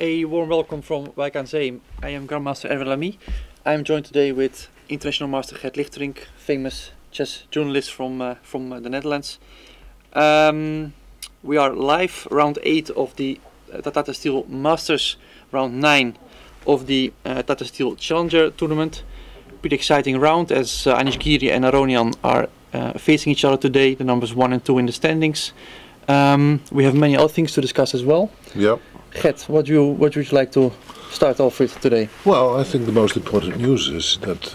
A warm welcome from Wijk aan Zee. I am Grandmaster Erwin Lamy. I am joined today with International Master Gert Lichterink, famous chess journalist from the Netherlands. We are live, round 8 of the Tata Steel Masters, round 9 of the Tata Steel Challenger tournament. Pretty exciting round as Anish Giri and Aronian are facing each other today, the numbers 1 and 2 in the standings. We have many other things to discuss as well. Yep. Gert, what would you like to start off with today? Well, I think the most important news is that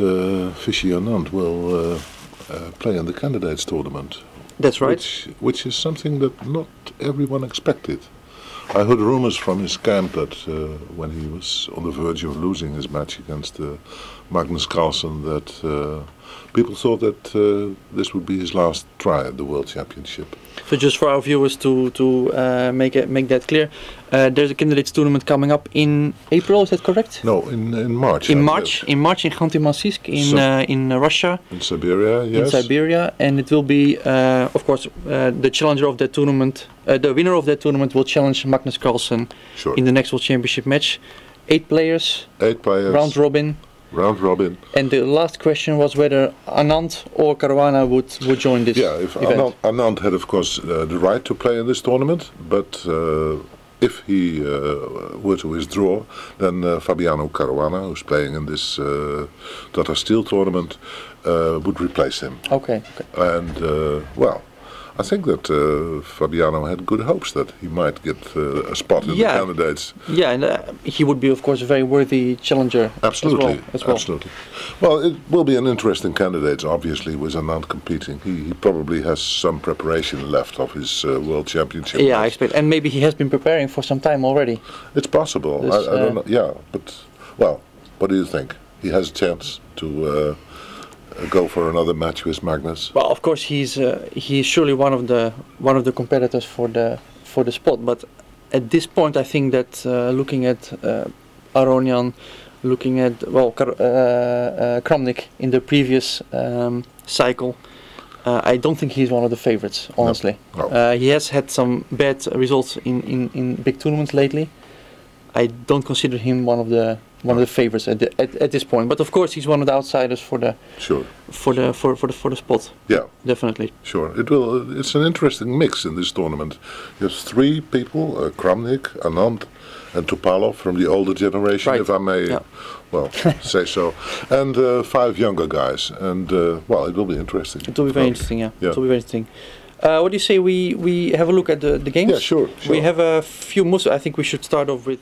Vishy Anand will play in the candidates tournament. That's right. Which is something that not everyone expected. I heard rumors from his camp that when he was on the verge of losing his match against Magnus Carlsen, that people thought that this would be his last try at the World Championship. So just for our viewers to make that clear, there's a candidates tournament coming up in April. Is that correct? No, in March. In March in Khanty-Mansiysk in Russia. In Siberia, yes. In Siberia, and it will be, of course, the challenger of that tournament. The winner of that tournament will challenge Magnus Carlsen in the next World Championship match. 8 players. 8 players. Round robin. Round robin. And the last question was whether Anand or Caruana would join this event. Anand had, of course, the right to play in this tournament, but if he were to withdraw, then Fabiano Caruana, who's playing in this Tata Steel tournament, would replace him. Okay. And, well, I think that Fabiano had good hopes that he might get a spot in the candidates. Yeah, and he would be, of course, a very worthy challenger. Absolutely, as well. Absolutely. Well, it will be an interesting candidate, obviously, with Anand competing. He probably has some preparation left of his World Championship. Yeah, I expect, and maybe he has been preparing for some time already. It's possible. I don't know. Yeah, but well, what do you think? He has a chance to go for another match with Magnus? Well, of course he's surely one of the competitors for the spot. But at this point, I think that looking at Aronian, looking at Kramnik in the previous cycle, I don't think he's one of the favorites. Honestly, no. He has had some bad results in big tournaments lately. I don't consider him one of the favorites at this point, but of course he's one of the outsiders for the spot. Yeah, definitely. Sure, it's an interesting mix in this tournament. You have 3 people: Kramnik, Anand, and Topalov from the older generation, if I may, say so, and 5 younger guys. And well, it will be interesting. It will be very interesting. Yeah. It will be very interesting. What do you say we have a look at the games? Yeah, sure. We have a few moves. I think we should start off with.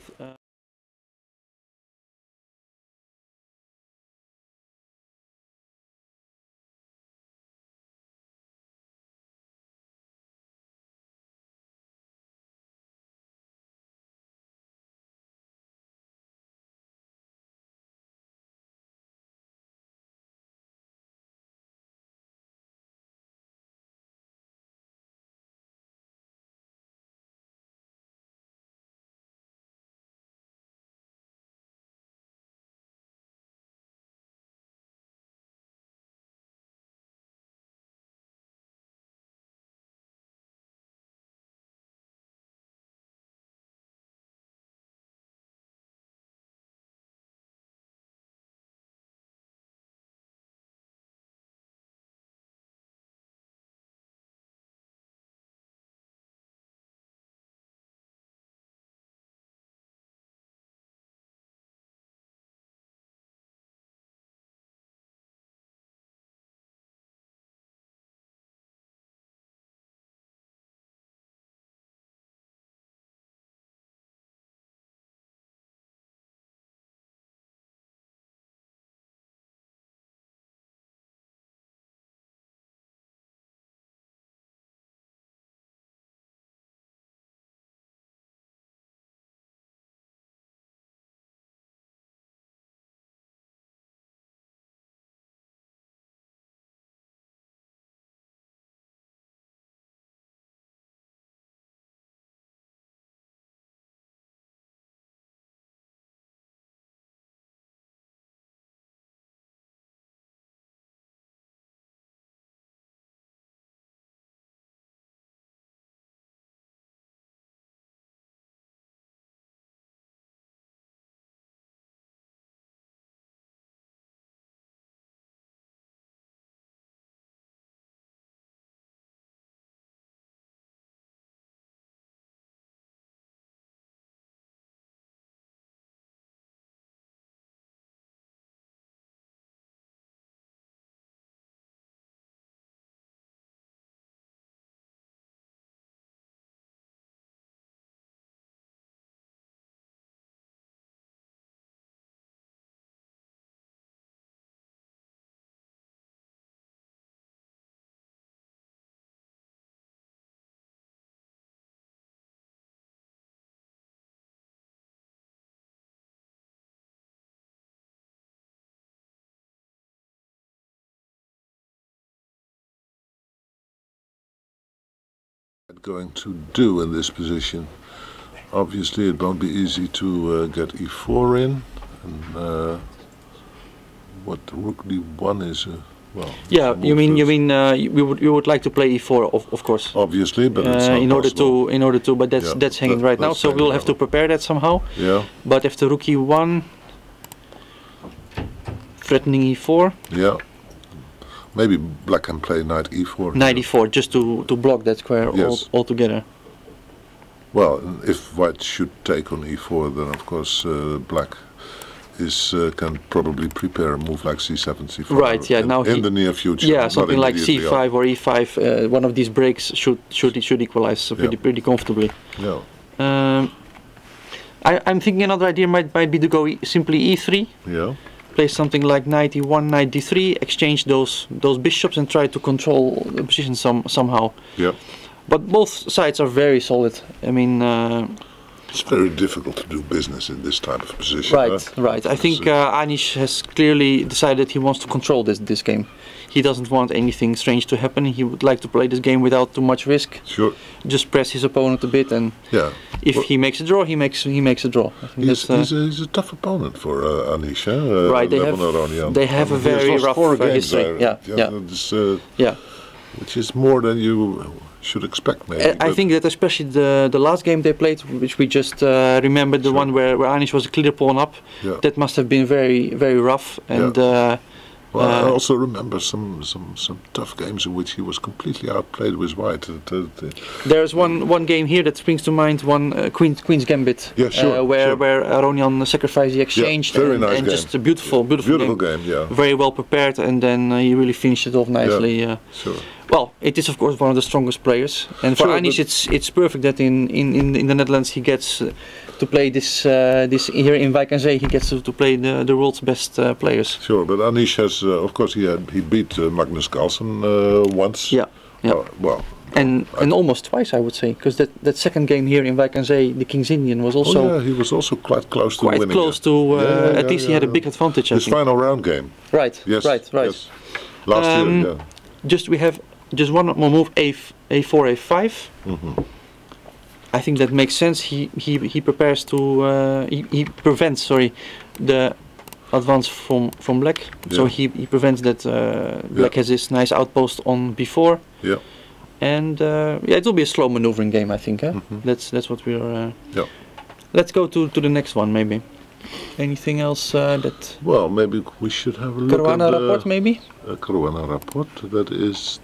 going to do in this position? Obviously, it won't be easy to get e4 in. And, what rook d1 is? Well, yeah, you mean you would like to play e4, of course. Obviously, but it's not in order to, but that's hanging right now. So we'll have to prepare that somehow. Yeah. But after rook e1, threatening e4. Yeah. Maybe black can play knight e4. Knight e4, just to block that square altogether. Well, if white should take on e4, then of course black can probably prepare a move like c7, c5. Right. Yeah. Now in the near future. Yeah, something like c5 or e5. One of these breaks should equalize pretty comfortably. Yeah. I'm thinking another idea might be to go simply e3. Yeah. Play something like knight e1, knight d3, exchange those bishops and try to control the position somehow. Yeah. But both sides are very solid. I mean, it's very difficult to do business in this type of position. Right, right. I think Anish has clearly decided he wants to control this game. He doesn't want anything strange to happen. He would like to play this game without too much risk. Sure. Just press his opponent a bit, and if he makes a draw, he makes a draw. I think he's a tough opponent for Anish. Right. They have a very rough history. Yeah. Which is more than you should expect, maybe. I think that especially the last game they played, which we just remembered, the one where Anish was a clear pawn up, that must have been very rough. And well, I also remember some tough games in which he was completely outplayed with white. There's one game here that springs to mind, one Queen's Gambit, where Aronian sacrificed the exchange, very nice and game. just a beautiful game. Yeah. Very well prepared, and then he really finished it off nicely. Sure. Well, it is of course one of the strongest players, and for Anish it's perfect that in the Netherlands he gets to play this here in Wijk aan Zee. He gets to play the world's best players. Sure, but Anish has, of course, he beat Magnus Carlsen once. Yeah. Well. And almost twice, I would say, because that second game here in Wijk aan Zee, the King's Indian, was also. Oh yeah, he was also quite close to winning. Quite close to. At least he had a big advantage. His final round game. Right. Yes. Right. Yes. Last year. Yeah. We have just one more move, a4, a5. I think that makes sense. He prepares to he prevents the advance from black. So he prevents that black has this nice outpost on b4. Yeah. And it will be a slow maneuvering game, I think. That's what we're. Let's go to the next one, maybe. Anything else that? Well, maybe we should have a look Caruana at the Rapport, maybe. Caruana Rapport. That is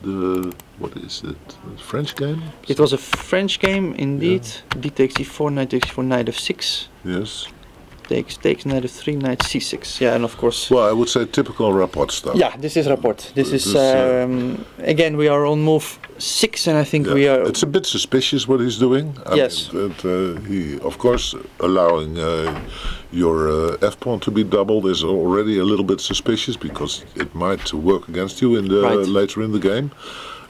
what is it? A French game? It was a French game, indeed. D takes e4, knight takes e4, knight f6. Yes. Takes knight f3, knight c6. Yeah, and of course. Well, I would say typical Rapport stuff. Yeah, this is Rapport. This is again we are on move 6, and I think we are. It's a bit suspicious what he's doing. I mean, he, of course, allowing your f pawn to be doubled is already a little bit suspicious because it might work against you in the later in the game,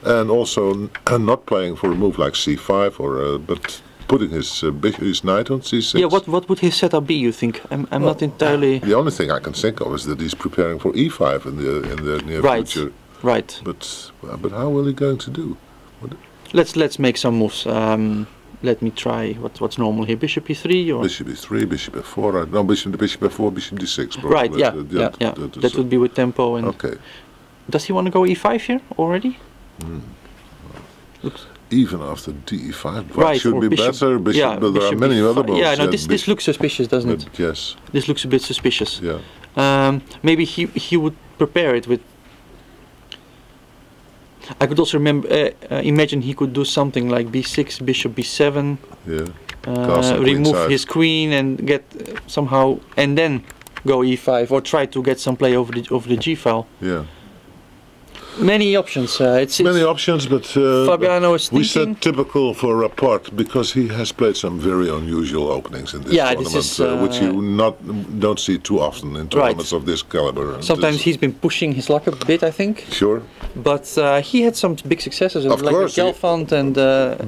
and also not playing for a move like c5 or but putting his knight on c6. Yeah, what would his setup be? You think? I'm not entirely. The only thing I can think of is that he's preparing for e5 in the near future. Right. But how will he going to do? Let's make some moves. Let me try what's normal here. Bishop e3 or bishop e3, bishop f4. No, bishop f4, bishop d6. Probably. Right. Yeah. That would be with tempo. And okay. Does he want to go e5 here already? Looks. Even after d5, white should be better. Bishop, but there are many other moves. Yeah, no, this looks suspicious, doesn't it? Yes. This looks a bit suspicious. Yeah. Maybe he would prepare it with. I could also imagine he could do something like b6, bishop b7. Yeah. Remove his queen and get somehow, and then go e5 or try to get some play over the g file. Yeah. Many options. Many options, but Fabiano is thinking. We said typical for Rapport because he has played some very unusual openings in this tournament, which you don't see too often in tournaments of this caliber. Sometimes he's been pushing his luck a bit, I think. Sure. But he had some big successes, like Gelfand and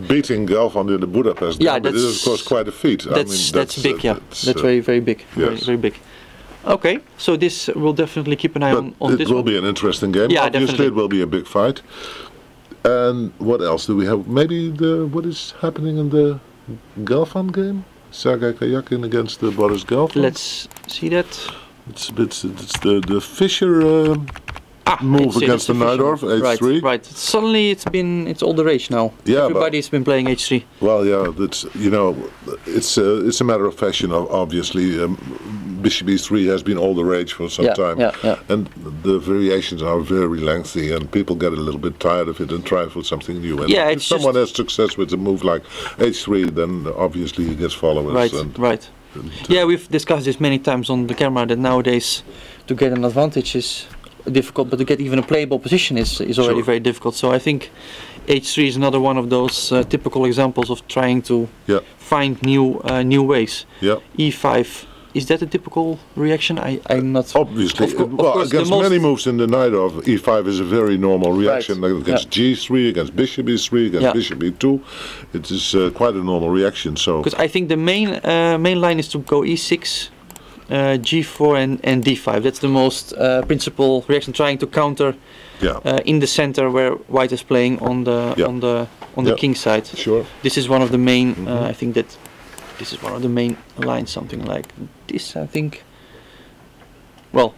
beating Gelfand in the Budapest. Yeah, that's of course quite a feat. That's big. That's very big. Yes. Very big. Okay, so this will definitely keep an eye on this. It will be an interesting game. Yeah, obviously definitely. It will be a big fight. And what else do we have? Maybe what is happening in the Gelfand game? Sergei Karjakin against Boris Gelfand. Let's see that. It's a bit. It's the Fischer move against the Najdorf, H3. Right. Suddenly it's all the rage now. Yeah, everybody's been playing H3. Well, yeah, that's it's a matter of fashion. Obviously, Bishop E3 has been all the rage for some time, and the variations are very lengthy, and people get a little bit tired of it and try for something new. And if someone has success with a move like H3, then obviously he gets followers. Right. Yeah, we've discussed this many times on the camera that nowadays to get an advantage is difficult, but to get even a playable position is already very difficult. So I think H3 is another one of those typical examples of trying to find new ways. E5, is that a typical reaction? I'm not. Obviously, against many moves in the Najdorf, E5 is a very normal reaction. Against G3, against Bishop E3, against Bishop E2, it is quite a normal reaction. So because I think the main line is to go E6. G4 and D5. That's the most principal reaction, trying to counter in the center where White is playing on the king side. Sure. This is one of the main. I think that this is one of the main lines. Something like this. I think. Well,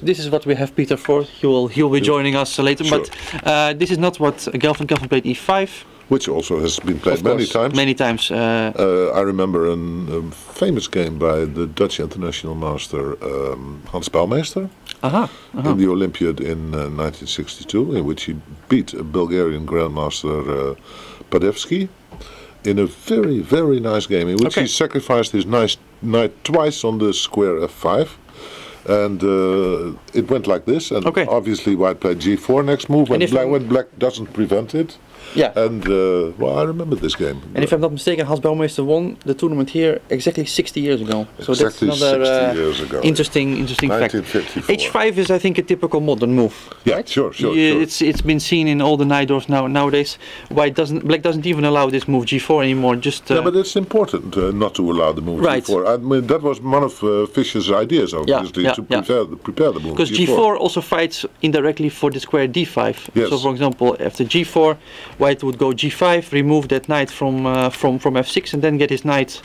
this is what we have Peter for. He'll be joining us later. Sure. But this is not what Gelfand played E5. Which also has been played many times. Many times. I remember a famous game by the Dutch international master Hans Bouwmeester in the Olympiad in 1962, in which he beat a Bulgarian grandmaster Padevsky in a very, very nice game, in which he sacrificed his knight twice on the square F5. And it went like this, and obviously White played G4 next move, when Black doesn't prevent it. Yeah. And well, I remember this game. And if I'm not mistaken, Hans Bouwmeester won the tournament here exactly 60 years ago. So exactly that's another 60 years ago. Interesting fact. 1954. H5 is, I think, a typical modern move. Yeah, right? sure. It's been seen in all the Najdorfs nowadays. Black doesn't even allow this move G4 anymore. Yeah, but it's important not to allow the move G4. I mean, that was one of Fischer's ideas, obviously, to prepare the move. Because G4 also fights indirectly for the square D5. Yes. So, for example, after G4, White would go G5, remove that knight from F6, and then get his knight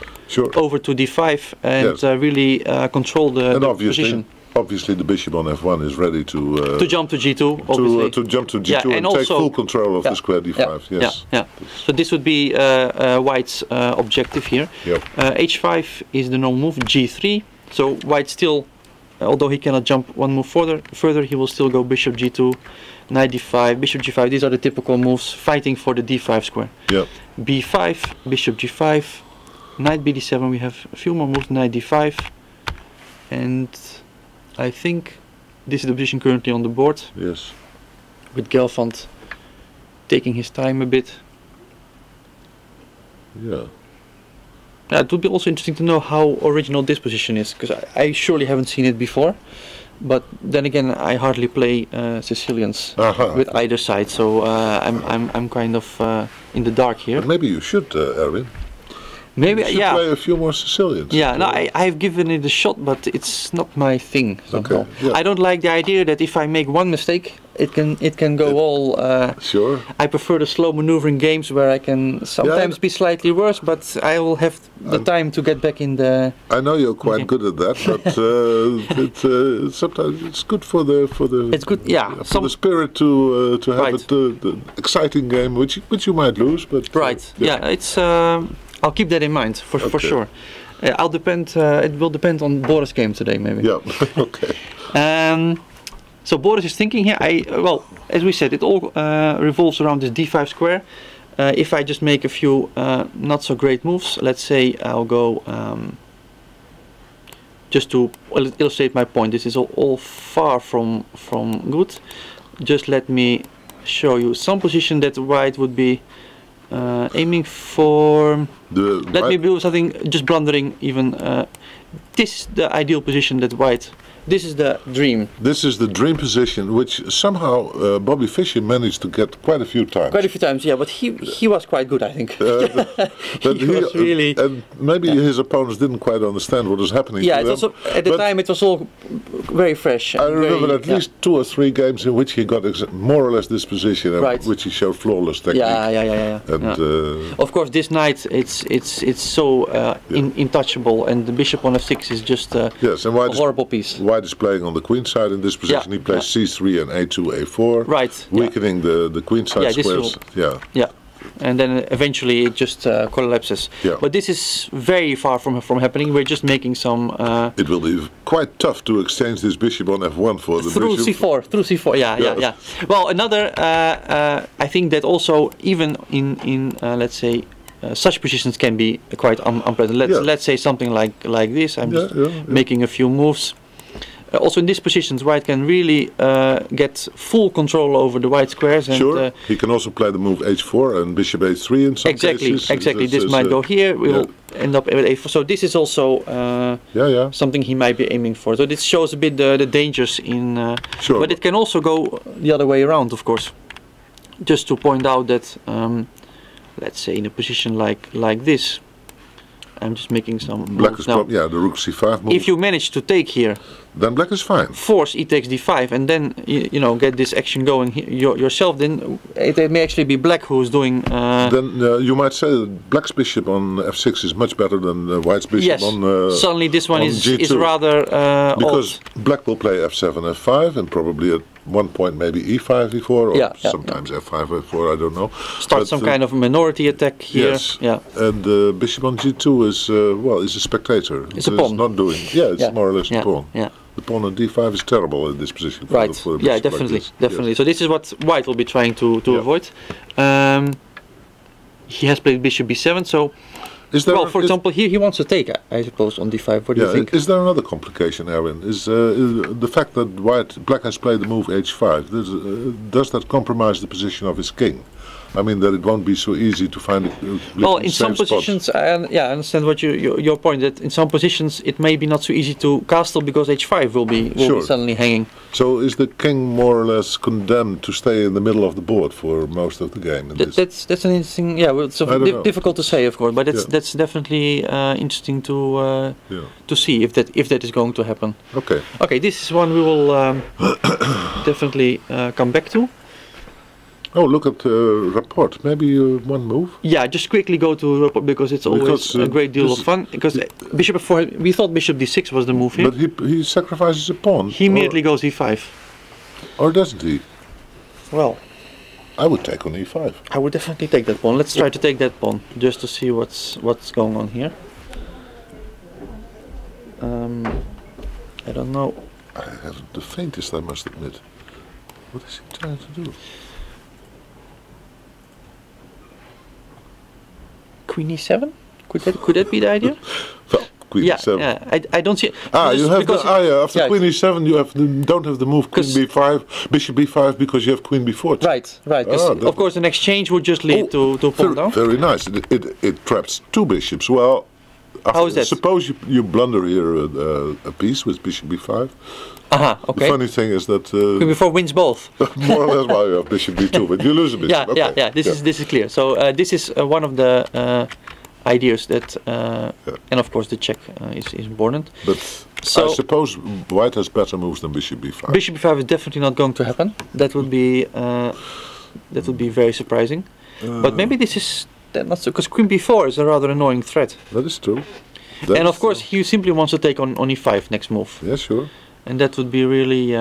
over to D5 and really control the position. Obviously, the bishop on F1 is ready to jump to G2. Obviously, to jump to G2 and take full control of the square D5. Yeah. So this would be White's objective here. H5 is the normal move. G3. So White still, although he cannot jump one move further, he will still go bishop G2. Knight D5, bishop G5, these are the typical moves fighting for the D5 square. B5, bishop G5, knight BD7, we have a few more moves, knight D5, and I think this is the position currently on the board. Yes. With Gelfand taking his time a bit. Yeah. It would be also interesting to know how original this position is, because I surely haven't seen it before. But then again, I hardly play Sicilians with either side, so I'm kind of in the dark here. But maybe you should, Erwin. Maybe you should play a few more Sicilians. Yeah, no, I've given it a shot, but it's not my thing. Somehow. I don't like the idea that if I make one mistake, it can go all. Sure. I prefer the slow maneuvering games where I can sometimes be slightly worse, but I will have the time to get back in the. I know you're quite good at that, but sometimes it's good for the. It's good, for the spirit to have the exciting game, which you might lose, but. It's. I'll keep that in mind for sure. It will depend on Boris' game today, maybe. Yeah. Okay. So Boris is thinking here. Well, as we said, it all revolves around this D5 square. If I just make a few not so great moves, let's say I'll go just to illustrate my point. This is all far from good. Just let me show you some position that White would be aiming for. Let me do something, just blundering even. this is the ideal position that white. This is the dream. This is the dream position, which somehow Bobby Fischer managed to get quite a few times. Quite a few times, yeah. But he was quite good, I think. But he was really. And maybe his opponents didn't quite understand what was happening. Yeah, to it was at the time it was all very fresh. I remember at least 2 or 3 games in which he got more or less this position, and which he showed flawless technique. Yeah. And of course, this knight it's so intouchable, and the bishop on f6 is just a horrible piece. White is playing on the queen side in this position. He plays c3 and a2, a4, weakening the queen side squares. Yeah. And then eventually it just collapses. Yeah. But this is very far from happening. We're just making some. It will be quite tough to exchange this bishop on f1 for the through bishop. Through c4. Yeah. Well, another. I think that also even in let's say. Such positions can be quite unpleasant. Let's say something like this. I'm just making a few moves. Also in these positions, white can really get full control over the white squares. And, he can also play the move h4 and bishop h3 in some cases. Exactly. This might go here. We'll end up with a4. So this is also something he might be aiming for. So this shows a bit the dangers in. But it can also go the other way around, of course. Just to point out that, let's say in a position like this. I'm just making some black is the rook c5 move. If you manage to take here, then black is fine. Force e takes d5, and then you know get this action going yourself. Then it may actually be black who's doing. Then you might say that black's bishop on f6 is much better than white's bishop on. Suddenly this one is rather because odd. Black will play f7, f5, and probably at one point maybe e5, e4, or sometimes f5, f4. I don't know. Start some kind of minority attack here. Yes. Yeah. And bishop on g2 is is a spectator. It's a pawn. Not doing. Yeah, it's more or less a pawn. Yeah. The pawn on d5 is terrible in this position. For definitely. So this is what white will be trying to avoid. He has played bishop b7. So, for example, here he wants to take, I suppose, on d5. What do you think? Is there another complication, Erwin? Is the fact that black has played the move h5? Does that compromise the position of his king? I mean that it won't be so easy to find. Well, in some positions, I understand what your point. That in some positions it may be not so easy to castle because h5 will be suddenly hanging. So is the king more or less condemned to stay in the middle of the board for most of the game? That's an interesting. Yeah, well, it's difficult to say, of course, but that's definitely interesting to see if that is going to happen. Okay. Okay, this is one we will definitely come back to. Oh, look at rapport. Maybe one move? Yeah, just quickly go to rapport because it's always a great deal of fun. Because bishop f4, we thought bishop d6 was the move here. But he sacrifices a pawn. He immediately goes e5. Or doesn't he? Well, I would take on e5. I would definitely take that pawn. Let's try to take that pawn just to see what's going on here. I don't know. I haven't the faintest, I must admit. What is he trying to do? Queen e7? Could that be the idea? Well, Queen e7. Yeah, I don't see. You have after Queen e7 you don't have the move Queen b5, Bishop b5 because you have Queen b4. Right. Of course, an exchange would just lead to pawn down. Very nice. It traps 2 bishops. Well, how is that? Suppose you blunder here a piece with Bishop b5. Okay. The funny thing is that Queen b4 wins both. More or less, you have Bishop b2, but you lose a bishop. This is clear. So this is one of the ideas that, and of course the check is important. But I suppose white has better moves than Bishop b5. Bishop b5 is definitely not going to happen. That would be very surprising. But maybe this is not so, because Queen b4 is a rather annoying threat. That is true. And of course he simply wants to take on e5 next move. Yeah, sure. And that would be really.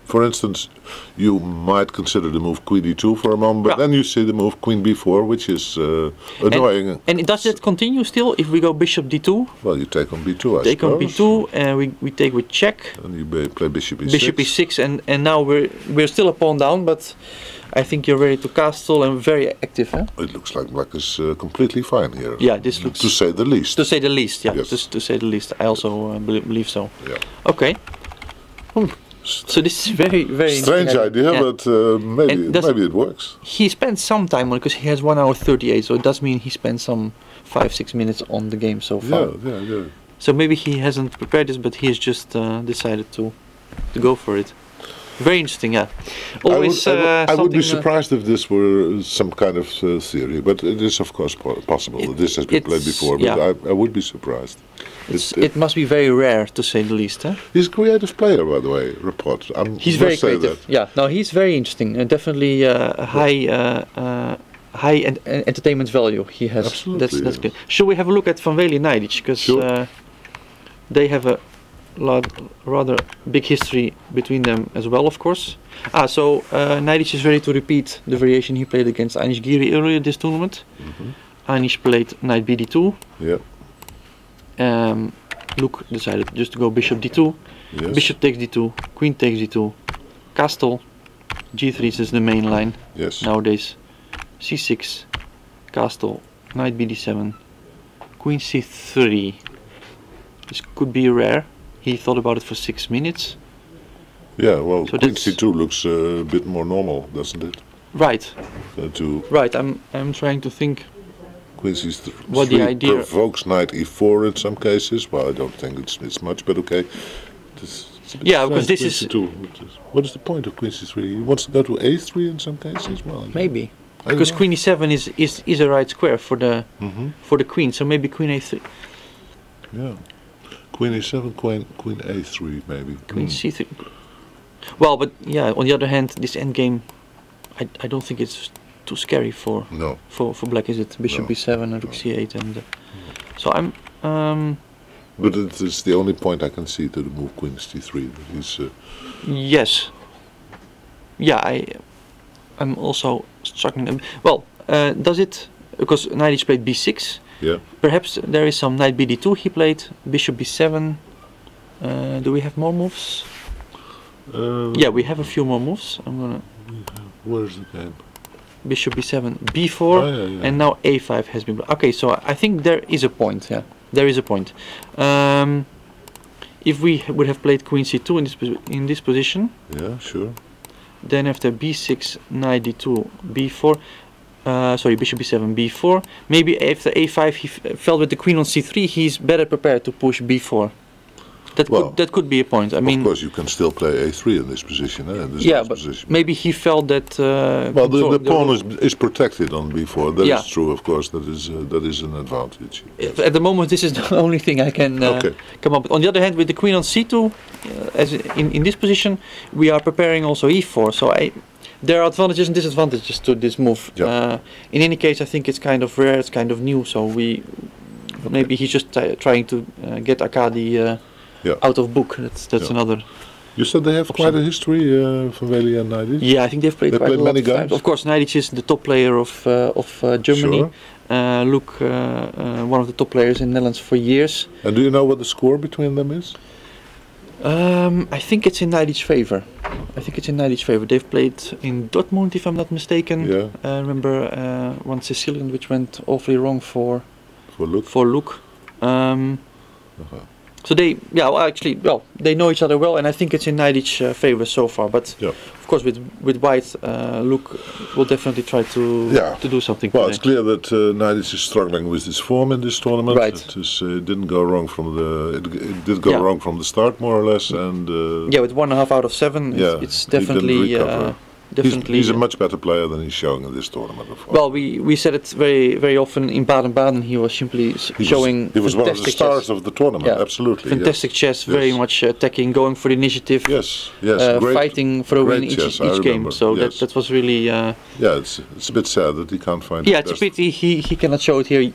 For instance, you might consider the move Queen d2 for a moment, but then you see the move Queen b4, which is annoying. And does that continue still if we go Bishop d2? Well, you take on b2, I suppose. Take on b2, and we take with check. And you play Bishop e6. Bishop e6, and now we're still a pawn down, but I think you're ready to castle and very active. Huh? It looks like black is completely fine here. Yeah, this looks. To say the least. To say the least, yeah. Yes. Just to say the least. I also believe so. Yeah. Okay. So this is very, very strange idea, but maybe it works. He spent some time on it because he has 1 hour 38, so it does mean he spent some 5-6 minutes on the game so far. Yeah. So maybe he hasn't prepared this, but he has just decided to go for it. Very interesting, yeah. Always, I would be something, surprised if this were some kind of theory, but it is of course possible. This has been played before, but yeah. I would be surprised. It must be very rare, to say the least. Huh? He's a creative player, by the way, Rapport. He's very creative. Yeah, no, he's very interesting. Definitely high entertainment value he has. Absolutely, That's good. Should we have a look at Van Wely and Najdic? Because they have a rather big history between them as well, of course. So Najdic is ready to repeat the variation he played against Anish Giri earlier this tournament. Anish played knight bd2. Yeah. Luke decided just to go bishop d2. Yes. Bishop takes d2, queen takes d2, castle, g3 is the main line nowadays. c6, castle, knight bd7, queen c3. This could be rare. He thought about it for 6 minutes. Yeah, well, so queen c2 looks a bit more normal, doesn't it? Right. Right. I'm trying to think. Queen c3 what the idea provokes knight e4 in some cases. Well, I don't think it's much, but okay. Yeah, because this is. What is the point of queen c3? He wants to go to a3 in some cases. Well, maybe because queen e7 is a right square for the queen, so maybe queen a3. Yeah, queen e7, queen a3, maybe. Queen c3. Well, but yeah. On the other hand, this endgame, I don't think it's too scary for black, is it? Bishop b7 and rook c8, and so I'm. But it's the only point I can see to the move queen c3. Yes. Yeah, I'm also struggling. Well, does it, because Najdic played b6. Yeah. Perhaps there is some knight bd2 he played, bishop b7. Do we have more moves? Yeah, we have a few more moves. I'm gonna. Where's the game? Bishop b7, b4, and now a5 has been. Okay, so I think there is a point. Yeah, there is a point. If we would have played queen c2 in this position. Yeah, sure. Then after b6, knight d2, b4. Sorry, bishop b7, b4. Maybe after a5 he felt with the queen on c3 he's better prepared to push b4. That could be a point. I mean, of course, you can still play a3 in this position. In this but position. Maybe he felt that. Well, the pawn is protected on b4. That is true, of course. That is an advantage. At the moment, this is the only thing I can come up with. On the other hand, with the queen on c2, as in this position, we are preparing also e4. So there are advantages and disadvantages to this move. Yeah. In any case, I think it's kind of rare. It's kind of new. So maybe he's just trying to get Arkady. Out of book. That's another. You said they have option. Quite a history, Van Wely and Najdic. Yeah, I think they've played quite a lot many of games. times. Of course, Najdic is the top player of Germany. Sure. Luke, one of the top players in the Netherlands for years. And do you know what the score between them is? I think it's in Najdic's favor. They've played in Dortmund, if I'm not mistaken. Yeah. I remember one Sicilian which went awfully wrong for Luke. So they know each other well, and I think it's in Najdic's favor so far. But of course, with White, Luke will definitely try to do something. Well, it's clear that Najdic is struggling with his form in this tournament. Right. It didn't go wrong from it did go wrong from the start, more or less, and with 1.5 out of 7, it's definitely. He's a much better player than he's showing in this tournament. Well, we said it very very often in Baden-Baden. He was simply showing. He was one of the stars of the tournament. Yeah. Absolutely. Fantastic chess, very much attacking, going for the initiative. Yes. Fighting for a win each game. So that was really. It's a bit sad that he can't find. Yeah, it's a pity he cannot show it here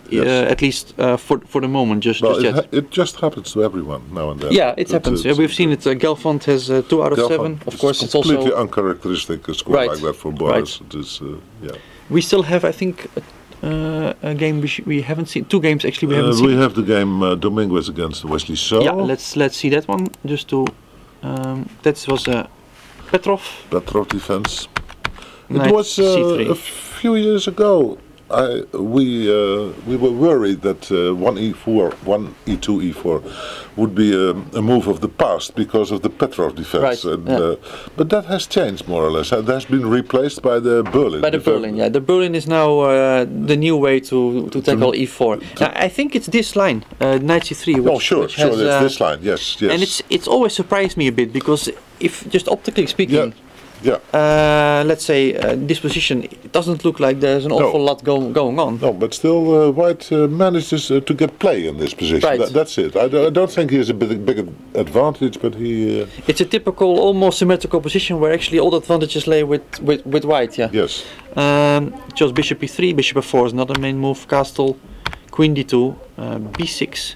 at least for the moment. Just yet. It just happens to everyone now and then. Yeah, it happens. We've seen it. Gelfand has 2 out of 7. Of course, it's also completely uncharacteristic. Like that for Boris. It is, We still have, I think, a game we haven't seen. 2 games actually we haven't seen. We have the game Dominguez against Wesley So. Yeah, let's see that one. Just to that was Petrov defense. It was a few years ago. we were worried that 1e4, 1e2, e4 would be a move of the past because of the Petrov defense. Right, And, yeah. but that has changed more or less. It has been replaced by the Berlin. By the Berlin, yeah. The Berlin is now the new way to tackle e4. Now, I think it's this line, knight c3. Which, oh, sure, which sure. has, It's this line. Yes, yes. and it's always surprised me a bit because if just optically speaking. Yeah. Let's say this position, it doesn't look like there's an awful lot going on. No, but still, White manages to get play in this position. Right. That's it. I don't think he has a big advantage, but he. It's a typical, almost symmetrical position where actually all the advantages lay with White. Yeah. Yes. Chose bishop e3, bishop f4 is another main move. Castle, queen d2, b6.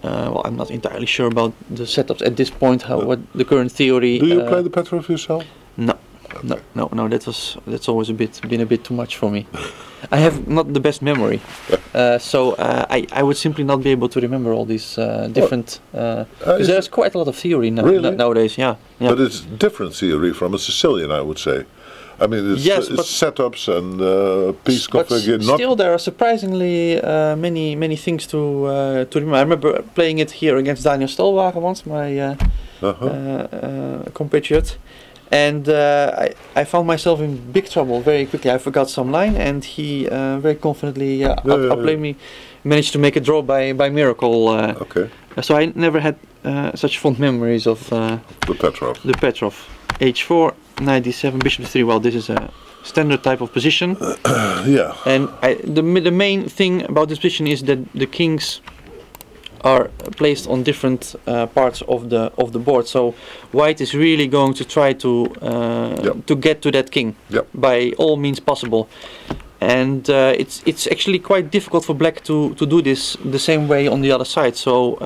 Well, I'm not entirely sure about the setups at this point. What the current theory? Do you play the Petrov yourself? No, okay. no. That's always been a bit too much for me. I have not the best memory, so I would simply not be able to remember all these different. Because there's quite a lot of theory nowadays. Yeah. But it's different theory from a Sicilian, I would say. I mean, it's setups and piece configuration. Still, there are surprisingly many things to remember. I remember playing it here against Daniel Stolwager once, my compatriot. And I found myself in big trouble very quickly. I forgot some line, and he very confidently outplayed me, managed to make a draw by miracle. Okay. So I never had such fond memories of the Petrov. The Petrov. H4, knight d7, bishop d3. Well, this is a standard type of position. Yeah. And the main thing about this position is that the kings are placed on different parts of the board. So White is really going to try to get to that king by all means possible. And it's actually quite difficult for Black to do this the same way on the other side. So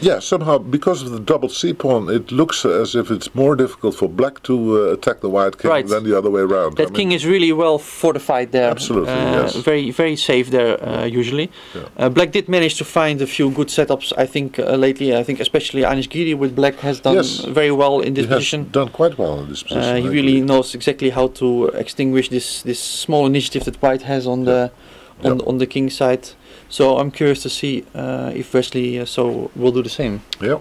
yeah, somehow because of the double c pawn, it looks as if it's more difficult for Black to attack the White king than the other way around. That king is really well fortified there. Absolutely, yes. Very safe there usually. Yeah. Black did manage to find a few good setups. I think lately. I think especially Anish Giri with Black has done very well in this position. Has done quite well in this position. He really knows exactly how to extinguish this small initiative that White has on the king side. So I'm curious to see if Wesley will do the same. Yeah.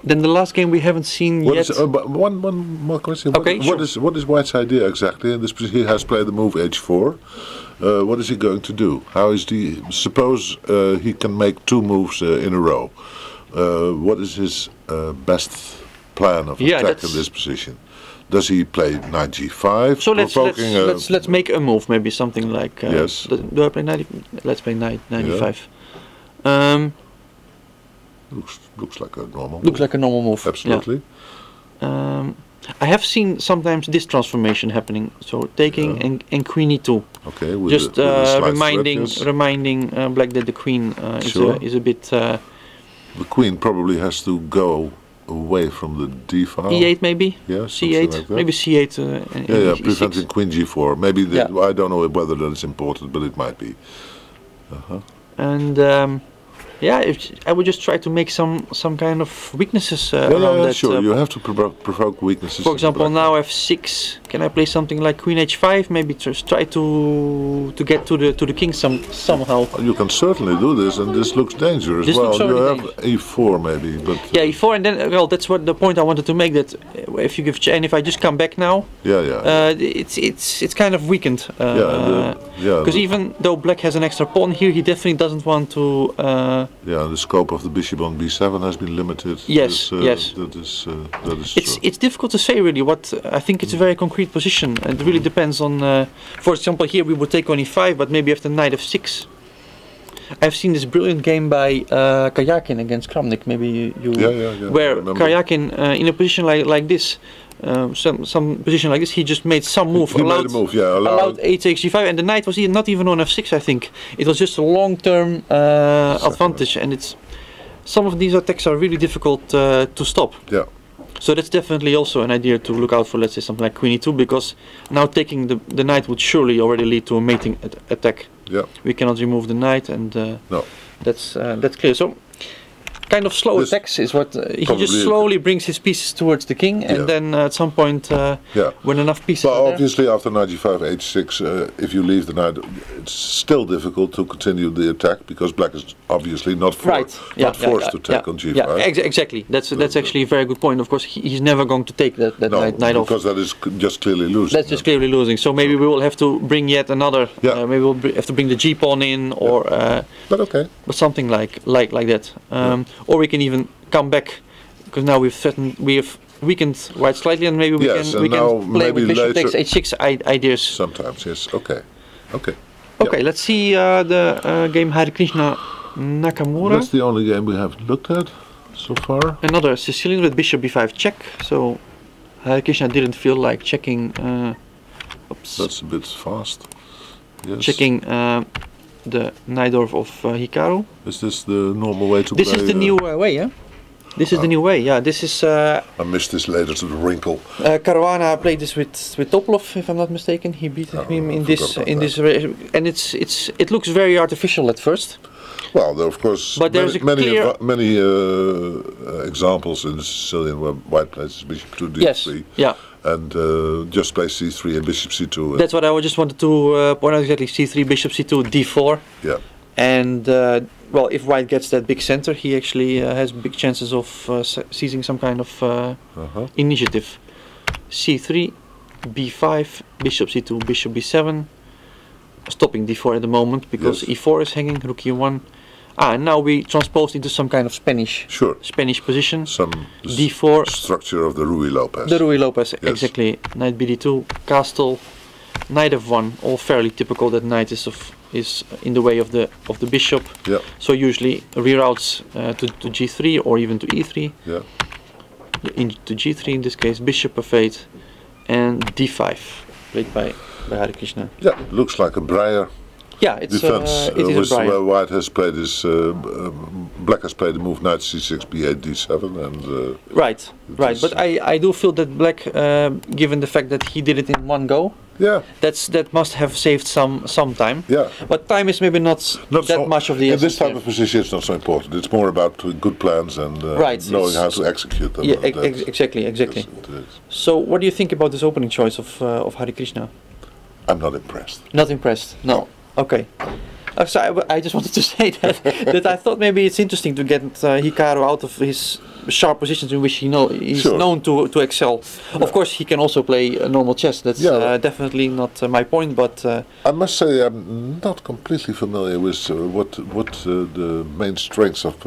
Then the last game we haven't seen yet. One more question. Okay, what is White's idea exactly? In this, he has played the move h4. What is he going to do? How is suppose he can make two moves in a row. What is his best plan of attack in this position? Does he play knight g5? So let's make a move, maybe something like. Yes. Do I play knight? Let's play knight e5. Looks like a normal. Looks like a normal move. Absolutely. Yeah. I have seen sometimes this transformation happening. So taking and queen e2. Okay. Just reminding Black that the queen is a bit. The queen probably has to go away from the d file. E8 maybe? Yeah, C8, like maybe C8. Preventing queen g4. Maybe I don't know whether that is important, but it might be. And I would just try to make some kind of weaknesses around that. Sure. You have to provoke weaknesses. For example, now f6. Can I play something like queen h5? Maybe just try to get to the king somehow. You can certainly do this, and this looks dangerous. You have e4 maybe, but e4, and then that's what the point I wanted to make. That if you give and if I just come back now, it's kind of weakened. Because even though Black has an extra pawn here, he definitely doesn't want to. The scope of the bishop on b7 has been limited. Yes. That is it's difficult to say really. What I think it's a very concrete position. It really depends on. For example, here we would take on e5, but maybe after knight f6. I've seen this brilliant game by Karjakin against Kramnik. Maybe where Karjakin in a position like this. Some position like this, he just made some move. Allowed a takes g5, and the knight was not even on f6. I think it was just a long-term advantage, and some of these attacks are really difficult to stop. Yeah. So that's definitely also an idea to look out for. Let's say something like queen e2, because now taking the knight would surely already lead to a mating attack. Yeah. We cannot remove the knight, and no. That's clear. So kind of slow attacks is what he just slowly brings his pieces towards the king, and then at some point when enough pieces but are obviously after 95 h6 if you leave the knight, it's still difficult to continue the attack because black is obviously not forced to take on g5. Yeah, exactly. That's actually a very good point. Of course he's never going to take that knight off, because that is just clearly losing. That's just clearly losing. So maybe we will have to bring yet another. Maybe we'll have to bring the g pawn in, or but something like that. Or we can even come back, because now we have weakened white slightly, and maybe we can play with bishop takes h6 ideas. Sometimes, yes. Okay. Okay, let's see the game Hare Krishna Nakamura. That's the only game we have looked at so far. Another Sicilian with bishop b5 check. So Hare Krishna didn't feel like checking. Oops. That's a bit fast. Yes. Checking the knight of Hikaru. Is this the normal way to play? This is the new way, yeah? This is the new way, yeah. This is... I missed this later to the wrinkle. Caruana played this with Topolov, if I'm not mistaken. He beat him in this and it looks very artificial at first. Well, there of course but many examples in the Sicilian where white plays bishop to d3. Yeah. And just play c3 and bishop c2. That's what I just wanted to point out exactly. c3, bishop c2, d4. Yeah. And well, if white gets that big center, he actually has big chances of seizing some kind of initiative. c3, b5, bishop c2, bishop b7. Stopping d4 at the moment because e4 is hanging, rook e1. And now we transposed into some kind of Spanish position. Some d4 structure of the Ruy Lopez. The Ruy Lopez, exactly. Knight bd2, castle, knight f1. All fairly typical that knight is in the way of the bishop. Yeah. So usually reroutes to g3 or even to e3. Yeah. Into g3 in this case, bishop f8, and d5, played by Hare Krishna. Yeah, looks like a Breyer. Yeah, it's defense. It is a Breyer. Where white has played his, black has played the move knight c6, b8, d7, and right. But I do feel that black, given the fact that he did it in one go, that must have saved some time. Yeah. But time is maybe not that so much of the essence. In this type of position, it's not so important. It's more about good plans and knowing how to execute them. Yeah, exactly. Yes, so, what do you think about this opening choice of Hare Krishna? I'm not impressed. Not impressed. No. Okay. So I just wanted to say that I thought maybe it's interesting to get Hikaru out of his sharp positions in which he's known to excel. Yeah. Of course, he can also play normal chess. That's definitely not my point. But I must say I'm not completely familiar with what the main strengths of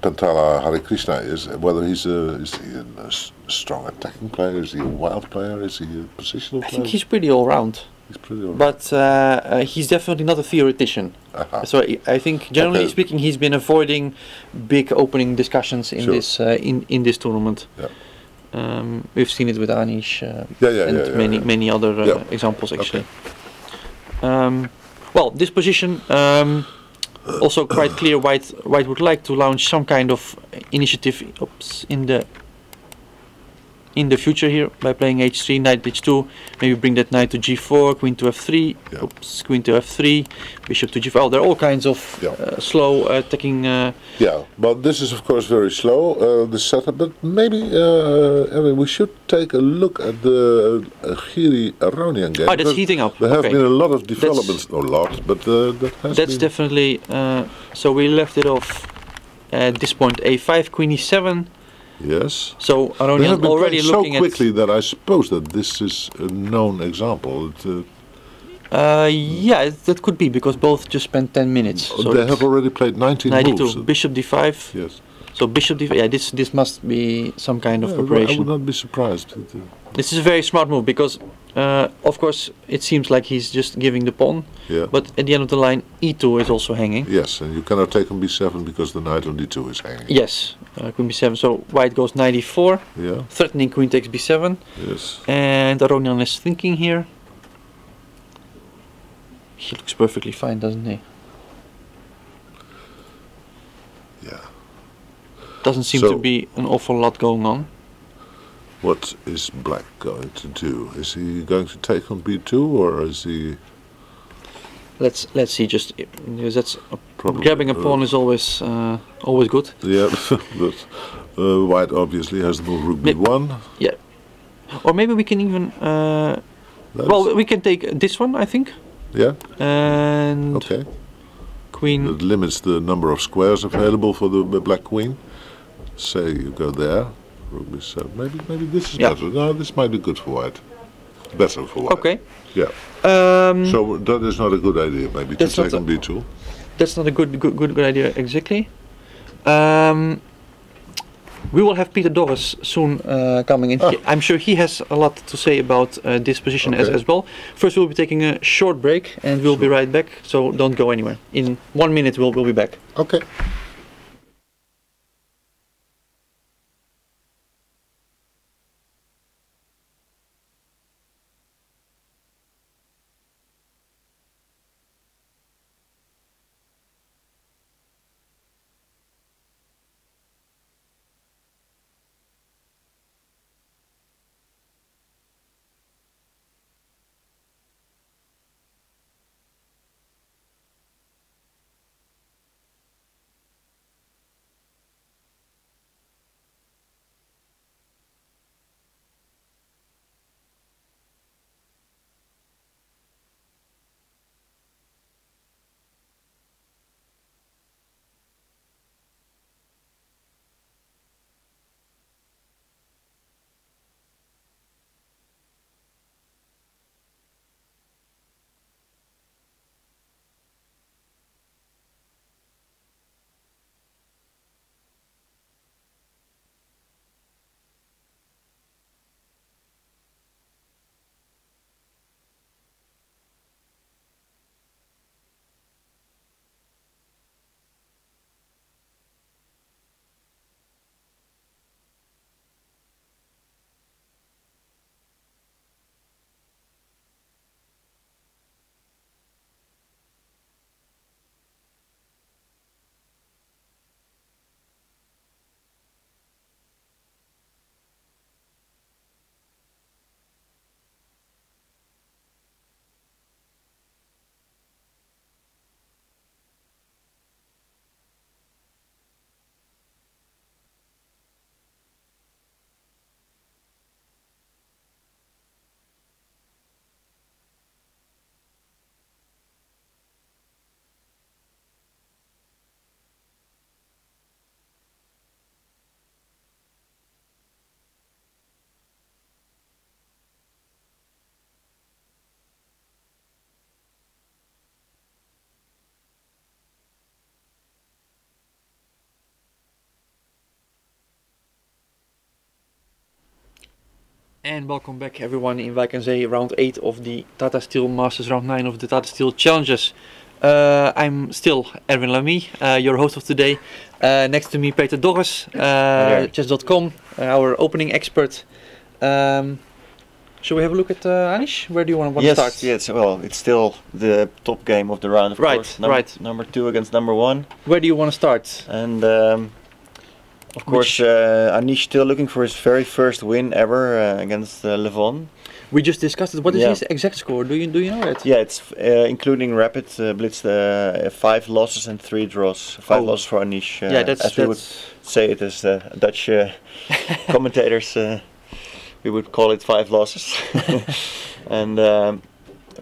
Pentala Hare Krishna is. Whether is he a strong attacking player? Is he a wild player? Is he a positional player? I think he's pretty all round. But he's definitely not a theoretician. So I think, generally speaking, he's been avoiding big opening discussions in this in this tournament. Yeah. We've seen it with Anish and many other examples actually. Well, this position also quite clear. White would like to launch some kind of initiative in the future here by playing h3, knight h2, maybe bring that knight to g4, queen to f3, queen to f3, bishop to g4. There are all kinds of slow attacking. Yeah, but this is of course very slow, the setup, but maybe we should take a look at the Giri-Aronian game. Oh, that's heating up. There have been a lot of developments, That's definitely, so we left it off at this point, a5, queen e7. Yes. So Aronian already looking so quickly that I suppose that this is a known example. Yeah, that could be because both just spent 10 minutes. So they have already played 19 moves. Bishop d5. Yes. So bishop d5. Yeah, this must be some kind of preparation. I would not be surprised. This is a very smart move because, of course, it seems like he's just giving the pawn. Yeah. But at the end of the line, e2 is also hanging. Yes, and you cannot take on b7 because the knight on d2 is hanging. Yes, queen b7. So white goes knight e4, threatening queen takes b7. Yes. And Aronian is thinking here. He looks perfectly fine, doesn't he? Yeah. Doesn't seem to be an awful lot going on. What is black going to do? Is he going to take on b2 or is he? Let's see. Just because that's probably. Grabbing a pawn is always always good. Yeah, but white obviously has the move rook b1. Yeah. Or maybe we can even. Well, we can take this one, I think. Yeah. And. Okay. Queen. That limits the number of squares available for the black queen. Say you go there. Rook b7. Maybe this is better. No, this might be good for white. Better for white. Okay. Yeah. So that is not a good idea. Maybe to take on b2. That's not a good idea exactly. We will have Peter Dorris soon coming in. I'm sure he has a lot to say about this position as well. First, we'll be taking a short break, and we'll be right back. So don't go anywhere. In 1 minute, we'll be back. Okay. And welcome back everyone in Wijk aan Zee, round 8 of the Tata Steel Masters, round 9 of the Tata Steel Challenges. I'm still Erwin Lamy, your host of today. Next to me Peter Dorris, chess.com, our opening expert. Shall we have a look at Anish? Where do you want to start? Yes, well, it's still the top game of the round, of course. Number 2 against number 1. Where do you want to start? And of course, Anish still looking for his very first win ever against Levon. We just discussed it. What is his exact score? Do you know it? Yeah, it's including rapid blitz, 5 losses and 3 draws. 5 losses for Anish. Yeah, that's we would say it as Dutch commentators. We would call it 5 losses. And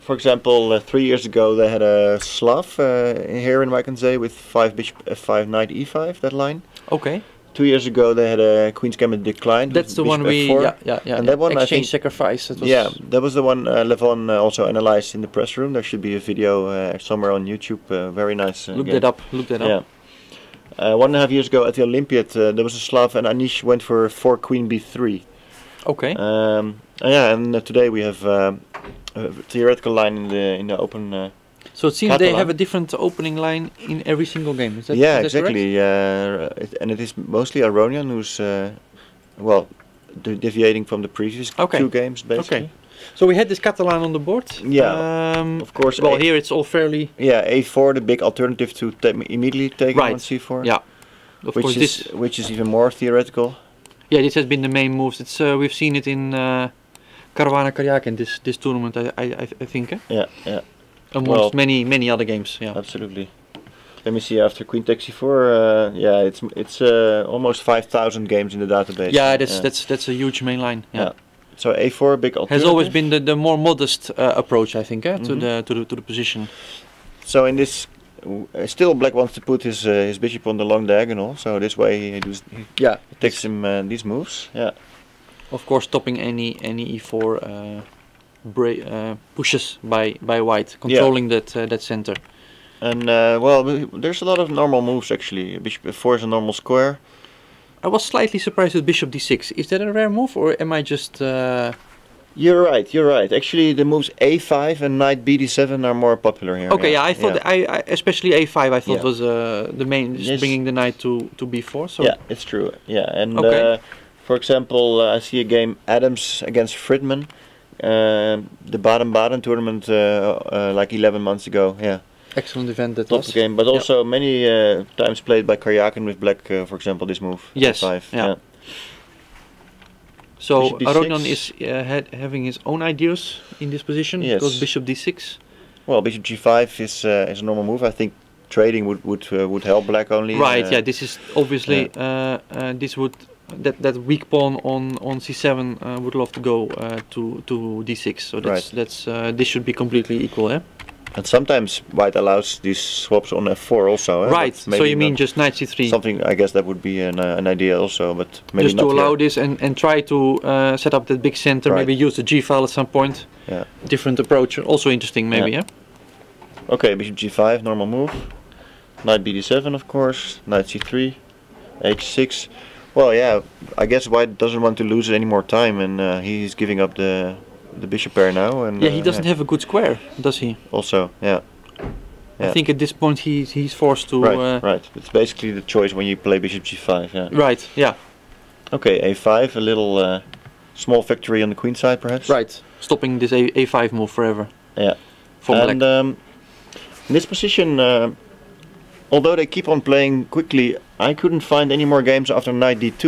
for example, 3 years ago they had a Slav here in Wijk aan Zee with 5 bishop f5 knight e5, that line. Okay. 2 years ago they had a Queen's Gambit declined. That's the one we and that one exchange I think, sacrifice. That was that was the one Levon also analyzed in the press room. There should be a video somewhere on YouTube. Very nice. Look that up. Yeah. 1.5 years ago at the Olympiad there was a Slav and Anish went for 4 Queen b3. Okay. And today we have a theoretical line in the open. So it seems they have a different opening line in every single game. Is that, exactly. And it is mostly Aronian who's deviating from the previous 2 games basically. Okay. So we had this Catalan on the board. Yeah. Of course. Well, here it's all fairly. Yeah, a4, the big alternative to immediately take on c4. Yeah. Of course, which is even more theoretical. Yeah, this has been the main moves. It's we've seen it in Caruana Karyakin this tournament. I think. Yeah. Amongst many other games. Yeah. Absolutely. Let me see. After Queen takes c4, yeah, it's almost 5,000 games in the database. Yeah, that's a huge main line. Yeah. So a4, big alternative. Has always been the more modest approach, I think, to the position. So in this, still Black wants to put his bishop on the long diagonal. So this way he takes him these moves. Yeah. Of course, stopping any e4 pushes by white, controlling that center. And well, there's a lot of normal moves actually. Bishop f4 is a normal square. I was slightly surprised with bishop d6. Is that a rare move, or am I just... You're right. Actually, the moves a5 and knight bd7 are more popular here. Okay, yeah, I thought I especially a5 I thought was the main, Yes. bringing the knight to b4. So yeah, it's true. Yeah, and Okay. for example, I see a game Adams against Fridman, the Baden-Baden tournament like 11 months ago. Yeah, excellent event that top was. game, but also many times played by Karyakin with Black, for example, this move. Yes, a5. yeah. So Bishop d6. Aronian is having his own ideas in this position. Yes. Because bishop d6. Well, bishop g5 is a normal move. I think trading would help Black only. Right. Yeah. This is obviously this would that weak pawn on c7 would love to go to d6. So that's this should be completely equal. Eh? And sometimes white allows these swaps on f4 also. Right. But maybe So you mean not just knight c3? something? I guess that would be an idea also, but maybe Just not to allow here. this and try to set up that big center. Right. Maybe use the g file at some point. Yeah. Different approach. Also interesting. Maybe. Yeah. Yeah. Okay, bishop g5, normal move. Knight bd7, of course. Knight c3, h6. Well, yeah. I guess white doesn't want to lose any more time, and he's giving up the bishop pair now. And Yeah. He doesn't have a good square, does he? Also, yeah. I think at this point he's forced to. Right. It's basically the choice when you play bishop g5. Yeah. Right. Yeah. Okay, a5, a little small victory on the queen side, perhaps. Right. Stopping this a5 move forever. Yeah. For And black. in this position, although they keep on playing quickly, I couldn't find any more games after knight d2.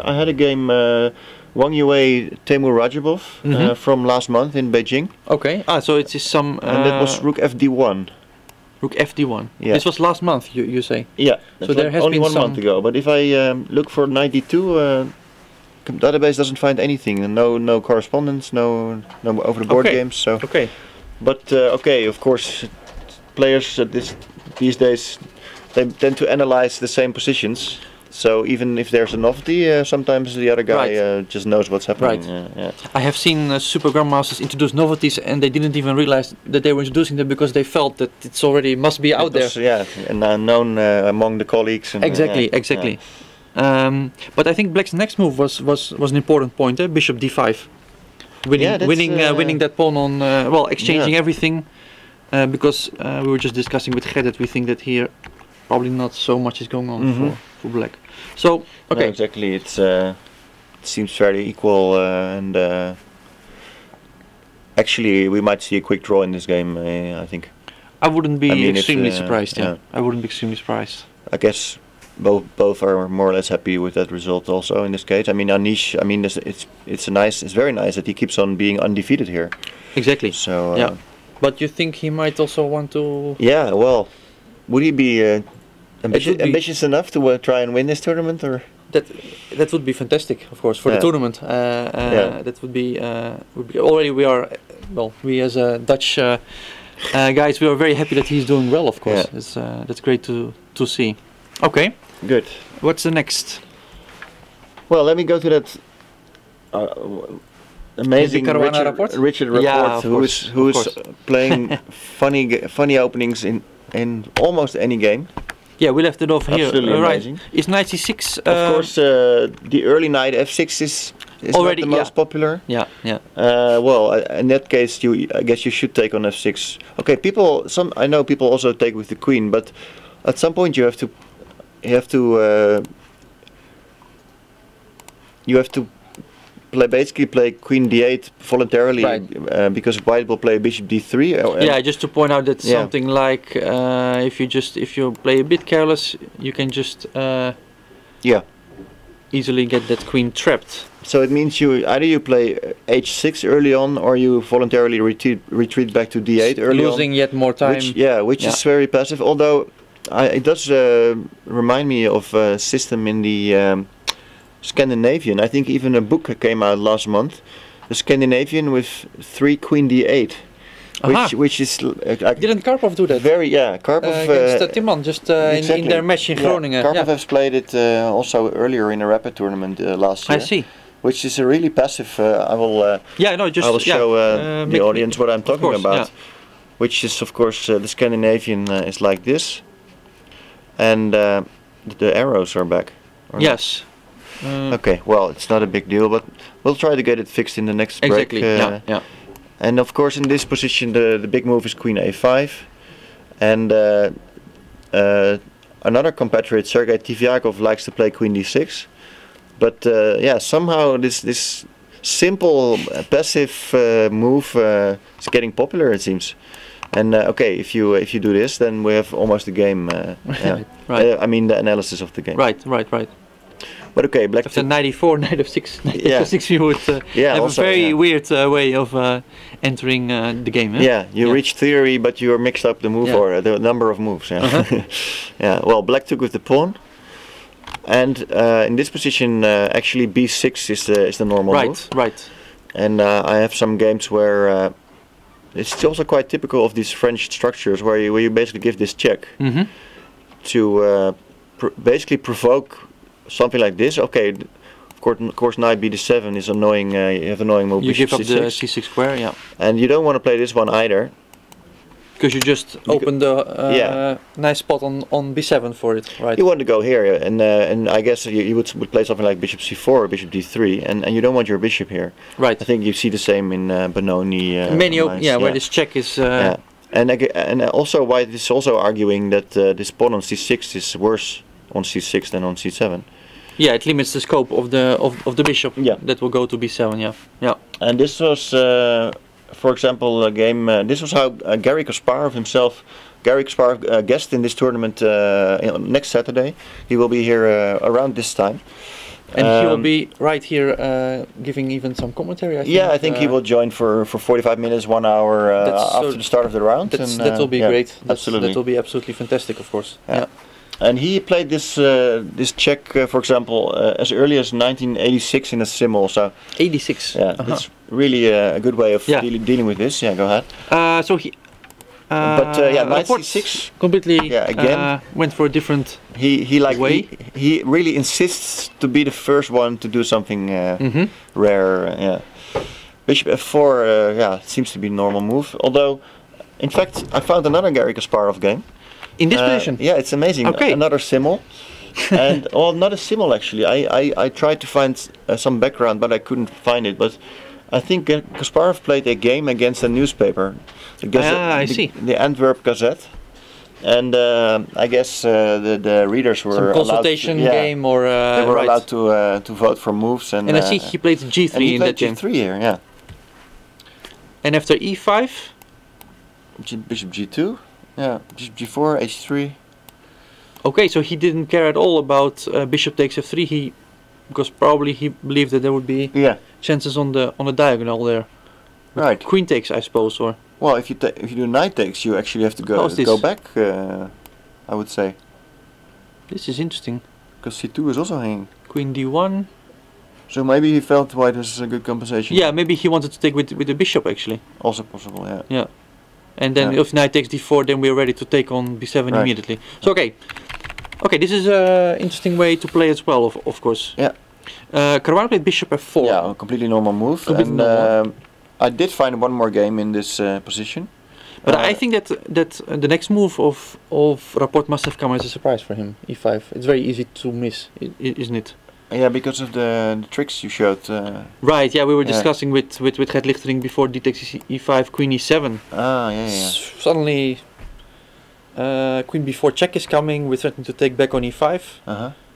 I had a game Wang Yue Temur Rajabov from last month in Beijing, Okay. So it is some. and that was rook fd1. rook fd1. Yeah. This was last month. You say. Yeah, So that's there like has only been 1 some- month ago. But if I look for knight d2, database doesn't find anything. And no correspondence, no over the board Okay. games. So, Okay. but okay, of course, players these days they tend to analyze the same positions. So even if there's a novelty, sometimes the other guy Right. just knows what's happening. Right. Yeah. I have seen super grandmasters introduce novelties, and they didn't even realize that they were introducing them because they felt that it's already must be out there. It was, yeah, and known among the colleagues. And, Exactly. yeah, Exactly. But I think Black's next move was an important point. Bishop d5, winning that pawn on exchanging everything. Because we were just discussing with Gert that we think that here probably not so much is going on for Black. So okay. No, exactly. It seems fairly equal, and actually we might see a quick draw in this game. I think. I wouldn't be extremely if, surprised. Yeah. yeah. I wouldn't be extremely surprised. I guess both are more or less happy with that result. Also in this case, I mean Anish. I mean it's very nice that he keeps on being undefeated here. Exactly. So yeah. But you think he might also want to? Yeah. Well, would he be ambitious enough to try and win this tournament, or? That would be fantastic, of course, for the tournament. That would be already we as Dutch guys, we are very happy that he's doing well. Of course, that's great to see. Okay, good. What's the next? Well, let me go to that amazing Caruana report? Richard report, Yeah, who is playing funny openings in almost any game. Yeah, we left it off here. Absolutely amazing. Right. Is knight c6? Of course, the early knight f6 is already not the most popular. Yeah, yeah. Well, in that case, I guess you should take on f6. Okay, I know people also take with the queen, but at some point you have to basically play queen d8 voluntarily, Right. because white will play bishop d3. Yeah, just to point out that something like if you play a bit careless, you can just easily get that queen trapped. So it means either you play h6 early on, or you voluntarily retreat back to d8 early on. Losing yet more time. Which is very passive. Although It does remind me of a system in the Scandinavian. I think even a book came out last month. The Scandinavian with 3 Queen D8, which is Didn't Karpov do that? very Karpov against Timman, just exactly. in their match in Groningen. Karpov has played it also earlier in a rapid tournament last year. I see. Which is a really passive. I will. just I will show the audience what I'm talking about. Yeah. Which is of course the Scandinavian is like this, and the arrows are back. Yes. Okay, well, it's not a big deal, but we'll try to get it fixed in the next break. Exactly. Yeah. And of course, in this position, the big move is Queen A5, and another compatriot, Sergei Tivyakov, likes to play Queen D6. But somehow this simple passive move is getting popular, it seems. And okay, if you do this, then we have almost the game. Right. I mean the analysis of the game. Right. But okay, black. After 94, knight of 6, knight of 6, you would have also, a very weird way of entering the game. Eh? Yeah, you reach theory, but you're mixed up the move or the number of moves. Yeah. Yeah. Well, black took with the pawn, and in this position, actually B6 is the normal move. Right. And I have some games where it's also quite typical of these French structures where you basically give this check to basically provoke something like this. Okay, of course knight b7 is annoying. You have annoying move. You give up C6. the c6 square, yeah. And you don't want to play this one either. Because you just open the nice spot on b7 for it, right? You want to go here, and I guess you would play something like bishop c4 or bishop d3, and you don't want your bishop here. Right. I think you see the same in Benoni. Many where this check is. And also why it is also arguing that this pawn on c6 is worse on c6 than on c7. Yeah, it limits the scope of the bishop. Yeah. That will go to b7. Yeah. And this was, for example, a game. This was how Garry Kasparov himself. Garry Kasparov guest in this tournament next Saturday. He will be here around this time. And he will be right here giving even some commentary, I think. Yeah, I think he will join for 45 minutes, 1 hour after the start of the round. That will be great. Absolutely. That will be absolutely fantastic, of course. Yeah. And he played this this check, for example, as early as 1986 in a sim also. 86. Yeah, that's really a good way of dealing with this. Yeah, go ahead. So he. But 96 completely again went for a different way. He really insists to be the first one to do something rare. Yeah, bishop f4 seems to be a normal move. Although, in fact, I found another Garry Kasparov game. In this position? Yeah, it's amazing. Okay. Another simul. And not a simul actually. I tried to find some background, but I couldn't find it. But I think Kasparov played a game against a newspaper. I see. The Antwerp Gazette. And I guess the readers were some consultation allowed to, game or they were allowed to vote for moves. And I see he played G3 and he in played that game. G3 here, yeah. And after E5? Bishop G2. Yeah, bishop G4, H3. Okay, so he didn't care at all about bishop takes F3. Because probably he believed that there would be chances on the diagonal there. Right. Queen takes, I suppose, or. Well, if you do knight takes, you actually have to go back. I would say. This is interesting. Because C2 is also hanging. Queen D1. So maybe he felt white was a good compensation. Yeah, maybe he wanted to take with the bishop actually. Also possible, yeah. Yeah. And then if knight takes d4, then we're ready to take on b7 immediately. So okay, this is an interesting way to play as well, of course. Yeah. Caruana played bishop f4. Yeah, a completely normal move. Completely normal. I did find one more game in this position. But I think that the next move of Rapport must have come as a surprise for him. E5. It's very easy to miss, isn't it? Yeah, because of the tricks you showed. Right, yeah, we were discussing with Gert Lichtering before d takes e5, queen e7. Ah, yeah. Suddenly, queen b4 check is coming, we're threatening to take back on e5.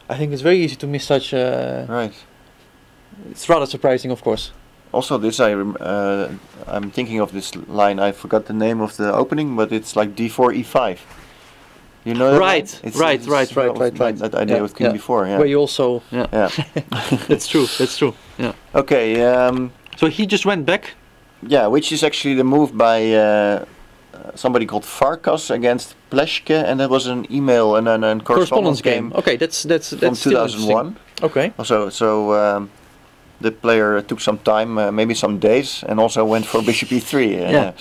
I think it's very easy to miss such right. It's rather surprising, of course. Also, this I'm thinking of this line. I forgot the name of the opening, but it's like d4 e5. You know that? Right. That idea with queen b4. Yeah. Where you also. Yeah. That's true. Yeah. Okay. So he just went back. Yeah, which is actually the move by somebody called Farkas against Pleshke, and that was an email and then correspondence game. Okay, that's from still 2001. Okay. So the player took some time, maybe some days, and also went for bishop e3. Yeah.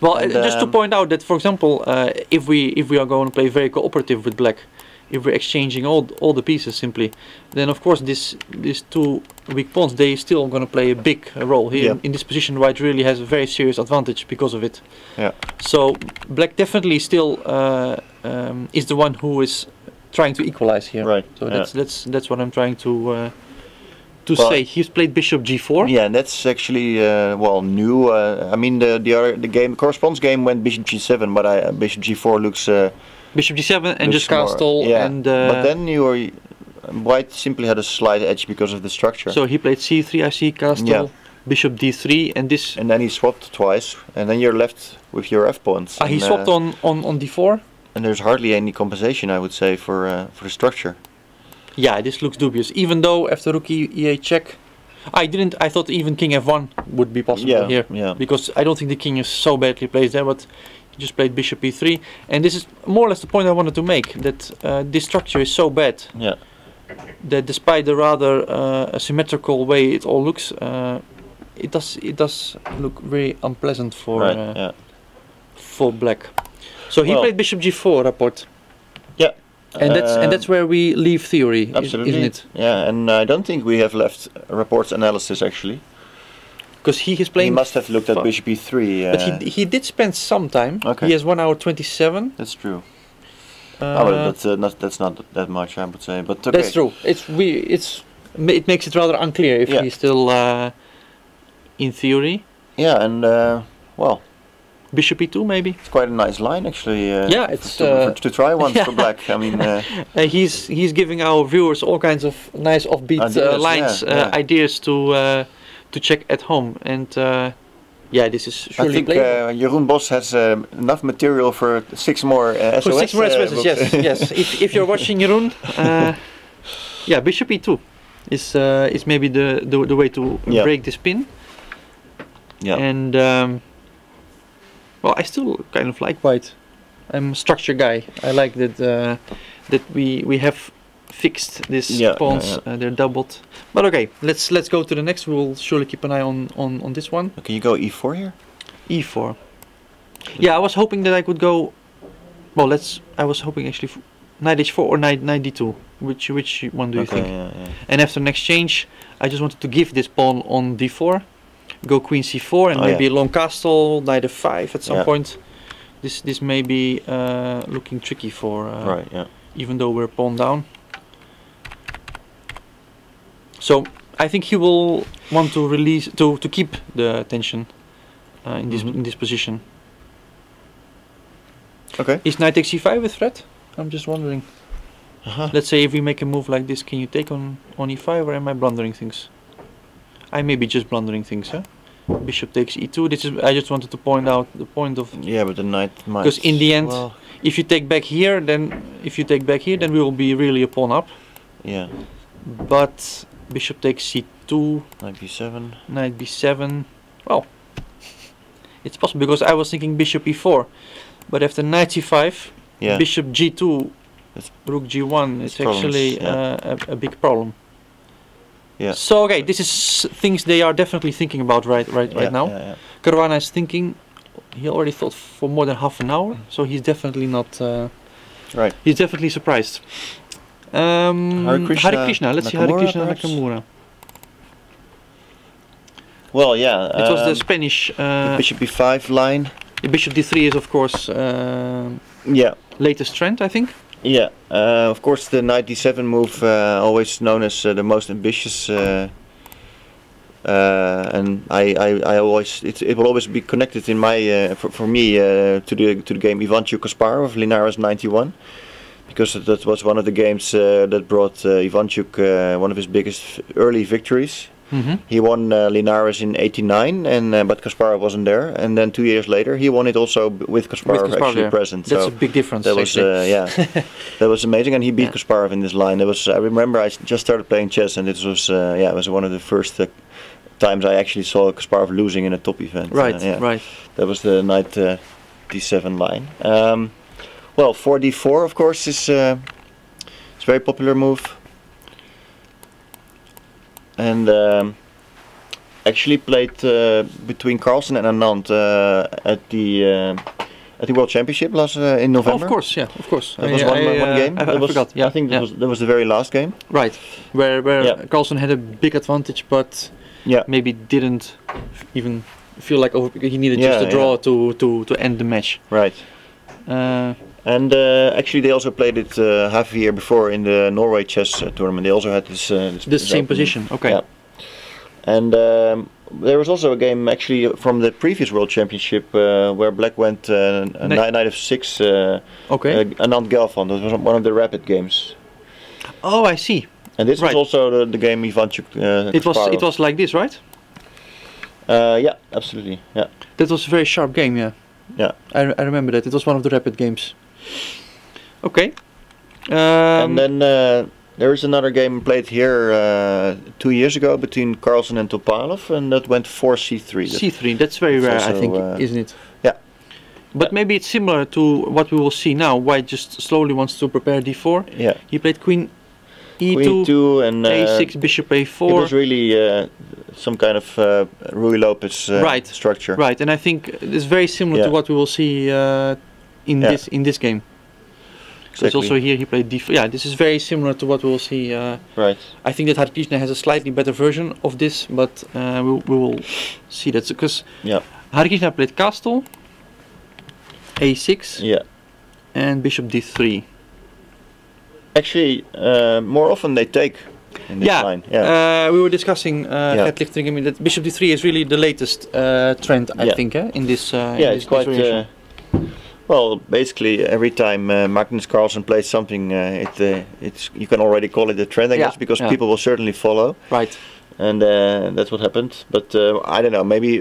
Well, and, just to point out that, for example, if we are going to play very cooperative with black, if we're exchanging all the pieces simply, then of course these two weak pawns, they still going to play a big role here. In this position. White really has a very serious advantage because of it. Yeah. So black definitely still is the one who is trying to equalize here. Right. So that's what I'm trying to say. He's played bishop g4. Yeah, and that's actually new. I mean the game correspondence game went bishop g7, but bishop g4 looks. Bishop g7 and just castle. And but then White simply had a slight edge because of the structure. So he played c3, I see, castle, bishop d3, and this. And then he swapped twice, and then you're left with your f pawns. He swapped on d4. And there's hardly any compensation, I would say, for the structure. Yeah, this looks dubious. Even though after rook e8 check, I thought even king f1 would be possible here. Yeah. Because I don't think the king is so badly placed there, but he just played bishop e3, and this is more or less the point I wanted to make. That this structure is so bad. Yeah. That despite the rather asymmetrical way it all looks, it does look very unpleasant for for black. So he played bishop g4, Rapport. Yeah. And that's where we leave theory, absolutely. Isn't it? Yeah, and I don't think we have left Rapport's analysis actually. Because he is playing. He must have looked at bishop e3. But he did spend some time. Okay. He has 1 hour 27. That's true. That's not that much, I would say. But okay. That's true. It makes it rather unclear if he's still in theory. Yeah, and well. Bishop e2 maybe. It's quite a nice line actually. Yeah, it's to try once for black. I mean, he's giving our viewers all kinds of nice offbeat lines, ideas to check at home, and this is surely. I think Jeroen Bos has enough material for 6 more SOS. For 6 more SOSs, yes. If you're watching Jeroen, bishop e2 is maybe the way to break this pin. Yeah. And well, I still kind of like white. I'm a structure guy. I like that we have fixed these pawns. They're doubled. But okay, let's go to the next. We'll surely keep an eye on this one. Can you go e4 here? E4. Yeah, I was hoping that I could go. Well, I was hoping actually knight h4 or knight d2. Which one do you think? And after an exchange, I just wanted to give this pawn on d4. Go queen c4 and maybe a long castle, knight f5 at some point. This may be looking tricky for even though we're pawn down. So I think he will want to release to keep the tension in this position. Okay. Is knight takes c5 with threat? I'm just wondering. Let's say if we make a move like this, can you take on e5, or am I blundering things? I may be just blundering things, huh? Bishop takes e2. This is. I just wanted to point out the point of. Yeah, but the knight might. Because in the end, if you take back here, then we will be really a pawn up. Yeah. But bishop takes c2. Knight b7. Knight b7. Well, it's possible because I was thinking bishop e4, but after knight c5, bishop g2, rook g1, it's actually a big problem. Yeah. So okay, this is things they are definitely thinking about right now. Caruana is thinking. He already thought for more than half an hour, so he's definitely not. Right. He's definitely surprised. Hare Krishna. Let's see Hare Krishna Nakamura. Well, yeah. It was the Spanish. The bishop b5 line. The bishop d3 is of course. Latest trend, I think. Yeah, of course the knight d7 move, always known as the most ambitious, and I always it will always be connected in my for me to the game Ivanchuk Kasparov Linares 91, because that was one of the games that brought Ivanchuk one of his biggest early victories. He won Linares in '89, and but Kasparov wasn't there. And then 2 years later, he won it also with Kasparov actually present. That's so a big difference. That was that was amazing, and he beat Kasparov in this line. That was I remember I just started playing chess, and it was it was one of the first times I actually saw Kasparov losing in a top event. Right, right. That was the knight d7 line. Well, 4d4 of course is it's a very popular move, and actually played between Carlsen and Anand at the World Championship last in Oh, November. of course, yeah, of course. That was one game. I forgot. Yeah, I think yeah. that was the very last game. Right, where Yeah. Carlsen had a big advantage, but Yeah. maybe didn't even feel like he needed Yeah, just a draw yeah. to end the match. Right. Uh, And actually, they also played it half a year before in the Norway chess tournament. They also had this. the same position. Okay. Yeah. And there was also a game actually from the previous World Championship where Black went knight f6. Okay. Anand Galfand. That was one of the rapid games. Oh, I see. And this Right. was also the game Ivanchuk. It was like this, right? Yeah, absolutely. Yeah. That was a very sharp game. Yeah. Yeah. I remember that. It was one of the rapid games. Okay. And then there is another game played here 2 years ago between Carlsen and Topalov, and that went 4c3. C3. That's very rare, I also, think, isn't it? Yeah. But maybe it's similar to what we will see now. White just slowly wants to prepare d4. Yeah. He played queen e2, Queen 2 and a6, bishop a4. it was really some kind of Rui Lopez Right. structure. Right, and I think it's very similar to Yeah. what we will see in Yeah. this game. So it's also here he played d4. Yeah, this is very similar to what we will see. Right. I think that Harikrishna has a slightly better version of this, but we will see that because Yeah. Harikrishna played castle, a6, Yeah. and bishop d3. Actually, more often they take in this line. Yeah. We were discussing Gert Lichtering. I mean, that bishop d3 is really the latest trend, I think, in this. Yeah, it's quite. Well, basically, every time Magnus Carlsen plays something, it's you can already call it a trend, I guess, because people will certainly follow. Right. And that's what happened. But I don't know, maybe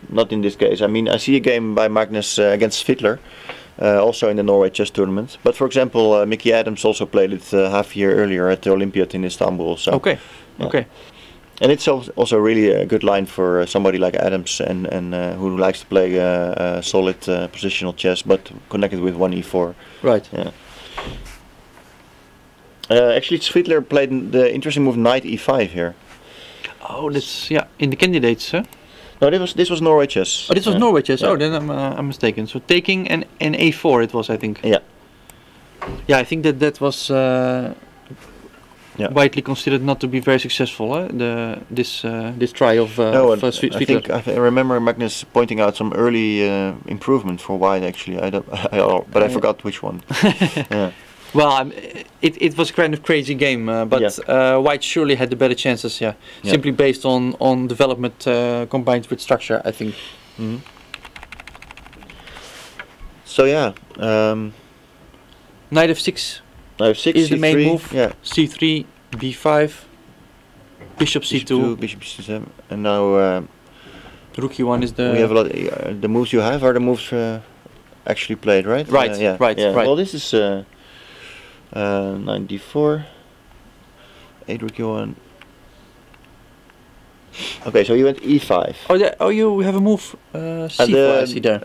not in this case. I mean, I see a game by Magnus against Fiedler, also in the Norway chess tournament. But for example, Mickey Adams also played it half a year earlier at the Olympiad in Istanbul. So. Okay. Yeah. Okay. And it's also really a good line for somebody like Adams and who likes to play solid positional chess, but connected with one e4. Right. Yeah. Actually, Fiedler played the interesting move knight e5 here. Oh, that's in the candidates, huh? No, this was Norway chess. Oh, this was Norway chess. Yeah. Oh, then I'm mistaken. So taking and a4 it was, I think. Yeah. Yeah, I think that was widely considered not to be very successful. This try of I think I remember Magnus pointing out some early improvement for White. Actually, but I forgot which one. Yeah. Well, it was a kind of crazy game, but White surely had the better chances. Yeah, simply based on development combined with structure, I think. Mm-hmm. So yeah, knight f6. Knight f6 is C3, the main move. Yeah. C3, b5, bishop c2, bishop c7, and now rook e1 is the. We have a lot. The moves you have are the moves actually played, right? Right. Right. Well, this is 94, 8 rook e1. Okay, so you went e5. Oh, you have a move c4. I see there.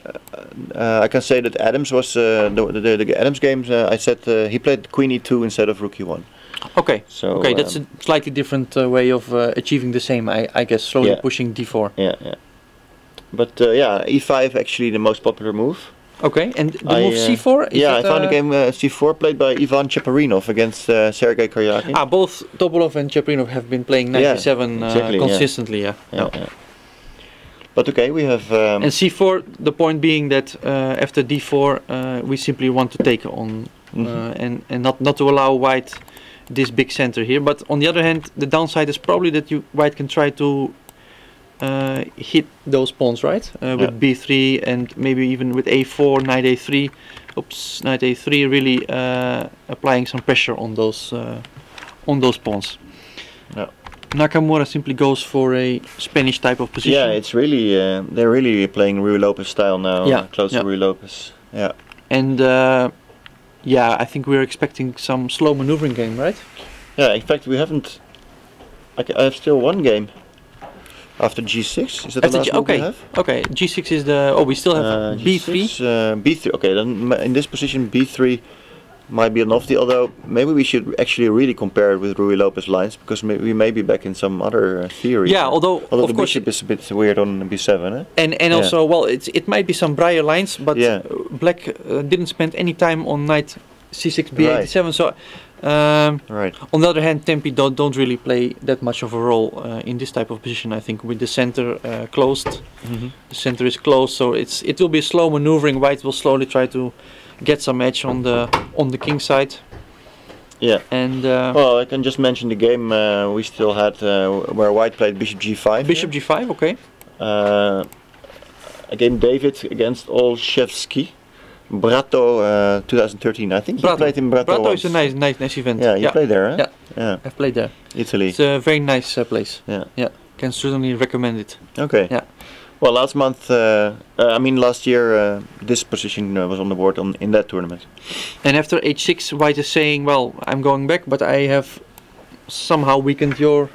I can say that Adams was the Adams games. I said he played queen e2 instead of rook e1. Okay. So that's a slightly different way of achieving the same. I guess slowly pushing d4. Yeah. But e5 actually the most popular move. Okay, and the move c4? I found a game c4 played by Ivan Cheparinov against Sergei Karyakin. Both Topalov and Cheparinov have been playing 97 consistently. Yeah. But okay, we have. And c4, the point being that after d4, we simply want to take on and not to allow White this big center here. But on the other hand, the downside is probably that White can try to hit those pawns, right? With b3 and maybe even with a4, knight a3. Oops, knight a3, really applying some pressure on those pawns. Yeah. Nakamura simply goes for a Spanish type of position. Yeah, it's really they're really playing Rui Lopez style now. Close to Rui Lopez. Yeah. And I think we're expecting some slow maneuvering game, right? Yeah. In fact, we haven't. I have still one game. After G6, is that After the last move we have? okay. G6 is the. Oh, we still have B3. G6, B3. Okay, then in this position B3 might be an off-the. Although maybe we should actually really compare it with Ruy Lopez lines, because we may be back in some other theory. Yeah, although the of course bishop is a bit weird on B7, eh? and also, well, it might be some Breyer lines, but Yeah. Black didn't spend any time on knight C6 B87. So Right. on the other hand, Tempi don't really play that much of a role in this type of position. I think with the center closed, the center is closed, so it will be slow maneuvering. White will slowly try to get some edge on the king side. Yeah. And well, I can just mention the game we still had where White played Bishop G5. Bishop G5, okay. Again, David against Olszewski. Brato 2013. I think you played in Brato. Brato once. is a nice event. Yeah, you played there, huh? Yeah. I've played there. Italy. It's a very nice place. Yeah. Can certainly recommend it. Okay. Yeah. Well, last year, this position was on the board in that tournament. And after H6, White is saying, well, I'm going back, but I have somehow weakened your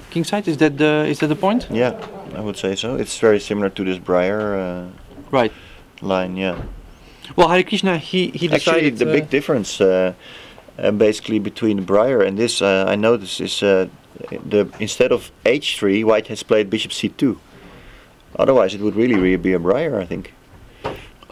king side. Is that the point? Yeah, I would say so. It's very similar to this Breyer right line. Yeah. Well, Hare Krishna, he decided. Actually, the big difference, basically between Breyer and this, I noticed is instead of H3, White has played Bishop C2. Otherwise, it would really be a Breyer, I think.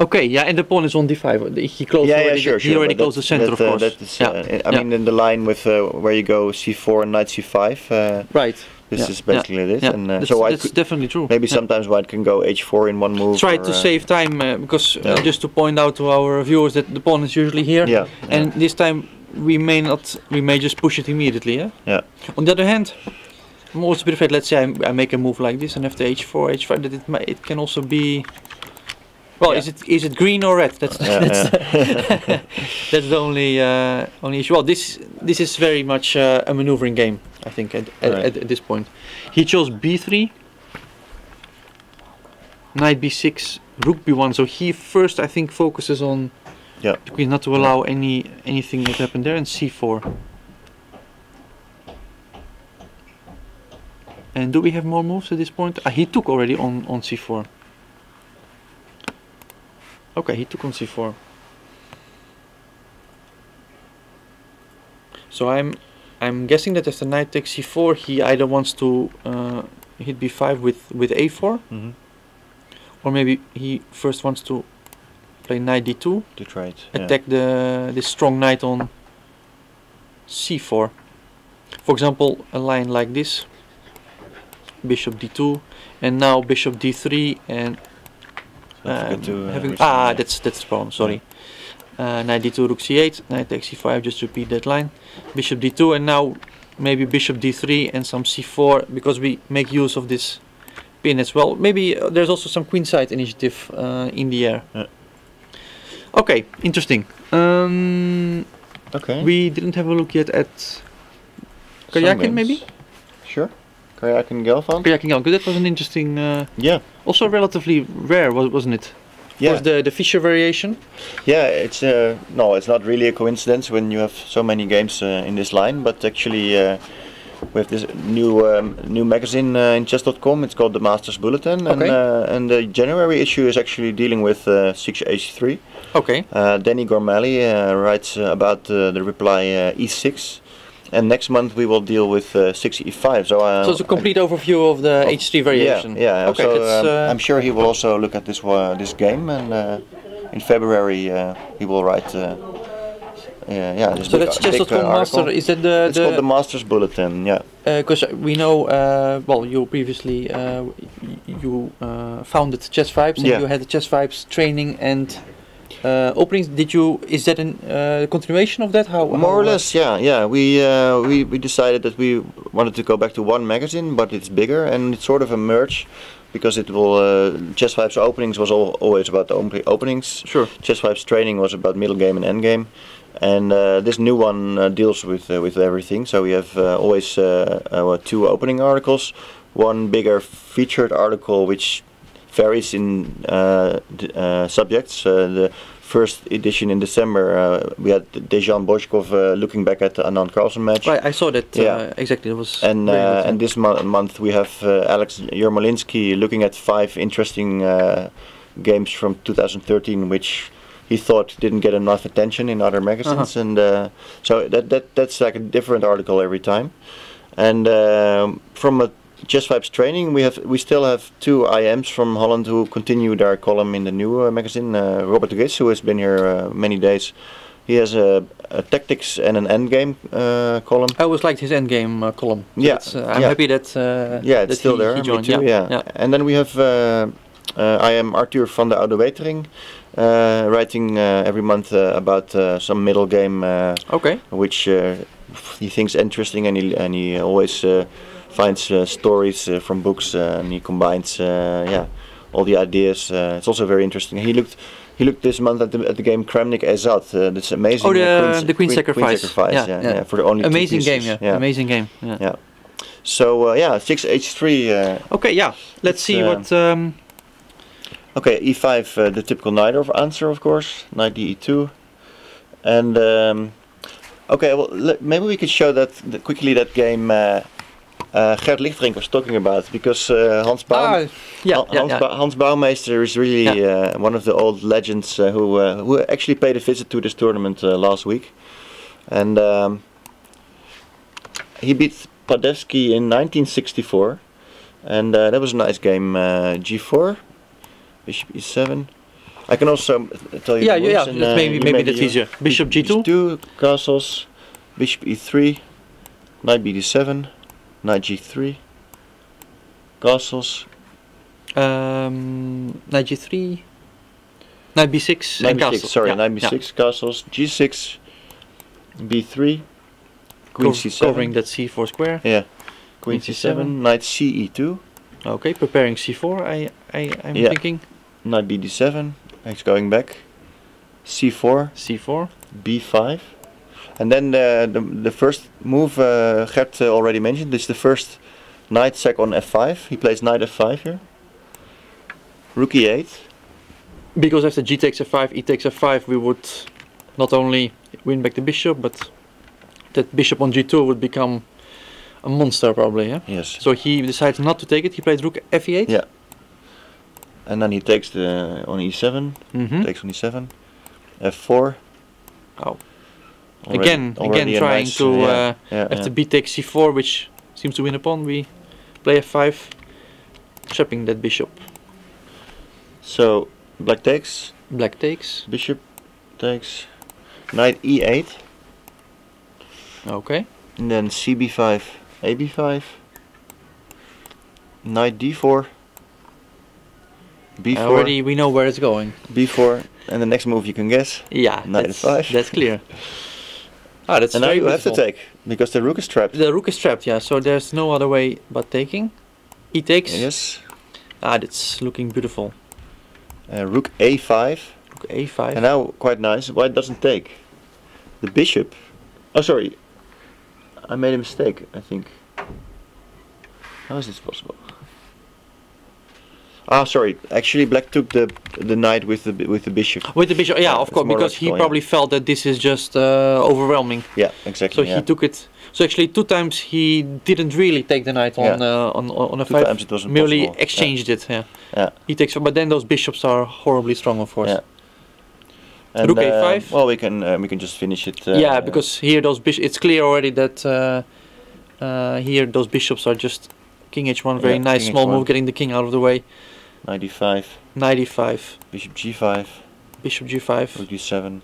Okay, yeah, and the pawn is on D5. He closed already. Sure. He already closed the center, of course. That is, I mean, in the line with where you go C4 and Knight C5. Right. This is basically this, and that's definitely true. Maybe sometimes White can go H4 in one move. Try to save time because just to point out to our viewers that the pawn is usually here, and this time we may just push it immediately. Yeah. On the other hand, I'm also a bit afraid. Let's say I make a move like this, and after H4, H5, that it can also be. Well, is it green or red? That's that's the only issue. Well, this is very much a maneuvering game, I think, at this point. He chose B3, Knight B6, Rook B1. So he first, I think, focuses on the queen, not to allow anything to happen there, and C4. And do we have more moves at this point? He took already on C4. Okay, he took on C4. So I'm guessing that after knight takes C4, he either wants to hit B5 with A4, or maybe he first wants to play knight D2 to try it, attack this strong knight on C4. For example, a line like this, Bishop D2, and now Bishop D3 and. That's the problem. Sorry. Knight D2, Rook C8, Knight takes C5. Just repeat that line. Bishop D2, and now maybe Bishop D3 and some C4 because we make use of this pin as well. Maybe there's also some queenside initiative in the air. Okay, interesting. Okay. We didn't have a look yet at Karjakin, maybe. Sure. Karjakin Gelfand. Karjakin Gelfand. That was an interesting. Also relatively rare, wasn't it? Yeah. Was the Fischer variation? Yeah, it's it's not really a coincidence when you have so many games in this line, but actually we have this new magazine in chess.com. It's called the Masters Bulletin, and the January issue is actually dealing with 6H3. Okay. Danny Gormally writes about the reply E6. And next month we will deal with 6E5. So it's a complete overview of the H3 variation. Yeah. Okay, so I'm sure he will also look at this game, and in February he will write. This so that's chess.com Master. Is that It's called the Masters Bulletin. Yeah. Because we know, well, you previously founded Chess Vibes, and you had the Chess Vibes training and. Openings. Is that a continuation of that? More or less, yeah. We decided that we wanted to go back to one magazine, but it's bigger and it's sort of a merge, because it will. Chess Vibes openings was always about the openings. Sure. Chess Vibes training was about middle game and end game, and this new one deals with everything. So we have always 2 opening articles, one bigger featured article which varies in subjects. The first edition in December, we had Dejan Bozhkov looking back at the Anand Carlsen match. Right, I saw that. Yeah. Exactly. It was. And very good, and this month we have Alex Yermolinsky looking at 5 interesting games from 2013, which he thought didn't get enough attention in other magazines, and so that's like a different article every time. And from a Chess Vibes training, we still have 2 IMs from Holland who continue their column in the new magazine. Robert de Gis, who has been here many days, he has a tactics and an endgame column. I always liked his endgame column. So Yeah, I'm happy that it's that still there. he Me joined. too, yeah. And then we have IM Arthur van der Oude Wetering, writing every month about some middle game, Okay. which he thinks interesting, and he always finds stories from books, and he combines all the ideas. It's also very interesting. He looked this month at the game Kramnik Azad. This amazing. Oh, the Queen Sacrifice. Yeah, for the only 2 amazing game. pieces. Yeah. Amazing game. Yeah. Yeah. So 6h3. Okay. Yeah. Let's see what. Okay, e5, the typical knight answer, of course. Knight e2, and okay. Well, maybe we could show quickly that game Gert Lichterink was talking about, because Hans Bouwmeester is really one of the old legends who actually paid a visit to this tournament last week, and he beat Padevsky in 1964, and that was a nice game. G4. Bishop e7. I can also tell you. Yeah. Maybe that's easier. Bishop g2. G2 castles. Bishop e3. Knight bd7. Knight g3. Castles. Knight g3. Knight b6. Knight and b6. castles. Sorry, Yeah. knight b6. Castles. g6. b3. Queen c7. Covering that c4 square. Yeah. Queen c7. Knight ce2. Okay, preparing c4. I'm thinking. Knight bd7. He's going back. c4. c4. b5. And then the first move Gert already mentioned. This is the first knight sack on f5. He plays knight f5 here. Rook e8. Because after g takes f5, e takes f5, we would not only win back the bishop, but that bishop on g2 would become a monster probably. Yeah. Yes. So he decided not to take it. He played rook f8. Yeah. And then he takes on e7. Takes on e7. f4. Oh. Already Again a trying nice, to after b takes c4, which seems to win a pawn, we play f5, trapping that bishop. So black takes. Black takes. Bishop takes. Knight e8. Okay. And then cb5, ab5. Knight d4. b4. Already we know where it's going. b4. And the next move you can guess. Yeah, Knight f5. That's clear. Ah, that's and now very you have to beautiful. take, because the rook is trapped. The rook is trapped, yeah, so there's no other way but taking. E takes. Yes. Ah, that's looking beautiful. Rook a5. Rook a5. And now, quite nice, why it doesn't take? The bishop. Oh, sorry. I made a mistake, I think. How is this possible? Ah, sorry. Actually, black took the knight with the bishop. With the bishop, yeah, of it's course, more because he logical, probably felt that this is just overwhelming. Yeah, exactly. So he took it. So actually, 2 times he didn't really take the knight on on a 5. 2 times it wasn't merely possible. exchanged it. Yeah. Yeah. He takes, but then those bishops are horribly strong, of course. Yeah. And, Rook a5. Well, we can just finish it. Yeah, because here those bishops. It's clear already that here those bishops are just king h1. Very nice king small h1. move, getting the king out of the way. Knight d5. Knight e5. Bishop g5. Bishop g5. Rook d7.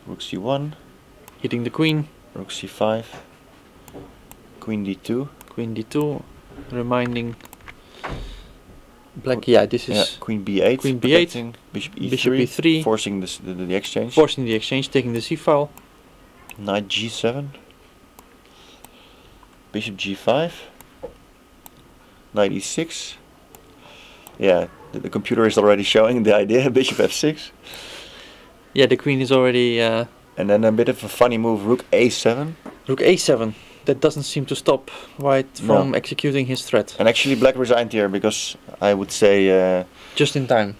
Rook c1. Hitting the queen. Rook c5. Queen d2. Queen d2. Reminding black. Yeah, this is Yeah, queen b8. Queen b8. protecting. Bishop e3. Bishop e3. Forcing the exchange. forcing the exchange, taking the c file. Knight g7. Bishop g5. Knight e6. Yeah, the computer is already showing the idea. Bishop f6. Yeah, the queen is already. And then a bit of a funny move. Rook a7. Rook a7. That doesn't seem to stop White from executing his threat. And actually, black resigned here because I would say. Just in time.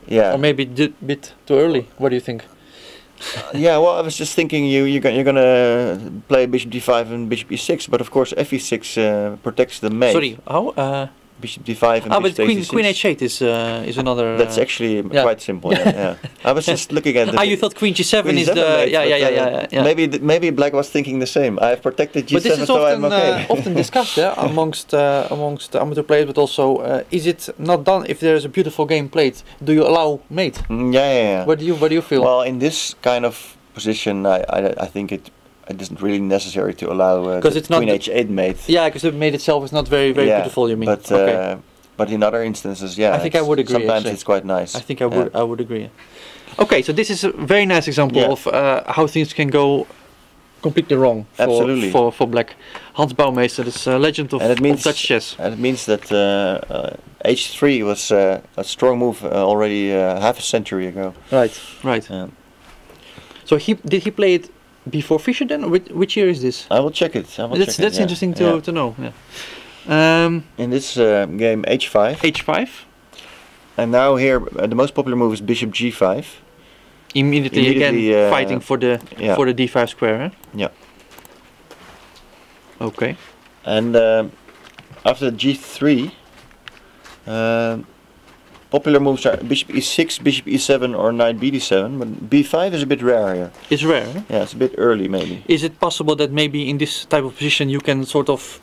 Yeah. Or maybe a bit too early. What do you think? Yeah, well, I was just thinking you're gonna play bishop d5 and bishop e6, but of course fe6 protects the mate. Sorry, how? Bishop d5 and But bishop queen h6. queen h8 is another. That's actually yeah. quite simple. Yeah. I was just looking at the. You thought queen g7 queen is g7 the mate, yeah. Maybe Black was thinking the same. I've protected g7, But this is so often I'm okay. often discussed amongst amateur players, but also is it not done if there is a beautiful game played? Do you allow mate? Yeah. What do you feel? Well, in this kind of position, I think it isn't really necessary to allow because it's not queen h8 mate. Yeah, because the mate itself is not very beautiful. You mean? But okay. But in other instances, yeah, I think I would agree. Sometimes actually. it's quite nice. I think I would agree. Okay, so this is a very nice example of how things can go completely wrong for Black. Hans Bouwmeester is a legend of Dutch chess. And it means that h3 was a strong move already half a century ago. Right. So did he play it before Fischer then? Which year is this? I will check it. That's interesting to know. Yeah. In this game h5. h5. And now here the most popular move is bishop g5. Immediately again fighting for the d5 square. Eh? Yeah. Okay. And after g3, popular moves are bishop e6, bishop e7, or knight bd7. But b5 is a bit rare here. It's rare. Eh? Yeah, it's a bit early maybe. Is it possible that maybe in this type of position you can sort of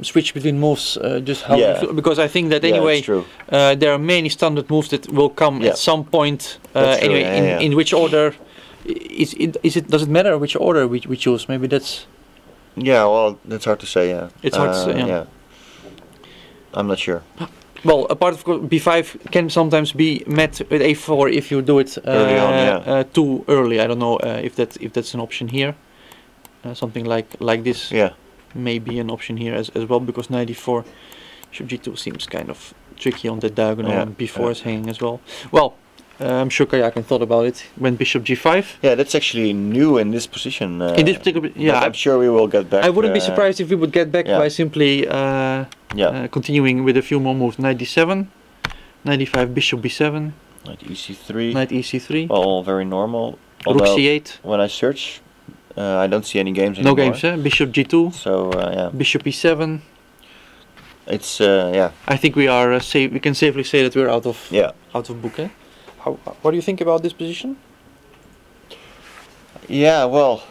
switch between moves just how you feel? Because I think that anyway there are many standard moves that will come at some point anyway in which order does it matter which order we choose? Maybe that's well, that's hard to say. It's hard to say. I'm not sure. Well, a part of b5 can sometimes be met with a4 if you do it early on, too early. I don't know if that's an option here. Something like this. Yeah. May be an option here as well, because knight e4, bishop g2 seems kind of tricky on the diagonal, and b4 is hanging as well. Well, I'm sure Kajakin thought about it when bishop g5. Yeah, that's actually new in this position. In this particular, I'm sure we will get back. I wouldn't be surprised if we would get back by simply continuing with a few more moves. Knight d7, knight d5, bishop b7, knight ec3, knight ec3. All very normal. Rook c8. When I search, I don't see any games anymore. No games, eh? Bishop g2. So Bishop e7. It's I think we are safe. We can safely say that we're out of book. Eh? What do you think about this position? Yeah, well,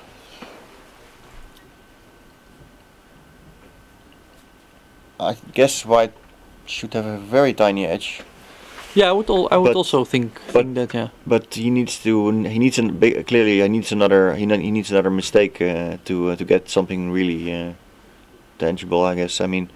I guess white should have a very tiny edge. Yeah, I would also think that. Yeah. But he needs another mistake to get something really tangible, I guess. I mean,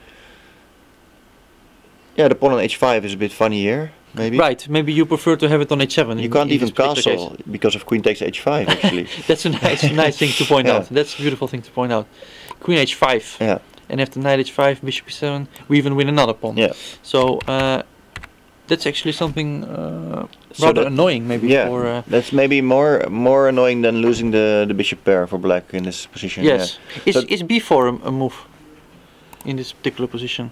the pawn on h5 is a bit funny here, maybe. Right. Maybe you prefer to have it on h7. You can't even castle because of queen takes h5. Actually. That's a nice thing to point out. That's a beautiful thing to point out. Queen h5. Yeah. And after knight h5, bishop e7, we even win another pawn. Yeah. So. That's actually something rather annoying, maybe. Yeah, that's maybe more annoying than losing the bishop pair for Black in this position. Yes. Yeah. Is b4 a move in this particular position?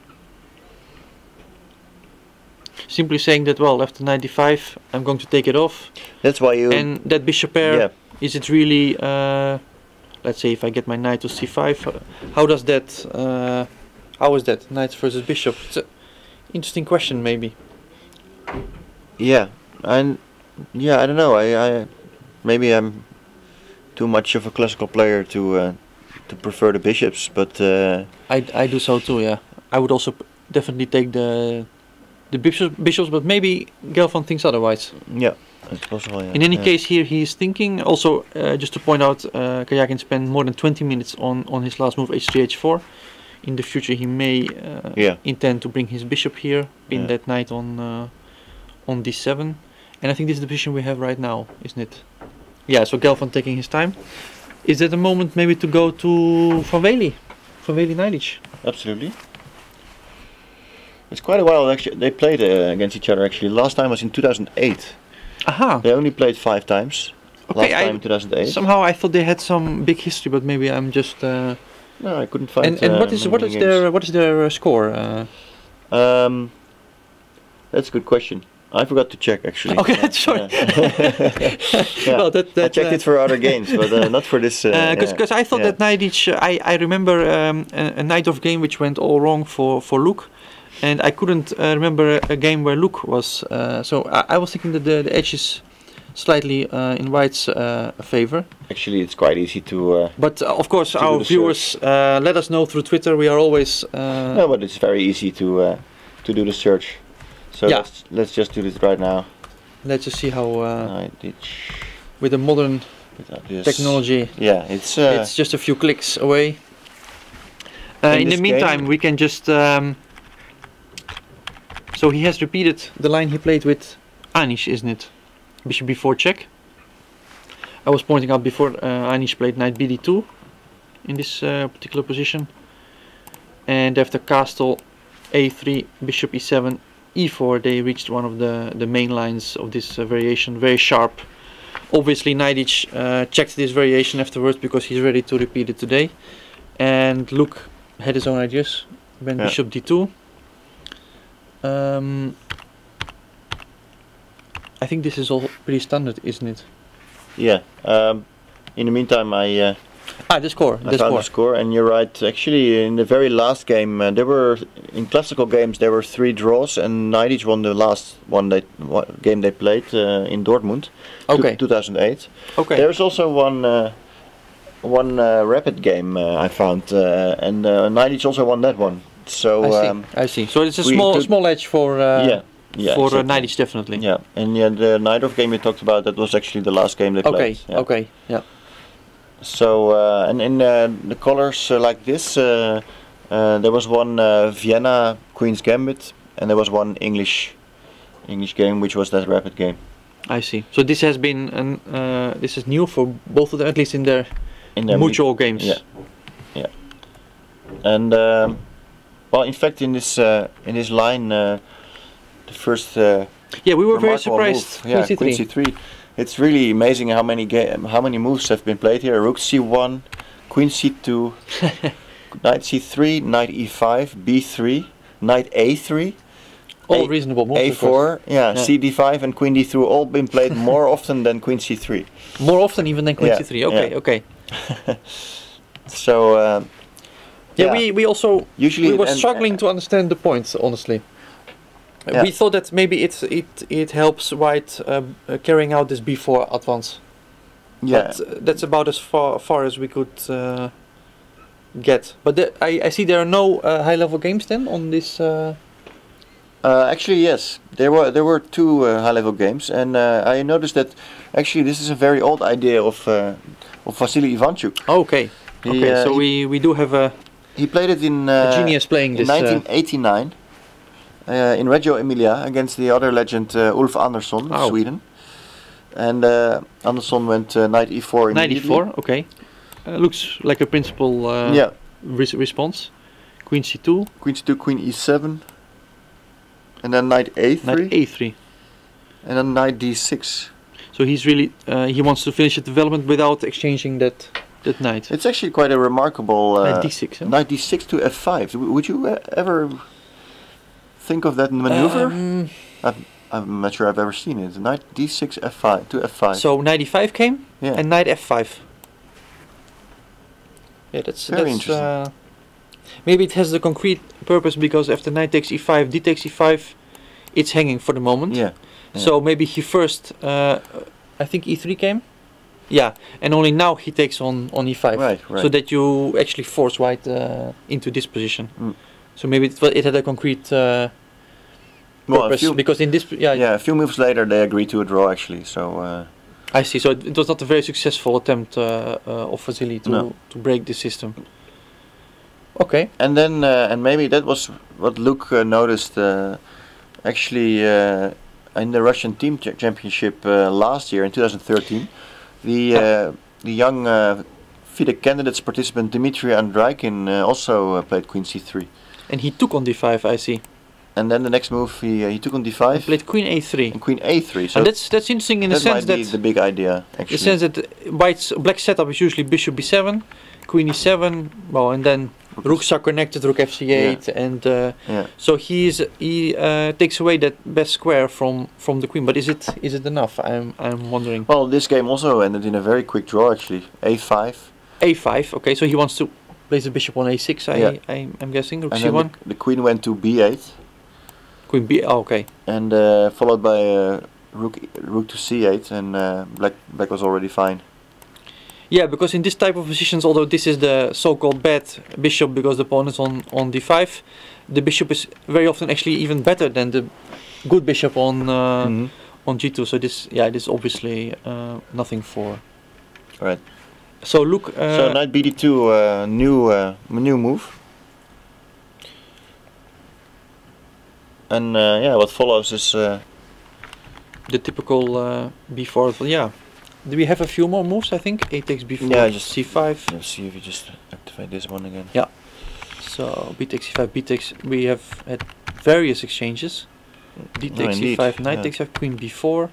Simply saying that, well, after knight d5, I'm going to take it off. That's why you. And that bishop pair, is it really? Let's say if I get my knight to c5, how does that? How is that knights versus bishop? It's an interesting question, maybe. Yeah, and I don't know. I maybe I'm too much of a classical player to prefer the bishops, but I do so too. Yeah, I would also definitely take the bishops, but maybe Gelfand thinks otherwise. Yeah, it's possible. Yeah. In any case, here he is thinking. Also, just to point out, Kajakin spent more than 20 minutes on his last move, h3, h4. In the future, he may intend to bring his bishop here, pin that knight on d7, and I think this is the position we have right now, isn't it? Yeah, so Gelfand taking his time. Is that a moment maybe to go to Van Wely Nijlic? Absolutely. It's quite a while actually. They played against each other actually. Last time was in 2008. Aha. They only played 5 times. Okay, last time in 2008. Somehow I thought they had some big history, but maybe I'm just. No, I couldn't find. And what is their score? That's a good question. I forgot to check actually. Okay, sorry. Yeah. Well, I checked it for other games, but not for this. Because I thought that night I remember a night of game which went all wrong for Luke, and I couldn't remember a game where Luke was. So I was thinking that the edge is slightly in White's favor. Actually, it's quite easy to. But of course, to our do the viewers let us know through Twitter. We are always. No, but it's very easy to do the search. So Yeah. let's just do this right now. Let's just see how It's with the modern without this. technology, Yeah, it's it's just a few clicks away. In the this meantime, game- we can just. So he has repeated the line he played with Anish, isn't it? Bishop b4 check. I was pointing out before Anish played knight bd2 in this particular position, and after castle a3, bishop e7, e4, they reached one of the main lines of this variation, very sharp. Obviously Naiditsch checked this variation afterwards because he's ready to repeat it today, and Luke had his own ideas. Went bishop d2. I think this is all pretty standard, isn't it? Yeah. In the meantime, I The score. found the score, and you're right. Actually, in the very last game, there were in classical games there were 3 draws, and Naiditsch won the last game they played in Dortmund, Okay. 2008. Okay. There's also one rapid game I found, and Naiditsch also won that one. So I see. So it's a we took- small edge for yeah, for exactly. Naiditsch definitely. Yeah, and the Naidov game you talked about, that was actually the last game they Okay. played. Yeah. Okay. Yeah. So and in the colors like this, there was one Vienna Queen's Gambit, and there was one English game, which was that rapid game. I see. So this has been this is new for both of them, at least in their mutual games. Yeah, yeah. And well, in fact, in this line, the first. Yeah, we were very remarkable surprised. move. Yeah, Queen Queen c3. c3. It's really amazing how many moves have been played here. Rook c1, Queen c2, Knight c3, Knight e5, b3, Knight a3. All reasonable moves. of course. a4, yeah, cd5 and Queen d3 all been played more often than Queen c3. More often even than Queen Yeah, c3. Okay. yeah. Okay. So Yeah, we also usually we were and- struggling to understand the points, honestly. Yeah. We thought that maybe it helps White carrying out this b4 advance. yeah, But that's about as far as we could get. But I see there are no high level games then on this. actually yes, there were 2 high-level games, and I noticed that actually this is a very old idea of Vasily Ivanchuk. Okay. He, Okay. So he- we do have a He played it in genius playing in this. 1989 in Reggio Emilia against the other legend Ulf Andersson of Oh. Sweden, and Andersson went knight e4 immediately. 94. Okay. Looks like a principal Yeah, response. Queen c2, Queen c2, Queen e7, and then knight a3, knight a3. and then knight d6. So he's really he wants to finish the development without exchanging that knight. It's actually quite a remarkable Knight d6. Huh? knight d6 to f5. Would you ever think of that maneuver? I'm not sure I've ever seen it. Knight d6 f5 to f5. So knight e5 came yeah. and knight f5. Yeah, that's Very interesting. Maybe it has the concrete purpose because after knight takes e5, d takes e5, it's hanging for the moment. Yeah. So maybe he first, I think e3 came. Yeah, and only now he takes on e5. Right. So that you actually force White into this position. So maybe it had a concrete purpose because in this a few moves later they agreed to a draw actually. So I see. So it was not a very successful attempt of Vasily to break the system. Okay. and then and maybe that was what Luke noticed actually in the Russian team championship last year in 2013. The young FIDE candidates participant Dmitry Andreikin also played Queen c3. And he took on d5, I see. And then the next move he took on d5. He played Queen a3. And Queen a3. So and that's interesting in the that sense might be that the big idea actually. the sense that White's black setup is usually bishop b7, Queen e7, well, and then rooks are connected, rook fc8, and so he takes away that best square from the queen. But is it enough? I'm wondering. Well, this game also ended in a very quick draw actually. A5. A5. Okay, so he wants to place the bishop on A6. I'm guessing. Rook and C1. then the queen went to B8. Queen B. Oh, okay. And followed by rook to C8, and black was already fine. Yeah, because in this type of positions, although this is the so-called bad bishop because the pawn is on D5, the bishop is very often actually even better than the good bishop on on G2. So this is obviously nothing for. Right. So look. So knight BD2, new move. And what follows is the typical B4. Yeah. Do we have a few more moves? I think A takes B4. Yeah, just C5. Let's see if you just activate this one again. Yeah. So B takes C5, B takes. We have had various exchanges. D takes C5, knight takes F, Queen B4,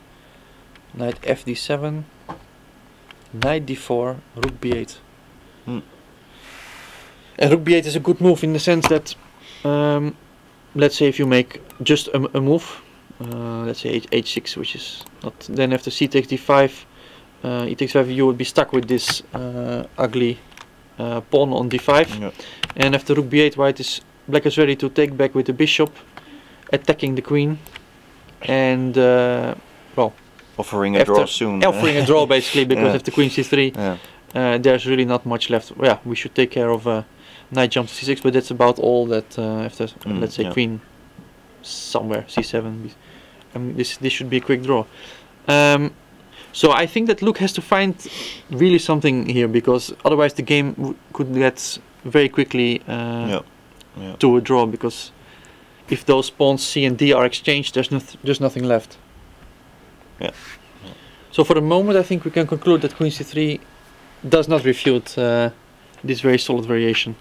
knight FD7, knight D4, rook B8. And rook B8 is a good move in the sense that, let's say if you make just a move, let's say H6, which is not. Then after C takes D5. E takes 5, you would be stuck with this ugly pawn on D5, and after rook B8, black is ready to take back with the bishop, attacking the queen, and offering a draw soon. Offering a draw basically, because after queen C3, there's really not much left. Yeah, we should take care of knight jump to C6, but that's about all that after let's say queen somewhere C7. This should be a quick draw. So I think that Luke has to find really something here, because otherwise the game could get very quickly to a draw, because if those pawns C and D are exchanged, there's nothing left. So for the moment I think we can conclude that Queen C3 does not refute this very solid variation.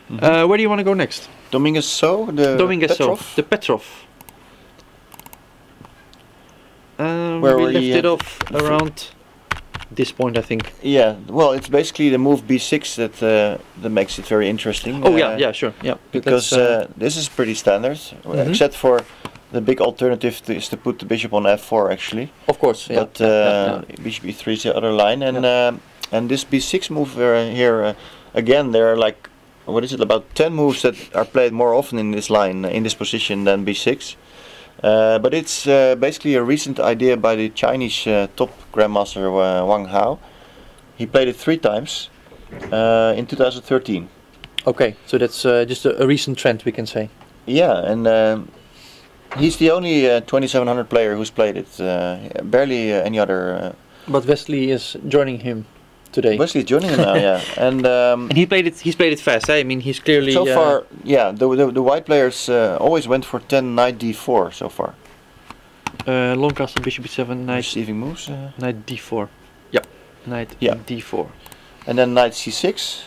Where do you want to go next? Dominguez So, the Petrov. Where we left it off around this point, I think. Yeah, well, it's basically the move B6 that makes it very interesting. Oh yeah, sure, yeah. Because this is pretty standard, except for the big alternative is to put the bishop on F4 actually. Of course, yeah. But bishop E3 is the other line, and this B6 move here again, there are like, what is it, about 10 moves that are played more often in this line, in this position, than B6. But it's basically a recent idea by the Chinese top grandmaster Wang Hao. He played it 3 times in 2013. Okay, so that's just a recent trend, we can say. Yeah, and he's the only 2700 player who's played it. Barely any other. But Wesley is joining him today. Wesley's joining him now, yeah, and he played it. He's played it fast. I mean, he's clearly so far. Yeah, the white players always went for 10 knight D4 so far. Long castle, bishop B7, knight. Receiving moves. Knight D4. Yep. Knight D4. And then knight C6.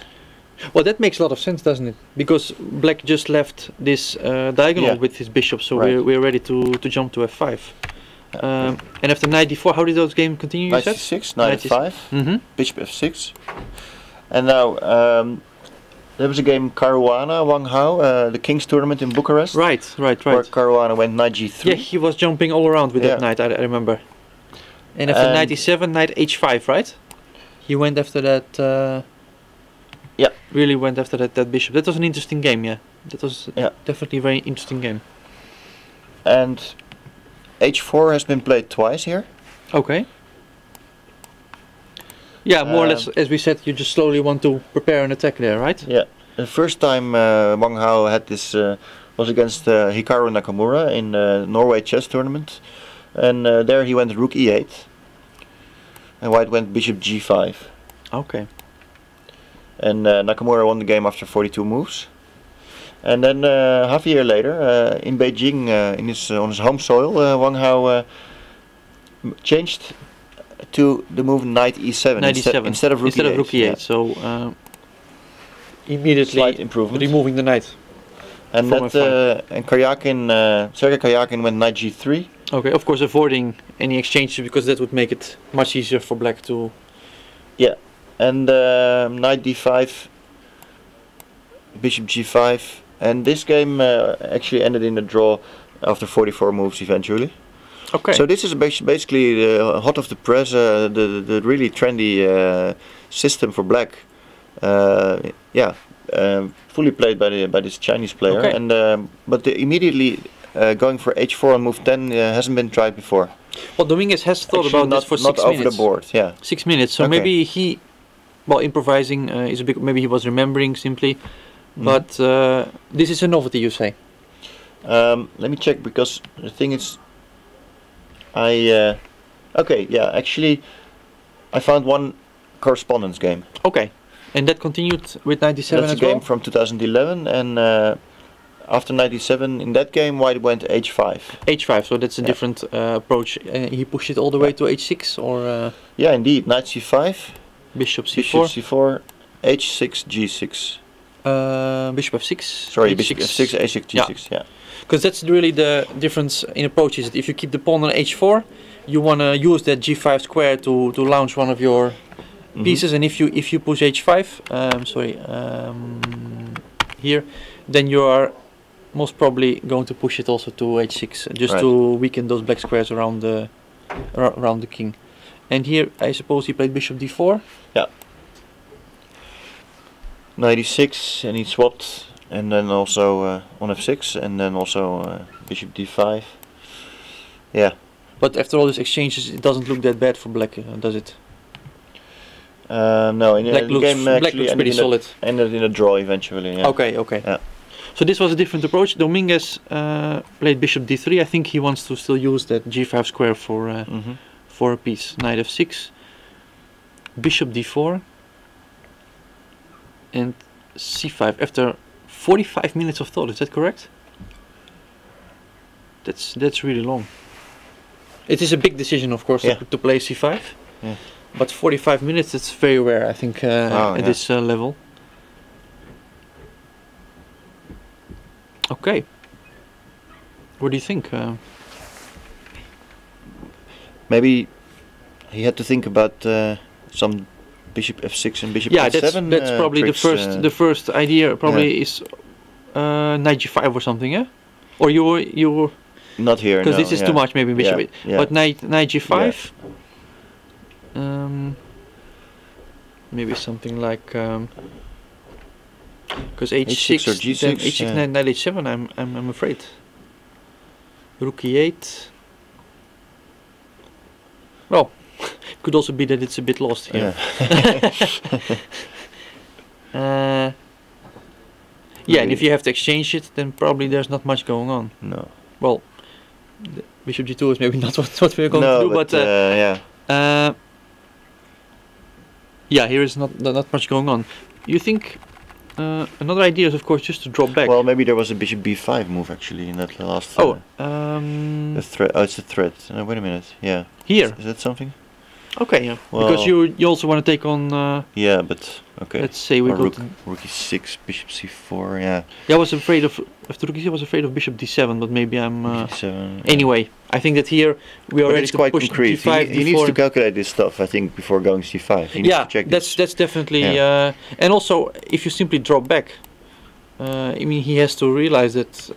Well, that makes a lot of sense, doesn't it? Because black just left this diagonal with his bishop, so we're ready to jump to F5. And after knight D4, how did those games continue? Knight C6, knight F5, bishop F6, and now there was a game Caruana, Wang Hao, the King's Tournament in Bucharest. Right. Where Caruana went knight G3. Yeah, he was jumping all around with that knight. I remember. And after knight E7, knight H5, right? He went after that. Really went after that bishop. That was an interesting game. Yeah, that was definitely a very interesting game. And H4 has been played twice here. Okay. Yeah, more or less, as we said, you just slowly want to prepare an attack there, right? Yeah. The first time Wang Hao had this was against Hikaru Nakamura in the Norway chess tournament. And there he went rook E8. And white went bishop G5. Okay. And Nakamura won the game after 42 moves. And then half a year later, in Beijing, on his home soil, Wang Hao changed to the move knight E7, instead of rook E8. So immediately removing the knight. And Sergei Karyakin went knight G3. Okay, of course avoiding any exchanges, because that would make it much easier for black to. Yeah, and knight D5. bishop g5, and this game actually ended in a draw after 44 moves eventually. Okay. So this is basically the hot off the press, the really trendy system for black. Fully played by this Chinese player, Okay. and but immediately going for h4 on move 10 hasn't been tried before. Well, Dominguez has thought Actually about not, this for not 6 over minutes. the board, yeah. 6 minutes. So Okay. maybe he, well, improvising is a bit. Maybe he was remembering simply, but this is a novelty, you say? Let me check, because the thing is, okay, yeah, actually, I found one correspondence game. Okay, and that continued with 97 That's a as game well. from 2011, and after 97, in that game, white went h5. H5, so that's a Yeah. different approach. He pushed it all the way to H6, or Yeah, indeed, knight c5, bishop C4, bishop c4, h6, g6. bishop F6. Sorry, bishop f6, h6, g6, yeah. Because that's really the difference in approaches. If you keep the pawn on H4, you want to use that G5 square to launch one of your pieces, and if you push H5, here, then you are most probably going to push it also to H6, just Right. to weaken those black squares around the king. And here, I suppose he played bishop D4. Yeah. Knight e6, and he swapped, and then also on f6, and then also bishop d5. Yeah. But after all these exchanges, it doesn't look that bad for black, does it? No, in Black the looks, game black actually looks pretty solid. ended in a draw eventually. Yeah. Okay, okay. Yeah. So this was a different approach. Dominguez played bishop d3. I think he wants to still use that g5 square for a piece. Knight f6, bishop d4, and c5. After 45 minutes of thought, is that correct? That's really long. It is a big decision, of course, Yeah. to play c5. Yeah. But 45 minutes, it's very rare, I think, at this level. Okay. What do you think? Maybe he had to think about some bishop f6 and bishop Yeah, f7. that's probably tricks, the first idea. Probably is knight g5 or something, yeah. Or you were not here, because no, this is too much, maybe bishop. Yeah. But knight g5. Maybe something like because h6 or g6, then h6 yeah. knight h7. I'm afraid. Rook e8. Well, could also be that it's a bit lost here. Yeah, and if you have to exchange it, then probably there's not much going on. No. Well, bishop g2 is maybe not what we're going to do, but yeah, here is not much going on. You think another idea is, of course, just to drop back. Well, maybe there was a bishop b5 move actually in that last. The threat. Oh, it's a threat. Wait a minute. Yeah. Here. Is that something? Okay, yeah. Well, because you also want to take on. Yeah, but okay. Let's say we go rook, to rook e6, bishop c4. Yeah. Yeah, I was afraid of after rook e6. I was afraid of bishop d7, but maybe I'm. d7. Anyway, I think that here we are But ready it's to quite push concrete. d5. He needs to calculate this stuff, I think, before going c5. He needs to check this. that's definitely. And also, if you simply drop back, I mean, he has to realize that.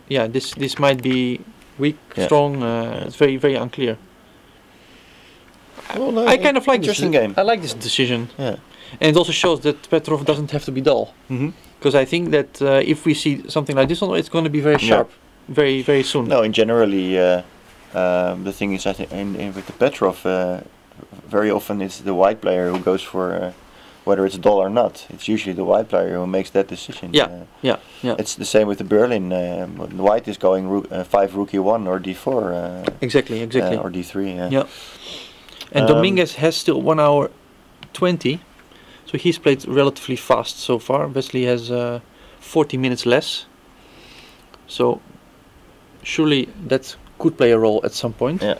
Yeah, this might be weak, strong. It's very unclear. Well, no, I kind of like interesting this. game. I like this decision. Yeah. And it also shows that Petrov doesn't have to be dull. Because I think that if we see something like this one, it's going to be very sharp, very soon. No, in generally, the thing is, I think, with the Petrov, very often it's the white player who goes for whether it's dull or not. It's usually the white player who makes that decision. Yeah. It's the same with the Berlin. The white is going 5 rook e1 or d4. Exactly. Or d3. Yeah. And Dominguez has still 1 hour 20, so he's played relatively fast so far. Wesley has 40 minutes less, so surely that could play a role at some point. Yeah,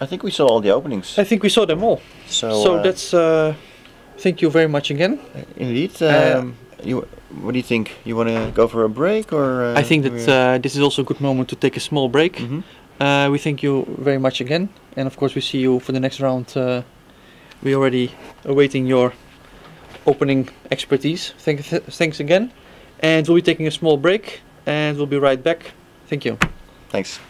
I think we saw all the openings. I think we saw them all. So that's. Thank you very much again. Indeed. What do you think? You want to go for a break, or? I think that this is also a good moment to take a small break. We thank you very much again, and of course we see you for the next round. We're already awaiting your opening expertise. Thanks again, and we'll be taking a small break, and we'll be right back. Thank you. Thanks.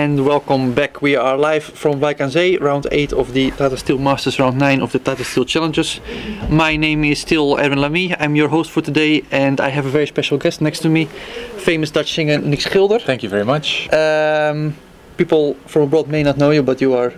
and welcome back. We are live from Wijk aan Zee, round 8 of the Tata Steel Masters, round 9 of the Tata Steel Challengers. My name is still Erwin Lamy, I'm your host for today, and I have a very special guest next to me, famous Dutch singer Nick Schilder. Thank you very much. People from abroad may not know you, but you are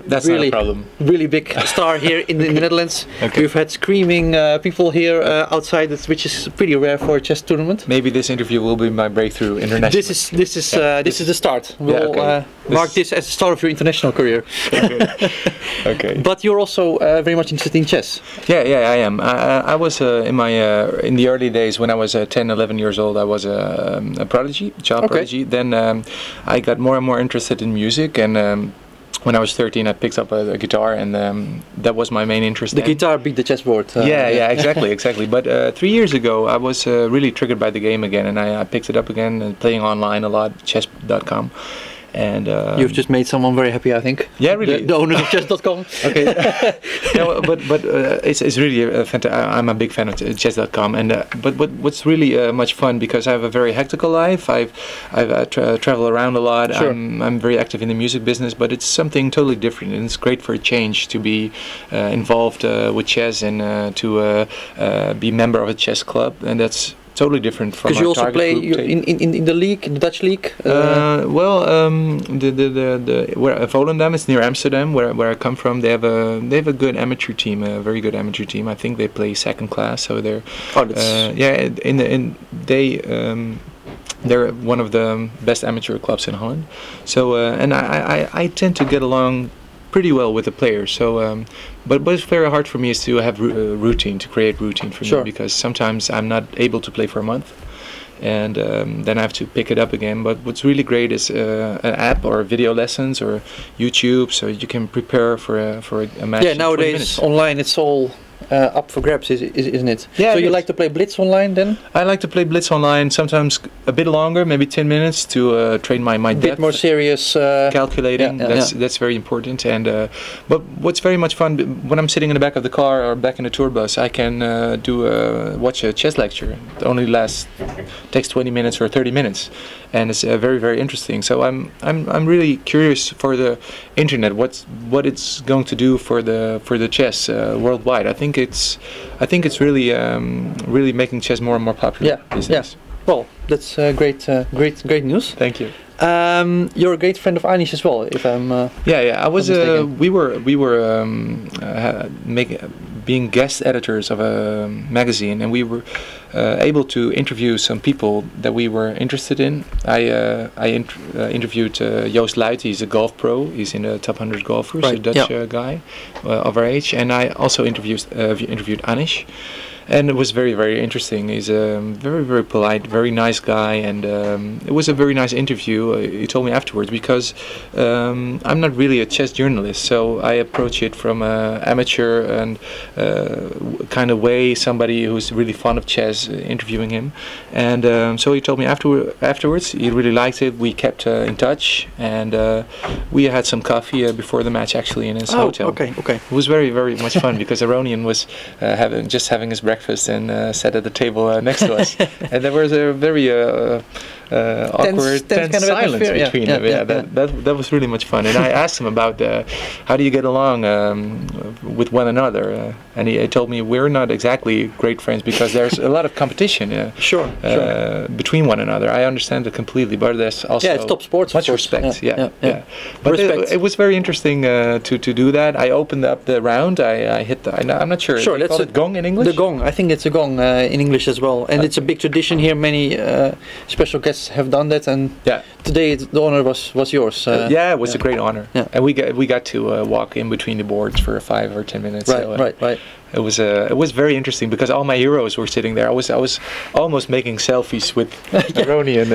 really big star here in the Netherlands. Okay. We've had screaming people here outside, which is pretty rare for a chess tournament. Maybe this interview will be my breakthrough internationally. This is the start. We'll mark this as the start of your international career. Okay. But you're also very much interested in chess. Yeah, I am. I was in the early days when I was 10, 11 years old. I was a child prodigy. Then I got more and more interested in music, and when I was 13, I picked up a guitar, and that was my main interest. The guitar beat the chessboard. Yeah, exactly. But 3 years ago, I was really triggered by the game again, and I picked it up again and playing online a lot, chess.com. And you've just made someone very happy, I think. Yeah, really. The owner of chess.com. Okay. Yeah, but it's really I'm a big fan of chess.com, and but what's really much fun, because I have a very hectic life. I travel around a lot. Sure. I'm very active in the music business, but it's something totally different, and it's great for a change to be involved with chess and to be member of a chess club, and that's totally different from. Because you also play in the league, in the Dutch league. Volendam is near Amsterdam, where I come from. They have a good amateur team, a very good amateur team. I think they play second class, so they're. They're one of the best amateur clubs in Holland. So and I tend to get along pretty well with the players. So, but it's very hard for me is to have routine, to create routine for me, because sometimes I'm not able to play for a month, and then I have to pick it up again. But what's really great is an app or video lessons or YouTube, so you can prepare for a match. Yeah, nowadays online it's all up for grabs, isn't it? Yeah. So you like to play Blitz online then? I like to play Blitz online, sometimes a bit longer, maybe 10 minutes to train my depth. A bit more serious calculating. That's very important. And but what's very much fun when I'm sitting in the back of the car or back in the tour bus, I can watch a chess lecture. It only takes 20 minutes or 30 minutes, and it's very, very interesting. So I'm really curious for the internet, what it's going to do for the chess worldwide. I think it's really making chess more and more popular. Yeah. Well, that's great news. Thank you. You're a great friend of Anish as well, if I'm. I was. We were being guest editors of a magazine, and we were able to interview some people that we were interested in. I interviewed Joost Luit. He's a golf pro. He's in the top 100 golfers, a Dutch guy of our age. And I also interviewed Anish. And it was very, very interesting. He's a very, very polite, very nice guy, and it was a very nice interview. He told me afterwards, because I'm not really a chess journalist, so I approach it from an amateur and kind of way, somebody who's really fond of chess, interviewing him. And so he told me afterwards he really liked it. We kept in touch, and we had some coffee before the match, actually, in his hotel. Okay. It was very, very much fun, because Aronian was having his breakfast and sat at the table next to us, and there was a very awkward, tense kind of silence between them. That was really much fun. And I asked him about how do you get along with one another, and he told me we're not exactly great friends, because there's a lot of competition. Between one another. I understand it completely, but there's also it's top sports, much respect. But respect. It was very interesting to do that. I opened up the round. I hit the. I'm not sure. Sure, that's a gong in English. The gong. I think it's a gong in English as well, and it's a big tradition here. Many special guests have done that, and today the honor was yours. It was a great honor, and we got to walk in between the boards for 5 or 10 minutes. Right. It was very interesting, because all my heroes were sitting there. I was almost making selfies with Aronian,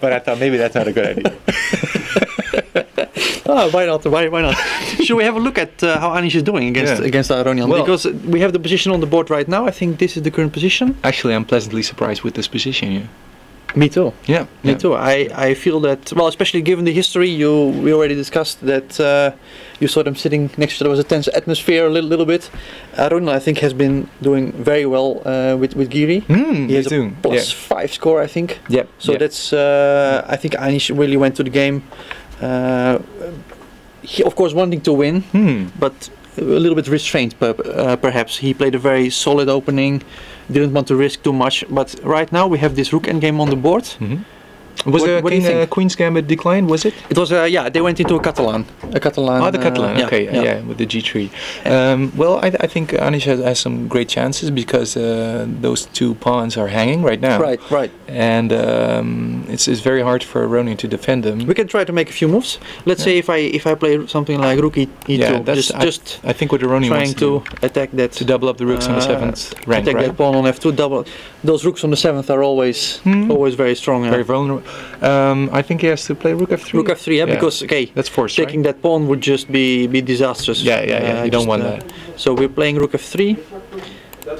but I thought maybe that's not a good idea. Why not? Why not? Should we have a look at how Anish is doing against Aronian? Well, because we have the position on the board right now. I think this is the current position. Actually, I'm pleasantly surprised with this position. Yeah. Me too. Yeah, me too. I feel that, well, especially given the history, we already discussed that you saw them sitting next to, there was a tense atmosphere a little bit. Aronian, I think, has been doing very well with Giri. He has a +5 score, I think. So that's, I think Anish really went to the game he, of course, wanting to win, but a little bit restrained, perhaps. He played a very solid opening, didn't want to risk too much, but right now we have this rook endgame on the board. Was What do you the think? Queen's Gambit declined, was it? It was, yeah, they went into a Catalan. Oh, the Catalan, yeah, okay, yeah. yeah, with the G3. Well, I think Anish has some great chances because those two pawns are hanging right now. Right, right. And it's very hard for Ronin to defend them. We can try to make a few moves. Let's say if I play something like rook e2, Yeah, that's just I think what the Ronin trying wants to do, attack that, to double up the rooks on the 7th rank, attack right? that pawn on f2, double. Those rooks on the 7th are always very strong. Very vulnerable. I think he has to play rook f3. Rook f3, yeah, because okay, that's forced, taking right? that pawn would just be disastrous. Yeah. You don't want that. So we're playing rook f3,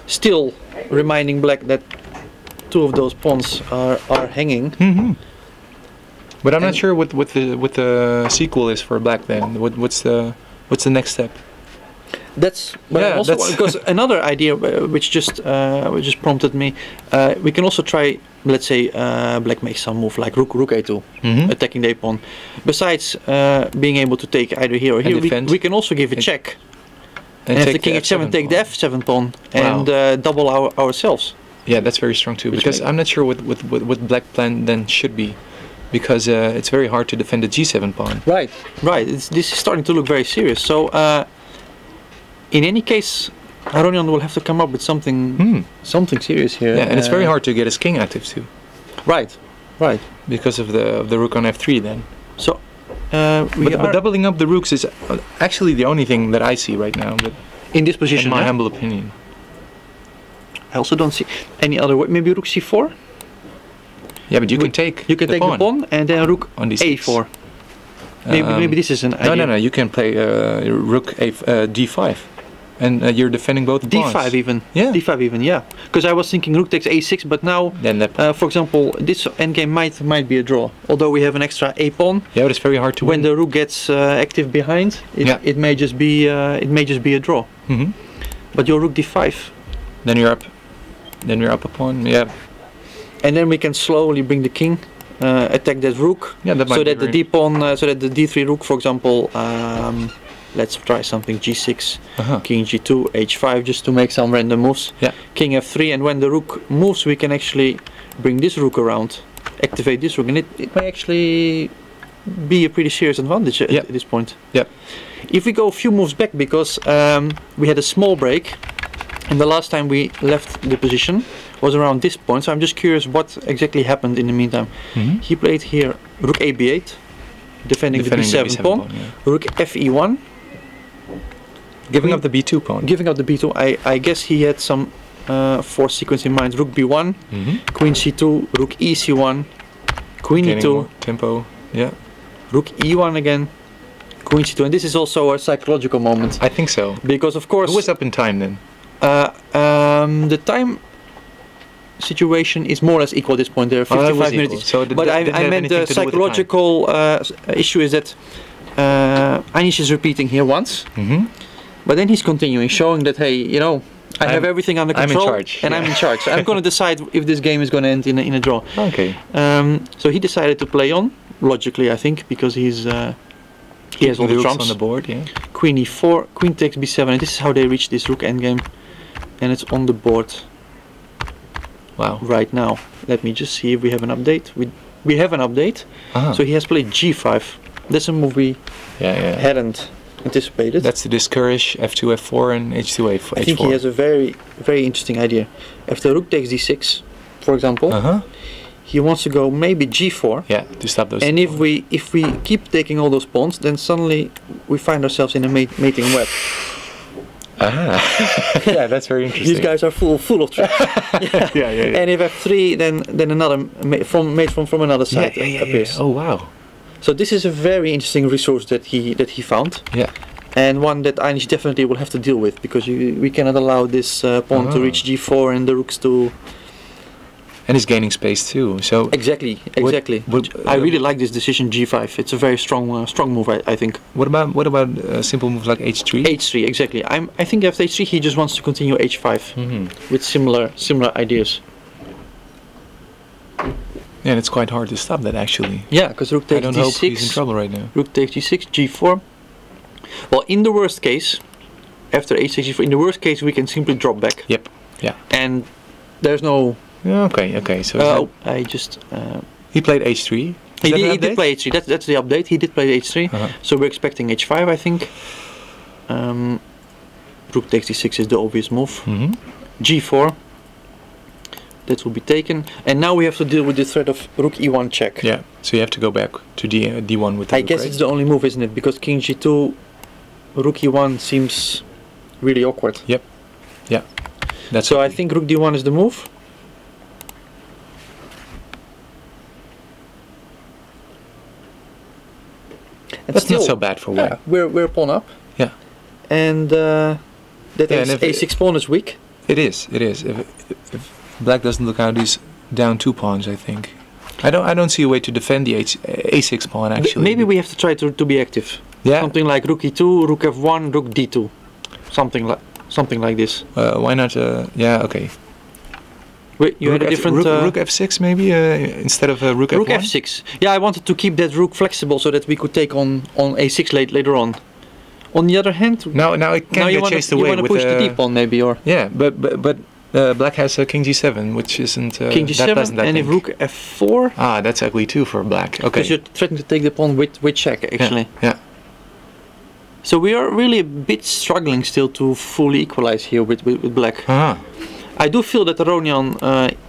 still reminding black that two of those pawns are hanging. But I'm not sure what the sequel is for black then. What's the next step? That's also because another idea which just prompted me. We can also try. Let's say black makes some move like rook a2, attacking the pawn. Besides being able to take either here or here, we can also give a check. And if the king h7, take the f7 pawn and double ourselves. Yeah, that's very strong too. Because I'm not sure what black plan then should be, because it's very hard to defend the g7 pawn. Right. This is starting to look very serious. So in any case, Aronian will have to come up with something serious here. Yeah, and it's very hard to get his king active too. Right. Because of the rook on f3 then. So, but doubling up the rooks is actually the only thing that I see right now. But in this position, in my humble opinion. I also don't see any other way. Maybe rook c4. Yeah, but you can take. You can take the pawn and then rook on a4. Maybe this is an idea. No. You can play rook d5, and you're defending both pawns. d5 even. Yeah. d5 even. Yeah. Because I was thinking rook takes a6, but now, for example, this endgame might be a draw. Although we have an extra a pawn. Yeah, but it's very hard to when win. the rook gets active behind. It may just be a draw. But your rook d5. Then you're up. Then you're up a pawn. Yeah. And then we can slowly bring the king, attack that rook. Yeah, that might so be that the d pawn, so that the d3 rook, for example, let's try something g6, king g2, h5, just to make some random moves. Yeah. King f3, and when the rook moves, we can actually bring this rook around, activate this rook, and it may actually be a pretty serious advantage at this point. Yeah. If we go a few moves back, because we had a small break, and the last time we left the position was around this point, so I'm just curious what exactly happened in the meantime. He played here rook a b8, defending the b7 pawn, rook fe1. Giving up the b2 pawn. Giving up the b2, I guess he had some force sequence in mind. Rook b1, queen c2, rook e c1, queen e2, tempo, yeah. Rook e1 again, queen c2, and this is also a psychological moment. I think so. Because of course... Who was up in time then? The time situation is more or less equal at this point. There are 55 minutes. So but I meant the psychological issue is that Anish is repeating here once, but then he's continuing, showing that, hey, you know, I have everything under control, I'm in charge, and I'm in charge. So I'm going to decide if this game is going to end in a draw. Okay. So he decided to play on, logically, I think, because he has all the trumps on the board. Yeah. Queen e4, queen takes b7, and this is how they reach this rook endgame, and it's on the board. Wow. Right now. Let me just see if we have an update. We have an update. So he has played g5. That's a move we hadn't anticipated. That's to discourage f2, f4 and h2, h4. I think he has a very, very interesting idea. If the rook takes d6, for example, he wants to go maybe g4. Yeah, to stop those. And if we keep taking all those pawns, then suddenly we find ourselves in a mating web. Yeah, that's very interesting. These guys are full of tricks. Yeah. And if f3, then another mate from another side appears. Oh wow! So this is a very interesting resource that he found. Yeah. And one that Anish definitely will have to deal with, because we cannot allow this pawn to reach g4 and the rooks to. And he's gaining space too. So exactly. I really like this decision g5. It's a very strong move, I think. What about simple moves like h3? h3, exactly. I think after h3 he just wants to continue h5 with similar ideas. Yeah, and it's quite hard to stop that actually. Yeah, because rook I takes don't hope d6. he's in trouble right now. Rook takes g6, g4. Well, in the worst case, after h6, g4, in the worst case we can simply drop back. Yep. Yeah. And there's no... Yeah, okay, okay. So Oh, I just... he played h3. He did play h3. That's the update. He did play h3. So we're expecting h5, I think. Rook takes d6 is the obvious move. G4. That will be taken. And now we have to deal with the threat of rook e1 check. Yeah. So you have to go back to d1 with the I rook, guess right? it's the only move, isn't it? Because king g2, rook e1 seems really awkward. Yep. Yeah. That's So I think rook d1 is the move. And That's still, not so bad for white. yeah, we're pawn up. Yeah. And that Yeah, and if a6 pawn is weak. It is. It is. If black doesn't look out, he's down 2 pawns. I think. I don't see a way to defend the a6 pawn actually. Maybe we have to try to be active. Yeah. Something like rook e2, rook f1, rook d2. Something like this. Why not? Yeah. Okay. Wait, you rook had a different rook f6 maybe instead of rook f1. Rook f6. Yeah, I wanted to keep that rook flexible so that we could take on a6 later on. On the other hand, Now it can get chased away you want to with push the d pawn maybe, or yeah, but black has king g7, which isn't king that pleasant, g7, I and if think. rook f4. Ah, that's ugly too for black. Okay. Because you're threatening to take the pawn with check actually. Yeah. So we are really a bit struggling still to fully equalize here with black. Ah. I do feel that Aronian,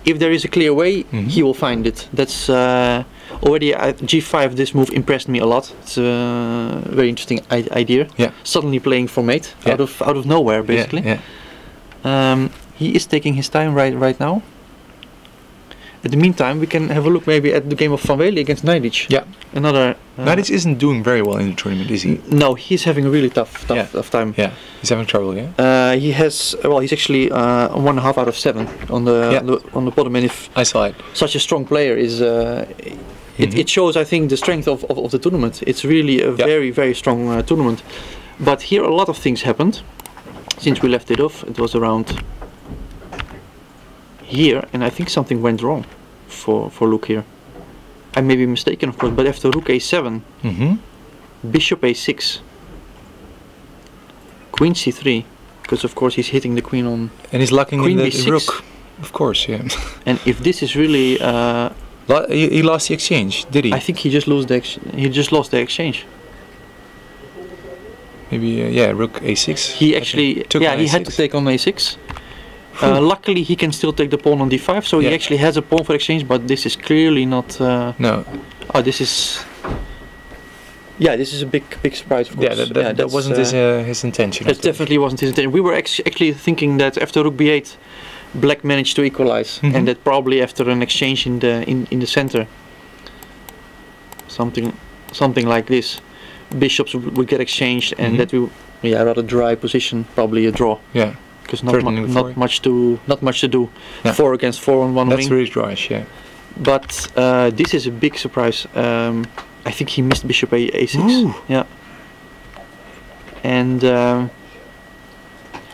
if there is a clear way, he will find it. That's already at g5. This move impressed me a lot. It's a very interesting idea. Yeah. Suddenly playing for mate Yeah. out of nowhere, basically. Yeah. He is taking his time right now. In the meantime, we can have a look maybe at the game of Van Wely against Najdic. Yeah. Another. Najdic isn't doing very well in the tournament, is he? No, he's having a really tough time. Yeah. He's having trouble. Yeah. He has. Well, he's actually 1.5 out of 7 on the bottom. And if I saw it. such a strong player is, it shows, I think, the strength of the tournament. It's really a very, very strong tournament. But here a lot of things happened since we left it off. It was around here, and I think something went wrong for Luke here. I may be mistaken, of course, but after rook a7, bishop a6, queen c3, because of course he's hitting the queen on. And he's locking queen in the b6. rook. Of course, yeah. And if this is really, he lost the exchange, did he? I think he just lost the exchange. Maybe yeah, rook a6. He actually, he had to take on a6. Luckily, he can still take the pawn on d5, so he actually has a pawn for exchange. But this is clearly not. No. Oh, this is. Yeah, this is a big surprise. Of course. That wasn't his intention. That definitely wasn't his intention. We were actually thinking that after rook b8, black managed to equalize, and that probably after an exchange in the center, something like this, bishops would get exchanged, and that we rather dry position, probably a draw. Yeah. Because not much to do. 4 against 4 on one wing. That's really drawish, yeah. But this is a big surprise. I think he missed bishop a6. Ooh. Yeah. And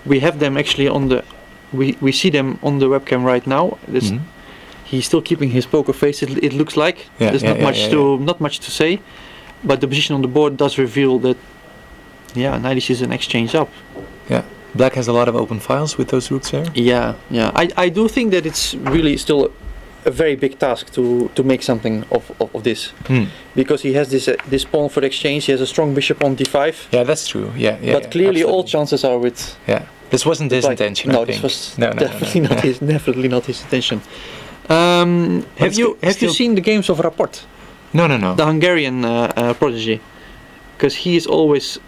we have them actually on the. We see them on the webcam right now. He's still keeping his poker face. It looks like there's not much to say, but the position on the board does reveal that. Yeah, Najdic is an exchange up. Yeah. Black has a lot of open files with those rooks there. Yeah. I do think that it's really still a very big task to make something of this, because he has this pawn for the exchange. He has a strong bishop on d5. Yeah, that's true. Yeah. But clearly, all chances are with. Yeah. This wasn't his intention. No, I this think. was no, definitely not his intention. Have you seen the games of Rapport? No. The Hungarian prodigy. Because he is always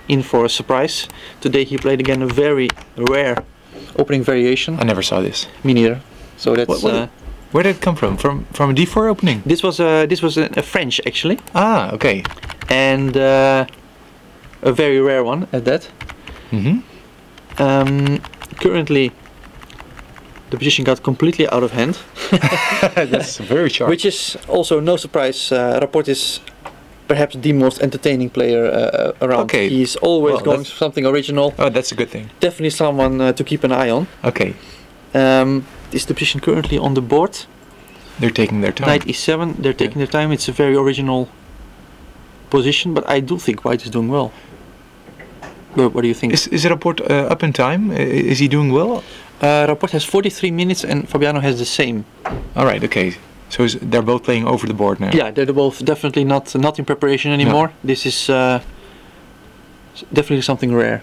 in for a surprise. Today he played again a very rare opening variation. I never saw this. Me neither. So that's. Where did it come from? From a d4 opening? This was a French actually. Ah, okay. And a very rare one at that. Currently, the position got completely out of hand. That's very sharp. Which is also no surprise. Rapport is perhaps the most entertaining player around. Okay. He's always going for something original. Oh, that's a good thing. Definitely someone to keep an eye on. Okay. This is the position currently on the board. They're taking their time. Knight e7, they're taking their time. It's a very original position, but I do think white is doing well. What do you think? Is Rapport up in time? Is he doing well? Rapport has 43 minutes and Fabiano has the same. All right, okay. So they're both playing over the board now. Yeah, they're both definitely not in preparation anymore. No. This is definitely something rare.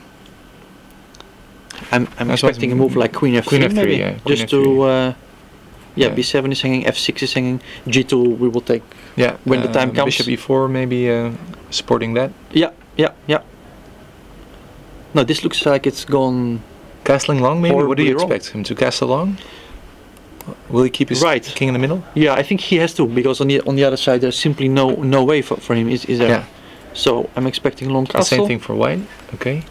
I'm expecting a move like Queen F3, Queen F3 maybe, yeah. just to B7 is hanging, F6 is hanging, G2 we will take when the time comes. Bishop E4 maybe supporting that. Yeah. No, this looks like it's gone. Castling long maybe. What do you wrong. expect him to castle long? Will he keep his king in the middle? Yeah, I think he has to, because on the other side there's simply no way for him. Is there? Yeah. So I'm expecting long castle. Same thing for white. Okay.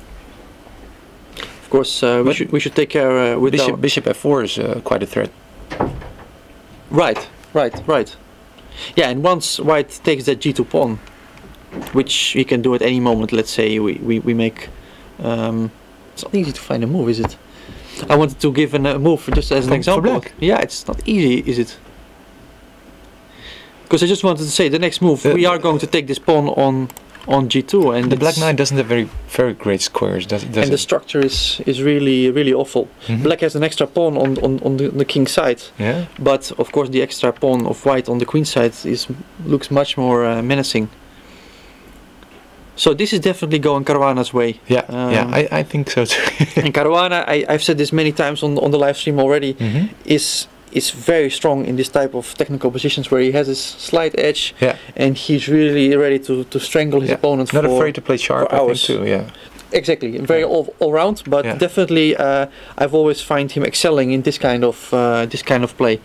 Of course, we should take care with Bishop F4 is quite a threat. Right. Yeah, and once white takes that G2 pawn, which he can do at any moment. Let's say we make. It's not easy to find a move, is it? I wanted to give a move just as an example. Yeah, it's not easy, is it? Because I just wanted to say the next move. We are going to take this pawn on G2, and the black knight doesn't have very great squares, does it? And the structure is really awful. Black has an extra pawn on the king side. Yeah. But of course the extra pawn of white on the queen side looks much more menacing. So this is definitely going Caruana's way. Yeah, I think so too. And Caruana, I've said this many times on the live stream already, is very strong in this type of technical positions where he has his slight edge, and he's really ready to strangle his opponent. Not afraid to play sharp, I think too. Yeah. Exactly, very all round, but definitely I've always find him excelling in this kind of play.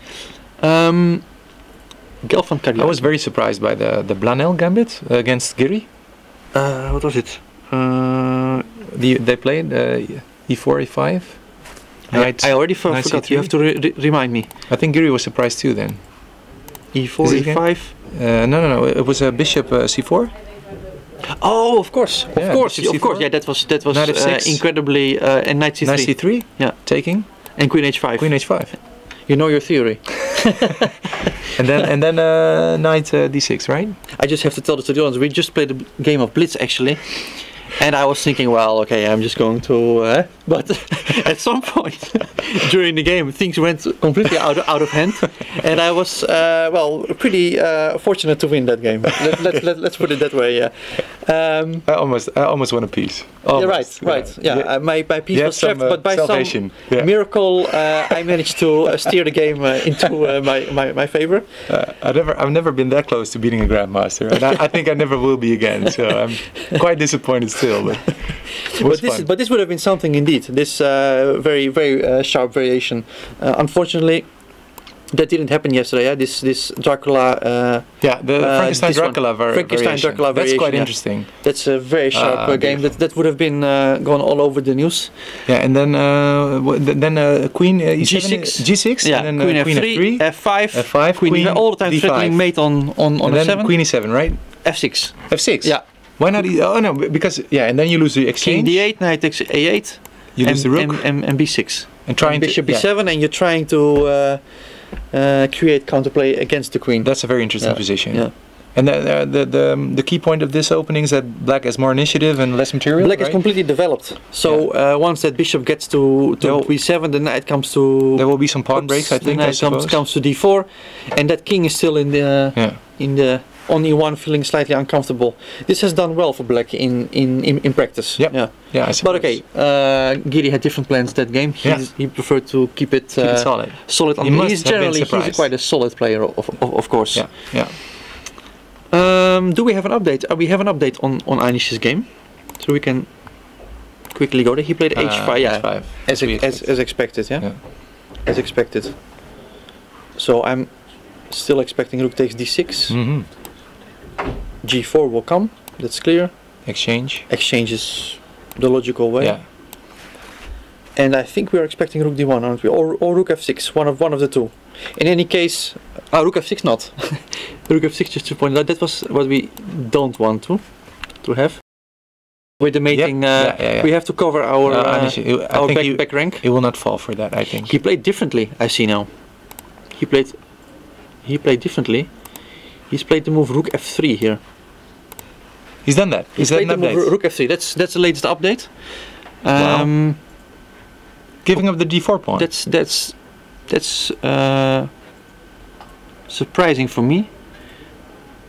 Gelfand Carrier. I was very surprised by the Blanel gambit against Giri. What was it? They played E4, E5. I already forgot. C3. You have to remind me. I think Giri was surprised too then. E4, E5? No. It was a bishop C4. Oh, of course. Yeah, that was incredibly. And knight C3. Knight C3. Yeah. Taking. And Queen H5. Queen H5. You know your theory. and then knight D6, right? I just have to tell the audience, we just played a game of Blitz actually, and I was thinking, well, okay, I'm just going to. But at some point during the game, things went completely out of hand, and I was pretty fortunate to win that game. Let's put it that way. Yeah. I almost won a piece. Almost. Yeah, right. Yeah, my piece was trapped, but by some miracle, I managed to steer the game into my favor. I've never been that close to beating a grandmaster, and I think I never will be again. So I'm quite disappointed still. But this would have been something indeed. This very sharp variation. Unfortunately, that didn't happen yesterday. Yeah? This Dracula. The Frankenstein Dracula variation. That's quite interesting. That's a very sharp game. That would have been gone all over the news. Yeah, and then Queen E7, G6. Yeah, and then Queen F3, F5, Queen all the time threatening mate on F7. Queen E7, right? F6. F6. Yeah. Why not? Oh no, because and then you lose the exchange. King D8, Knight takes A8. You lose the rook and B6. And trying Bishop B7, and you're trying to create counterplay against the queen. That's a very interesting position. Yeah. And the key point of this opening is that black has more initiative and less material. Black is completely developed. So once that bishop gets to B7, the knight comes to. There will be some pawn breaks, I think. The knight comes to D4, and that king is still in the on E1, feeling slightly uncomfortable. This has done well for black in practice. Yep. Yeah. I suppose. But okay, Giri had different plans that game. He preferred to keep it solid. He's quite a solid player, of course. Yeah. Do we have an update? We have an update on Einish's game, so we can quickly go there. He played H5, H5. As expected, yeah, as expected. So I'm still expecting rook takes D6. G4 will come. That's clear. Exchange is the logical way. Yeah. And I think we are expecting rook D1, aren't we? Or rook F6, one of the two. In any case, rook F6 not. Rook F6 just to point out, that was what we don't want to have. With the mating, we have to cover our back rank. He will not fall for that, I think. He played differently, I see now. He played he played differently. He's played the move rook f3 here. He's done that. He's Is that played an the update? move rook f3. That's the latest update. Wow. Giving up the d4 pawn. That's surprising for me.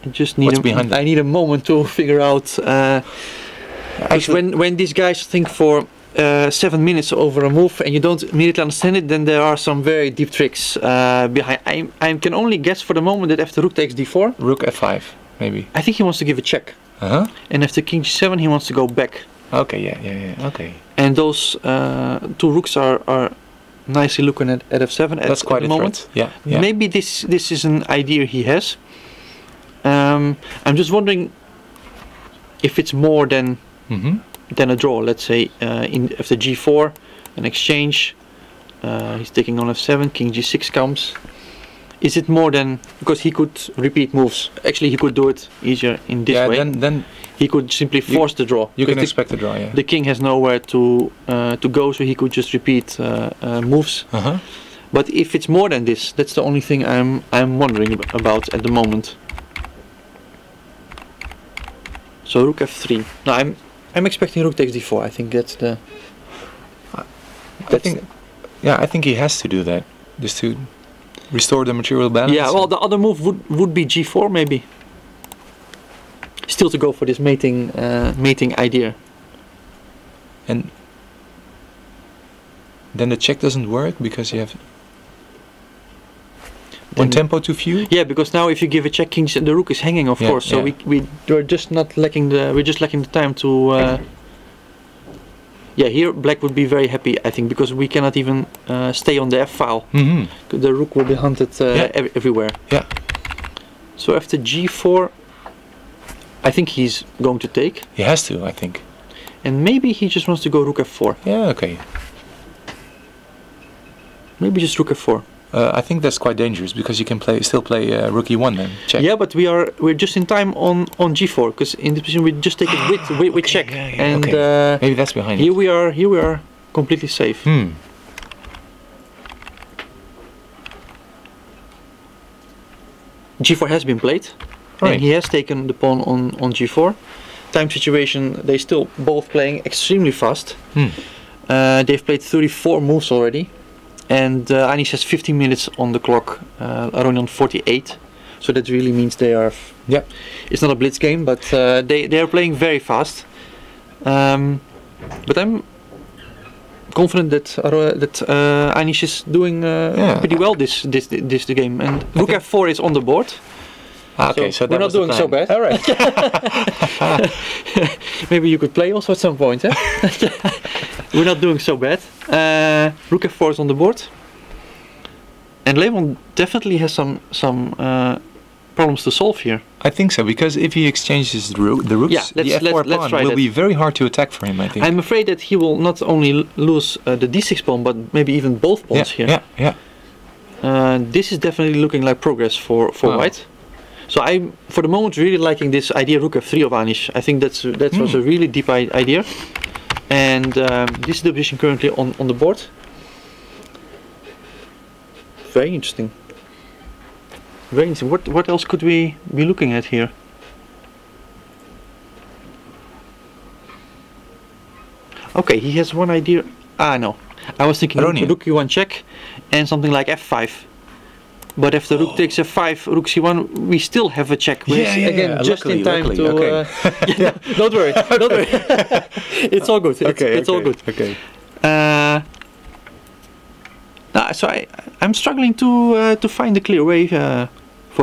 I just need I need a moment to figure out. Actually, when these guys think for 7 minutes over a move and you don't immediately understand it, then there are some very deep tricks behind. I can only guess for the moment that after rook takes d4, rook f5 maybe. I think he wants to give a check. And after king g7 he wants to go back. Okay, yeah, okay. And those two rooks are nicely looking at f7 That's quite at the moment. Yeah. Maybe this is an idea he has. I'm just wondering if it's more than a draw. Let's say after g4, an exchange. He's taking on f7. King g6 comes. Is it more than, because he could repeat moves? Actually, he could do it easier in this way. Then he could simply force the draw. You can expect the draw. Yeah. The king has nowhere to go, so he could just repeat moves. But if it's more than this, that's the only thing I'm wondering about at the moment. So rook f3. No, I'm expecting rook takes d4. I think that's the. I think he has to do that just to restore the material balance. Yeah. Well, the other move would be g4 maybe. Still to go for this mating idea. And then the check doesn't work because you have one tempo too few. Yeah, because now if you give a check, king, the rook is hanging, of course. So we're just not lacking the time to. Yeah, here black would be very happy, I think, because we cannot even stay on the f file. The rook will be hunted everywhere. Yeah. So after g4, I think he's going to take. He has to, I think. And maybe he just wants to go rook f4. Yeah, okay. Maybe just rook f4. I think that's quite dangerous because you can still play rook e1 then. Check. Yeah, but we're just in time on g4 because in this position we just take it with check. And maybe that's behind here it. Here we are completely safe. g4 has been played, and he has taken the pawn on g4. Time situation, they still both playing extremely fast. They've played 34 moves already. And Anish has 15 minutes on the clock, Aronian 48. So that really means they are. Yeah, it's not a blitz game, but they are playing very fast. But I'm confident that Anish is doing pretty well this game. And rook f4 is on the board. Okay, so we're not doing so bad. All right. Maybe you could play also at some point. Eh? We're not doing so bad. Rook f4 is on the board. And Levon definitely has some problems to solve here. I think so, because if he exchanges the rooks, the f4 pawn will be very hard to attack for him, I think. I'm afraid that he will not only lose the d6 pawn, but maybe even both pawns here. This is definitely looking like progress for white. So I'm, for the moment, really liking this idea rook f3 of Anish. I think that was a really deep idea. And this is the position currently on the board. Very interesting. Very interesting. What else could we be looking at here? Okay, he has one idea. No. I was thinking rook e1 check and something like f5. But if the rook takes f5, rook c1, we still have a check. Again, just in time to. Don't worry, don't worry. It's all good. It's all good. Okay. So I'm struggling to find a clear way for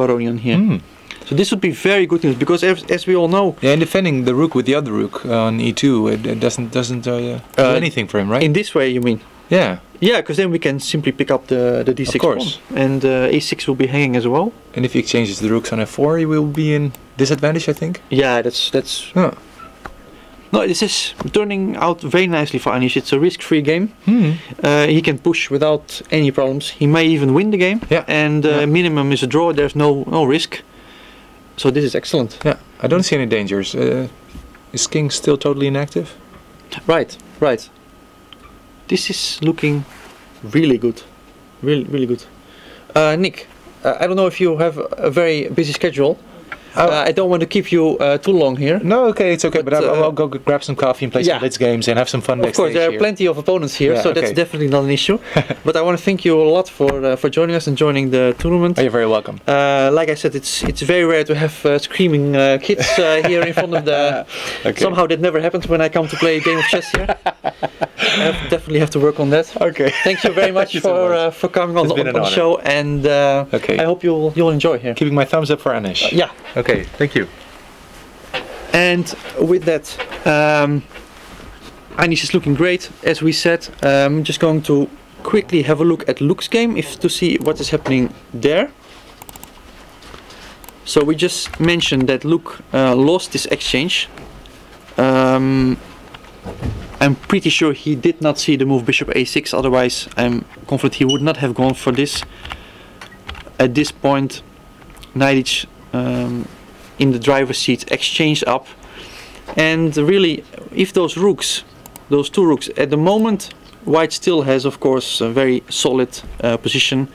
Aronian here. So this would be very good news because, as we all know, and defending the rook with the other rook on e2, it doesn't do anything for him, right? In this way, you mean? Yeah. Yeah, because then we can simply pick up the d6 pawn, and a6 will be hanging as well. And if he exchanges the rooks on f4, he will be in disadvantage, I think. Yeah, that's. No, this is turning out very nicely for Anish. It's a risk-free game. He can push without any problems. He may even win the game. And minimum is a draw. There's no risk. So this is excellent. Yeah, I don't see any dangers. Is king still totally inactive? Right. This is looking really good. Really good. Nick, I don't know if you have a very busy schedule. I don't want to keep you too long here. No, okay, it's okay. But I'll go grab some coffee and play some Blitz games and have some fun. Of course, there are plenty of opponents here, Yeah, so that's definitely not an issue. But I want to thank you a lot for joining us and joining the tournament. Oh, you're very welcome. Like I said, it's very rare to have screaming kids here in front of the. Okay. Somehow that never happens when I come to play a game of chess here. I definitely have to work on that. Okay. Thank you very much for coming on the show, and I hope you'll enjoy here. Keeping my thumbs up for Anish. Yeah. Okay. Thank you. And with that, Anish is looking great, as we said. I'm just going to quickly have a look at Luke's game to see what is happening there. So we just mentioned that Luke lost this exchange. I'm pretty sure he did not see the move bishop a6, otherwise I'm confident he would not have gone for this. At this point, knight in the driver's seat, exchange up, and really, if those two rooks, at the moment white still has of course a very solid position,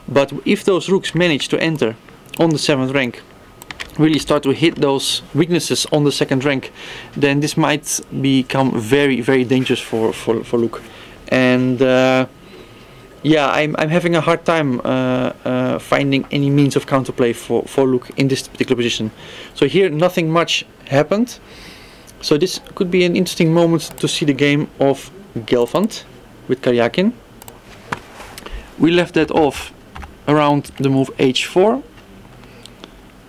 but if those rooks manage to enter on the 7th rank, really start to hit those weaknesses on the 2nd rank, then this might become very, very dangerous for Luke. And yeah, I'm having a hard time finding any means of counterplay for Luke in this particular position. So here nothing much happened. So this could be an interesting moment to see the game of Gelfand with Karjakin. We left that off around the move h4,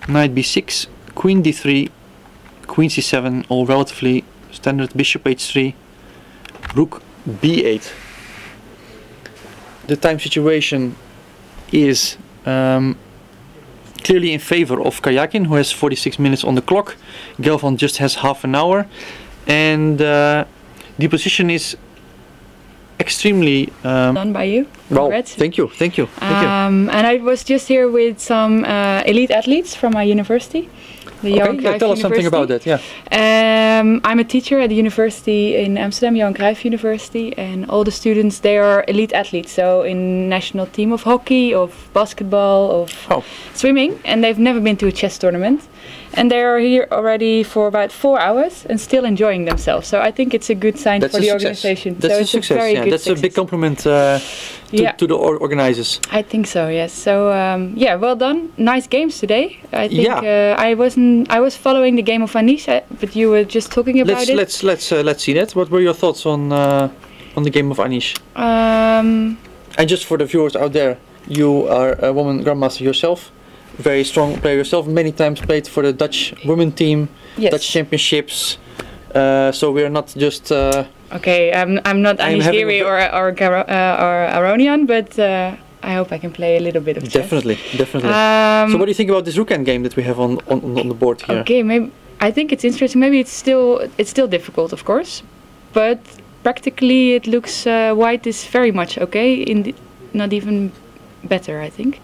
knight b6, queen d3, queen c7, all relatively standard, bishop h3, rook b8. The time situation is clearly in favor of Karjakin, who has 46 minutes on the clock. Gelfand just has half an hour, and the position is extremely done by you. Well, Congrats. thank you. And I was just here with some elite athletes from my university. Tell us something about that. Yeah. I'm a teacher at the university in Amsterdam, Johan Cruyff University, and all the students, they are elite athletes. So in national team of hockey, of basketball, of swimming, and they've never been to a chess tournament. And they are here already for about 4 hours and still enjoying themselves. So I think it's a good sign for the organization. That's a success. Very good That's a big compliment to the organizers. I think so. Yes. So yeah, well done. Nice games today. I think I was following the game of Anish, but you were just talking about it. Let's see that. What were your thoughts on the game of Anish? And just for the viewers out there, you are a woman grandmaster yourself. Very strong player yourself, many times played for the Dutch women team, Dutch championships, so we are not just okay, I'm not Anish Giri or Aronian, but I hope I can play a little bit of chess. Definitely. So what do you think about this rook end game that we have on the board here? Okay, maybe I think it's interesting. Maybe it's still difficult, of course, but practically it looks white is very much okay, not even better, I think.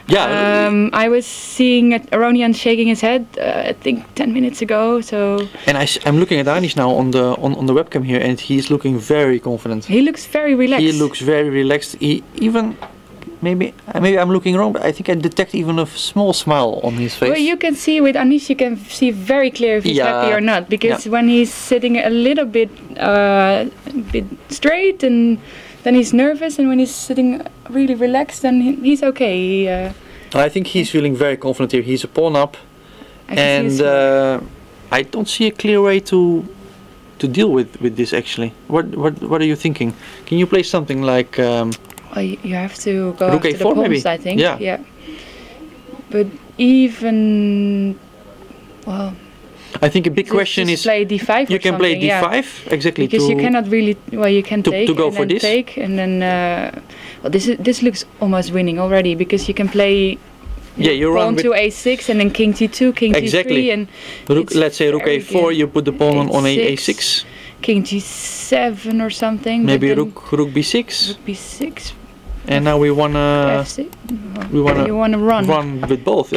Yeah. I was seeing Aronian shaking his head, I think 10 minutes ago. So. And I'm looking at Anish now on the webcam here, and he's looking very confident. He looks very relaxed. He looks very relaxed. He even maybe I'm looking wrong, but I think I detect even a small smile on his face. Well, you can see with Anish, you can see very clear if he's happy or not, because when he's sitting a little bit straight and. Then he's nervous, and when he's sitting really relaxed, then he's okay. I think he's feeling very confident here. He's a pawn up, and I don't see a clear way to deal with this actually. What are you thinking? Can you play something like? Well, you have to go Rook after A4 the pawns, maybe? I think. Yeah. But even I think a big question is play d5. You can play d5 exactly, because you cannot really. Well, you can take to go and for then this. Take and then. Well, this looks almost winning already, because you can play. You pawn run to a6 and then king t2, king t3, and let's say rook a4. You put the pawn on a6. King g7 or something. Maybe rook b6. Rook b6. And now we wanna run with both.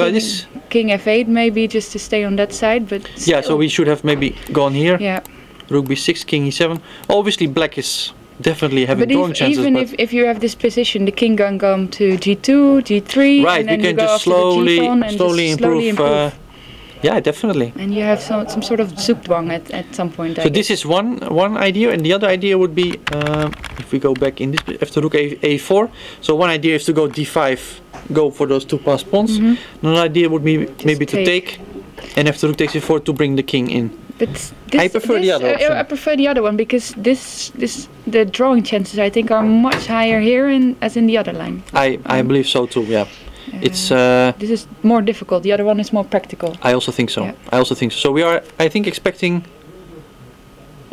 King f8 maybe, just to stay on that side, but still. Yeah, so we should have maybe gone here. Yeah. Rook b6, king e7. Obviously black is definitely having But drawing chances. even But if you have this position, the king can come to G2, G3, right, and then we can you go just after the G pawn and slowly just slowly improve. Yeah, definitely. and you have some sort of zoekdwang at some point. So this is one idea, and the other idea would be if we go back in this after rook a4. So one idea is to go d5, go for those two passed pawns. Another idea would be maybe to take, and after rook takes e4 to bring the king in. But this, I prefer the other option. I prefer the other one because the drawing chances I think are much higher here as in the other line. I believe so too. Yeah, it's. This is more difficult. The other one is more practical. I also think so. Yeah. I also think so. So we are, I think, expecting.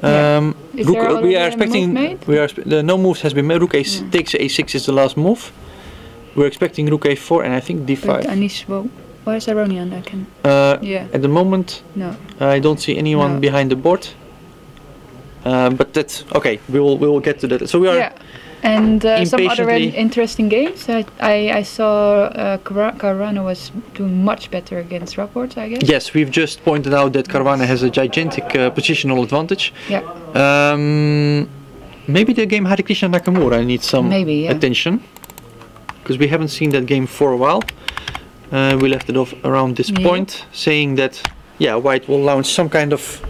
Is there already we are a expecting. move made? We are. No moves has been made. Rook takes a6 is the last move. We're expecting rook a4 and I think d5. But Anish, well, where's Aronian? I can. Yeah. At the moment, No. I don't see anyone No. behind the board. But that's okay. We will get to that. So we are. Yeah. And some other impatiently- interesting games. I saw Caruana was doing much better against Rapport, I guess. Yes, we've just pointed out that Caruana has a gigantic positional advantage. Yeah. Maybe the game Hare Krishna Nakamura needs some Maybe, yeah. attention, because we haven't seen that game for a while. We left it off around this Yeah. point, saying that White will launch some kind of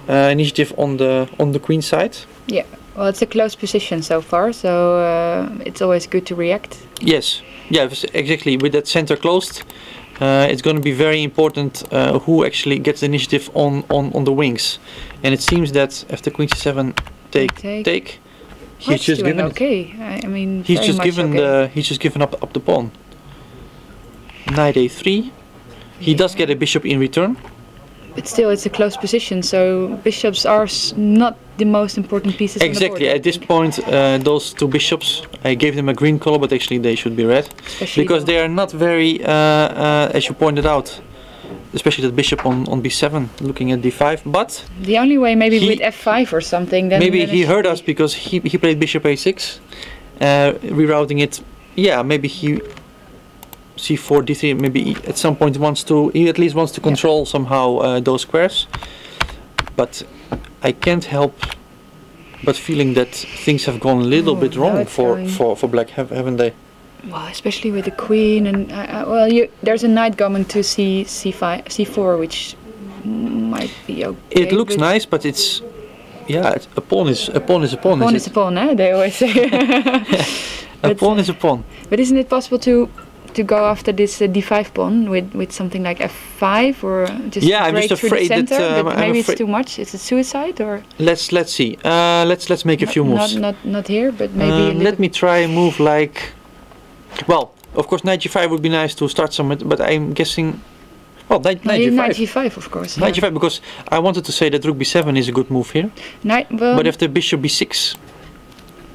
initiative on the queen side. Yeah. Well, it's a close position so far, so it's always good to react. Yes, yeah, exactly. With that center closed, it's going to be very important who actually gets the initiative on the wings. And it seems that after queen c7 take, he's White's just doing given it. okay. I mean, He's very just much given okay. he's just given up the pawn. Knight a3. He does get a bishop in return. But still, it's a close position, so bishops are not the most important pieces. Exactly. On the board, At this point, those two bishops, I gave them a green color, but actually they should be red, Especially because they are not very, as you pointed out, especially the bishop on b7, looking at d5. But the only way, maybe he- with f5 or something. Then maybe then he it heard should us because he played bishop a6, rerouting it. Yeah, maybe he c4 d3. Maybe he at some point he at least wants to control somehow those squares. But I can't help but feeling that things have gone a little bit now wrong it's going- for black, haven't they? Well, especially with the queen, and there's a knight coming to c5, c4, which might be okay. It looks but nice, but it's a pawn is a pawn is a pawn. Pawn is is a pawn, eh? They always say. a pawn is a pawn. But isn't it possible to go after this d5 pawn with something like f5 or just Yeah, I'm break just through the afraid that, center? But I'm maybe it's afraid- too much. Is it suicide or Let's see. Let's make a few moves. Not here, but maybe a little. Let me try a move like. Well, of course, knight g5 would be nice to start some, but I'm guessing. Well, knight g5. Knight g5, of course. Knight g5, because I wanted to say that rook b7 is a good move here. Well, But if the bishop b6,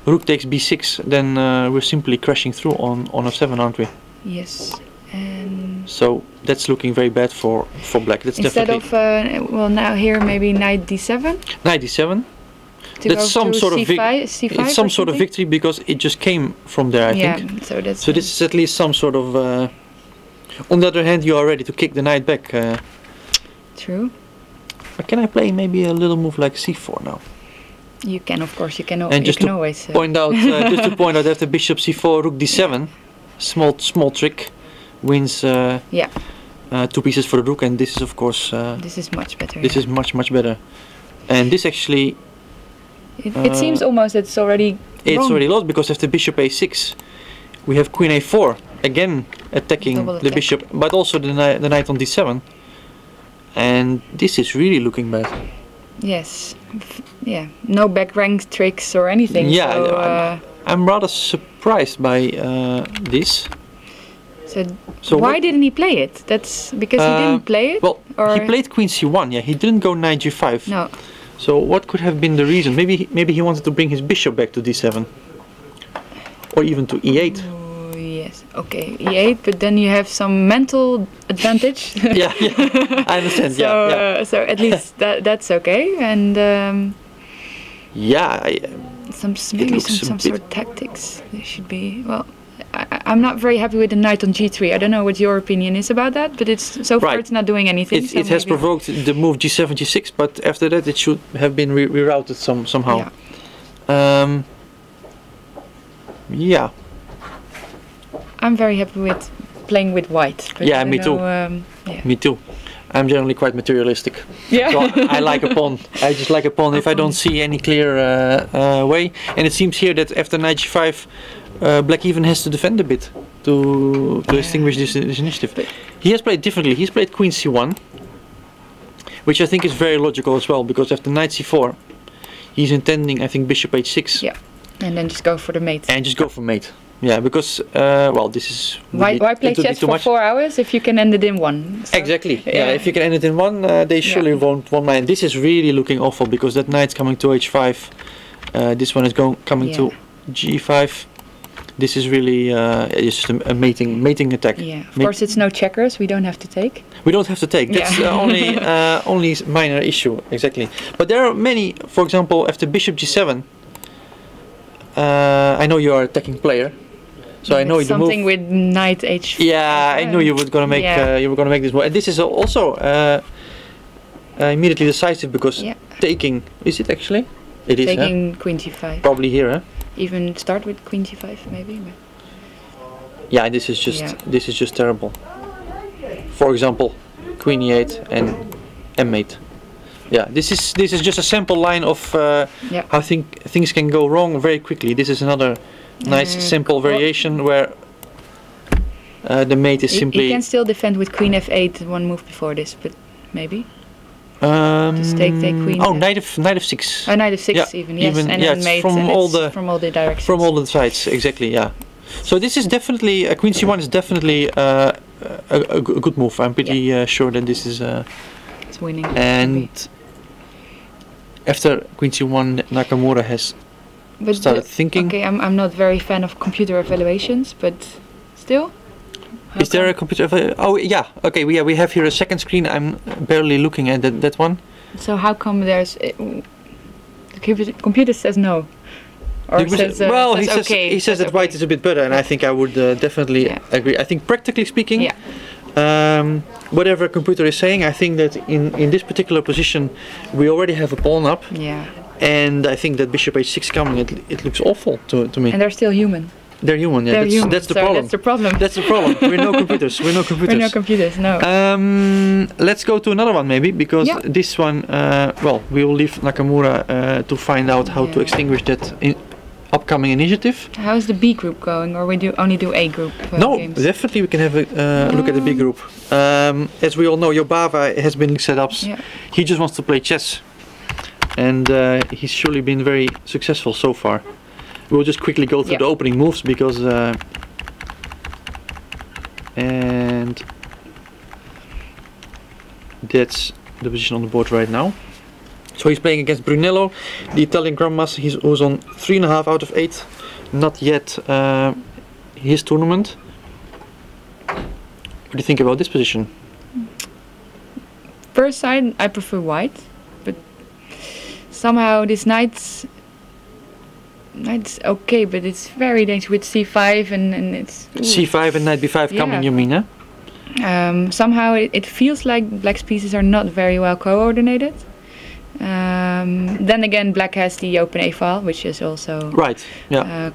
rook takes b6, then we're simply crashing through on f7, aren't we? yes. And So that's looking very bad for black. That's instead definitely of now here maybe knight d7 knight d7. to That's go some to sort of c5 it's some or sort of something? victory because it just came from there, I Yeah, think. so that's So this is at least some sort of. On the other hand, you are ready to kick the knight back. true. But can I play maybe a little move like c4 now? You can, of course, you can. And You just can to always. Point out, just to point out, after bishop c4, rook d7, small trick, wins Yeah, 2 pieces for the rook, and this is of course this is much better. this is much better. And this actually It seems almost it's already. it's wrong. already lost because after bishop a6, we have queen a4 again attacking Double the attack. bishop, but also the knight on d7. And this is really looking bad. Yes. Yeah. No back rank tricks or anything. Yeah, So, I'm rather surprised by this. So why what- didn't he play it? That's because he didn't play it. Well, or he played queen c1. Yeah, he didn't go knight g5. No. So what could have been the reason? Maybe he wanted to bring his bishop back to d7, or even to e8. Oh, yes. Okay. E8, but then you have some mental advantage. yeah, I understand. So, yeah. so at least that's okay. And Yeah, maybe looks a some bit- sort of tactics. There should be. Well, I'm not very happy with the knight on g3. I don't know what your opinion is about that, but it's so far Right. it's not doing anything. so it has maybe- provoked the move g7, g6, but after that it should have been rerouted somehow. Yeah. Yeah. I'm very happy with playing with white. But Yeah, I me too. Yeah. Me too. I'm generally quite materialistic. Yeah. So I like a pawn. I just like a pawn if I don't see any clear way. And it seems here that after knight g5, black even has to defend a bit to extinguish this initiative. He has played differently. He's played queen c1, which I think is very logical as well, because after knight c4, he's intending, I think, bishop h6. Yeah. And then just go for the mate. And just go for mate. Yeah, because well, this is why play chess for 4 hours if you can end it in one? So, exactly. Yeah, if you can end it in one, they surely won't mind. This is really looking awful because that knight's coming to h5. This one is coming to g5. This is really it's just a mating attack. Yeah. Of course, it's no checkers. We don't have to take. We don't have to take. That's only minor issue. Exactly. But there are many. For example, after bishop g7. I know you are an attacking player. So I know you something move. with knight h5. Yeah, I knew you were gonna make this move, and this is also immediately decisive because taking is it actually? It is. Taking queen g5. Probably here, huh? Even start with queen g5 maybe. But yeah, this is just terrible. For example, queen e8 and m8. Yeah, this is just a sample line of how things can go wrong very quickly. This is another nice simple variation where the mate is simply. You can still defend with queen f8 one move before this, but maybe. Just take queen. Oh, knight of 6. Oh, knight of 6 even. Yes, and then mate from all the directions. From all the sides, exactly. Yeah. So this is definitely queen c1 is definitely a good move. I'm pretty sure that this is. It's winning. And after queen c1, Nakamura has started thinking. Okay, I'm not very fan of computer evaluations, but still. Is there a computer? Oh yeah. Okay. We have here a second screen. I'm barely looking at that one. So how come there's the computer says no? Or says, well, says he says that white is a bit better, and I think I would definitely agree. I think practically speaking, whatever computer is saying, I think that in this particular position, we already have a pawn up. Yeah. And I think that bishop h6 coming, it looks awful to me. And they're still human. They're human, yeah. That's the problem. That's the problem. That's the problem. We're no computers. We're no computers. We're no computers. No. Let's go to another one maybe, because this one, well, we will leave Nakamura to find out how to extinguish that upcoming initiative. How's the B group going, or we only do A group games? Definitely we can have a look at the B group. As we all know, Jobava has been set up. Yeah. He just wants to play chess, and he's surely been very successful so far. We'll just quickly go through the opening moves because and that's the position on the board right now. So he's playing against Brunello, the Italian grandmaster. Who's on 3.5 out of 8. Not yet his tournament. What do you think about this position? First side, I prefer white, but somehow this knight's okay, but it's very dangerous with c5 and it's... c5 and knight b5 coming, you mean, huh? Somehow it feels like black's pieces are not very well coordinated. Then again, black has the open a file, which is also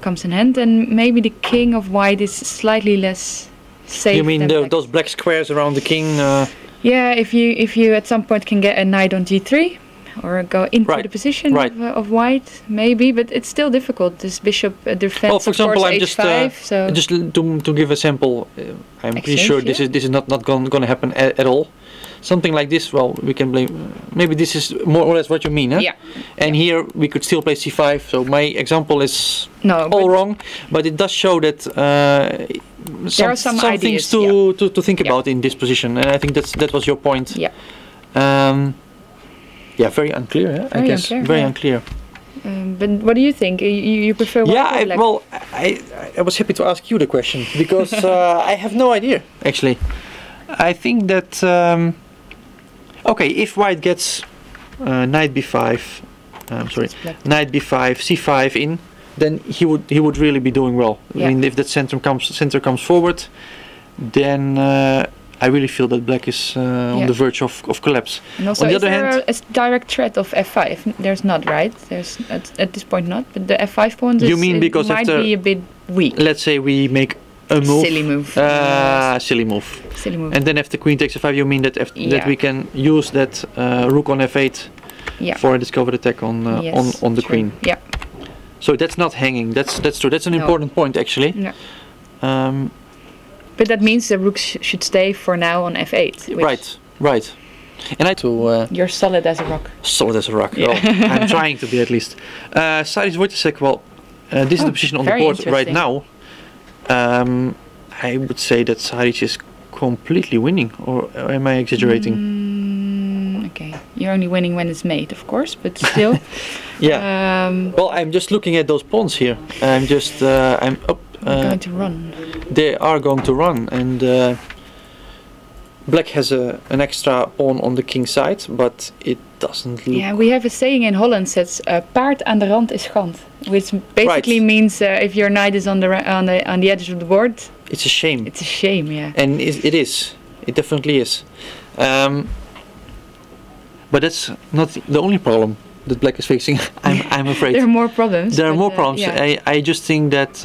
comes in hand, and maybe the king of white is slightly less safe. You mean those black squares around the king? Yeah, if you at some point can get a knight on g3 or go into the position of white, maybe, but it's still difficult. This bishop defends. Well, for example, I'm h5, just to give a sample. I'm pretty sure this is not going to happen at all. Something like this, well, we can blame. Maybe this is more or less what you mean, huh? Yeah. And here we could still play c5. So my example is all wrong, but it does show that there are some things to think about in this position, and I think that was your point. Yeah. Yeah, very unclear. I guess very unclear. But what do you think? You prefer white or black? Well, I was happy to ask you the question because I have no idea actually. I think that okay, if white gets knight b5, knight b5, c5 in, then he would really be doing well. I mean, if that center comes forward, then I really feel that black is on the verge of collapse. And also, on the other hand, a direct threat of f5? There's not, right? There's at this point not, but the f5 pawn. You mean because might be a bit weak. let's say we make a move. Silly move. Silly move. Silly move. And then if the queen takes f5, you mean that that we can use that rook on f8 for a discovered attack on on the queen. Yeah. So that's not hanging. That's true. That's an important point actually. Yeah. But that means the rook should stay for now on f8. Right. And you're solid as a rock. Solid as a rock. Yeah. Well, I'm trying to be at least. Saric Wojciech, well, this is the position on the board right now. I would say that Saric is completely winning, or am I exaggerating? Okay, you're only winning when it's made, of course, but still. Yeah. Well, I'm just looking at those pawns here. I'm just, I'm up. Going to run. They are going to run, and Black has an extra pawn on the king side, but it doesn't look... Yeah, we have a saying in Holland says paard aan de rand is schand, which basically means if your knight is on the edge of the board, it's a shame. It's a shame, yeah. And it is. It definitely is. But that's not the only problem that Black is facing. I'm afraid. There are more problems. There are more problems. Yeah. I just think that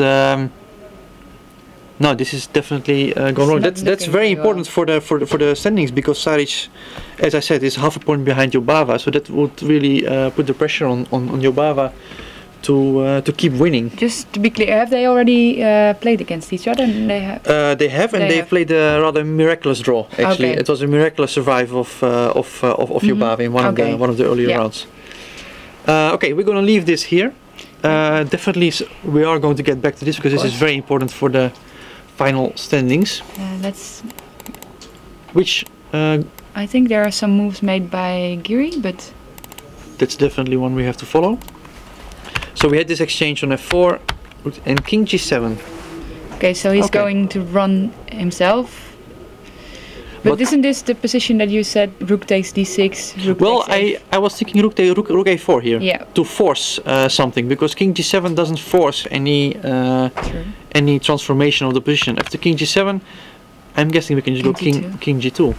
no, this is definitely going wrong. That's very important for the standings, because Saric, as I said, is half a point behind Jobava, so that would really put the pressure on Jobava to keep winning. Just to be clear, have they already played against each other? They have, and they played a rather miraculous draw. Actually, okay. It was a miraculous survive of Jobava in one of the earlier rounds. Okay, we're going to leave this here. Definitely, we are going to get back to this because this is very important for the final standings. I think there are some moves made by Giri, but that's definitely one we have to follow. So we had this exchange on f4 and king g7. Okay, so he's going to run himself. But isn't this the position that you said rook takes d6? Rook takes I was thinking rook a4 here, yeah, to force something, because king g7 doesn't force any transformation of the position. After king g7, I'm guessing we can just go king g2.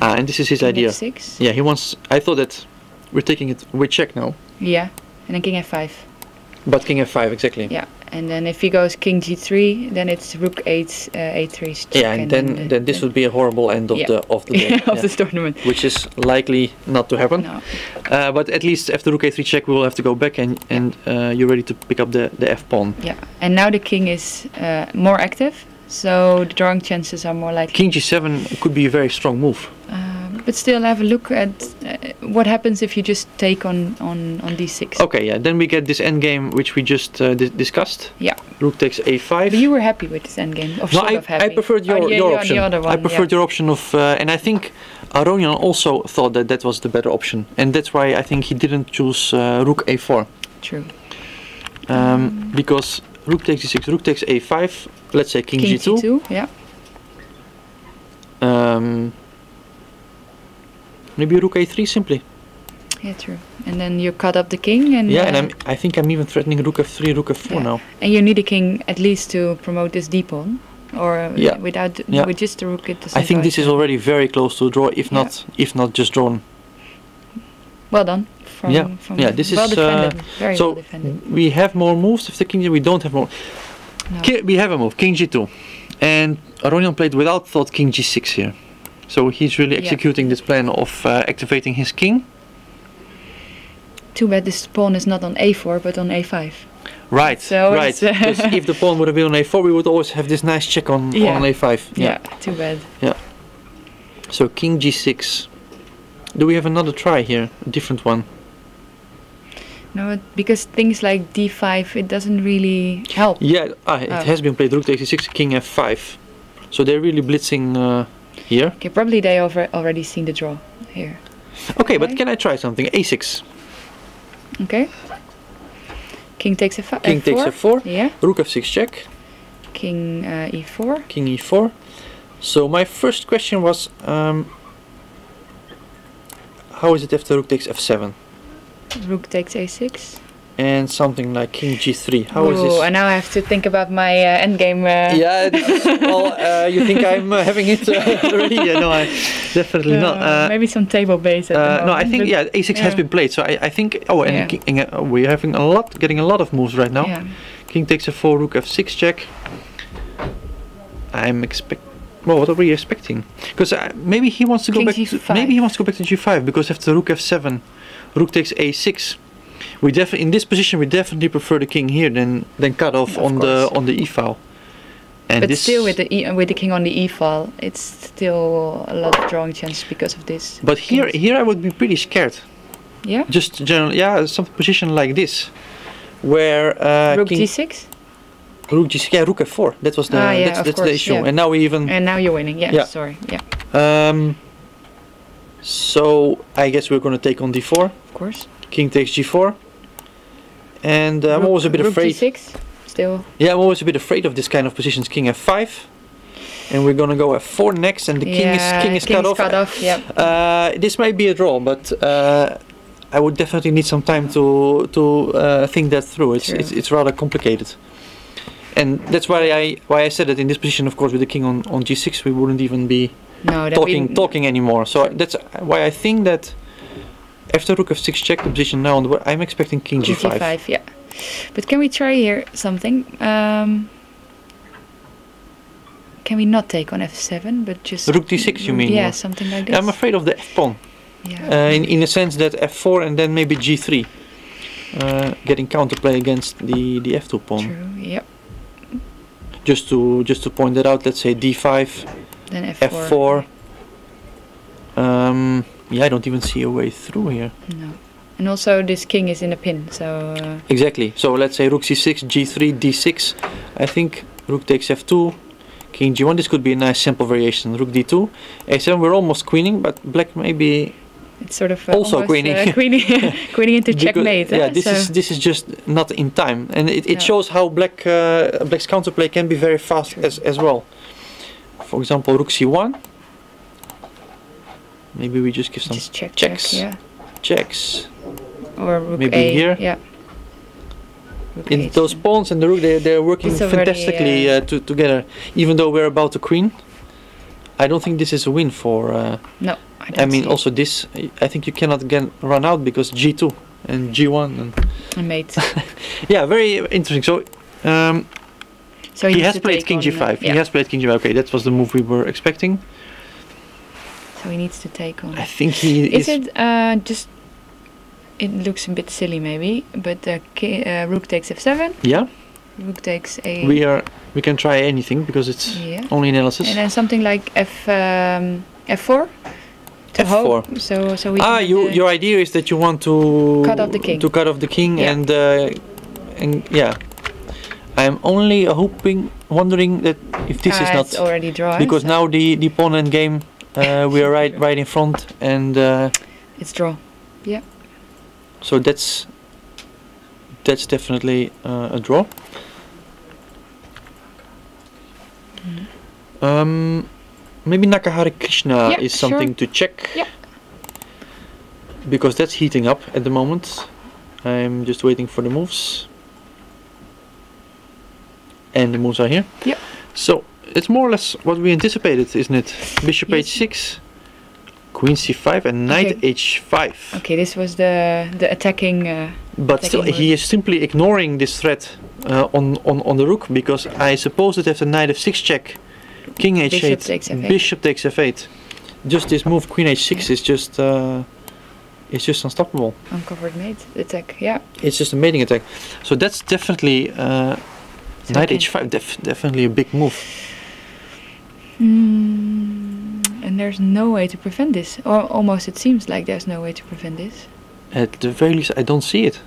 And this is his idea. F6. Yeah, he wants. I thought that we're taking it with check now. Yeah, and then king f5. But king f5, exactly. Yeah, and then if he goes king g3, then it's rook 8, a3. Yeah, and then this would be a horrible end of the day. of this tournament. Which is likely not to happen. No. But at least after rook a3 check, we will have to go back and you're ready to pick up the f pawn. Yeah, and now the king is more active, so the drawing chances are more likely. King g7 could be a very strong move. But still, have a look at what happens if you just take on d6. Okay, yeah, then we get this endgame which we just discussed. Yeah. Rook takes a5. But you were happy with this endgame? No, I preferred your option. The other one, I preferred your option of, and I think Aronian also thought that was the better option, and that's why I think he didn't choose rook a4. True. Because rook takes d6, rook takes a5. Let's say king g2. Yeah. Maybe rook a3 simply. Yeah, true. And then you cut up the king, and and I think I'm even threatening rook f3, rook f4 now. And you need a king at least to promote this d pawn, or with just the rook it doesn't. I think this is already very close to a draw, if not just drawn. Well done. This well is defended. Very well defended. We have more moves. If the king, we don't have more. No. We have a move, king g2, and Aronian played without thought king g6 here. So he's really executing this plan of activating his king. Too bad this pawn is not on a4 but on a5. Right, so right. Because if the pawn would have been on a4, we would always have this nice check on a5. Yeah, too bad. Yeah. So king g6. Do we have another try here? A different one? No, because things like d5, it doesn't really help. Yeah, it has been played. Rook takes d6, king f5. So they're really blitzing here. Okay, probably they already seen the draw here. Okay, but can I try something? a6. Okay. King takes f4. King takes f4. Yeah. Rook f6 check. King e4. King e4. So my first question was, how is it after rook takes f7? Rook takes a6. and something like king g3. How is Ooh, this? and now I have to think about my endgame. Yeah, well, you think I'm having it already? Yeah, no, I definitely not. Maybe some table base at the moment. No, I think a6 has been played, so I think. Oh, and we're having getting a lot of moves right now. Yeah. King takes a4, rook f6 check. I'm Well, what are we expecting? Because maybe he wants to go back. Maybe he wants to go back to g5 because after rook f7, rook takes a6. We definitely in this position we definitely prefer the king here than cut off on the e file. And but still, with the king on the e file, it's still a lot of drawing chances because of this. But here I would be pretty scared. Yeah. Just generally, yeah, some position like this, where rook g6. Rook g6, yeah, rook f4. That was the that's the issue. Yeah. And now we even. And now you're winning. Yeah. Yeah. Sorry. Yeah. So I guess we're going to take on d4. Of course. King takes g4. And I'm always a bit afraid. G6. Still. Yeah, I'm always a bit afraid of this kind of positions. King f5. And we're gonna go f4 next, and the king is cut off. Yeah. This might be a draw, but I would definitely need some time to think that through. It's rather complicated, and that's why I said that in this position, of course, with the king on g6, we wouldn't even be talking anymore. So that's why I think that after rook f6 check, the position now on the board, I'm expecting king g5. G5, yeah. But can we try here something? Can we not take on f7, but just rook d6? You mean? Yeah, something like this. I'm afraid of the f pawn. Yeah. In a sense that f4 and then maybe g3, getting counterplay against the f2 pawn. True. Yep. Just to point that out, let's say d5, then f4. f4. Yeah, I don't even see a way through here. No. And also this king is in a pin, so... Exactly. So let's say rook c6, g3, d6. I think rook takes f2, king g1. This could be a nice simple variation. Rook d2, a7. We're almost queening, but black maybe... It's sort of also queening. Queening into checkmate. Yeah, this is just not in time, and it shows how black's counterplay can be very fast as well. For example, rook c1. Maybe we just give some checks. Yeah. Checks. Or rook maybe A, here. Yeah. In those pawns and the rook, they're working fantastically together. Even though we're about to queen, I don't think this is a win for. No, I mean, also this, I think you cannot again run out because g2 and g1 and mate. Yeah, very interesting. So. So he has played king g5. He has played king g5. Okay, that was the move we were expecting. So he needs to take on. I think he is. It just? It looks a bit silly, maybe, but rook takes f7. Yeah. Rook takes a. We can try anything because it's only analysis. And then something like f4. To f4. hope. So we. Your idea is that you want to cut off the king. To cut off the king, yeah. and yeah. I'm only wondering that if this is not it's already drawn. Because now the pawn end game, we are right in front, and it's draw. Yeah. So that's definitely a draw. Maybe Nakahara Krishna is something to check. Yeah. Because that's heating up at the moment. I'm just waiting for the moves. And the moves are here. Yep. So it's more or less what we anticipated, isn't it? Bishop h6, queen c5, and knight h5. Okay, this was the attacking. But still, he is simply ignoring this threat on the rook, because I suppose that after knight f6 check, king h8, bishop takes f8. Bishop takes f8. Just this move, queen h6, is just it's just unstoppable. Uncovered mate attack. Yeah. It's just a mating attack. So that's definitely. Knight h5, definitely a big move. And there's no way to prevent this. Or almost it seems like there's no way to prevent this. At the very least, I don't see it.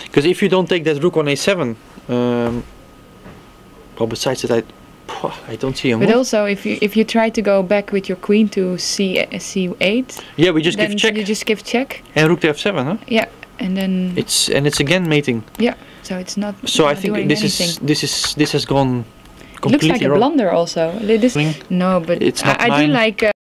Because if you don't take that rook on a7, well, besides that, I don't see a move. But also, if you try to go back with your queen to c8, yeah, we just give check. You just give check. And rook to f7, huh? Yeah, and then it's again mating. Yeah. So it's not. So I think this has gone completely wrong. It looks like a blunder also. No, but it's not I do like.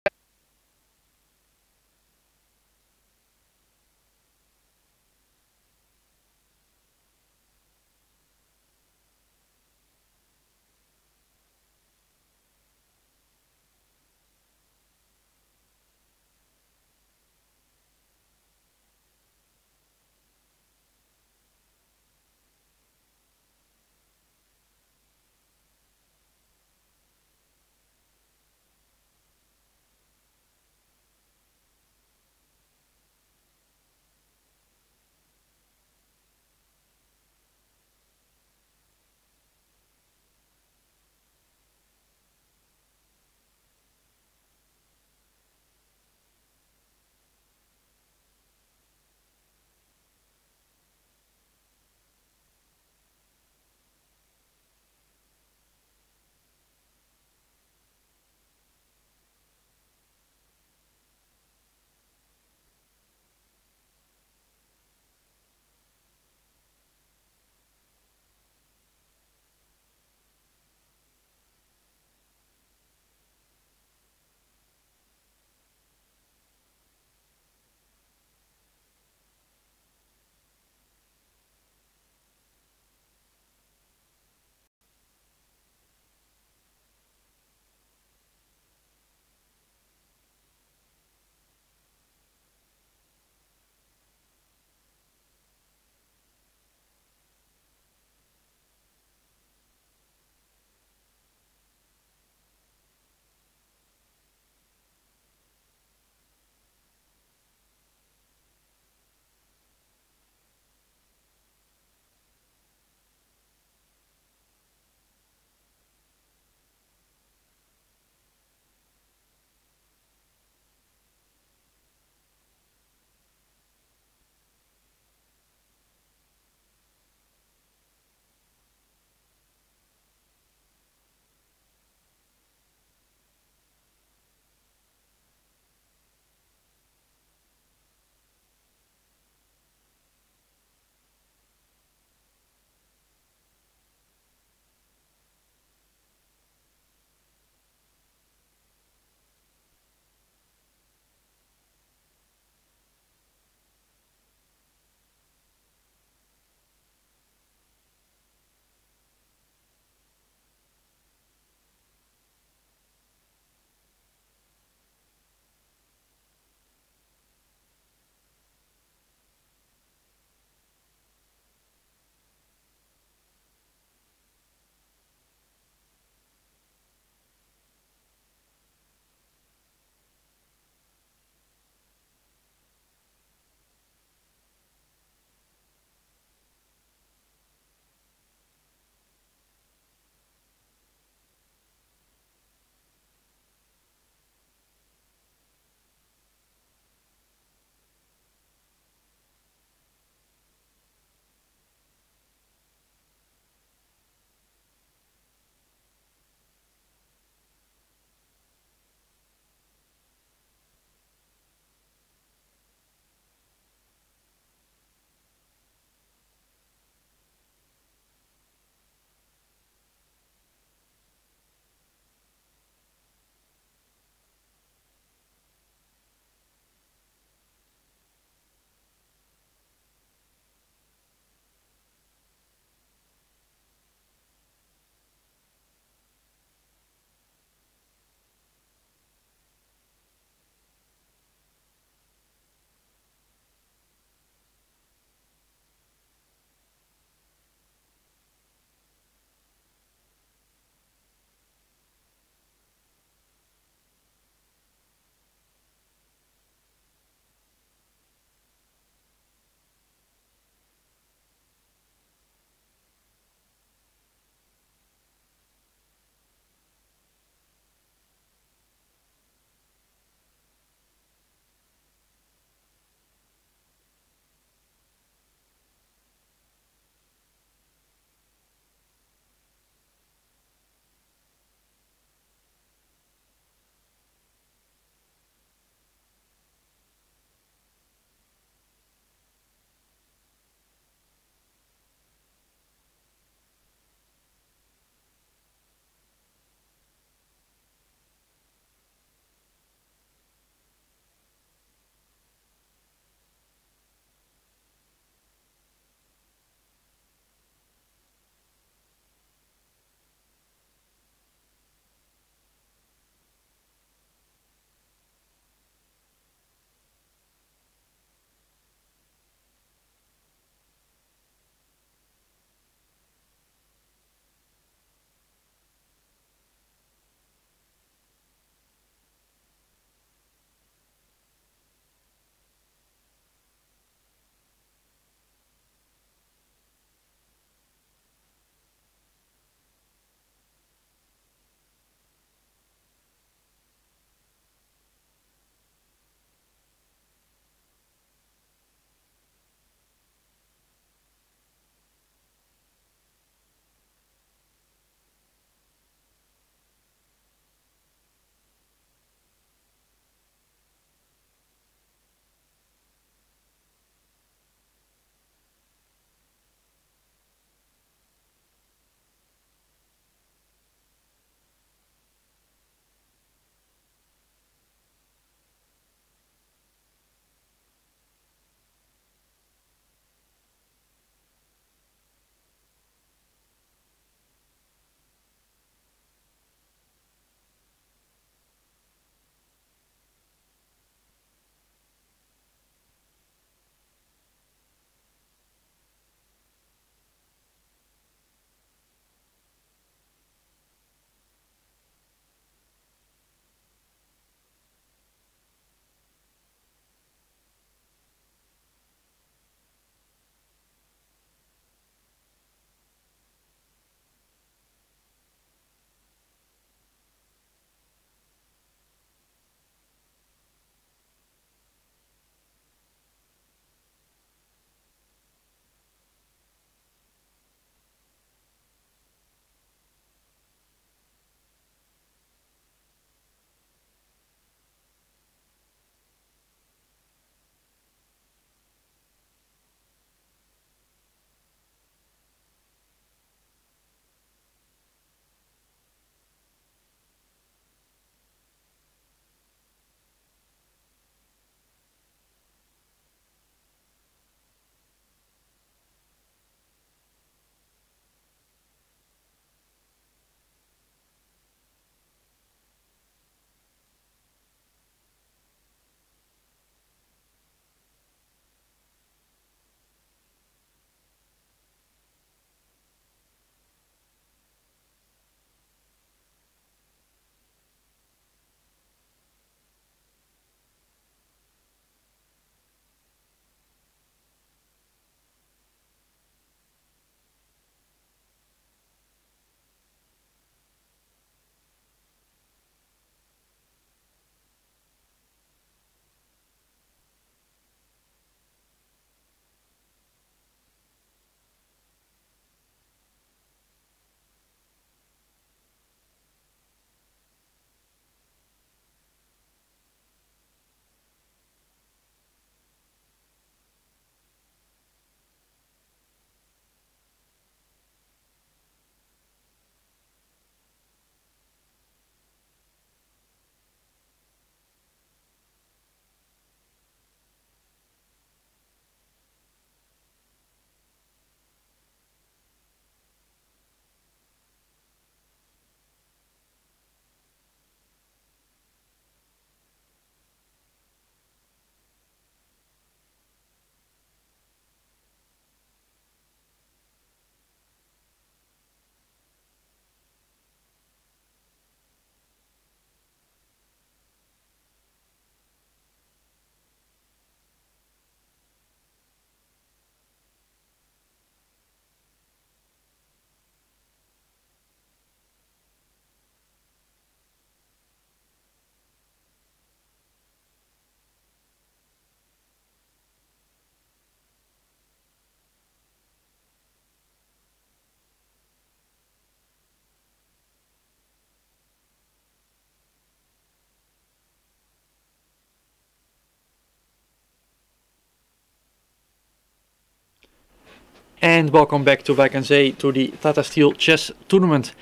And welcome back to Zee to the Tata Steel Chess Tournament.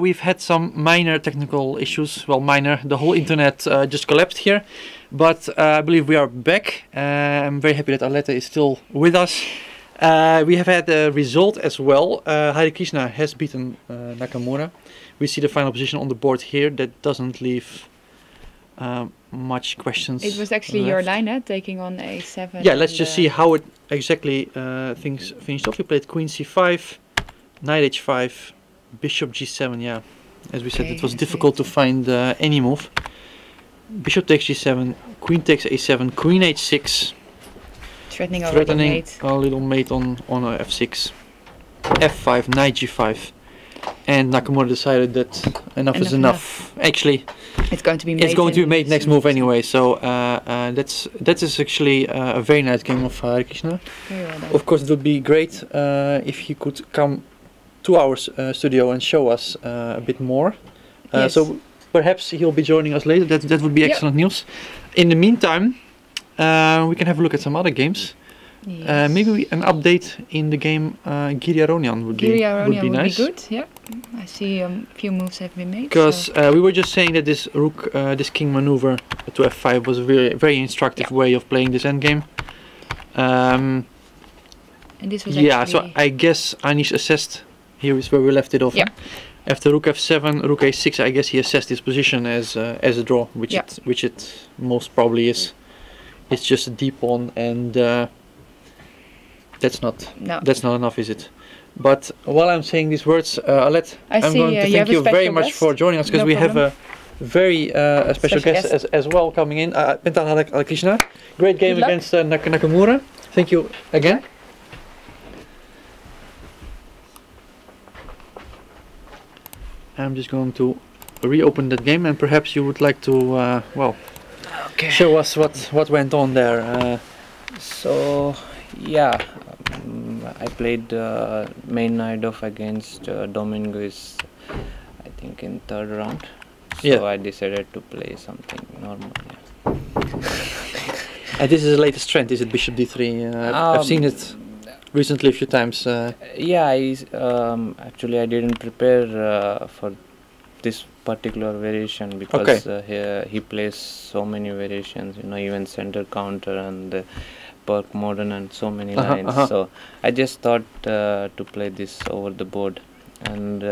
We've had some minor technical issues. Well, minor. The whole internet just collapsed here. But I believe we are back. I'm very happy that Aletta is still with us. We have had a result as well. Hare Krishna has beaten Nakamura. We see the final position on the board here. That doesn't leave much questions. It was actually left. your line, taking on a7. Yeah, let's just see how it exactly things finished off. We played Queen c5, Knight h5, Bishop g7. Yeah, as we said, it was difficult to find any move. Bishop takes g7, Queen takes a7, Queen h6. Threatening A little mate on f6, f5, Knight g5. And Nakamura decided that enough is enough. Actually, it's going to be made. It's going to be made next move anyway. So that is actually a very nice game of Hare Krishna. Very well done. Of course, it would be great if he could come to our studio and show us a bit more. Yes. So perhaps he'll be joining us later. That would be excellent news. In the meantime, we can have a look at some other games. Yes. Maybe an update in the game Giri Aronian would be nice. Would be good, yeah. I see a few moves have been made. Because we were just saying that this rook, this king maneuver to f5 was a very instructive way of playing this endgame. And this was so I guess Anish assessed. Here is where we left it off. Yeah. After rook f7, rook a6, I guess he assessed his position as a draw, which it most probably is. It's just a deep pawn, and that's not enough, is it? But while I'm saying these words, Alette, I'm going to thank you very much for joining us, because we have a very special guest as well coming in. Pentan Hare Krishna. Great game against Nakamura. Thank you again. I'm just going to reopen that game, and perhaps you would like to show us what went on there. So yeah, I played main knight off against Dominguez, I think in third round. So I decided to play something normal. And this is the latest trend, is it Bishop d3? I've seen it recently a few times. Actually I didn't prepare for this particular variation, because he plays so many variations, even center counter and Perk modern and so many lines. So I just thought to play this over the board. And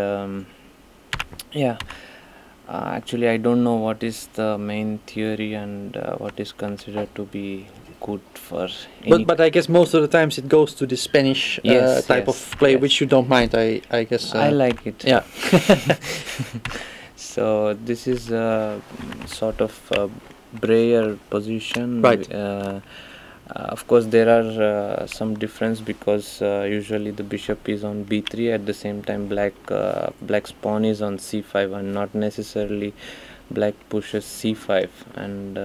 actually I don't know what is the main theory and what is considered to be good for any. But I guess most of the times it goes to the Spanish type of play, which you don't mind, I guess. I like it. Yeah. So this is a sort of a Breyer position. Right. Of course there are some difference, because usually the bishop is on b3, at the same time black's pawn is on c5, and not necessarily black pushes c5, and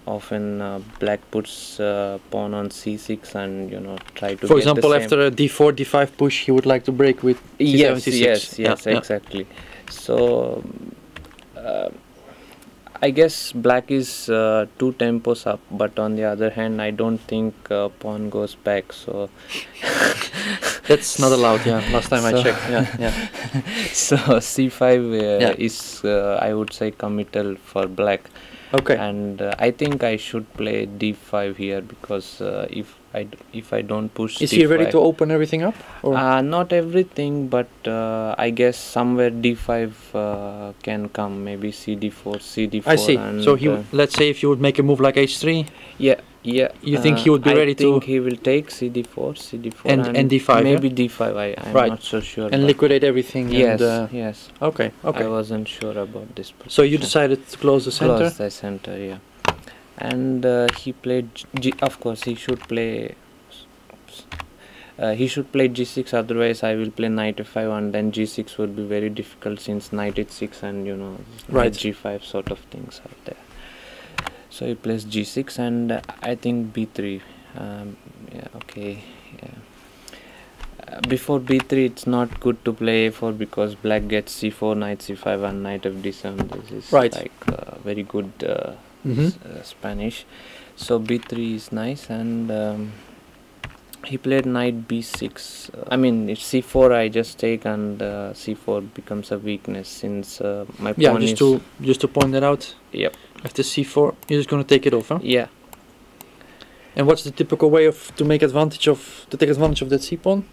often black puts pawn on c6 and try to for get example, the same. after a d4 d5 push he would like to break with c7 c6. Yes, exactly. So I guess black is 2 tempos up, but on the other hand I don't think pawn goes back, so that's not allowed. Last time I checked. So c5 is I would say committal for black. Okay. And I think I should play d5 here, because if I don't push is d5, he ready to open everything up? Or? Not everything, but I guess somewhere d5 can come, maybe cd4, cd4. I see. And so let's say if you would make a move like h3. Yeah. You think he would be ready to? I think he will take cd4, and d5. Maybe d5. I'm not so sure. And liquidate everything. Yes. And, yes. Okay. I wasn't sure about this position. So you decided to close the center. Close the center, yeah. And he played. Of course, he should play. He should play g6. Otherwise, I will play knight f5, and then g6 would be very difficult, since knight h6 and knight g5 sort of things are there. So he plays g6, and I think b3. Before b3 it's not good to play a4, because black gets c4, knight c5 and knight fd7. This is like very good Spanish. So b3 is nice, and He played knight b6. I mean, if c4 I just take, and c4 becomes a weakness since my pawn is... just to point that out. Yep. After c4, you're just gonna take it off, huh? Yeah. And what's the typical way to take advantage of that c pawn?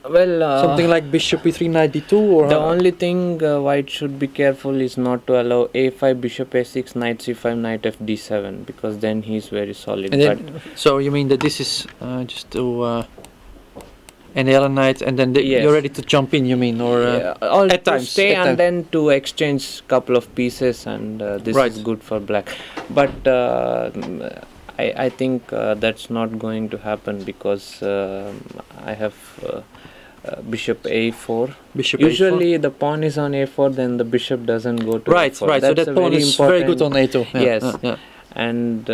Well, something like bishop e3, knight d2, or the only thing white should be careful is not to allow a5, bishop a6, knight c5, knight f d7, because then he's very solid. And then, so you mean that this is just to enable a knight, and then yes. you're ready to jump in, you mean, or all at times stay and then to exchange couple of pieces, and this is good for black. But I think that's not going to happen, because I have bishop a4. Usually a4. the pawn is on a4, then the bishop doesn't go to right, a4. Right, that's so that pawn is very good on a2. Yeah, yes. Yeah. And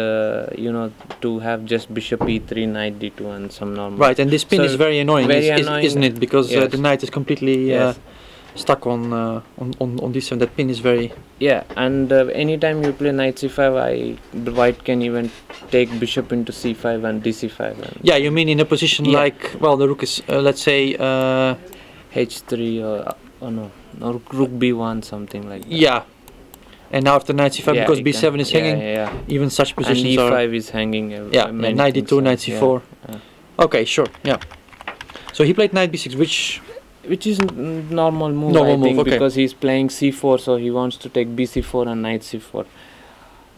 you know, to have just bishop e3, knight d2 and some normal. Right, and this pin is very annoying, isn't it? Because yes. the knight is completely stuck on this one. That pin is very... Yeah, and anytime you play knight c5, white can even take bishop into c5 and dc5. And yeah, you mean in a position like, well, the rook is, let's say... h3 or, rook b1, something like that. Yeah. And now after knight c5, because b7 is hanging, even such positions and e5 are... is hanging. Knight d2, knight c4. Okay, sure, yeah. So he played knight b6, which is normal move, I think, because he's playing c4, so he wants to take bc4 and knight c4.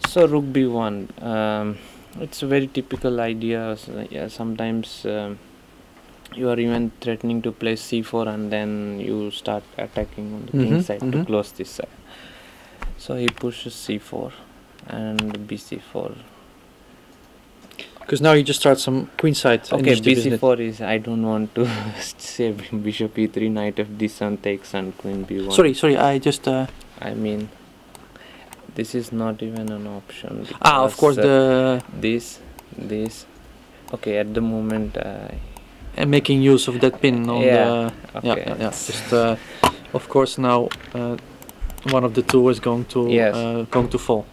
So rook b1, it's a very typical idea. So, yeah, sometimes you are even threatening to play c4, and then you start attacking on the king side to close this side. So he pushes c4 and bc4. Because now you just start some queen side. Okay, bc4 is, I don't want to say bishop e3, knight f d7 takes and queen b1. Sorry, I just... I mean, this is not even an option. Of course, this. Okay, at the moment... and making use of that pin on the... Okay. Yeah. Just, of course, now one of the two is going to fall.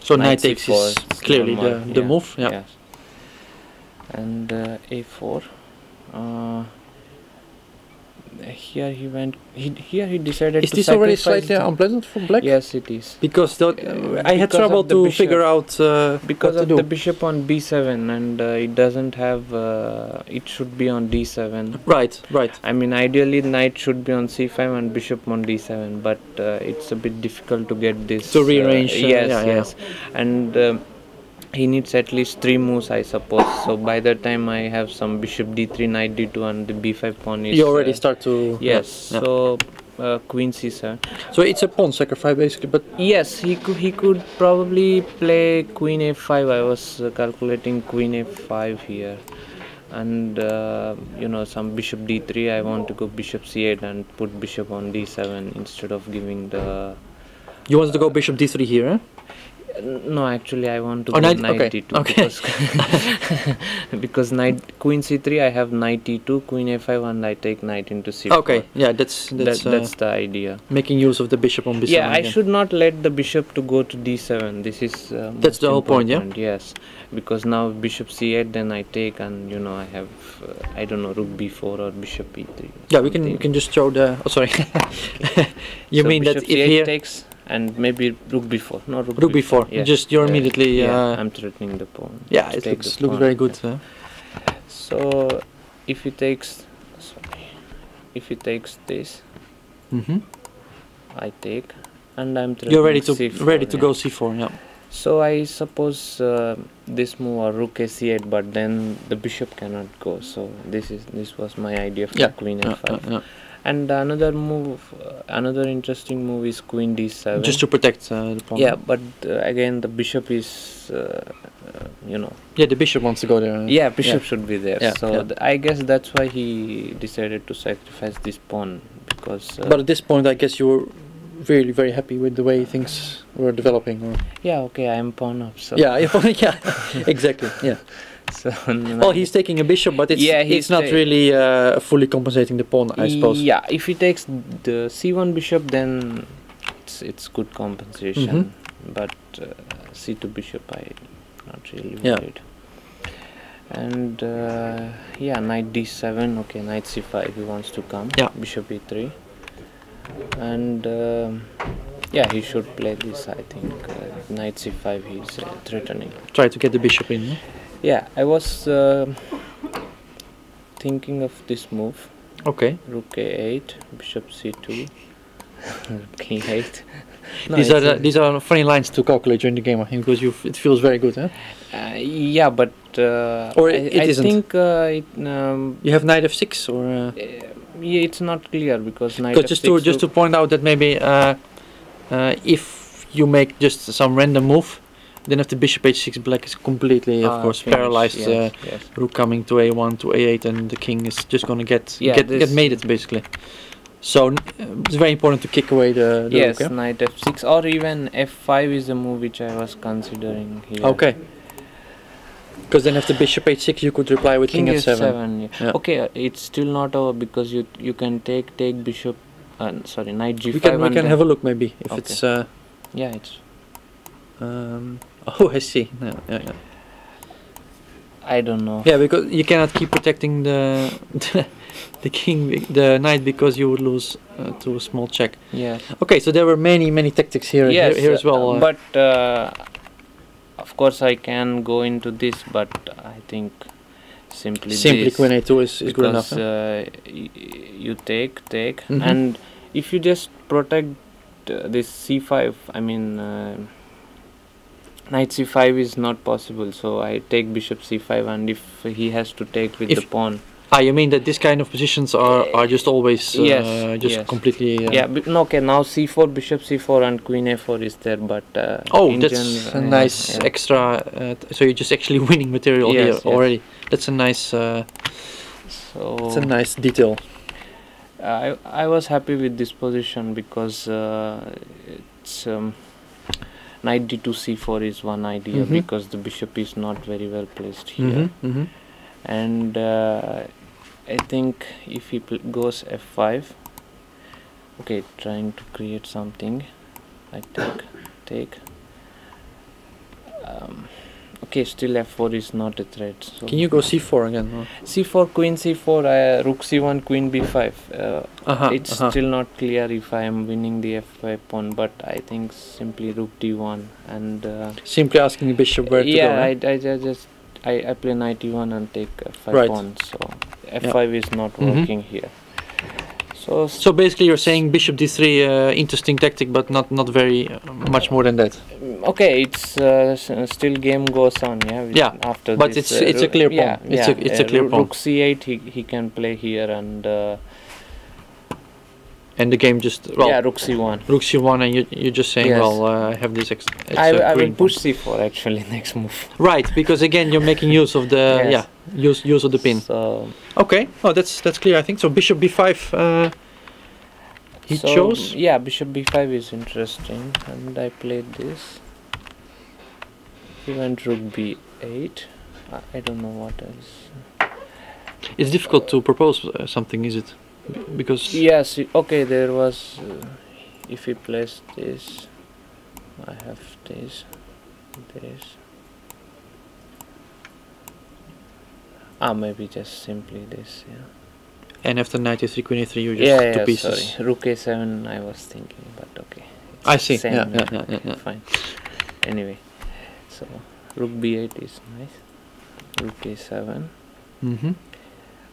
So knight takes is clearly the move. Yeah. Yes. And a4. Here he went. Here he decided. Is to this already slightly unpleasant for black? Yes, it is. Because I had trouble to figure out because what of the bishop on b7, and it doesn't have. It should be on d7. Right. I mean, ideally, knight should be on c5 and bishop on d7, but it's a bit difficult to get this to rearrange. Yes, and. He needs at least 3 moves, I suppose. So by the time I have some bishop d3, knight d2, and the b5 pawn is... You already start to... Yes. So queen c7. So it's a pawn sacrifice basically, but... Yes, he could probably play queen a5. I was calculating queen a5 here, and you know, some bishop d3. I want to go bishop c8 and put bishop on d7 instead of giving the... You want to go bishop d3 here, huh? No, actually I want to go knight d2 because queen c3 I have knight e2, queen a5, and I take knight into c4. Okay, yeah, that's the idea. Making use of the bishop on b7. Yeah, I should not let the bishop to go to d7. This is that's the whole point, yeah. Yes, because now bishop c8, then I take, and you know I have I don't know, rook b4 or bishop e3. Yeah, we can just show the. Oh, sorry. You so mean that if here takes. And maybe rook b4. No, rook b4. Yes. Just you're immediately... I'm threatening the pawn. Yeah, it looks very good. So, if he takes... this, I take, and I'm threatening you're ready c4, to go c4, yeah. So I suppose this move or rook c8, but then the bishop cannot go. So this was my idea for queen f5. And another move, another interesting move is queen d7. Just to protect the pawn. Yeah, but again the bishop is, you know. Yeah, the bishop wants to go there. Yeah, bishop should be there. Yeah, so I guess that's why he decided to sacrifice this pawn, because. But at this point, I guess you were really very happy with the way things were developing. Or? Yeah. Okay, I am pawn up. So. Yeah. Exactly. Yeah. So, well, he's taking a bishop, but it's not really fully compensating the pawn, I suppose. Yeah, if he takes the c1 bishop, then it's good compensation. But c2 bishop, I'm not not really Yeah. worried. And yeah, knight d7. Okay, knight c5. He wants to come. Yeah. Bishop e3. And yeah, he should play this. I think knight c5. He's threatening. Try to get the bishop in. No? Yeah, I was thinking of this move. Okay. Rook a8, bishop c2, rook e8. No, These are funny lines to calculate during the game, I think, because it feels very good, huh? yeah, but Or I it isn't. think You have knight f6, or yeah, it's not clear because knight because just to point out that maybe if you make just some random move, then if the bishop h6, black is completely, of course, finished, paralyzed. yes. Rook coming to a1 to a8, and the king is just gonna get mated basically. So it's very important to kick away the yes, rook. Yeah? knight f6 or even f5 is a move which I was considering here. Okay. Because then after bishop h6, you could reply with king f7. Yeah. Yeah. Okay, it's still not over because you can take bishop. Sorry, knight g5. We can have a look maybe if Okay. it's. Yeah, it's. Oh, I see. Yeah. I don't know. Yeah, because you cannot keep protecting the king, the knight, because you would lose to a small check. Yeah. Okay, so there were many tactics here as well. But of course I can go into this, but I think simply this, queen a2 is good enough. because you take, Mhm. and if you just protect this c5, I mean knight c5 is not possible, so I take bishop c5, and if he has to take with the pawn. You mean that this kind of positions are just always yes. completely... Yeah, but no, okay, now c4, bishop c4 and queen a4 is there, but oh, in that's a general, nice yeah. extra, so you're just actually winning material here already. That's a nice it's a nice detail. I was happy with this position because it's knight d2 c4 is one idea, because the bishop is not very well placed here. And I think if he goes f5, okay, trying to create something, I take. Okay, still f4 is not a threat. So Can you go c4 again? Or? c4, queen c4, rook c1, queen b5. It's still not clear if I am winning the f5 pawn, but I think simply rook d1 and simply asking the bishop where to go. I play knight e1 and take f5 pawn, so f5 is not working here. So basically you're saying bishop d3, interesting tactic, but not very much more than that. Okay, it's still game goes on, after but this, it's a clear pawn. It's a clear pawn. Rook c8 he can play here, and the game just rook c1. Rook c1, and you're just saying, well, I have this. I will push c4 actually next move. Right, because again you're making use of the use of the pin. So okay, oh that's clear, I think. So bishop b5. He chose. Yeah, bishop b5 is interesting, and I played this. He went rook b8. I don't know what else. It's difficult to propose something, is it? Because yes, okay, there was if he plays this, I have this maybe just simply this, and after knight a3, queen a3, you just two pieces. Sorry, rook a7 I was thinking, but okay, I see. Same, yeah, fine. Anyway, so rook b8 is nice, rook a7.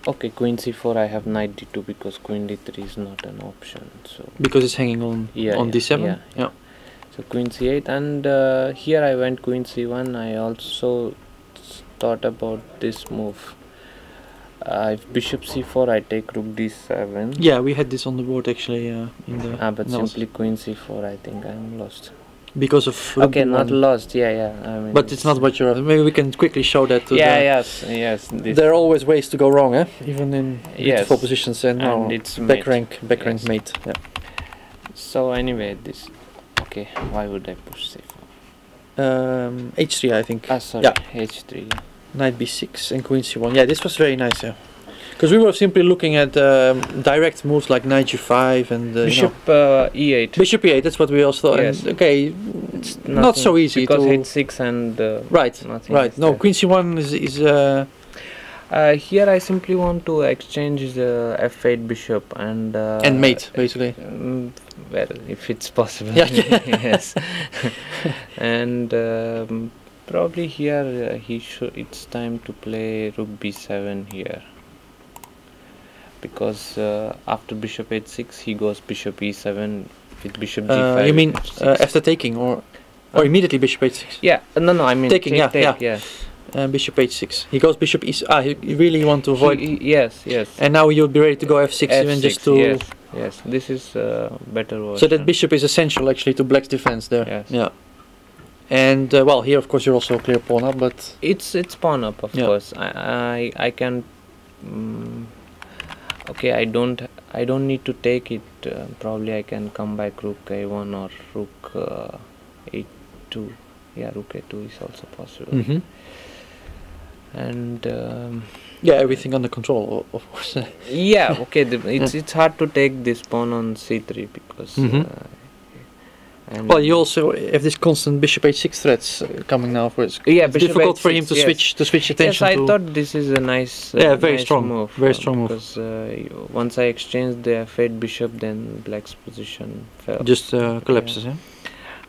Okay, queen c4, I have knight d2 because queen d3 is not an option. So because it's hanging on d7. Yeah. So queen c8, and here I went queen c1. I also thought about this move. If bishop c4, I take rook d7. Yeah, we had this on the board actually in the. But simply queen c4, I think I'm lost. Because of okay, not lost. Yeah. I mean, but it's not what you're. Maybe we can quickly show that. To yes. There are always ways to go wrong, even in beautiful positions. And now it's back rank mate. Yeah. So anyway, this. Okay, why would I push c4? H3, I think. Sorry. Yeah. H3. Knight b6 and queen c1. Yeah, this was very nice. Yeah. Because we were simply looking at direct moves like knight g5 and Bishop e8. Bishop e8. That's what we also thought. Yes. And, okay, It's not so easy because to h6 and right. nothing Right. is No, there. queen c1 is here I simply want to exchange the f8 bishop and mate basically. Well, if it's possible. Yeah. Yes. And probably here he should. It's time to play rook b7 here, because after bishop h6 he goes bishop e7 with bishop g5. You mean f6. after taking or immediately bishop h6? Yeah. No. I mean Taking, take, yeah. Bishop h6. He goes bishop e. You really want to avoid. Yes. And now you'll be ready to go f6 even just to. Yes. This is better version. So that bishop is essential actually to black's defense there. Yes. Yeah. And well, here of course you're also a clear pawn up, but It's pawn up, of course. I can. Okay, I don't need to take it. Probably I can come back rook a1 or rook a2. Yeah, rook a2 is also possible. And yeah, everything under control, of course. yeah, okay. It's hard to take this pawn on c3 because. And Well, you also have this constant bishop h6 threats coming now. For it's difficult for him to switch attention. Yes, I to thought this is a nice. very nice strong move. Very strong move. Because once I exchange the f8 bishop, then black's position fell. Just collapses. Yeah.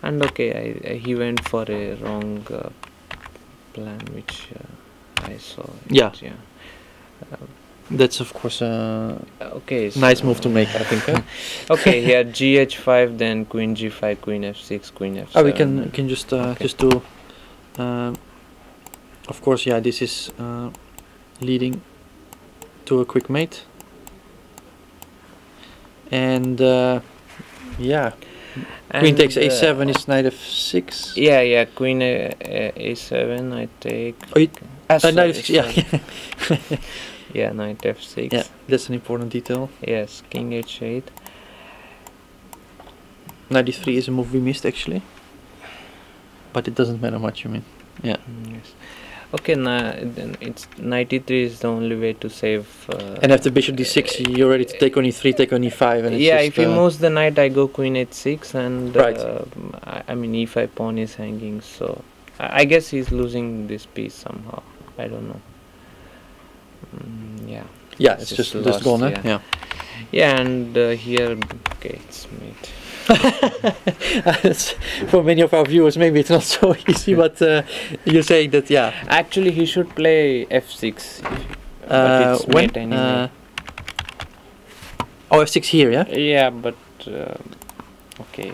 And okay, he went for a wrong plan, which I saw. Yeah. Yeah. That's of course Okay. nice move to make, I think. Okay, here gh5, then queen g5, queen f6, queen f7. Oh, we can just just do. Of course, yeah. This is leading to a quick mate, and yeah. Queen takes a7 is knight f6. Yeah, queen a7 I take. Oh, knight sorry, f6, yeah. yeah, knight f6. Yeah, that's an important detail. Yes, king h8. Knight d3 is a move we missed actually, but it doesn't matter much. You mean? Yeah. Yes. Okay, then it's knight e3 is the only way to save. And after bishop d6, you're ready to take on e3, take on e5, and it's yeah, just, if he moves the knight, I go queen h6, and Right. I mean e5 pawn is hanging, so I guess he's losing this piece somehow. I don't know. Yeah. Yeah, it's just lost, gone. yeah. Yeah. Yeah, and here, okay, it's mate. For many of our viewers, maybe it's not so easy, but you're saying that, yeah. Actually, he should play f6, but it's mate anyway. Oh, f6 here, yeah? Yeah, but okay.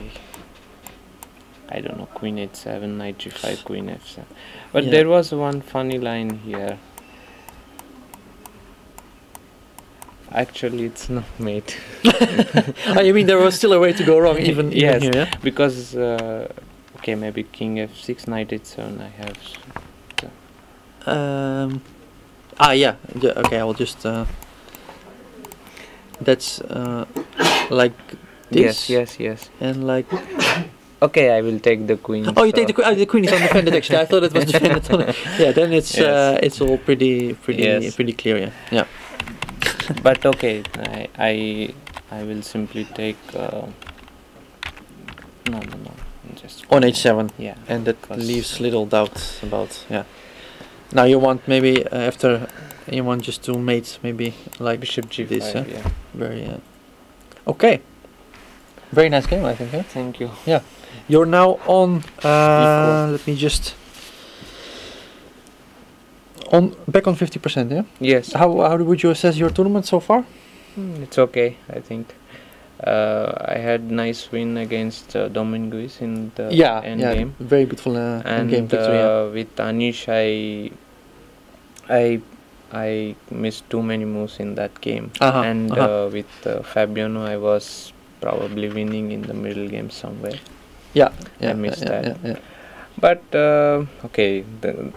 I don't know, queen h7, knight g5, queen f7. But Yeah. there was one funny line here. Actually, it's not mate. Oh, you mean there was still a way to go wrong, even Yes, here, yeah? because okay, maybe king f6, knight h7. I have. Yeah. Okay, I will just. That's like this. Yes. And like. Okay, I will take the queen. Oh, you take the queen. The queen is undefended. Actually, I thought it was defended. Yeah, then it's Yes. it's all pretty Yes. pretty clear. Yeah. Yeah. But okay, I will simply take. No. Just On h7. Yeah. And that because- leaves little doubt about. Yeah. Now you want maybe after you want just to mate maybe like bishop g5. this. Yeah. Very. Okay. Very nice game, I think. Eh? Thank you. You're now on. Equal. Let me just. Back on 50%. Yeah. Yes. How would you assess your tournament so far? It's okay, I think. I had nice win against Dominguez in the end game. Very beautiful end game And victory. Yeah. with Anish, I missed too many moves in that game. And with Fabiano, I was probably winning in the middle game somewhere. Yeah. I missed that. Yeah. But okay,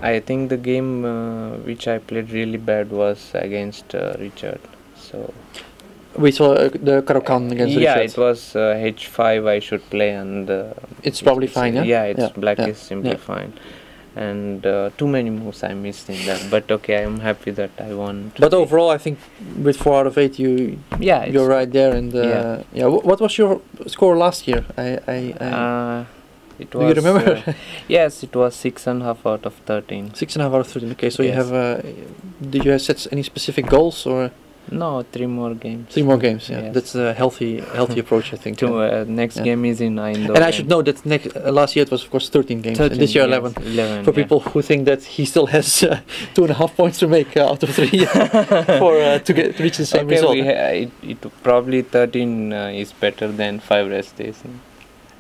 I think the game which I played really bad was against Richard. So We saw the Karakan against yeah, Richard. it was h5 I should play, and It's probably fine, yeah? Yeah, it's Yeah, black yeah, is simply yeah. fine. and too many moves I missed in that. But okay, I'm happy that I won. But overall, I think with 4 out of 8, you're right there. And yeah. What was your score last year? It do was, you remember? yes, it was 6.5 out of 13. 6.5 out of 13. Okay, so Yes. you have. Did you have set any specific goals or? No, 3 more games. 3 more games. Yeah, Yes. that's a healthy approach, I think. Next game is in Eindhoven. And I should know that last year it was of course 13 games. 13, and this year yes, 11. 11. For people who think that he still has 2.5 points to make out of 3 to reach the same result. It probably 13 is better than 5 rest days.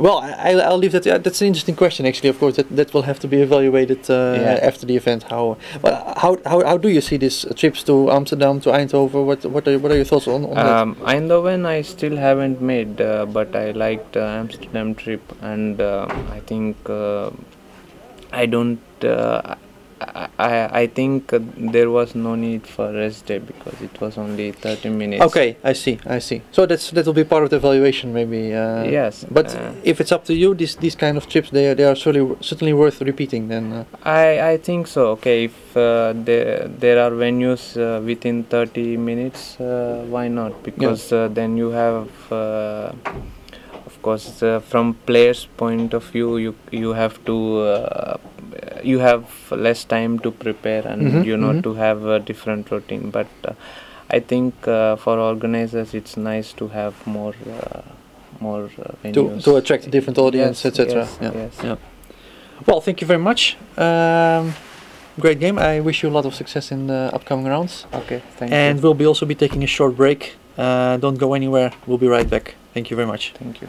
Well, I'll leave that. That's an interesting question, actually. Of course, that will have to be evaluated after the event. How do you see these trips to Amsterdam, to Eindhoven? What are your thoughts on that? Eindhoven I still haven't made, but I liked Amsterdam trip, and I think I don't. I think there was no need for rest day because it was only 30 minutes. Okay, I see. So that will be part of the evaluation, maybe. Yes. But if it's up to you, these kind of trips, they are certainly worth repeating. Then. I think so. Okay, if there are venues within 30 minutes, why not? Because then you have. Of course, from players' point of view, you have to you have less time to prepare and to have a different routine. But I think for organizers, it's nice to have more venues to attract a different audience, etc. Yes. Well, thank you very much. Great game. I wish you a lot of success in the upcoming rounds. Okay, thank you. And we'll also be taking a short break. Don't go anywhere. We'll be right back. Thank you very much. Thank you.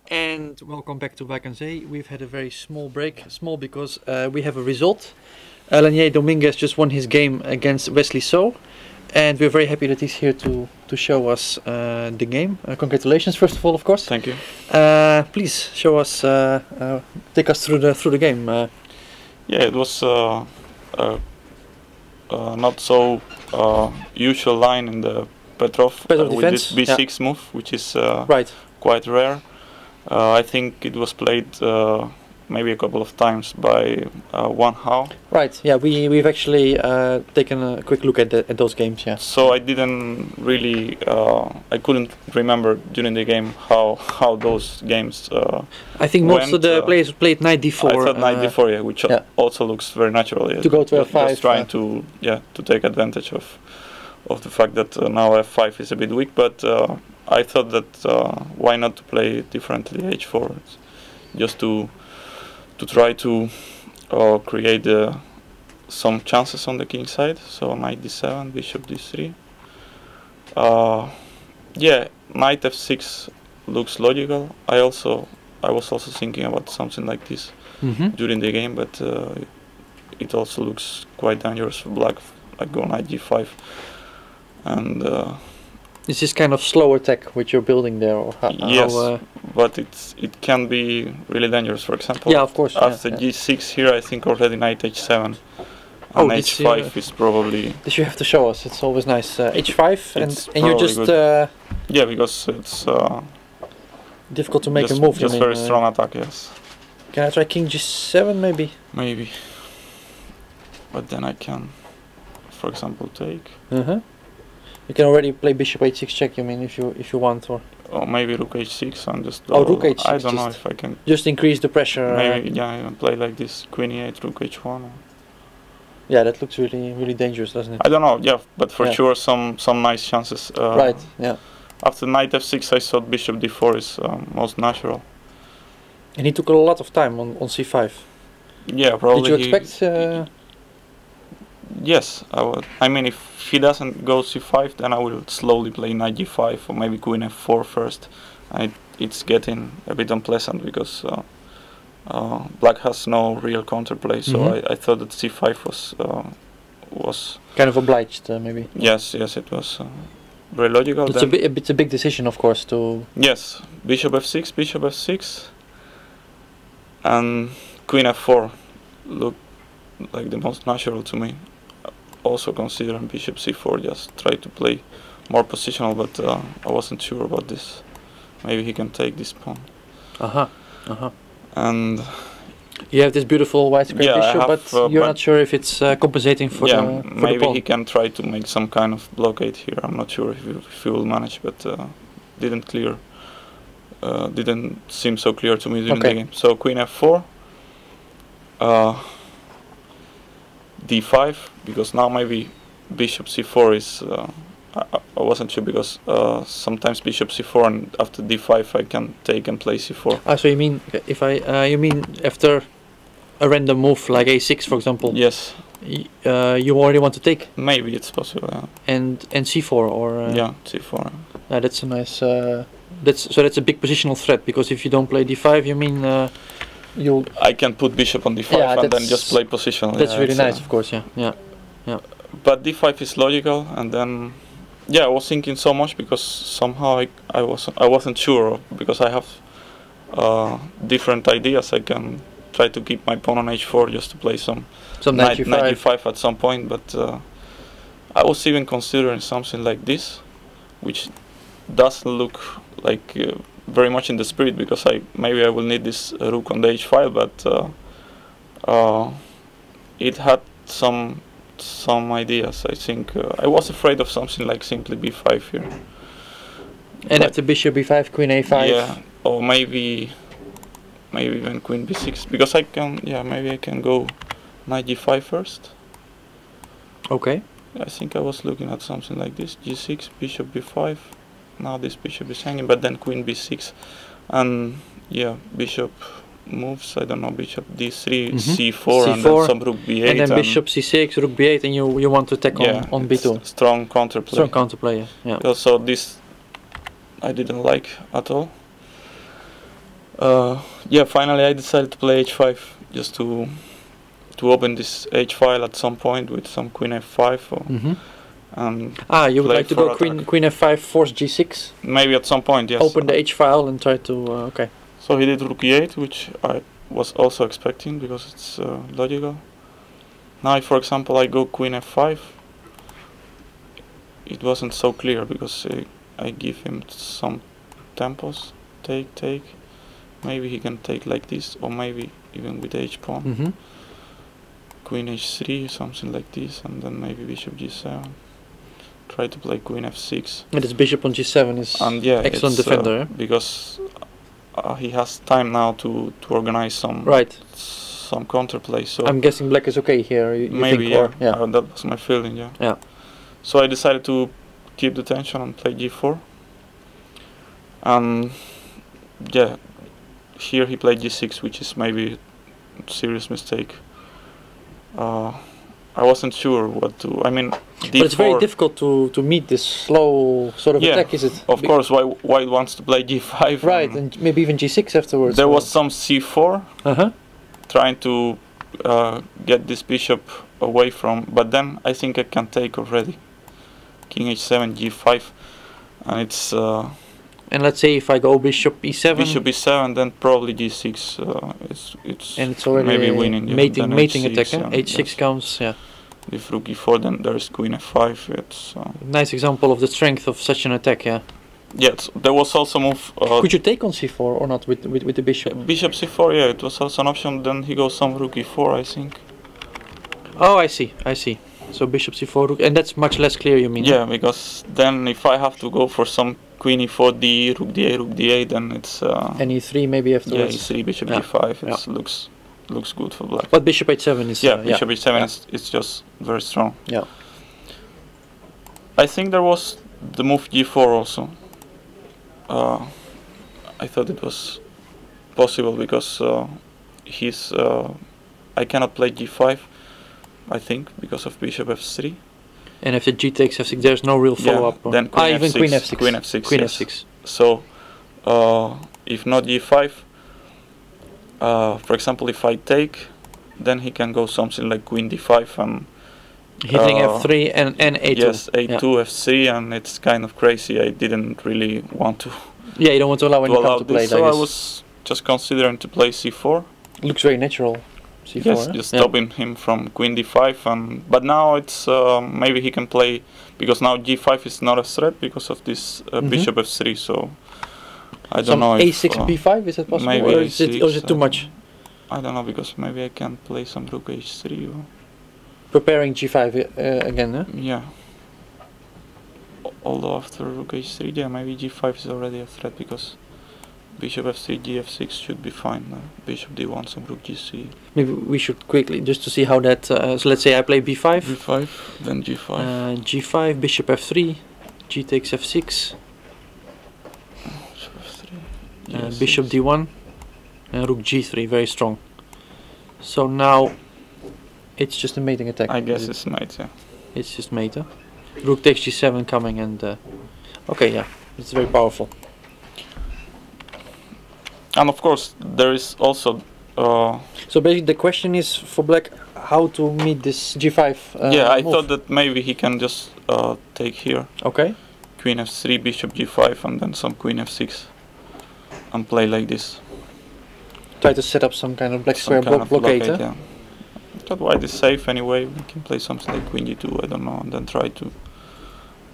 And welcome back to Zee. We've had a very small break. Small because we have a result. Lanier Dominguez just won his game against Wesley So. And we're very happy that he's here to show us the game. Congratulations, first of all, of course. Thank you. Please show us, take us through the game. Yeah, it was not so usual line in the Petrov. We did defense. B6 move, which is Right. quite rare. I think it was played maybe a couple of times by Wan Hao. Right. Yeah, we've actually taken a quick look at those games. Yeah. So I didn't really, I couldn't remember during the game how those games. I think most went, of the players played knight d4. I thought knight d4, yeah, which yeah. also looks very natural. Yeah. To go to f5. Just trying to take advantage of the fact that now f5 is a bit weak, but I thought that why not to play differently h4, just to try to create some chances on the king side. So knight d7, bishop d3. Yeah, knight f6 looks logical. I was also thinking about something like this during the game, but it also looks quite dangerous for black. I go knight g5, and Is this kind of slow attack which you're building there, or yes, but it can be really dangerous. For example, yeah, of course. After g6 here, I think already knight h7, and h5 is probably. This you have to show us. It's always nice. h5, and you're just yeah, because it's difficult to make a move. Just very strong attack. Yes. Can I try king g7 maybe? Maybe, but then I can, for example, take. You can already play bishop h6 check. You mean if you want, or maybe rook h6 and just. Rook h6. I don't know if I can. Just increase the pressure. Maybe yeah, play like this, queen e8, rook h1. Yeah, that looks really dangerous, doesn't it? I don't know. Yeah, but for sure some nice chances. Right. Yeah. After knight f6, I thought bishop d4 is most natural. And he took a lot of time on c5. Yeah, probably. Did you expect? Yes, I would. I mean, if he doesn't go c5, then I will slowly play knight g5 or maybe queen f4 first. And it's getting a bit unpleasant because black has no real counterplay. So I thought that c5 was kind of obliged, maybe. Yes, it was very logical. It's a big decision, of course, to. Yes, bishop f6, and queen f4 look like the most natural to me. Also considering bishop c4, just try to play more positional, but I wasn't sure about this. Maybe he can take this pawn. And you have this beautiful white square bishop, but you're not sure if it's compensating for the maybe pawn. He can try to make some kind of blockade here. I'm not sure if he will manage, but didn't seem so clear to me during the game. So queen f4. d5, because now maybe bishop c4 is I wasn't sure, because sometimes bishop c4 and after d5 I can take and play c4. So you mean if you mean after a random move like a6, for example? Yes. You already want to take? Maybe it's possible. Yeah. And c4 or yeah, c4. Yeah, that's a nice. That's a big positional threat, because if you don't play d5, you mean I can put bishop on d5 and then just play positional. That's really nice, of course. Yeah. But d5 is logical, and then I was thinking so much because somehow I wasn't sure, because I have different ideas. I can try to keep my pawn on h4 just to play some knight g5 at some point, but I was even considering something like this, which doesn't look like very much in the spirit, because maybe I will need this rook on the h file, but it had some ideas. I think I was afraid of something like simply b5 here. And after bishop b5, queen a5. Yeah, or maybe even queen b6, because I can. Yeah, maybe I can go knight g5 first. Okay. I think I was looking at something like this: g6, bishop b5. Now this bishop is hanging, but then queen b6, and bishop moves. I don't know, bishop d3, c4, and then some rook b8, and then bishop c6, rook b8, and you want to attack on b2. Strong counterplay. Strong counterplay. Yeah. Also, this I didn't like at all. Yeah, finally I decided to play h5 just to open this h file at some point with some queen f5. And you would play like to for go attack. queen f5, force g6? Maybe at some point, yes. Open the h file and try to, okay. So he did rook e8, which I was also expecting because it's logical. Now if, for example, I go queen f5, it wasn't so clear because I give him some tempos, take. Maybe he can take like this, or maybe even with h pawn. Queen h3, something like this, and then maybe bishop g7. Try to play queen f6. And this bishop on g7 is and yeah, excellent defender. Because he has time now to organize some some counterplay. So I'm guessing black is okay here. You maybe think, yeah. That was my feeling. Yeah. Yeah. So I decided to keep the tension and play g4. And yeah, here he played g6, which is maybe a serious mistake. I wasn't sure what to. I mean, d4. But it's very difficult to meet this slow sort of attack, is it? Of course, white wants to play g5. Right, and maybe even g6 afterwards. There was some c4, trying to get this bishop away from. But then I think I can take already. King h7, g5, and it's. And let's say if I go bishop e7. Bishop e7, then probably g6. It's and it's already maybe winning. Mating h6, attack. H6 counts. Yeah. If rook e4, then there's queen f5. It's nice example of the strength of such an attack. Yeah. Yes, there was also move. Could you take on c4 or not with the bishop? Bishop c4, yeah, it was also an option. Then he goes some rook e4, I think. Oh, I see. So bishop c4, rook, and that's much less clear. You mean? Yeah, because then if I have to go for some queen e4, d, rook d8, then it's. And e3 maybe afterwards. Yeah, e3, bishop d5. It looks good for black. But bishop h7 is. Bishop h7 is just very strong. Yeah. I think there was the move g4 also. I thought it was possible because I cannot play g5. I think because of bishop f3. And if the g takes f6, there's no real follow-up. Yeah, then queen f6, queen f6. Queen f6. Queen yes. f6. So, if not g5, for example, if I take, then he can go something like queen d5 and hitting f3 and a2. Yes, a2, f3, and it's kind of crazy. I didn't really want to. Yeah, you don't want to allow any counterplay. So I was just considering to play c4. Looks very natural. C4, yes, just stopping him from queen d5, but now it's maybe he can play because now g5 is not a threat because of this bishop f3. So I don't know. A6 b5 is it possible? Maybe or is it too much? I don't know because maybe I can play some rook h3. Or preparing g5 again, huh? Yeah. Although after rook h3, yeah, maybe g5 is already a threat because bishop f3, gf6 should be fine. Bishop d1, some rook g3. Maybe we should quickly, just to see how that... so let's say I play b5. b5, then g5. g5, bishop f3, g takes f6. Bishop f3. Bishop d1, rook g3, very strong. So now it's just a mating attack. I guess it's mate, yeah. It's just mate, huh? Rook takes g7 coming and... okay, yeah, it's very powerful. And of course, there is also... so basically the question is for black how to meet this g5 yeah, I move. thought that maybe he can just take here. Okay. Queen f3, bishop g5, and then some queen f6. And play like this. Try to set up some kind of black square blockade, yeah. That white is safe anyway. We can play something like queen d2, I don't know, and then try to...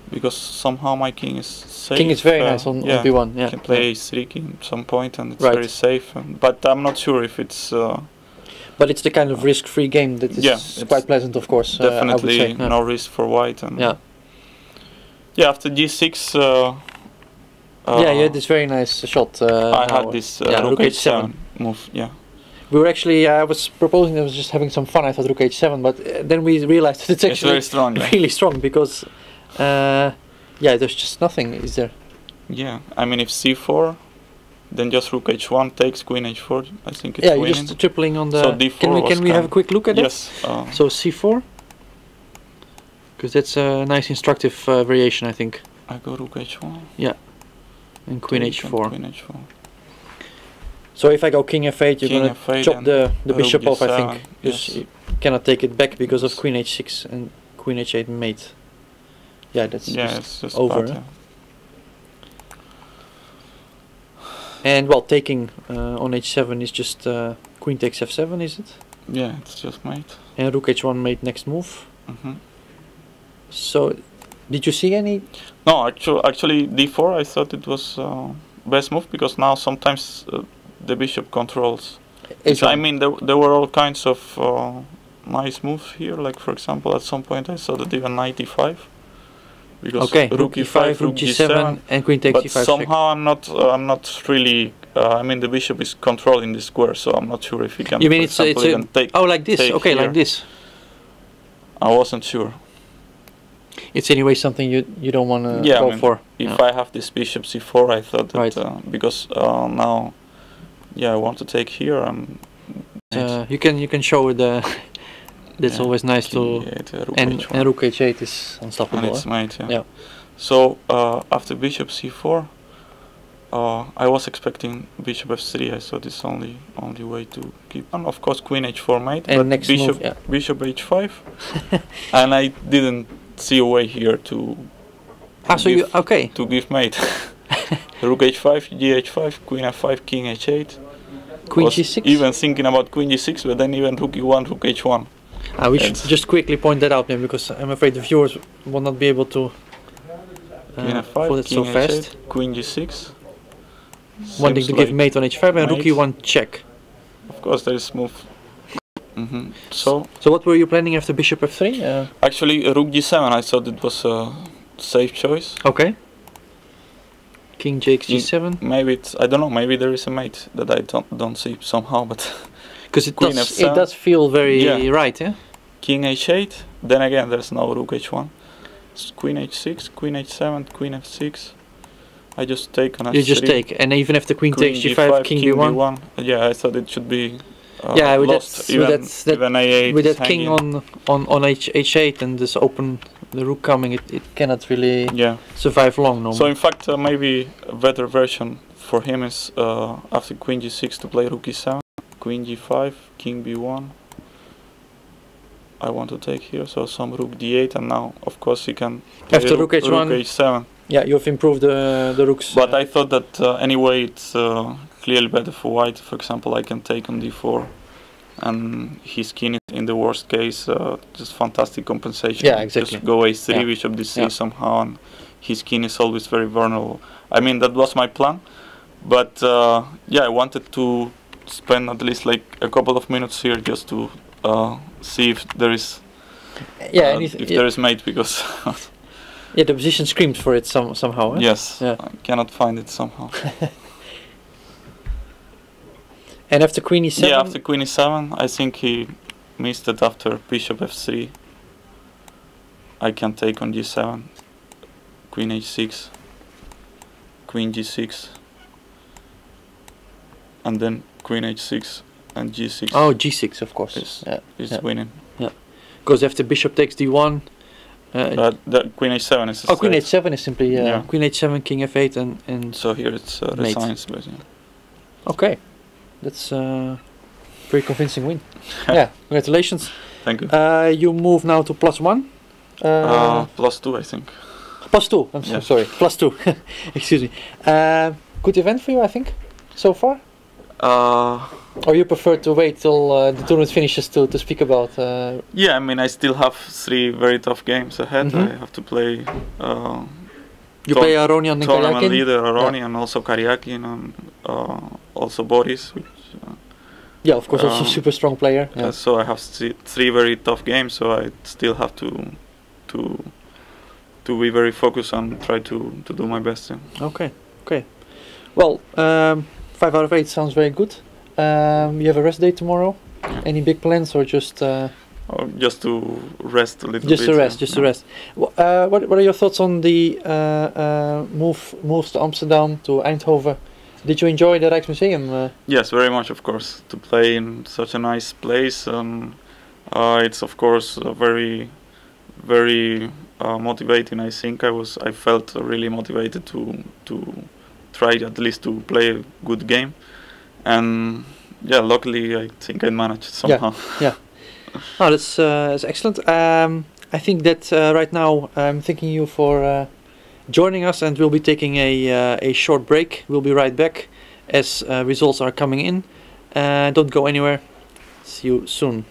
Because somehow my king is safe. King is very nice on b1, yeah. You can play h3 king at some point and it's very safe. But I'm not sure if it's... but it's the kind of risk-free game that is quite pleasant, of course. Definitely I would say, no risk for white. And yeah, after g6... yeah, you had this very nice shot. I had this rook h7 move, yeah. We were actually, I was proposing, I was just having some fun, I thought rook h7, but then we realized that it's actually very strong, really strong, because, yeah, there's just nothing, is there? Yeah, I mean, if c4, then just rook h1 takes queen h4, I think it's winning. Yeah, you're just tripling on the... So d4 can we have a quick look at yes, it? Yes. So c4, because that's a nice instructive variation, I think. I go rook h1. Yeah, and queen h4. Queen h4. So if I go king f8, you're King gonna f8 chop and the rook bishop off, I g7, think. yes. You cannot take it back because of queen h6 and queen h8 mate. Yeah, that's Yeah, it's just over. bad, yeah. And well, taking on h7 is just queen takes f7, is it? Yeah, it's just mate. And rook h1 mate next move. Hmm. So, did you see any? No, actually d4 I thought it was best move, because now sometimes the bishop controls. I mean, there were all kinds of nice moves here. Like for example, at some point I saw that even knight e5. Because okay, rook e5, rook g7, and queen takes but e5. somehow I'm not really. I mean, the bishop is controlling the square, so I'm not sure if he can. You mean for it's example, even take? Oh, like this? Okay, here. like this. I wasn't sure. It's anyway something you don't want to Yeah, go I mean, for. If I have this bishop c4, I thought that Right. because now, yeah, I want to take here. You can show the. That's always nice to. Rook and h1. rook h8 is unstoppable. And it's mate. Yeah. Yeah. So after bishop c4, I was expecting bishop f3. I thought it's only way to keep. And of course queen h4 mate. And but next bishop move, yeah. bishop h5, and I didn't see a way here to. So you okay? To give mate. Rook h5, gh5, queen f5, king h8. Queen Was g6. even thinking about queen g6, but then even rook e1, rook h1. We should just quickly point that out, because I'm afraid the viewers will not be able to Queen f5, follow it so king fast. h8, queen g6. Wanting Seems to give like mate on h5 and rook mate. e1 check. Of course, there is move. So what were you planning after bishop f3? actually, rook g7. I thought it was a safe choice. Okay. King takes g7. Maybe it's, I don't know. Maybe there is a mate that I don't see somehow, but Because it queen does f7. feel very right, yeah. King h8. Then again, there's no rook h1. It's queen h6, queen h7, queen f6. I just take on h3. You just take, and even if the queen takes g5, king b1. Yeah, I thought it should be. Yeah, with lost. that, Even, even a8 with is that king hanging. on h8 and this open the rook coming, it cannot really survive long. So in fact, maybe a better version for him is after queen g6 to play rook e7, queen g5, king b1. I want to take here, so some rook d8, and now of course he can play after rook h1. Rook h7. Yeah, you've improved the rooks. But I thought that anyway it's clearly better for white. For example, I can take on d4, and his king is in the worst case just fantastic compensation. Yeah, exactly. Just go a3, bishop d3 somehow, and his king is always very vulnerable. I mean, that was my plan, but yeah, I wanted to spend at least like a couple of minutes here just to see if there is if there is mate, because yeah, the position screams for it somehow. Eh? Yes, yeah. I cannot find it somehow. And after queen e7? Yeah, after queen e7, I think he missed it after bishop f3. I can take on g7, queen h6, queen g6, and then queen h6 and g6. Oh, g6, of course. Is winning. Yeah, because after bishop takes d1. The queen h7 is. Queen h7 is simply queen h7, king f8, and. So here it's resigns, basically. Okay, that's a very convincing win. Yeah, congratulations. Thank you. You move now to +1. +2, I think. +2. I'm so sorry. +2. Excuse me. Good event for you, I think, so far. Or you prefer to wait till the tournament finishes to speak about? Yeah, I mean, I still have 3 very tough games ahead. I have to play. You play Aronian and tournament Karyakin? leader Aronian, and also Karyakin, and also Boris. Which, yeah, of course, also super strong player. Yeah. So I have 3 very tough games. So I still have to be very focused and try to do my best. Yeah. Okay. Well, 5 out of 8 sounds very good. You have a rest day tomorrow. Any big plans, or just? Or just to rest a little bit. Just to rest. What are your thoughts on the moves to Amsterdam, to Eindhoven? Did you enjoy the Rijksmuseum? Yes, very much, of course. To play in such a nice place, it's of course very, very motivating. I think I felt really motivated to try at least to play a good game, and yeah, luckily I think I managed somehow. Yeah. Oh, that's excellent. I think that right now I'm thanking you for joining us, and we'll be taking a short break. We'll be right back as results are coming in. Don't go anywhere. See you soon.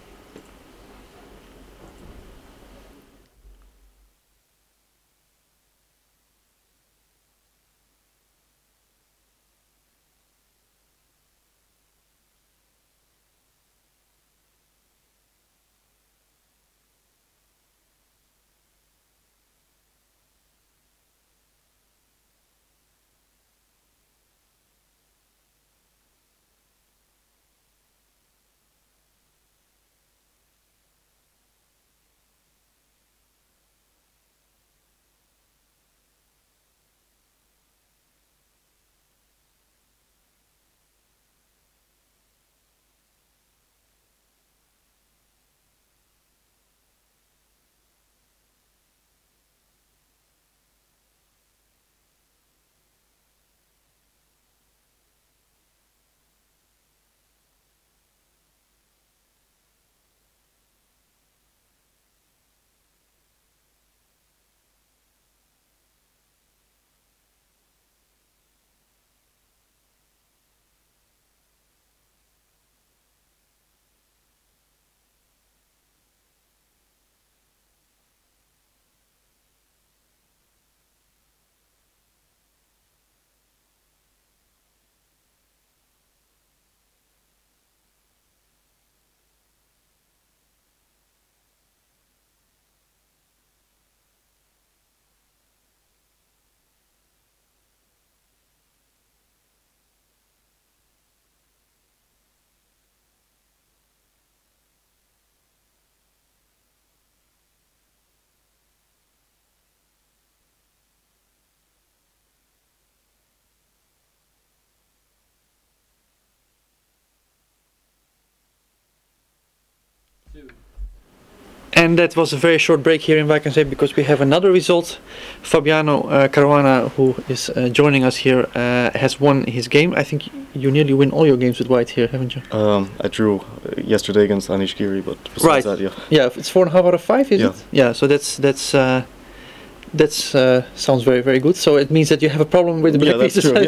And that was a very short break here in Vakensee because we have another result. Fabiano Caruana, who is joining us here, has won his game. I think you nearly win all your games with white here, haven't you? I drew yesterday against Anish Giri, but besides that, yeah. Yeah, it's 4.5 out of 5, is it? Yeah. So that's sounds very good. So it means that you have a problem with the black pieces. True,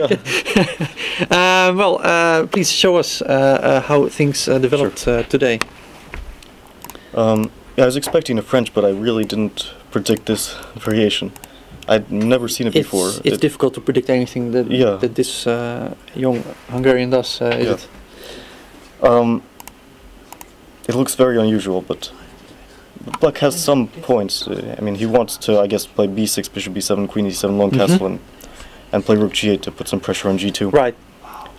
yeah. Well, please show us how things developed today. Yeah, I was expecting a French, but I really didn't predict this variation. I'd never seen it before. It's difficult to predict anything that this young Hungarian does, is it? It looks very unusual, but Black has some points. I mean, he wants to, I guess, play b6, bishop b7, queen e7, long castle, and play rook g8 to put some pressure on g2. Right.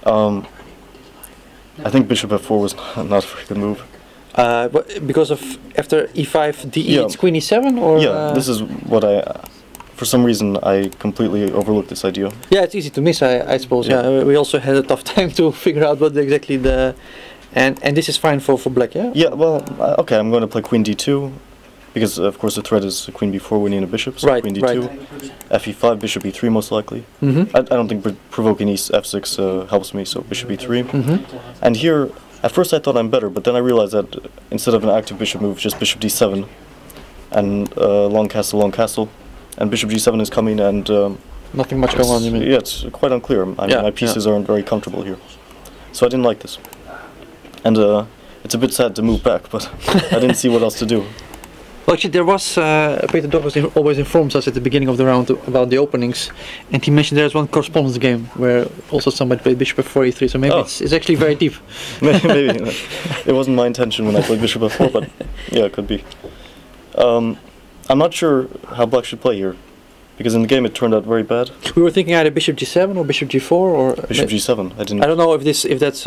I think bishop f4 was not a very good move. Because of after e5, de, it's queen e7, or this is what for some reason I completely overlooked this idea. Yeah, it's easy to miss, I suppose. Yeah, we also had a tough time to figure out what exactly the and this is fine for black. Yeah. Well, okay, I'm going to play queen d2 because of course the threat is queen b4 winning a bishop. So queen d2, fe5, bishop e3 most likely. I don't think provoking f6 helps me, so bishop e3. And here. At first I thought I'm better, but then I realized that instead of an active bishop move, just bishop d7 and long castle, and bishop g7 is coming, and nothing much going on, you mean? Yeah, it's quite unclear. I mean, my pieces aren't very comfortable here, so I didn't like this. And it's a bit sad to move back, but I didn't see what else to do. Well, actually, there was Peter Douglas always informs us at the beginning of the round about the openings, and he mentioned there's one correspondence game where also somebody played bishop f4 e3. So maybe it's actually very deep. Maybe it wasn't my intention when I played bishop f4, but yeah, it could be. I'm not sure how Black should play here, because in the game it turned out very bad. We were thinking either bishop g7 or bishop g4 or bishop g7. I don't know if that's.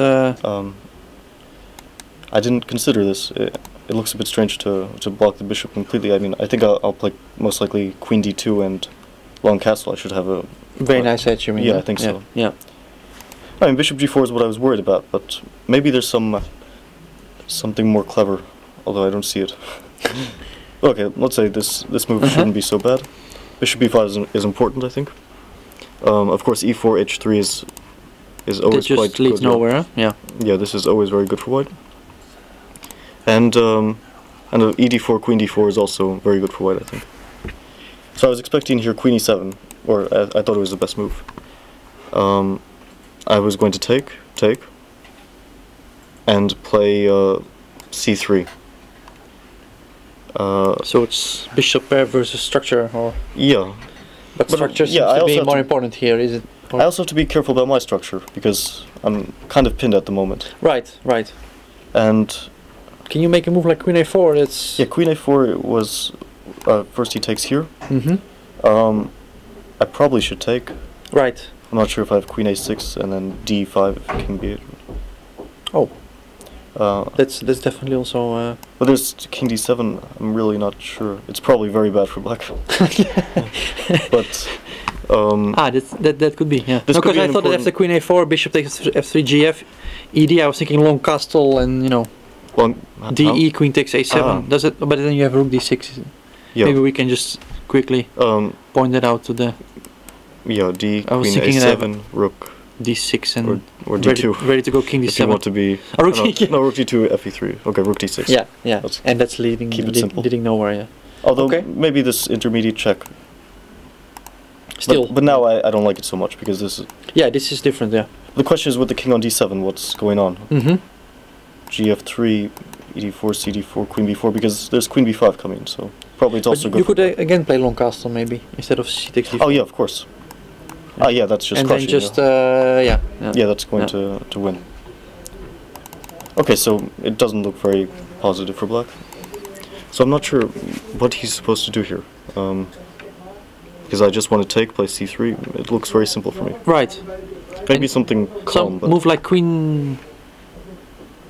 I didn't consider this. It looks a bit strange to block the bishop completely. I mean, I think I'll play most likely queen d2 and long castle. I should have a very nice edge, you mean? Yeah, I think so. Yeah. I mean, bishop g4 is what I was worried about, but maybe there's something more clever, although I don't see it. Okay, let's say this move shouldn't be so bad. Bishop b5 is important, I think. Of course, e4 h3 is always just quite leads good. Yeah. nowhere. Yeah. Yeah, this is always very good for white. And ED4, Queen D4 is also very good for white, I think. So I was expecting here Queen E7, or I thought it was the best move. I was going to take, and play C3. So it's bishop pair versus structure, or Yeah. but structure seems to be more important here, is it? I also have to be careful about my structure, because I'm kind of pinned at the moment. Right, right. And can you make a move like Queen A4? That's yeah, Queen A4 was first he takes here. I probably should take. Right. I'm not sure if I have Queen A6 and then D5 if King B8. Oh. That's definitely also. But there's King D7. I'm really not sure. It's probably very bad for black. But that could be, yeah. This Because could be I an thought that after Queen A4, Bishop takes F3 GF, ED. I was thinking long castle and DE, Queen takes A7. Does it? But then you have Rook D6. Yeah. Maybe we can just quickly point that out to the. Yeah, D, I was Queen thinking A7, Rook D6 and or D2. ready to go King D7. If you want to be Rook Rook D2, FE3. Okay, Rook D6. Yeah, yeah, and that's leading leading nowhere. Yeah. Although maybe this intermediate check. Still. But now I don't like it so much because this is. Yeah, this is different. Yeah. The question is with the king on D7, what's going on? GF3, ED4, CD4, Queen B4, because there's Queen B5 coming, so probably it's also good. You could again play long castle maybe instead of C takes D4. Oh yeah, of course. Yeah, that's just and crushing. Then just yeah, that's going to win. Okay, so it doesn't look very positive for black. So I'm not sure what he's supposed to do here. Because I just want to play C3. It looks very simple for me. Right. Maybe something calm. Some move like Queen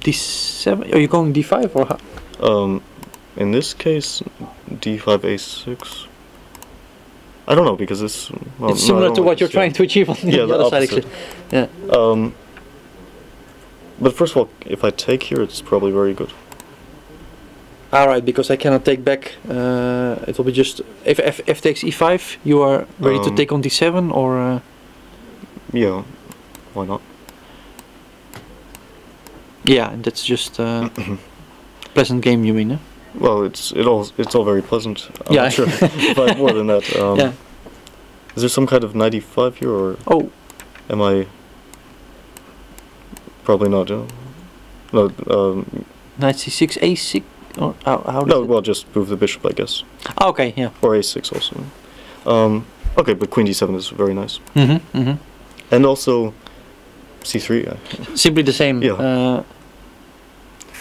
D7. Are you going D5 or how? In this case, D5, A6. I don't know because this. Well, it's similar to what you're trying to achieve on the other side, actually. Yeah. But first of all, if I take here, it's probably very good. Alright, because I cannot take back. It will be just if F takes E5. You are ready to take on D7, or. Yeah, why not? Yeah, that's just pleasant game, you mean? Well, it's all very pleasant. I'm not sure if I have more than that. Yeah. Is there some kind of 95 here, or am I? Probably not. No. Knight C6, A6, or how? No, well, just move the bishop, I guess. Oh, okay, yeah. Or A6 also. Okay, but Queen D7 is very nice. And also C3. Simply the same. Yeah.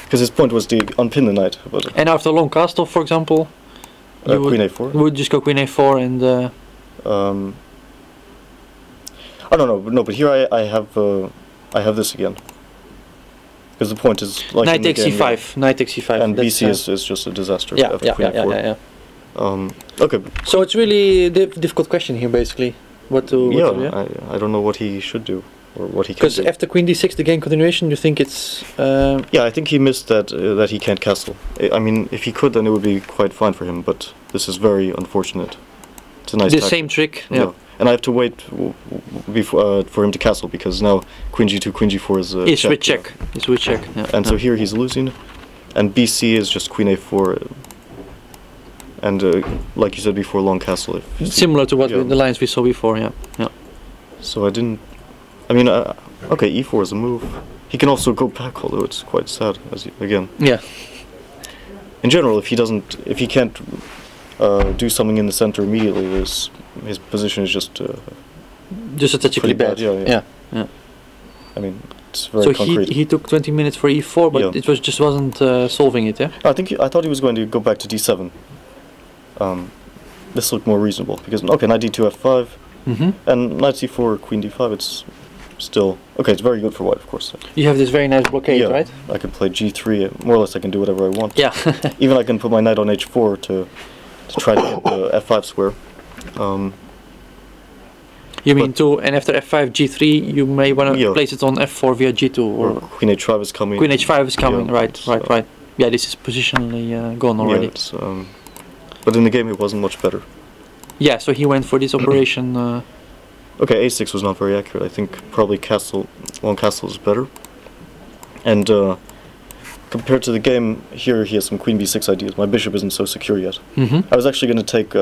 Because his point was to unpin the knight. And after long castle, for example, Queen A4. You would just go Queen A4 and. I don't know. No, but here I have this again. Because the point is like Knight takes C5. Knight takes C5. And BC is just a disaster. Yeah. Okay. So it's really a difficult question here, basically. What to? I don't know what he should do. Or what he can do. Because after Queen D6, the game continuation, you think it's... Yeah, I think he missed that he can't castle. I mean, if he could, then it would be quite fine for him, but this is very unfortunate. It's a nice the same trick, yeah. And I have to wait for him to castle, because now Queen G2, Queen G4 is check. With check. It's with check, yeah. And so here he's losing, and BC is just Queen A4, and like you said before, long castle. Similar to what the lines we saw before, yeah. So I didn't... I mean, okay, E4 is a move. He can also go back, although it's quite sad, again. Yeah. In general, if he can't do something in the center immediately, his position is just statistically bad. Yeah. I mean, it's very concrete. So he took 20 minutes for E4, but it wasn't solving it, yeah. I thought he was going to go back to D7. This looked more reasonable because Knight D2 F5, and Knight C4 Queen D5. It's still okay. It's very good for white, of course. You have this very nice blockade, right? I can play G3. More or less, I can do whatever I want. Yeah. Even I can put my knight on H4 to try to get the F5 square. You mean and after F5 G3, you may want to place it on F4 via G2 or Queen H5 is coming. Queen H5 is coming. Right. Yeah, this is positionally gone already. Yeah, but in the game, it wasn't much better. Yeah, so he went for this operation. Okay, A6 was not very accurate. I think probably castle. long castle is better. And compared to the game, here he has some queen b6 ideas. My bishop isn't so secure yet. I was actually going to take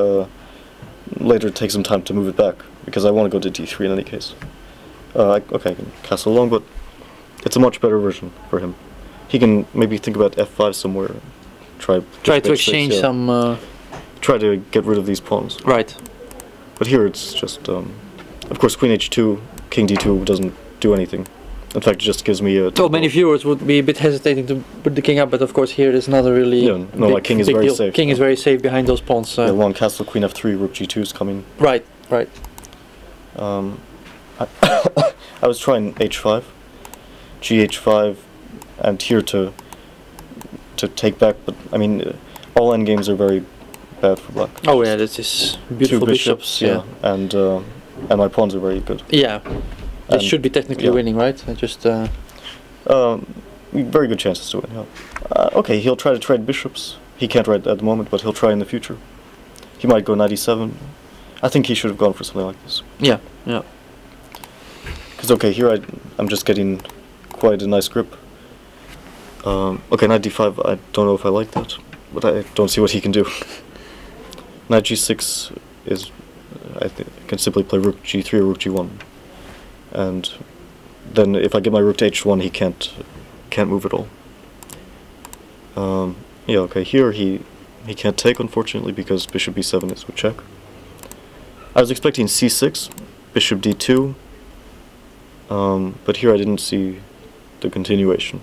later take some time to move it back because I want to go to d3 in any case. Okay, I can castle along, but it's a much better version for him. He can maybe think about f5 somewhere. Try to exchange some. Try to get rid of these pawns. Right. But here it's just, of course, queen h2, king d2 doesn't do anything. In fact, it just gives me a... Well, many viewers would be a bit hesitating to put the king up, but of course here there's not a really... Yeah, no, my king is very safe. King is very safe behind those pawns. Yeah, long castle, queen f3, rook g2 is coming. Right, right. I was trying h5, gh5, and here to take back, but I mean, all endgames are very bad for black. Oh yeah, this is beautiful Two bishops, yeah, and my pawns are very good. Yeah, they should be technically winning, right? Just very good chances to win. Yeah. Okay, he'll try to trade bishops. He can't right at the moment, but he'll try in the future. He might go knight e7. I think he should have gone for something like this. Yeah, yeah. Because okay, here I'm just getting quite a nice grip. Okay, knight d5. I don't know if I like that, but I don't see what he can do. Knight g6 is, I think, I can simply play rook g3 or rook g1, and then if I get my rook to h1, he can't move at all. Yeah, okay, here he can't take, unfortunately, because bishop b7 is with check. I was expecting c6, bishop d2, but here I didn't see the continuation.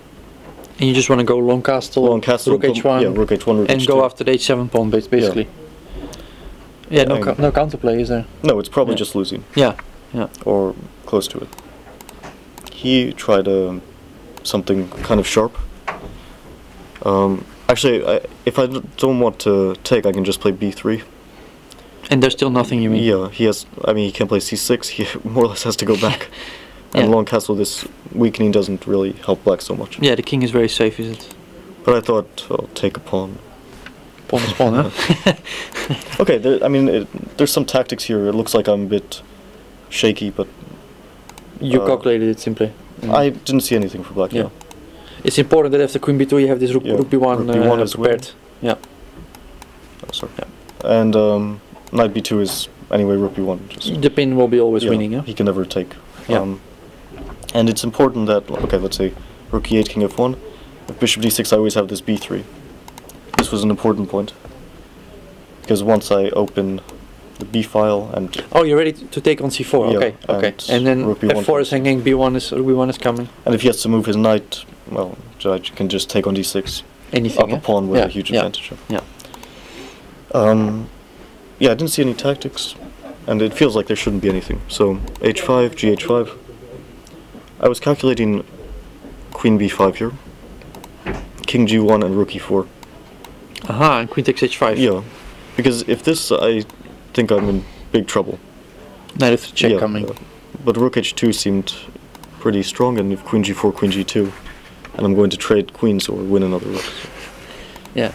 And you just want to go long castle, rook h1, yeah, rook h1, rook and h2. go after the h7 pawn, basically. Yeah, no counterplay, is there? No, it's probably just losing. Yeah, yeah. Or close to it. He tried something kind of sharp. Actually, if I don't want to take, I can just play b3. And there's still nothing, you mean? Yeah, he has. I mean, he can play c6. He more or less has to go back. And long castle, this weakening doesn't really help black so much. Yeah, the king is very safe, is it? But I thought, I'll take a pawn. Pawn is pawn, huh? Okay, there's some tactics here. It looks like I'm a bit shaky, but... You calculated it simply. I didn't see anything for black, yeah. It's important that after queen b2 you have this rook b1, rook b1 is prepared. Yeah. Oh, sorry. Yeah. And knight b2 is, anyway, rook b1. Just the pin will be always winning, yeah? He can never take. Yeah. And it's important that, okay, let's say rook e8, king f1. With bishop d6 I always have this b3. This was an important point. Because once I open the b file and... Oh, you're ready to take on c4, yeah, okay, okay. And then f4 is hanging, rook b1 is coming. And if he has to move his knight, well, I can just take on d6. Anything, up a pawn with a huge advantage. Yeah. Yeah, I didn't see any tactics. And it feels like there shouldn't be anything. So, h5, gh5. I was calculating queen b5 here. King g1 and rook e4. Aha, and queen takes h5. Yeah, because if this, I think I'm in big trouble. Knight f3 check coming. But rook h2 seemed pretty strong, and if queen g4, queen g2, and I'm going to trade queens or win another rook. So. Yeah.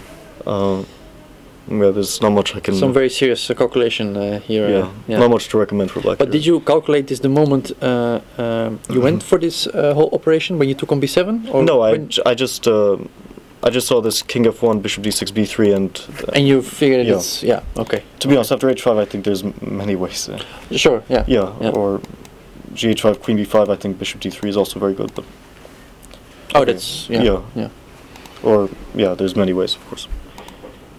Yeah, there's not much I can... Some very serious calculation here. Yeah, not much to recommend for black. But did you calculate this the moment you went for this whole operation, when you took on b7? Or no, I just saw this king f1, bishop d6, b3, and you figured it's... Yeah, okay. To be honest, after h5 I think there's many ways. Sure, yeah. Yeah, or gh5, queen b5, I think bishop d3 is also very good, but... Oh, that's... Yeah. Or, yeah, there's many ways, of course.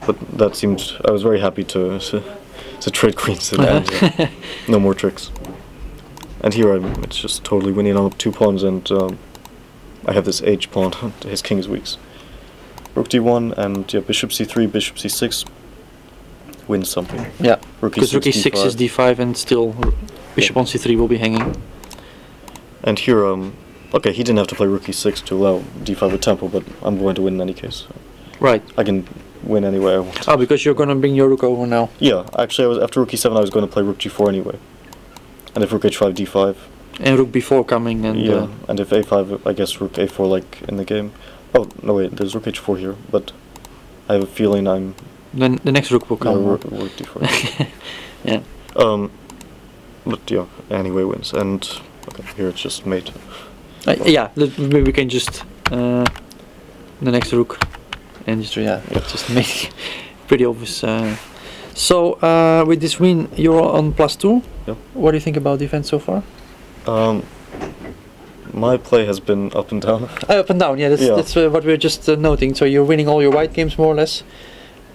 But that seemed... I was very happy to trade queens and no more tricks. And here it's just totally winning on 2 pawns, and I have this h pawn. His king is weak. Rook d1 and bishop c3, bishop c6 wins something. Yeah, because rook e6 is d5 and still bishop on c3 will be hanging. And here, okay, he didn't have to play rook e6 to allow d5 with tempo, but I'm going to win in any case. So. Right. I can win any way I want. Oh, because you're going to bring your rook over now. Yeah, actually, after rook e7 I was going to play rook g4 anyway. And if rook h5, d5. And rook b4 coming, and... Yeah, and if a5, I guess rook a4 like in the game. Oh, no wait, there's rook h4 here, but I have a feeling I'm... Then the next rook will come. Rook d4. Yeah. But yeah, anyway wins, and okay, here it's just mate. Yeah, maybe we can just the next rook and just make pretty obvious. So with this win, you're on +2. Yep. What do you think about defense so far? My play has been up and down. Up and down, yeah. That's what we're just noting. So you're winning all your white games more or less.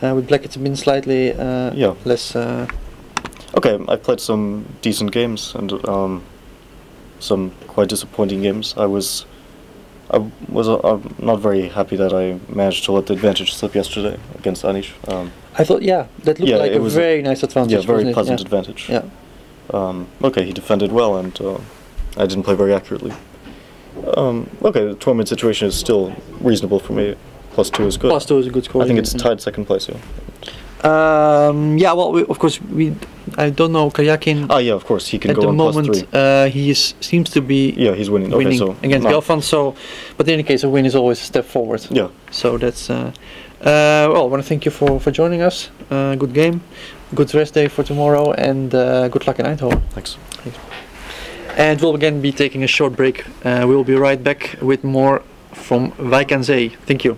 With black, it's been slightly less. Okay, I played some decent games and some quite disappointing games. I was not very happy that I managed to let the advantage slip yesterday against Anish. I thought, that looked like a very nice advantage. Yeah, very pleasant advantage. Yeah. Okay, he defended well, and I didn't play very accurately. Okay, the tournament situation is still reasonable for me. +2 is good. +2 is a good score. I think it's tied second place. Yeah. Well, of course, I don't know Karjakin. Yeah, of course, he can at go the on moment. +3. He seems to be he's winning. Okay, so against Gelfand. So, but in any case, a win is always a step forward. Yeah. So that's. Well, I want to thank you for joining us. Good game, good rest day for tomorrow, and good luck in Eindhoven. Thanks. And we'll again be taking a short break. We'll be right back with more from Wijk aan Zee. Thank you.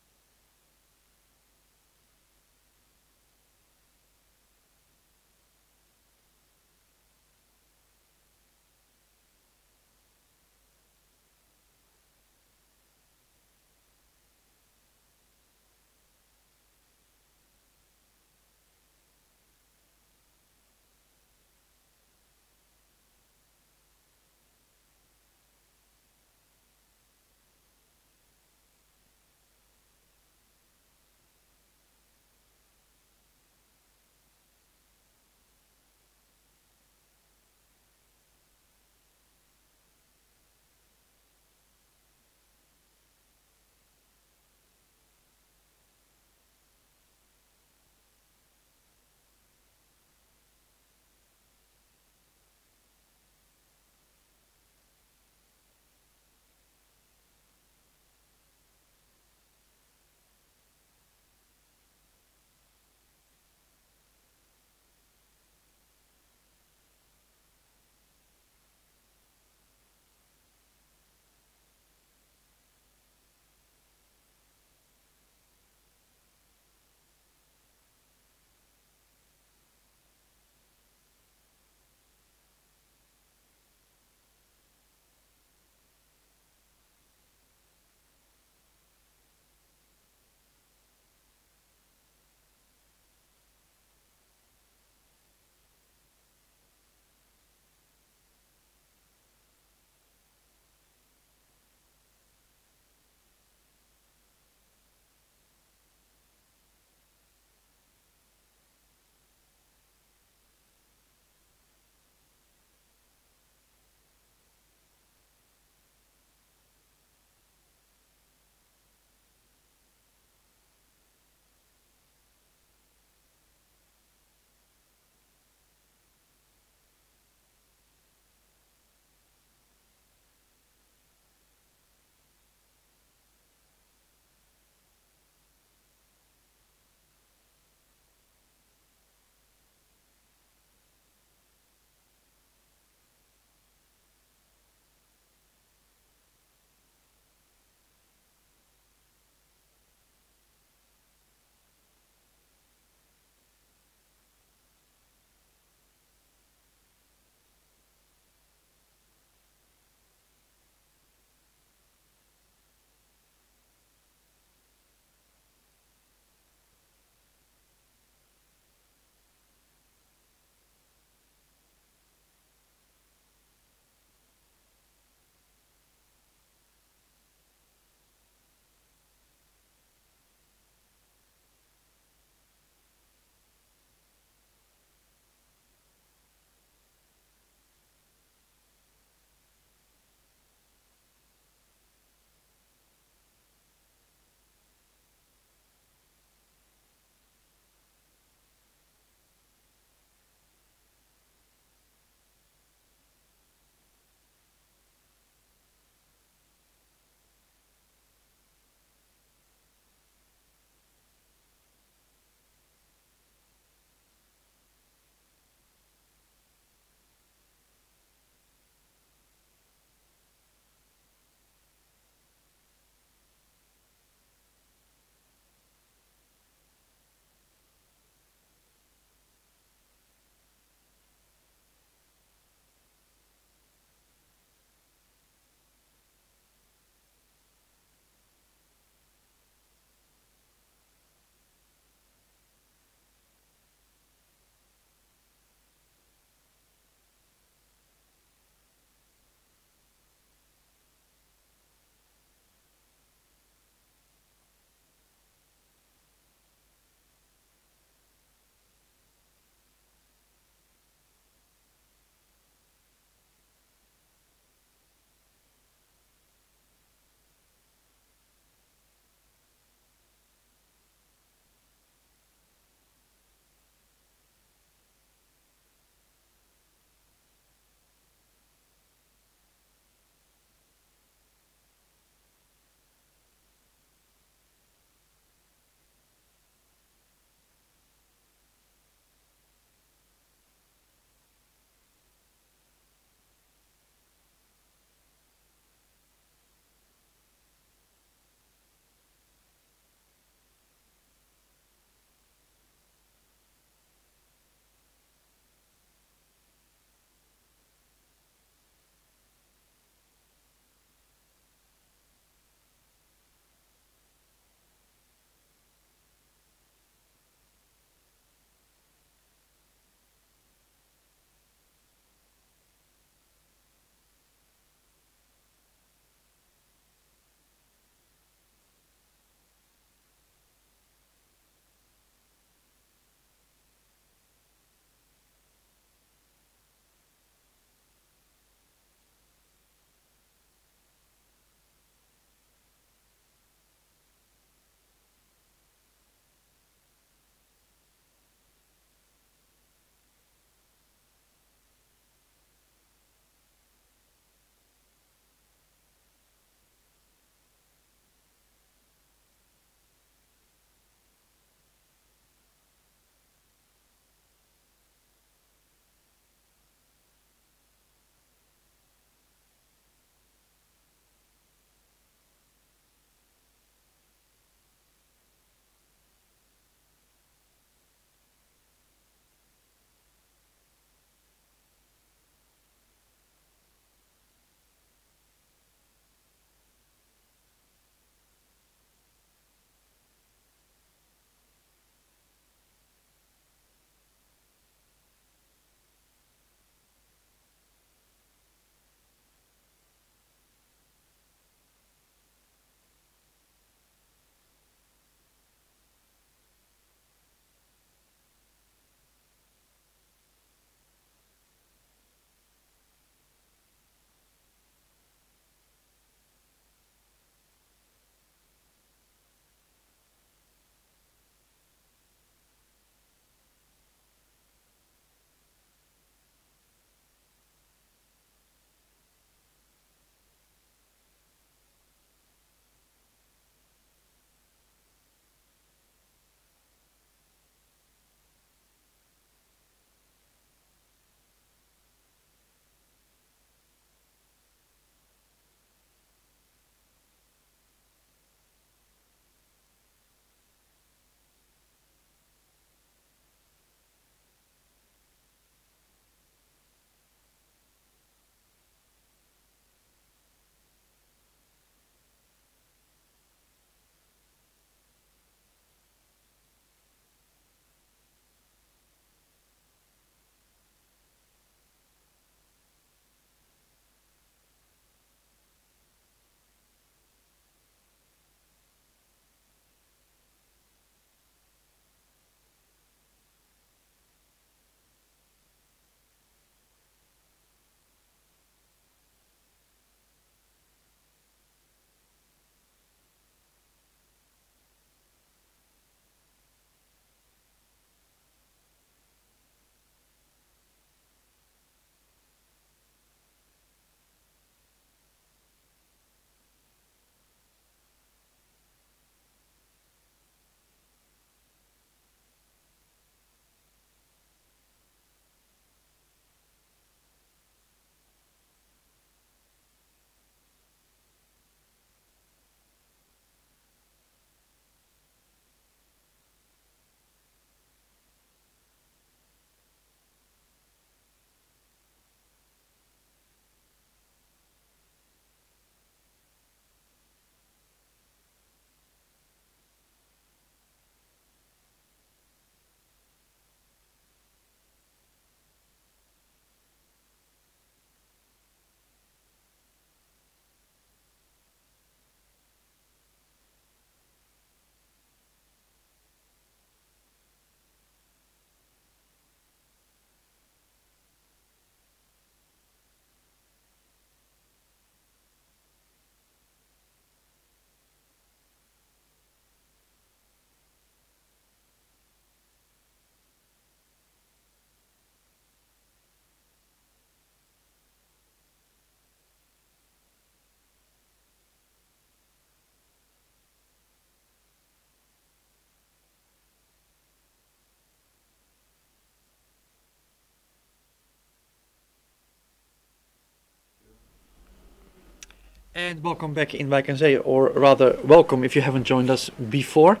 And welcome back in Wijk aan Zee, or rather, welcome if you haven't joined us before.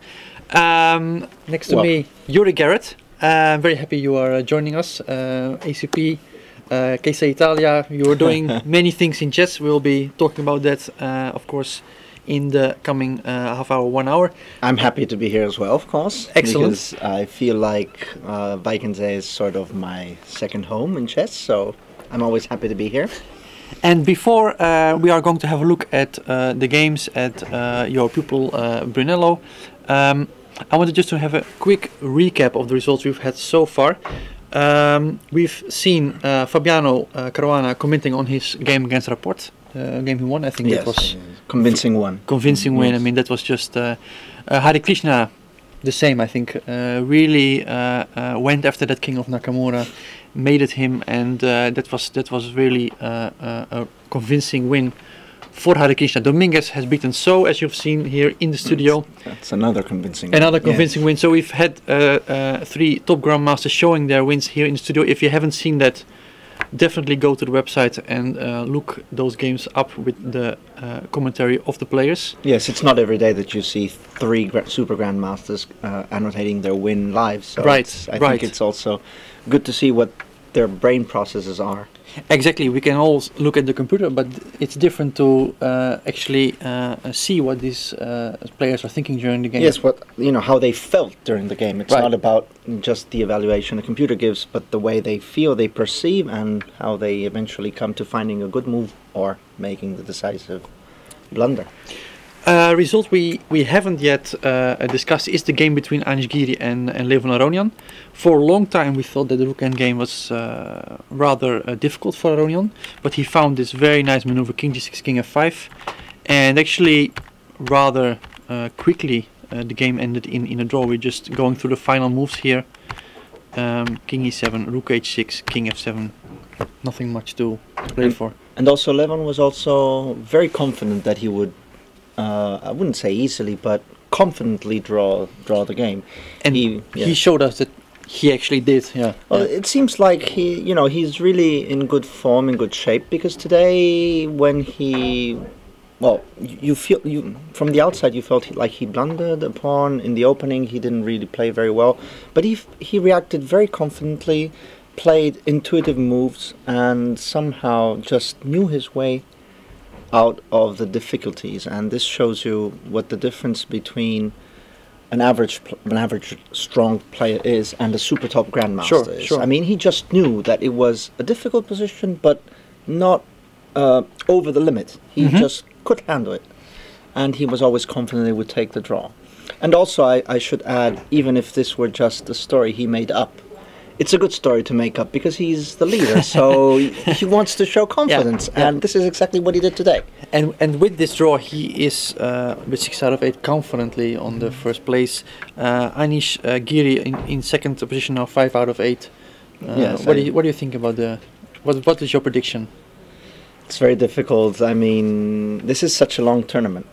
Next to me, Yuri Garrett. I'm very happy you are joining us. ACP, Case Italia, you are doing many things in chess. We'll be talking about that, of course, in the coming half hour, 1 hour. I'm happy to be here as well, of course. Excellent. Because I feel like Wijk aan Zee is sort of my second home in chess, so I'm always happy to be here. And before we are going to have a look at the games at your pupil Brunello, I wanted just to have a quick recap of the results we've had so far. We've seen Fabiano Caruana commenting on his game against Rapport, game he won. I think that was convincing one. Convincing win. I mean, that was just Hare Krishna, the same. I think really went after that king of Nakamura, made it him, and that was really a convincing win for Hare Krishna. Dominguez has beaten So, as you've seen here in the studio. That's another convincing win. So we've had 3 top grandmasters showing their wins here in the studio. If you haven't seen that, definitely go to the website and look those games up with the commentary of the players. Yes, it's not every day that you see 3 super grandmasters annotating their win live. So I think it's also good to see what their brain processes are. Exactly, we can all look at the computer, but it's different to actually see what these players are thinking during the game. Yes, how they felt during the game. It's not about just the evaluation the computer gives, but the way they feel, they perceive, and how they eventually come to finding a good move or making the decisive blunder. Result we haven't yet discussed is the game between Anish Giri and Levon Aronian. For a long time we thought that the rook endgame was rather difficult for Aronian, but he found this very nice maneuver, king g6, king f5, and actually rather quickly the game ended in a draw. We're just going through the final moves here. King e7, rook h6, king f7, nothing much to play for. And also Levon was also very confident that he would I wouldn't say easily, but confidently draw the game. And he showed us that he actually did. Yeah. Well, it seems like he's really in good form, in good shape, because today when you feel from the outside you felt like he blundered a pawn in the opening. He didn't really play very well, but he reacted very confidently, played intuitive moves, and somehow just knew his way out of the difficulties. And this shows you what the difference between an average strong player is and a super top grandmaster is. Sure. I mean, he just knew that it was a difficult position, but not over the limit. He just could handle it, and he was always confident he would take the draw. And also, I should add, even if this were just a story he made up, it's a good story to make up because he's the leader, so he wants to show confidence, and this is exactly what he did today. And with this draw, he is with 6 out of 8 confidently on the first place. Anish Giri in second position now, 5 out of 8. What do you think about what is your prediction? It's very difficult. I mean, this is such a long tournament,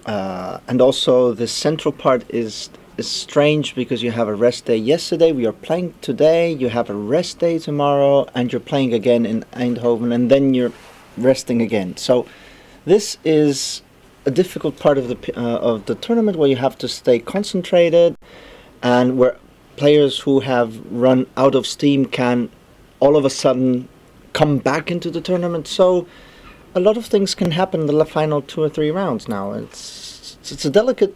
and also the central part is strange because you have a rest day yesterday, we are playing today, you have a rest day tomorrow, and you're playing again in Eindhoven, and then you're resting again. So this is a difficult part of the tournament where you have to stay concentrated, and where players who have run out of steam can all of a sudden come back into the tournament. So a lot of things can happen in the final 2 or 3 rounds now. It's a delicate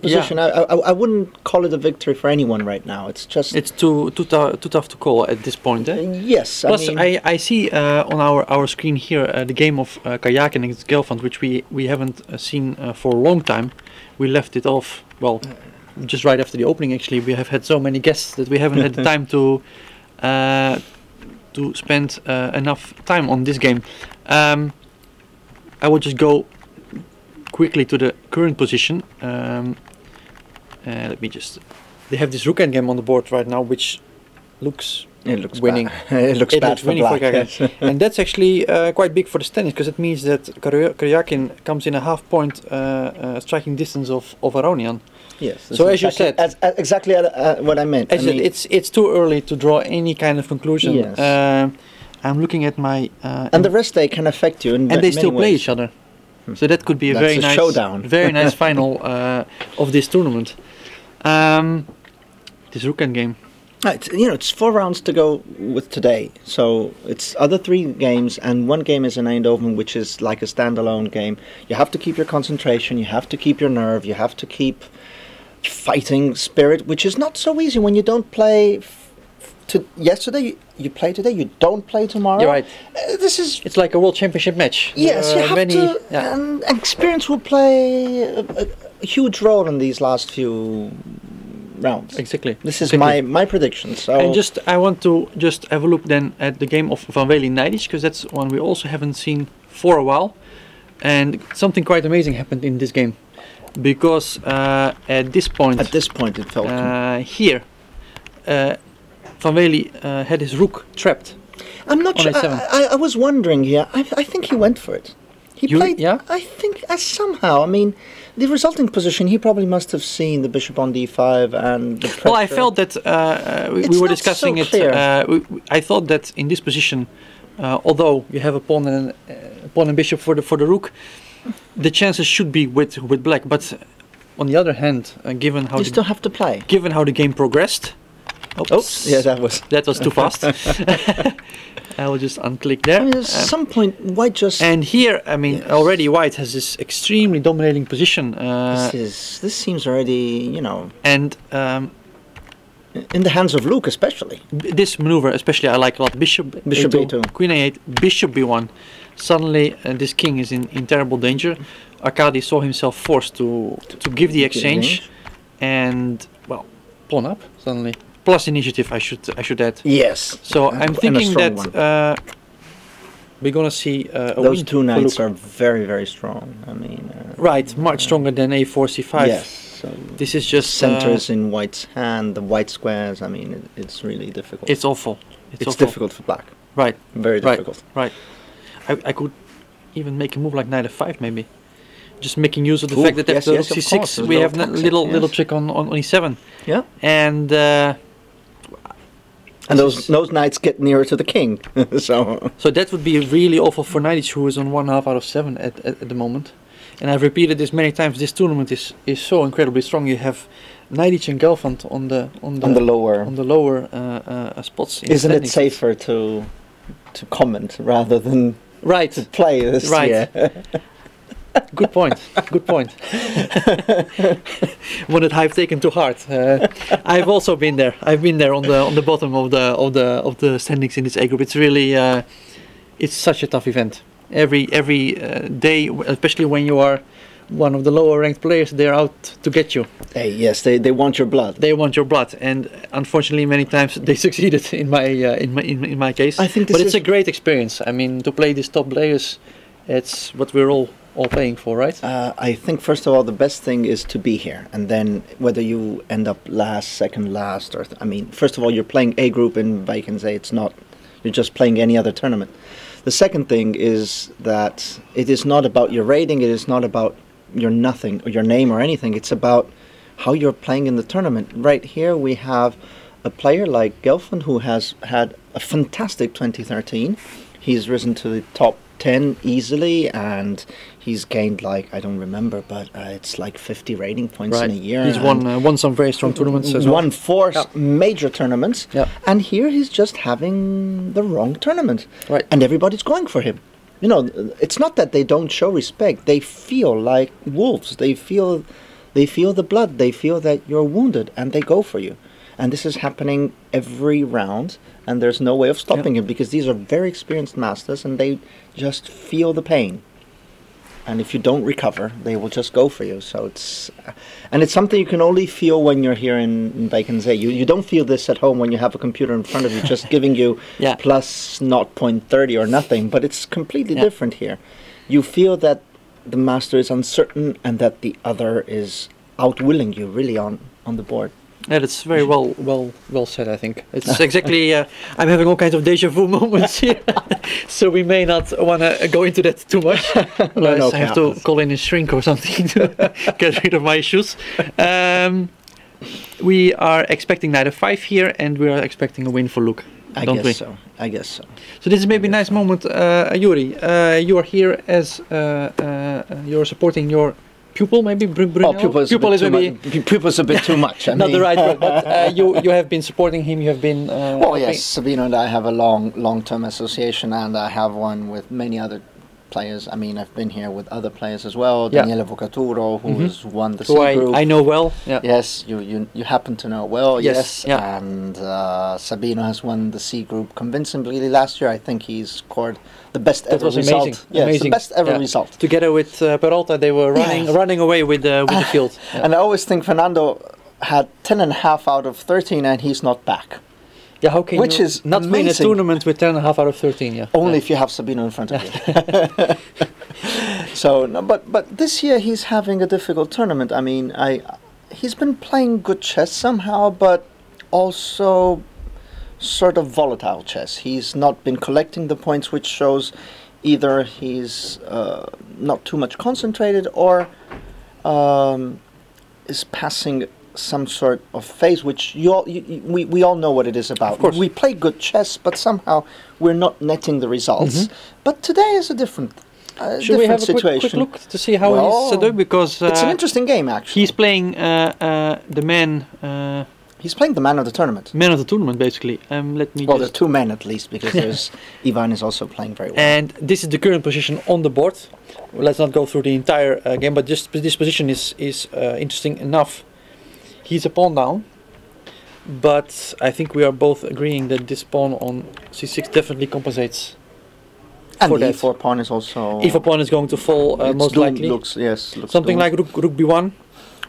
position. I wouldn't call it a victory for anyone right now. It's too tough to call at this point. Yes. Plus, I see on our screen here the game of Kajakin against Gelfand, which we haven't seen for a long time. We left it off just right after the opening. Actually, we have had so many guests that we haven't had the time to spend enough time on this game. I will just go quickly to the current position. Let me just. They have this rook endgame on the board right now, which looks winning. It looks bad for black. Yes. And that's actually quite big for the standings, because it means that Karyakin comes in a half point striking distance of Aronian. Yes. So as you said, exactly what I meant. It's too early to draw any kind of conclusion. Yes. I'm looking at my and the rest day can affect you, and they still play each other. So that could be a That's very a nice showdown. very nice final of this tournament. This rook endgame. It's 4 rounds to go with today. So it's other 3 games, and 1 game is in Eindhoven, which is like a standalone game. You have to keep your concentration, you have to keep your nerve, you have to keep fighting spirit, which is not so easy when you don't play yesterday. You play today, you don't play tomorrow. You're right. It's like a world championship match. Yes, you have to, and experience will play a huge role in these last few rounds. Exactly. This is my prediction. So and I want to just have a look then at the game of Van Wely-Nijdic, because that's one we also haven't seen for a while, and something quite amazing happened in this game, because at this point it felt here Van Wely had his rook trapped. I'm not sure. I was wondering here. I think he went for it. He played. Yeah. I think somehow. I mean, the resulting position. He probably must have seen the bishop on d5 and the pressure. Well, I felt that we were discussing it. I thought that in this position, although you have a pawn and bishop for the rook, the chances should be with black. But on the other hand, given how you still have to play. Given how the game progressed. Oops. Yeah, that was too fast. I will just unclick there. I mean, at some point, white just... And here, I mean, already white has this extremely dominating position. This seems already, And... in the hands of Luke, especially. This maneuver, especially, I like a lot. Bishop A2, Queen A8, Bishop B1. Suddenly, this king is in terrible danger. Arkady saw himself forced to give the exchange. And, well, pawn up, suddenly. Plus initiative, I should add. Yes. So I'm thinking that we're gonna see those 2 knights are very, very strong. I mean, right, much stronger than A4 C5. Yes. So this is just centers in white's hand. The white squares. I mean, it's really difficult. It's awful. It's awful. difficult for black. Right. Very difficult. Right. I could even make a move like knight f5 maybe. Just making use of the fact that after c6 we have little trick on e7. Yeah. And those knights get nearer to the king. So that would be really awful for Nijdic, who is on 1/2 out of 7 at the moment. And I've repeated this many times. This tournament is so incredibly strong. You have Nijdic and Gelfand on the lower spots. Isn't it safer to comment rather than to play this? Right. Good point. Good point. One that I've taken to heart. I've also been there. I've been there on the bottom of the standings in this A group. It's really it's such a tough event. Every day, especially when you are one of the lower ranked players, they're out to get you. They want your blood. They want your blood, and unfortunately, many times they succeeded in my case. I think but it's a great experience. I mean, to play these top players, it's what we're all playing for, right? I think first of all the best thing is to be here, and then whether you end up last, second last, or I mean, first of all you're playing A group in Vikings. It's not you're just playing any other tournament. The second thing is that it is not about your rating. It is not about your nothing or your name or anything. It's about how you're playing in the tournament. Right here we have a player like Gelfand who has had a fantastic 2013. He's risen to the top 10 easily, and he's gained like, I don't remember, but it's like 50 rating points in a year. He's won some very strong tournaments as well. Won 4 major tournaments, and here he's just having the wrong tournament, and everybody's going for him. It's not that they don't show respect. They feel like wolves. They feel the blood. They feel that you're wounded, and they go for you. And this is happening every round, and there's no way of stopping it, because these are very experienced masters, and they just feel the pain. And if you don't recover, they will just go for you. So it's something you can only feel when you're here in Vikings A. You don't feel this at home when you have a computer in front of you just giving you plus 0.30 or nothing, but it's completely different here. You feel that the master is uncertain and that the other is outwilling you really on the board. Yeah, that's very well said, I think. It's exactly, I'm having all kinds of deja vu moments here, so we may not want to go into that too much. No, I have to call in a shrink or something to get rid of my issues. We are expecting knight f5 here, and we are expecting a win for Luke. I don't we? guess so. I guess so. So this is maybe a nice moment, Yuri. You are here as you're supporting your pupil, maybe Brunel? Pupil is maybe pupil's a bit too much. Not the right word, but you have been supporting him. You have been. Well, yes, Sabino and I have a long-term association, and I have one with many other players. I mean, I've been here with other players as well. Daniele Vocaturo, who has won the C group. I know well. Yeah. Yes, you happen to know well. Yes. Yeah. And Sabino has won the C group convincingly last year. I think he's scored the best ever result. Amazing. Yes, amazing. The best ever result. Together with Peralta, they were running away with the field. Yeah. And I always think Fernando had 10.5 out of 13, and he's not back. Yeah, how can Which you is not win a amazing. tournament with 10.5 out of 13? Yeah, only if you have Sabino in front of you. So, no, but this year he's having a difficult tournament. I mean, he's been playing good chess somehow, but also sort of volatile chess. He's not been collecting the points, which shows either he's not too much concentrated or is passing some sort of phase, which we all know what it is about. Of course. We play good chess, but somehow we're not netting the results. But today is a different Should we have a situation. quick look to see how he's doing? Because it's an interesting game, actually. He's playing the man. He's playing the man of the tournament. Man of the tournament, basically. Let me. Well, there's two men at least, because there's Ivan is also playing very well. And this is the current position on the board. Let's not go through the entire game, but just this position is interesting enough. He's a pawn down, but I think we are both agreeing that this pawn on c6 definitely compensates. And for the that. e4 pawn is also. E4 pawn is going to fall most likely. Looks something like rook b1.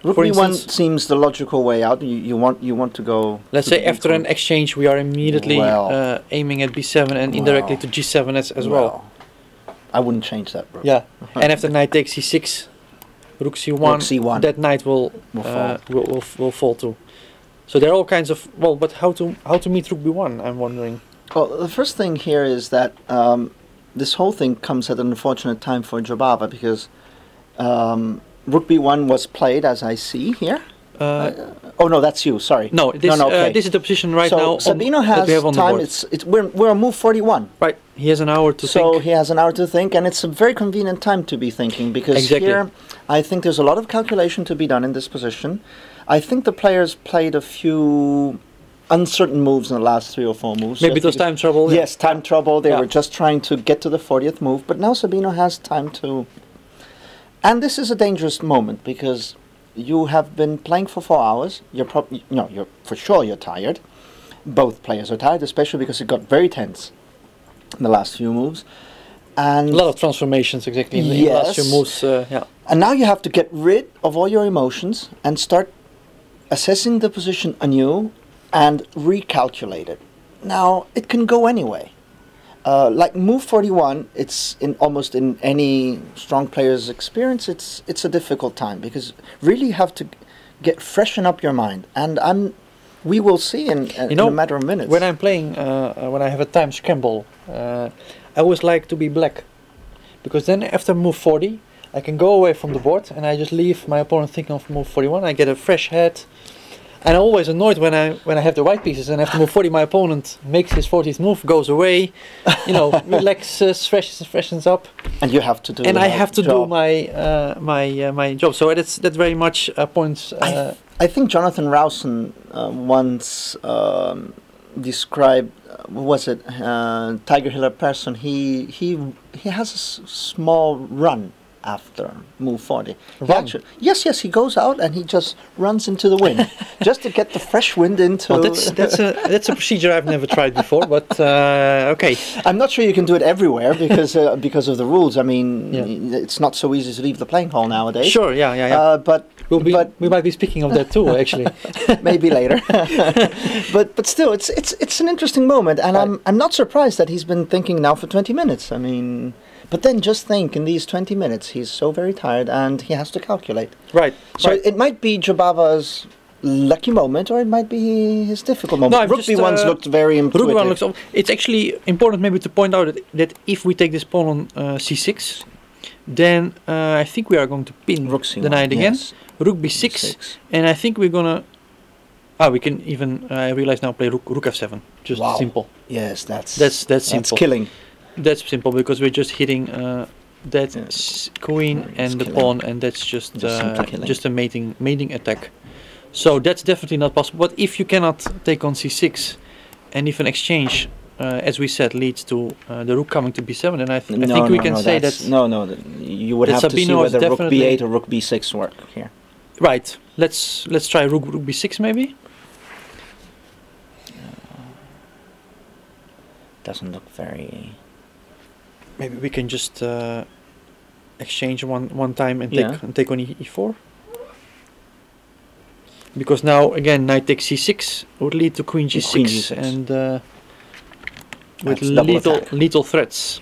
Rook b1 seems the logical way out. You want to go. Let's say after an exchange, we are immediately aiming at b7 and indirectly to g7 as well. I wouldn't change that, bro. Yeah, and after knight takes c6, rook c1, that knight will fall too. So there are all kinds of but how to meet rook b1? I'm wondering. Well, the first thing here is that this whole thing comes at an unfortunate time for Jobava, because rook b1 was played, as I see here. Oh no, that's you. Sorry. No, this is the position right now. So Sabino has time. We're on move 41. Right. He has an hour to think. So he has an hour to think, and it's a very convenient time to be thinking, because here I think there's a lot of calculation to be done in this position. I think the players played a few uncertain moves in the last 3 or 4 moves. Maybe it was time trouble. Yes, time trouble. They were just trying to get to the 40th move, but now Sabino has time to. And this is a dangerous moment, because you have been playing for 4 hours. You're for sure you're tired. Both players are tired, especially because it got very tense in the last few moves. And a lot of transformations, exactly, in the last few moves. And now you have to get rid of all your emotions and start assessing the position anew and recalculate it. Now, it can go anyway. Like move 41, it's almost in any strong player's experience, it's a difficult time, because really you have to freshen up your mind. And we will see in a matter of minutes. When I'm playing, when I have a time scramble, I always like to be black, because then after move 40, I can go away from the board and I just leave my opponent thinking of move 41. I get a fresh head. And I'm always annoyed when I have the white pieces and after move 40 my opponent makes his 40th move, goes away, relaxes, freshens up. And you have to do. And I have to do my job. So that's very much points. I think Jonathan Rowson once described, was it Tiger Hiller Persson? He has a small run after move 40. Yes, he goes out and he just runs into the wind, just to get the fresh wind into. Well, that's a procedure I've never tried before, but okay. I'm not sure you can do it everywhere because of the rules. I mean, it's not so easy to leave the playing hall nowadays. Sure, yeah. But we might be speaking of that too, actually. Maybe later. but still, it's an interesting moment, and I'm not surprised that he's been thinking now for 20 minutes. I mean. But then just think, in these 20 minutes, he's so very tired and he has to calculate. Right. So it might be Jobava's lucky moment, or it might be his difficult moment. No, Rook b1's looked very intuitive. Rook b1 looks. It's actually important maybe to point out that if we take this pawn on c6, then I think we are going to pin Rook c1, the knight again. Rook b6, and I think we're gonna Ah, we can even, I realize now, play rook f7. Just simple. Yes, that's simple. That's killing. That's simple because we're just hitting that queen and the pawn, and that's just a mating attack. So that's definitely not possible. But if you cannot take on c6, and if an exchange, as we said, leads to the rook coming to b7, then I think we can say that. No, you would have to see whether rook b8 or rook b6 work here. Right. Let's try rook b6 maybe. Doesn't look very. Maybe we can just exchange one time and take on e4. Because now again knight takes c6 would lead to queen g6, and with lethal threats.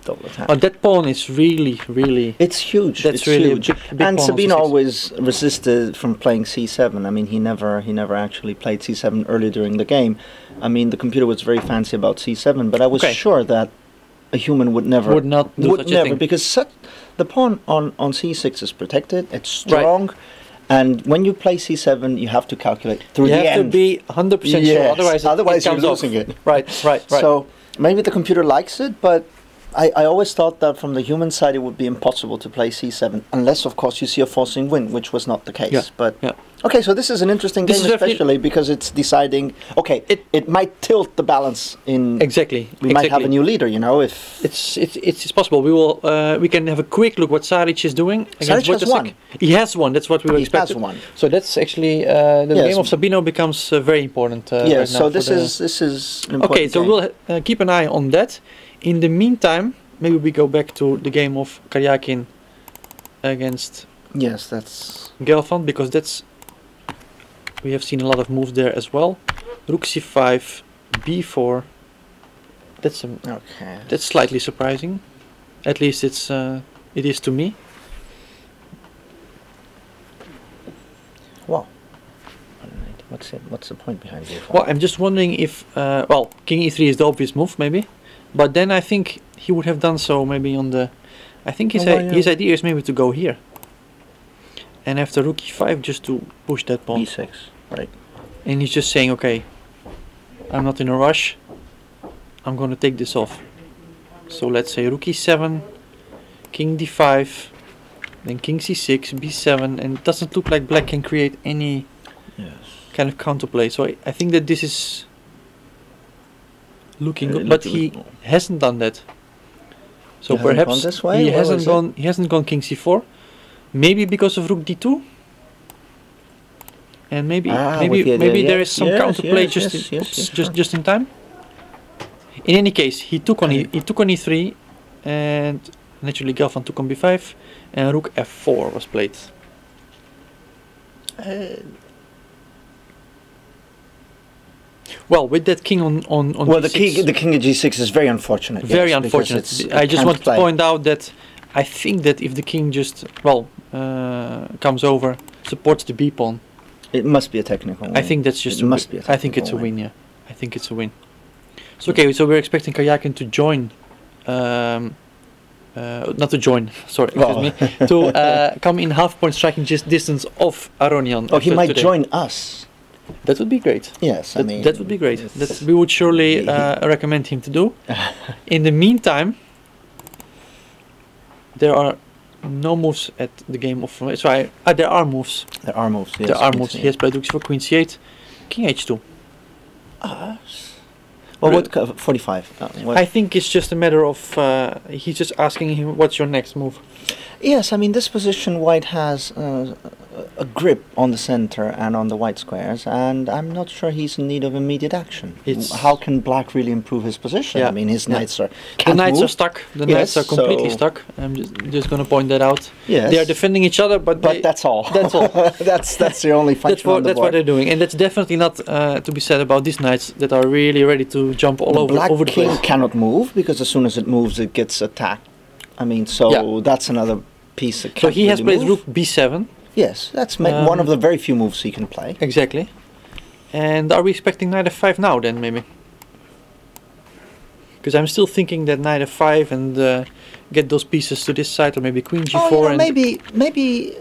Double attack. Oh, that pawn is really. It's huge. That's it's really huge. a big and pawn. Sabino always resisted from playing c7. I mean, he never actually played c7 early during the game. I mean, the computer was very fancy about c7, but I was sure that a human would not do such a thing, because the pawn on c6 is protected. It's strong. Right. And when you play c7, you have to calculate through the end. You have to be 100% sure, otherwise you're losing it. Right. So maybe the computer likes it, but I always thought that from the human side it would be impossible to play c7, unless of course you see a forcing win, which was not the case. Okay, so this is an interesting game, especially because it's deciding. Okay, it might tilt the balance in. Exactly. We might have a new leader, you know. If it's possible, we can have a quick look what Saric is doing. Saric has won. He has won. That's what we were expecting. He has won. So that's actually the game of Sabino becomes very important. Yes. Right So this is an important okay. So game. we'll keep an eye on that. In the meantime, maybe we go back to the game of Karyakin against. Yes, that's Gelfand, because that's. We have seen a lot of moves there as well. Rook c5, b4. That's slightly surprising. At least it is to me. Wow. What's the point behind b4? Well, I'm just wondering if king e3 is the obvious move, maybe, but then I think he would have done so maybe on the. I think his idea is maybe to go here. And after rook e5, just to push that pawn. b6. Right. And he's just saying, okay, I'm not in a rush. I'm going to take this off. So let's say rook e7, king d5, then king c6, b7, and it doesn't look like black can create any kind of counterplay. So I think that this is looking good, but he hasn't done that. So perhaps he hasn't gone king c4. Maybe because of rook d2. And maybe there is some counterplay just in time. In any case, he took on e3, and naturally Gelfand took on b5, and rook f4 was played. Well, with that king on well, d6, the king at g6 is very unfortunate. Very unfortunate. I just want to point out that I think that if the king just comes over, supports the b pawn. It must be a technical win. I think that's just I think it's a win, yeah. I think it's a win. So okay, so we're expecting Karyakin to join not to join, sorry, excuse me, to come in half-point striking distance of Aronian. Oh, he might join us. That would be great. Yes, I mean... That would be great. We would surely recommend him to do. In the meantime, there are no moves at the game of... there are moves. There are moves, yes. There are moves. He has played rook for queen c8, king h2. Well, what 45? I think it's just a matter of he's just asking him, what's your next move? Yes, I mean, this position white has a grip on the center and on the white squares, and I'm not sure he's in need of immediate action. How can black really improve his position? I mean, his knights are are stuck. The knights are completely stuck. I'm just going to point that out. Yes. They are defending each other, but that's all. That's all. that's the only function on the board. That's what they're doing, and that's definitely not to be said about these knights that are really ready to jump all over the place. The black king cannot move, because as soon as it moves, it gets attacked. I mean, so that's another piece that can't So he has really played rook b7. Yes, that's one of the very few moves he can play. Exactly. And are we expecting knight f5 now then, maybe? Because I'm still thinking that knight f5 and get those pieces to this side, or maybe queen g4. Oh, maybe.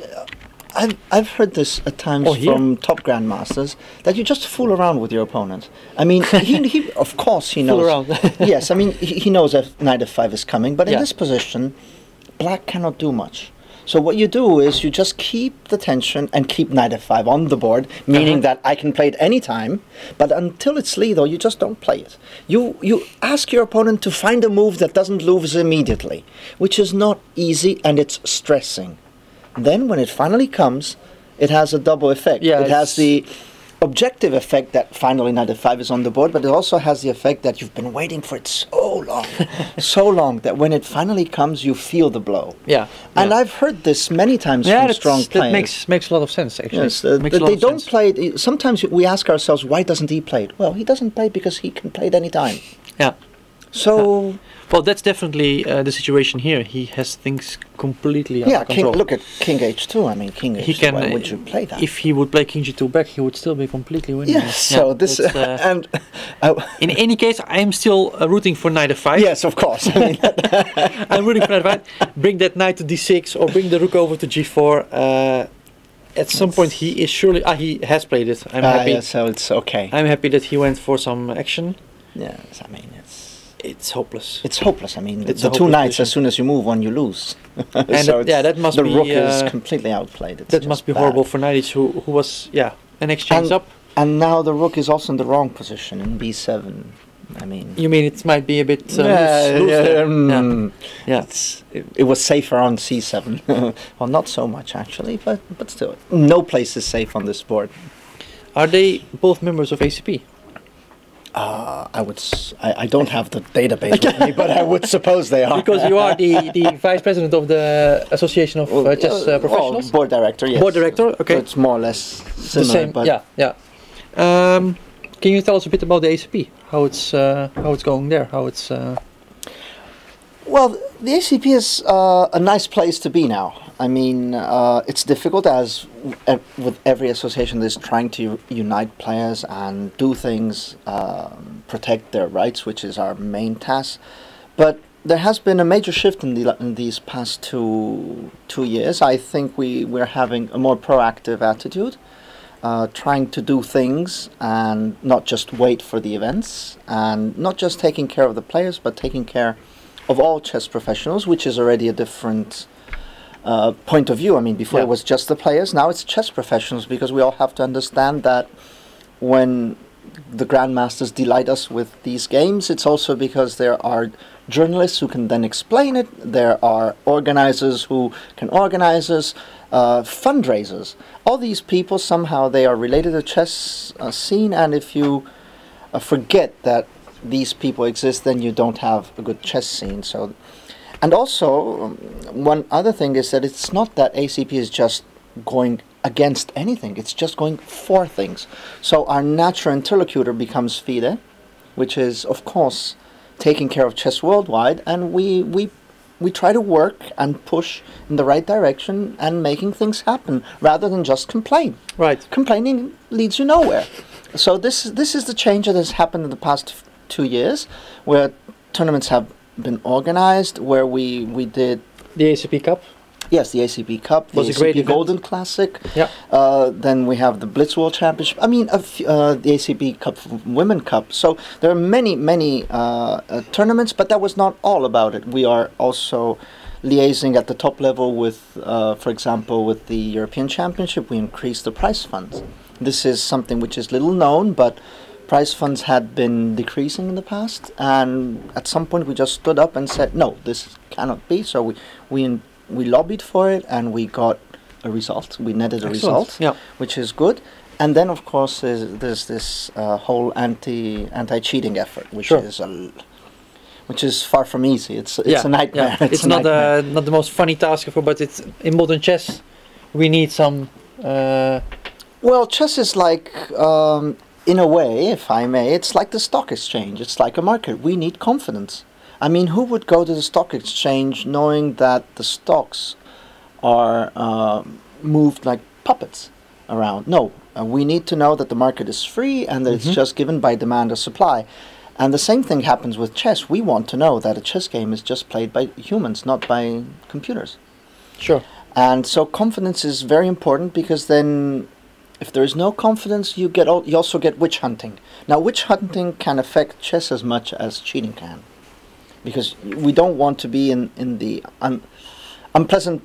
I've heard this at times from top grandmasters that you just fool around with your opponent. I mean, he of course he knows. Fool around. Yes, I mean he knows if knight f5 is coming, but in this position, black cannot do much. So what you do is you just keep the tension and keep knight f5 on the board, meaning that I can play it any time, but until it's lethal, you just don't play it. You ask your opponent to find a move that doesn't lose immediately, which is not easy and it's stressing. Then when it finally comes, it has a double effect. Yeah, it has the objective effect that finally knight f5 is on the board, but it also has the effect that you've been waiting for it so long, so long, that when it finally comes, you feel the blow. Yeah. And I've heard this many times from strong players. That makes a lot of sense, actually. Yes, they don't play it. Sometimes we ask ourselves, why doesn't he play it? Well, he doesn't play it because he can play it any time. Yeah. So... Well, that's definitely the situation here. He has things completely under control. Look at King H2. I mean, King H2, why would you play that? If he would play King G2 back, he would still be completely winning. Yes, so this... and in any case, I'm still rooting for knight f5. Yes, of course. I mean, I'm rooting for knight f5. Bring that knight to d6 or bring the rook over to g4. At some point, he is surely... he has played it. I'm happy. Yeah, so it's okay. I'm happy that he went for some action. Yes, I mean, it's hopeless. It's hopeless. I mean, the two knights, as soon as you move one, you lose. And so that must be... The rook is completely outplayed. That must be horrible for knight who was, an exchange up. And now the rook is also in the wrong position in b7. I mean... You mean it might be a bit loose there? It was safer on c7. Well, not so much, actually, but still. No place is safe on this board. Are they both members of ACP? I don't have the database with me, but I would suppose they are. Because you are the vice president of the Association of Chess Professionals? Board director, yes. Board director, okay. So it's more or less similar. The same, but can you tell us a bit about the ACP? How it's going there? How it's... Well, the ACP is a nice place to be now. I mean, it's difficult as with every association that is trying to unite players and do things, protect their rights, which is our main task. But there has been a major shift in these past two years. I think we're having a more proactive attitude, trying to do things and not just wait for the events, and not just taking care of the players, but taking care of all chess professionals, which is already a different point of view. I mean, before it was just the players, now it's chess professionals, because we all have to understand that when the grandmasters delight us with these games, it's also because there are journalists who can then explain it, there are organizers who can organize us, fundraisers. All these people, somehow they are related to the chess scene, and if you forget that these people exist, then you don't have a good chess scene. So, and also one other thing is that it's not that ACP is just going against anything, it's just going for things. So our natural interlocutor becomes FIDE, which is of course taking care of chess worldwide, and we try to work and push in the right direction and making things happen rather than just complain. Right. Complaining leads you nowhere. So this is the change that has happened in the past 2 years, where tournaments have been organized, where we did the ACP Cup. Yes, the ACP Cup, the ACP Golden Classic. Yeah. Then we have the Blitz World Championship. I mean, the ACP Cup, Women Cup. So there are many tournaments, but that was not all about it. We are also liaising at the top level with, for example, with the European Championship. We increased the prize funds. This is something which is little known, but prize funds had been decreasing in the past, and at some point we just stood up and said, no, this cannot be. So we lobbied for it, and we got a result. We netted a result, which is good. And then, of course, there's this whole anti-cheating effort, which is far from easy. It's a nightmare. Yeah. It's not the most funny task, but it's in modern chess. We need some. Well, chess is like, in a way, if I may, it's like the stock exchange. It's like a market. We need confidence. I mean, who would go to the stock exchange knowing that the stocks are moved like puppets around? No, we need to know that the market is free and that it's just given by demand or supply. And the same thing happens with chess. We want to know that a chess game is just played by humans, not by computers. Sure. And so confidence is very important, because then if there is no confidence, you also get witch hunting. Now, witch hunting can affect chess as much as cheating can, because we don't want to be in the unpleasant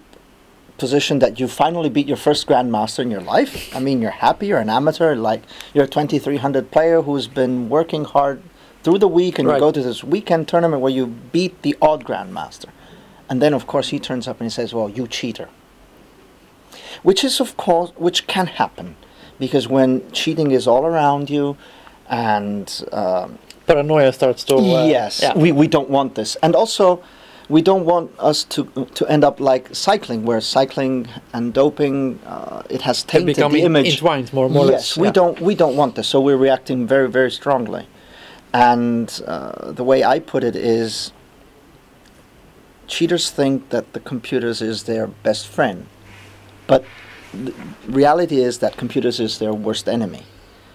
position that you finally beat your first grandmaster in your life. I mean, you're happy, you're an amateur, like you're a 2300 player who's been working hard through the week, and you go to this weekend tournament where you beat the odd grandmaster. And then, of course, he turns up and he says, well, you cheater. Which is, of course, which can happen, because when cheating is all around you, and paranoia starts to... yes, yeah. we don't want this. And also, we don't want us to end up like cycling, where cycling and doping, it has tainted the image. Entwined more or less. Yes, we don't want this, so we're reacting very, very strongly. And the way I put it is, cheaters think that the computers is their best friend, but the reality is that computers is their worst enemy,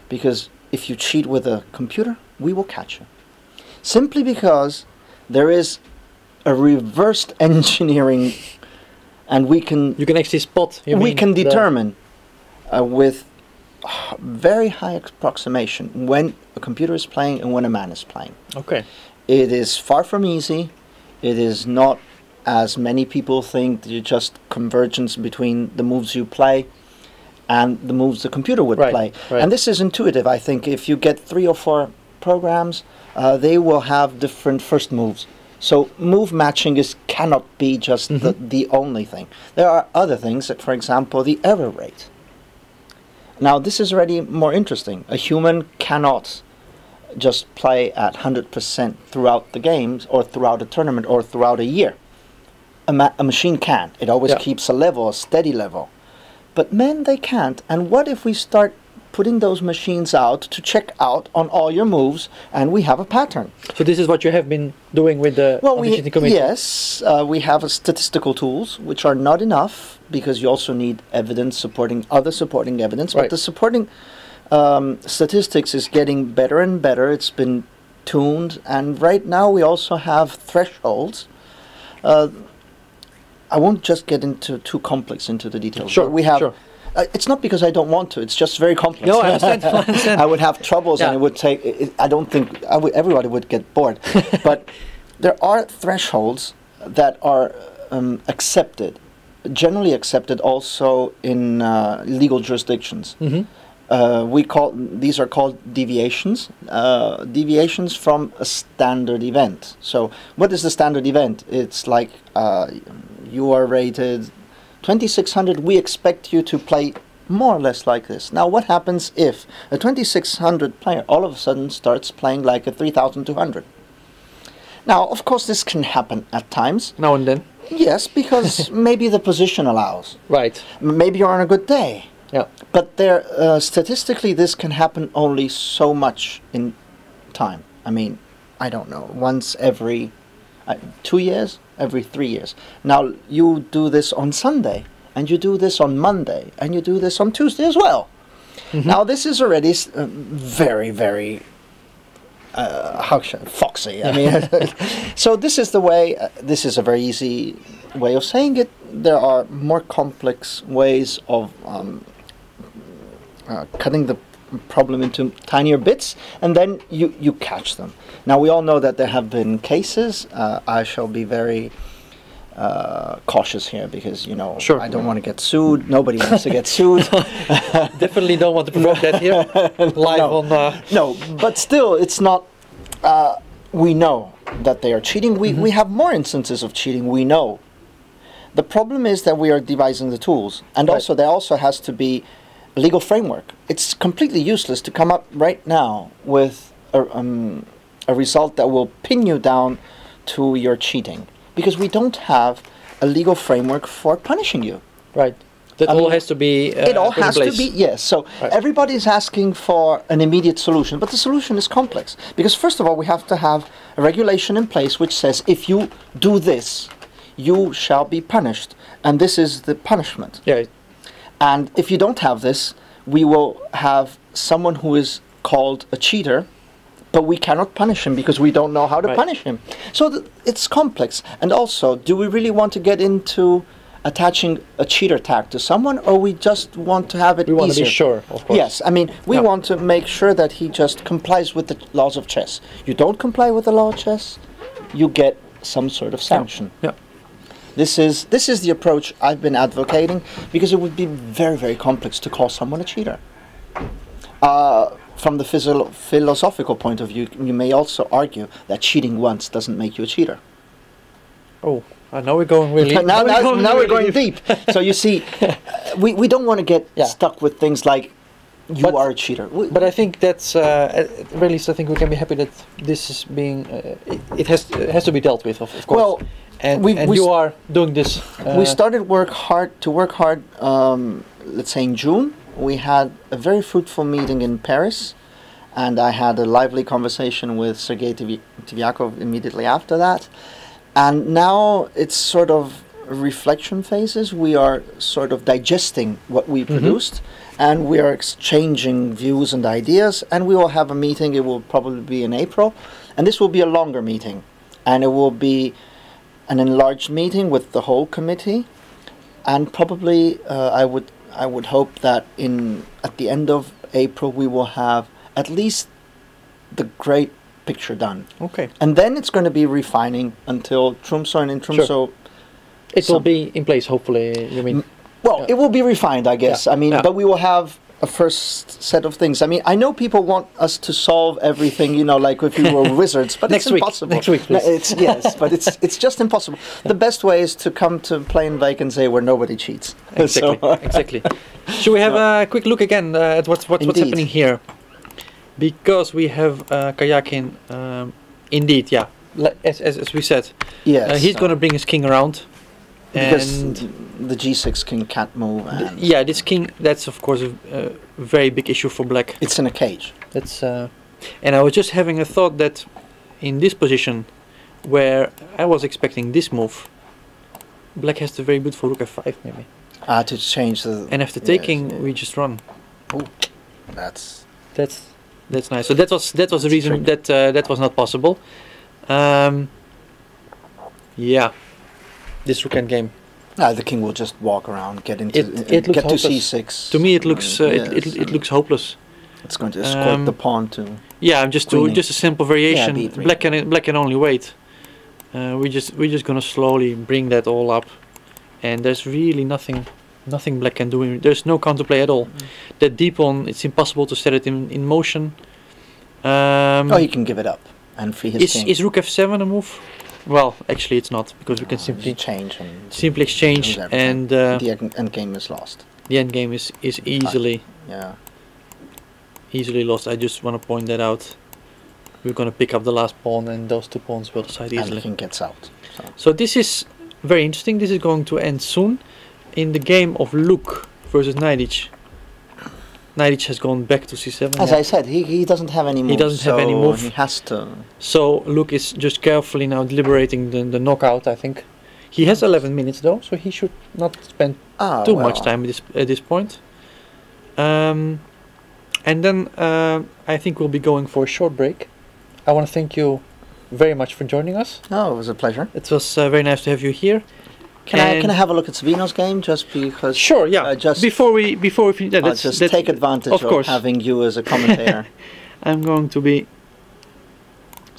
because if you cheat with a computer, we will catch you. Simply because there is a reversed engineering, and we can... You can actually spot... we can determine with very high approximation when a computer is playing and when a man is playing. Okay. It is far from easy. It is not, as many people think, just convergence between the moves you play and the moves the computer would play. Right. And this is intuitive. I think if you get 3 or 4 programs, they will have different first moves. So move matching cannot be just the only thing. There are other things, for example, the error rate. Now, this is already more interesting. A human cannot just play at 100% throughout the games, or throughout a tournament, or throughout a year. A machine can. It always keeps a level, a steady level. But men, they can't. And what if we start putting those machines out to check out on all your moves, and we have a pattern? So this is what you have been doing with the cheating committee? Yes, we have statistical tools, which are not enough, because you also need evidence supporting other supporting evidence. But the supporting statistics is getting better and better. It's been tuned, and right now we also have thresholds. I won't just get into too complex into the details. Sure, we have. sure. It's not because I don't want to. It's just very complex. No, I understand. I understand. I would have troubles, and it would take. I don't think everybody would get bored. But there are thresholds that are accepted, generally accepted, also in legal jurisdictions. These are called deviations. Deviations from a standard event. So, what is the standard event? It's like you are rated 2600, we expect you to play more or less like this. Now, what happens if a 2600 player all of a sudden starts playing like a 3200? Now, of course, this can happen at times. Now and then. Yes, because maybe the position allows. Right. Maybe you're on a good day. Yeah. But statistically, this can happen only so much in time. I mean, I don't know, once every 2 years, every 3 years. Now, you do this on Sunday, and you do this on Monday, and you do this on Tuesday as well. Now, this is already very, very foxy. I mean, so this is the way. This is a very easy way of saying it. There are more complex ways of cutting the problem into tinier bits, and then you catch them. Now, we all know that there have been cases. I shall be very cautious here, because I don't want to get sued. Nobody wants to get sued. Definitely don't want to provoke that here live on. No, but still, it's not. We know that they are cheating. We have more instances of cheating. We know. The problem is that we are devising the tools, and also there also has to be a legal framework. It's completely useless to come up right now with a result that will pin you down to your cheating, because we don't have a legal framework for punishing you. Right. That all has to be it all has to be, yes. So everybody's asking for an immediate solution, but the solution is complex, because first of all, we have to have a regulation in place which says, if you do this, you shall be punished, and this is the punishment. Yeah. And if you don't have this, we will have someone who is called a cheater, but we cannot punish him because we don't know how to punish him. So it's complex. And also, do we really want to get into attaching a cheater tag to someone, or we just want to have it We want easier? to be sure, of course. Yes, I mean, we want to make sure that he just complies with the laws of chess. You don't comply with the law of chess, you get some sort of sanction. Yeah. This is the approach I've been advocating, because it would be very, very complex to call someone a cheater. From the philosophical point of view, you may also argue that cheating once doesn't make you a cheater. Oh, now we're going really. now we're going deep. So you see, we don't want to get stuck with things like you are a cheater. But I think that's really. I think we can be happy that this is being. It has to be dealt with, of course. Well, and you are doing this. We started to work hard. Let's say in June, we had a very fruitful meeting in Paris, and I had a lively conversation with Sergei Tivyakov immediately after that. And now it's sort of reflection phases. We are sort of digesting what we produced, and we are exchanging views and ideas, and we will have a meeting. It will probably be in April, and this will be a longer meeting, and it will be an enlarged meeting with the whole committee, and probably I would hope that at the end of April we will have at least the great picture done. Okay. And then it's going to be refining until Tromsø, and in Tromsø... Sure. It will be in place, hopefully, you mean? Well, it will be refined, I guess. I mean, but we will have a first set of things. I mean, I know people want us to solve everything, you know, like if we were wizards, but it's impossible. Next week, please. Yes, but it's just impossible. The best way is to come to Plain Vacancy where nobody cheats. Exactly, exactly. Should we have a quick look again at what's happening here? Because we have Kayakin, indeed, yeah, as we said. Yes. He's going to bring his king around. Because and the g6 king can't move. And yeah, this king, that's of course a very big issue for black. It's in a cage. That's and I was just having a thought that in this position, where I was expecting this move, black has the very beautiful rook f5 maybe. To change the... And after taking, we just run. Ooh, that's nice. So that was the reason that that was not possible. Yeah. This rook endgame. The king will just walk around, get into it looks get hopeless. to c6. To me, it looks it looks hopeless. It's going to escort the pawn to. Yeah, just a simple variation. Yeah, b3. Black can only wait. We're just gonna slowly bring that all up, and there's really nothing black can do. There's no counterplay at all. That d pawn, it's impossible to set it in motion. He can give it up and free his king. Is rook f7 a move? Well, actually, it's not, because we can simply exchange and the end game is lost. The end game is easily easily lost. I just want to point that out. We're going to pick up the last pawn, and those two pawns will decide easily. And the king gets out. So this is very interesting. This is going to end soon. In the game of Luke versus Najdic, Najdic has gone back to c7. As I said, he doesn't have any moves. He doesn't have any move. He has to. So Luke is just carefully now deliberating the knockout, I think. He has 11 minutes though, so he should not spend too much time at this point. And then I think we'll be going for a short break. I want to thank you very much for joining us. Oh, it was a pleasure. It was very nice to have you here. Can I have a look at Sabino's game just because? Sure, yeah. Before we finish, just take advantage of having you as a commentator. I'm going to be.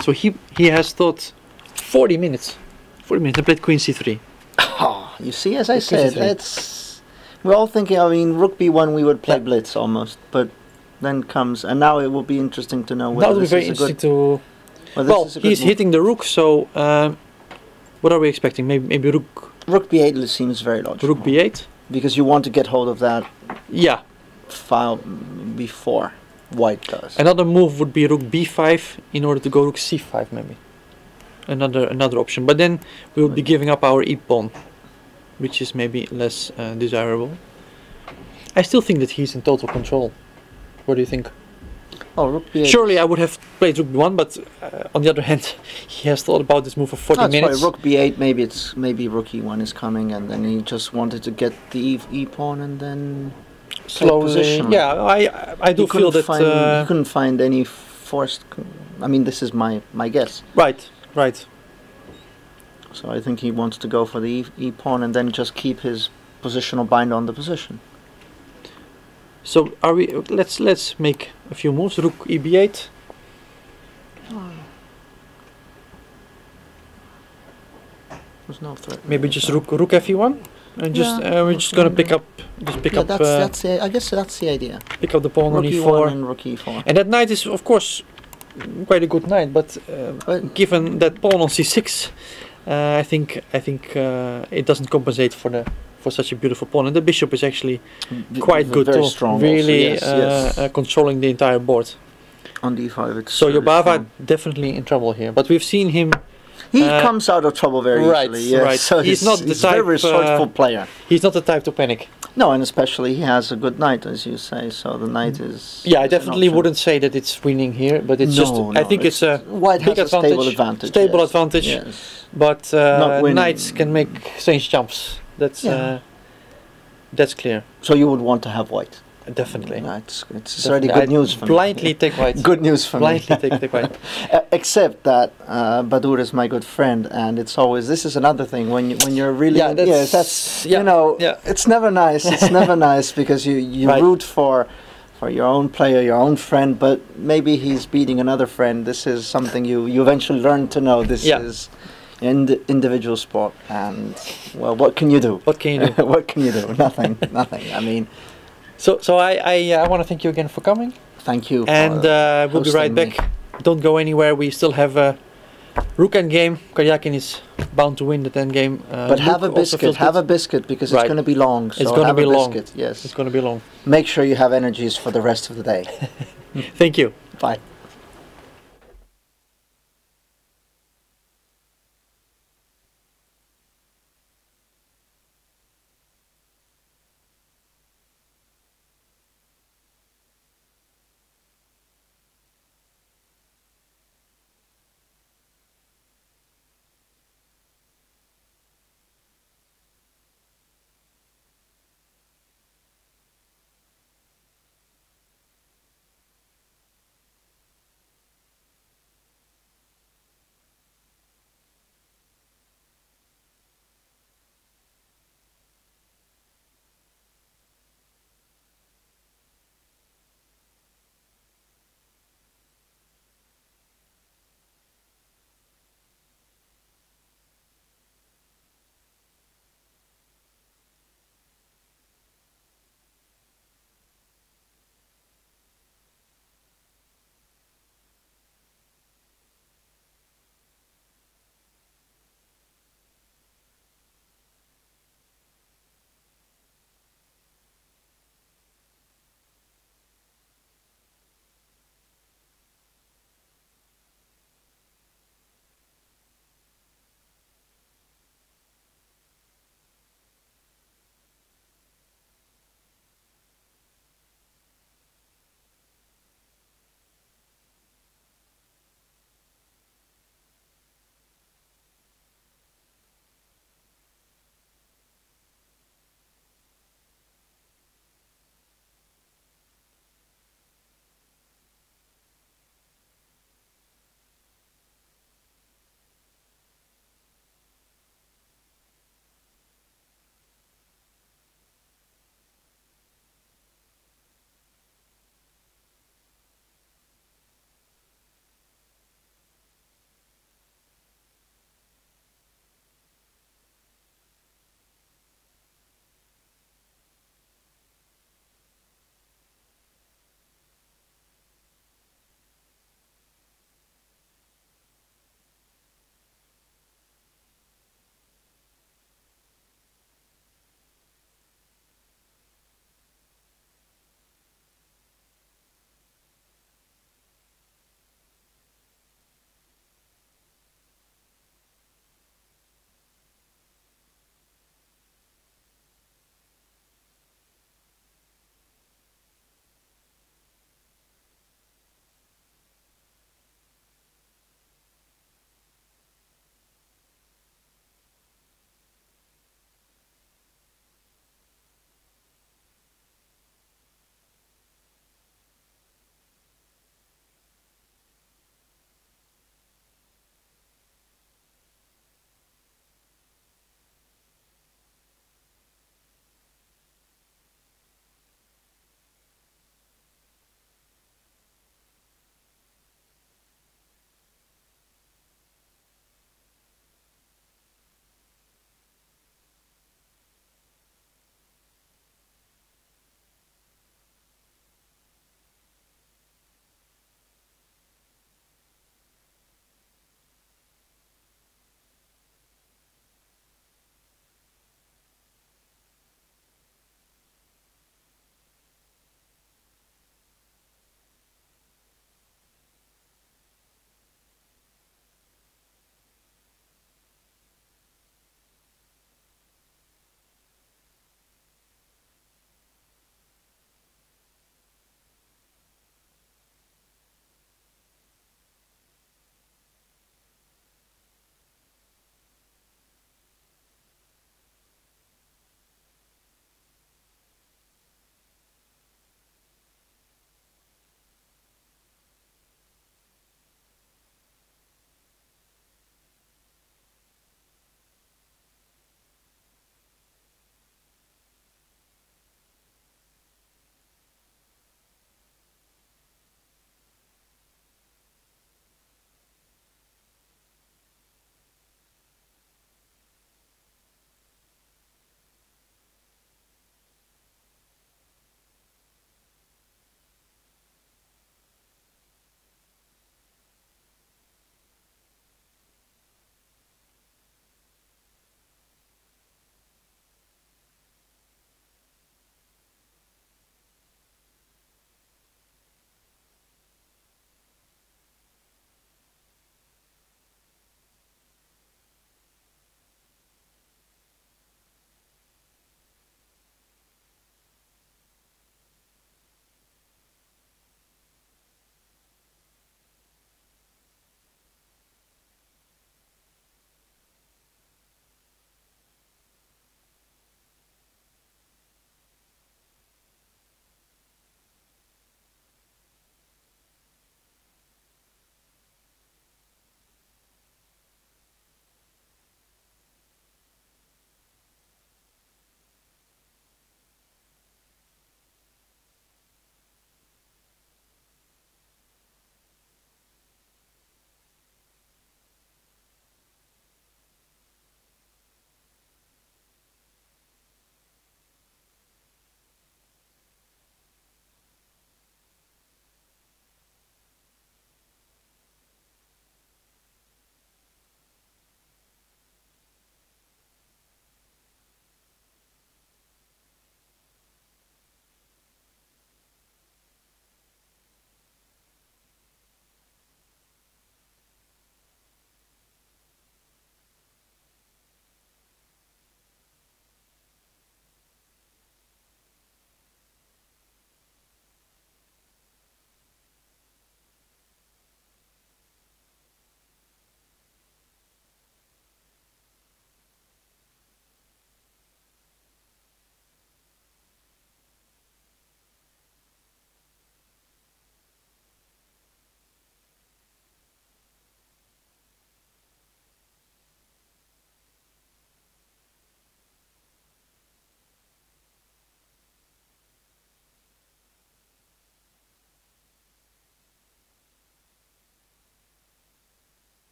So he has thought 40 minutes. 40 minutes. I played Queen c3. Oh, you see, as I said, we're all thinking. I mean, Rook b1, we would play blitz almost, but then comes, and now it will be interesting to know whether this is a good. Well, he's hitting the rook, so what are we expecting? Maybe rook. Rook b8 seems very logical. Rook b8? Because you want to get hold of that file before white does. Another move would be rook b5 in order to go rook c5 maybe. Another option. But then we will be giving up our e-pawn, which is maybe less desirable. I still think that he's in total control. What do you think? Oh, rook b8. Surely I would have played rook b1, but on the other hand, he has thought about this move for 40 minutes. Sorry, rook b8. Maybe rook e1 is coming, and then he just wanted to get the e pawn and then slowly. Yeah, I do feel that he couldn't find any forced. I mean, this is my guess. Right. So I think he wants to go for the e-pawn and then just keep his positional bind on the position. So are we? Let's make a few moves. Rook EB8. There's no threat. Maybe just rook FE1, and just we're just gonna pick up. That's the, I guess that's the idea. Pick up the pawn on Rook E4 E1 and rook E4. And that knight is of course quite a good knight, but given that pawn on C6, I think it doesn't compensate for such a beautiful pawn, and the bishop is actually quite good very too. strong really also, yes. controlling the entire board. On D5 it's so very Jobava strong. definitely in trouble here, but we've seen him. He comes out of trouble very easily. Yes. Right. So he's not the type. Very resourceful player. He's not the type to panic. No, and especially he has a good knight, as you say. So the knight is. Yeah, I definitely wouldn't say that it's winning here, but it's I think it's a white big has a stable advantage. Stable yes. advantage. Yes. But knights can make strange jumps. That's clear. So you would want to have white. Definitely. No, it's already good news for me. Blindly take white. Good news for me. Blindly take white. Except that Badur is my good friend, and it's always this is another thing when you're really it's never nice. It's never nice because you root for your own player, your own friend, but maybe he's beating another friend. This is something you eventually learn to know. This is individual sport, and well, what can you do? What can you do? What can you do? Nothing. I mean. So I want to thank you again for coming. Thank you. And we'll be right back. Don't go anywhere. We still have a rook endgame. Karyakin is bound to win that endgame. But have a biscuit. Have a biscuit because it's going to be long. So it's going to be long. Biscuit, yes. It's going to be long. Make sure you have energies for the rest of the day. Thank you. Bye.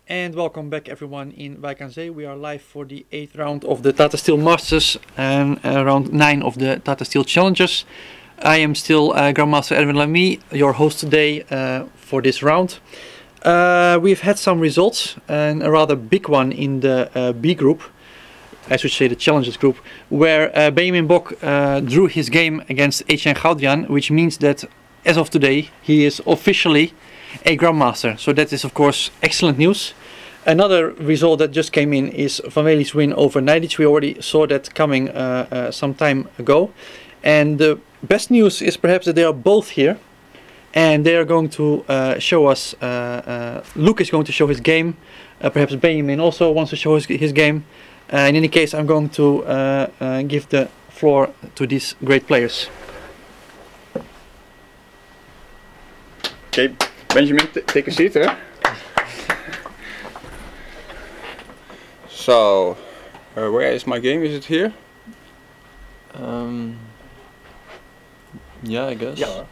And welcome back everyone in Wijk aan Zee. We are live for the 8th round of the Tata Steel Masters and round 9 of the Tata Steel Challengers. I am still Grandmaster Edwin Lamy, your host today for this round. We've had some results, and a rather big one in the B group, I should say the Challengers group, where Benjamin Bok drew his game against Etienne Gaudian, which means that as of today he is officially a Grandmaster. So that is of course excellent news. Another result that just came in is Van Wely's win over Nijdic. We already saw that coming some time ago. And the best news is perhaps that they are both here. And they are going to show us, Luke is going to show his game. Perhaps Benjamin also wants to show his game. In any case, I'm going to give the floor to these great players. Okay, Benjamin, take a seat, huh? So, where is my game? Is it here? Yeah, I guess. Yeah.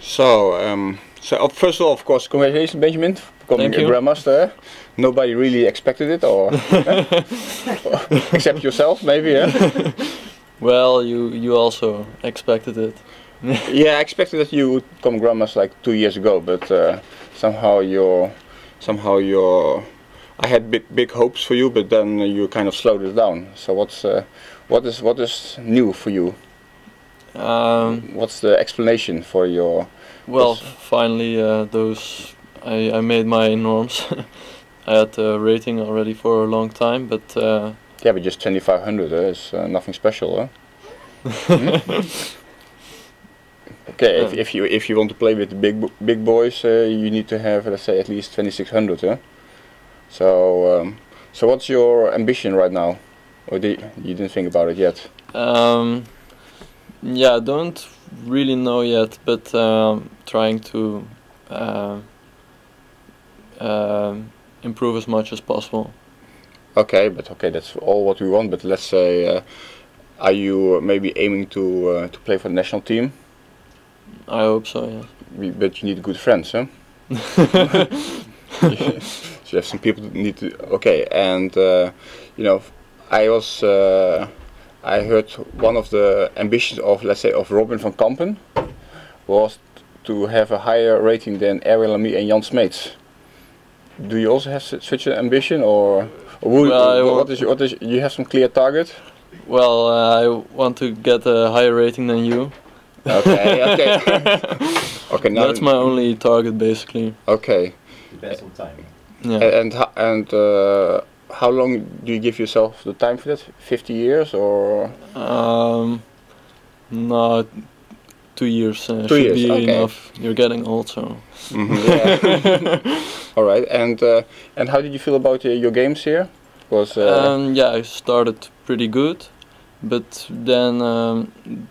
So first of all, of course, congratulations, Benjamin, for becoming a Grandmaster. Nobody really expected it, or except yourself, maybe. Yeah? Well, you also expected it. Yeah, I expected that you would become Grandmaster like 2 years ago, but somehow I had big hopes for you, but then you kind of slowed it down. So what is new for you? What's the explanation for your? Well, finally, I made my norms. I had the rating already for a long time, but yeah, but just 2500 is nothing special, huh? Okay, if you want to play with the big boys, you need to have, let's say, at least 2600, huh? So what's your ambition right now, or you didn't think about it yet? Yeah, I don't really know yet, but trying to improve as much as possible. Okay, that's all what we want. But let's say, are you maybe aiming to play for the national team? I hope so, yes. But you need good friends, huh? So you have some people that need to. Okay, and you know, I heard one of the ambitions of, let's say, of Robin van Kampen was to have a higher rating than Erwin Lamy and Jan Smeets. Do you also have such an ambition, or what is you have some clear target? Well, I want to get a higher rating than you. Okay, okay. Okay, now that's my only target, basically. Okay. Depends on timing. Yeah. And how long do you give yourself the time for that? 50 years or? No, 2 years. 2 should years, be okay. enough. You're getting old, so. Yeah. All right. And how did you feel about your games here? Yeah, I started pretty good, but then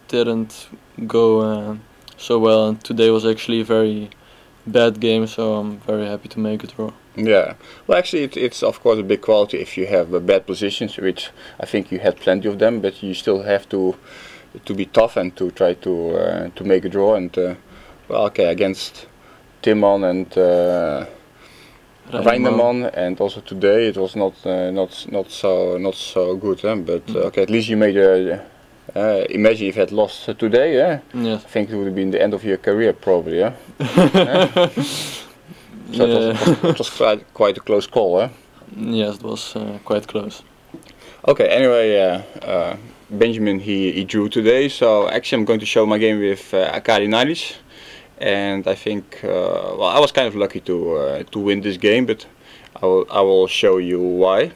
didn't go so well. And today was actually a very bad game, so I'm very happy to make a draw. Yeah, well, actually, it's of course a big quality if you have bad positions, which I think you had plenty of them. But you still have to be tough and to try to make a draw. And well, okay, against Timman and Reinemann, and also today it was not so good. But okay, at least you made a. Imagine if you had lost today, yeah? Yes. I think it would have been the end of your career, probably, yeah? So yeah. it was quite a close call, huh? Yes, it was quite close. Okay, anyway, Benjamin, he drew today, so actually I'm going to show my game with Arkady Nijdic. And I think, well, I was kind of lucky to win this game, but I will show you why.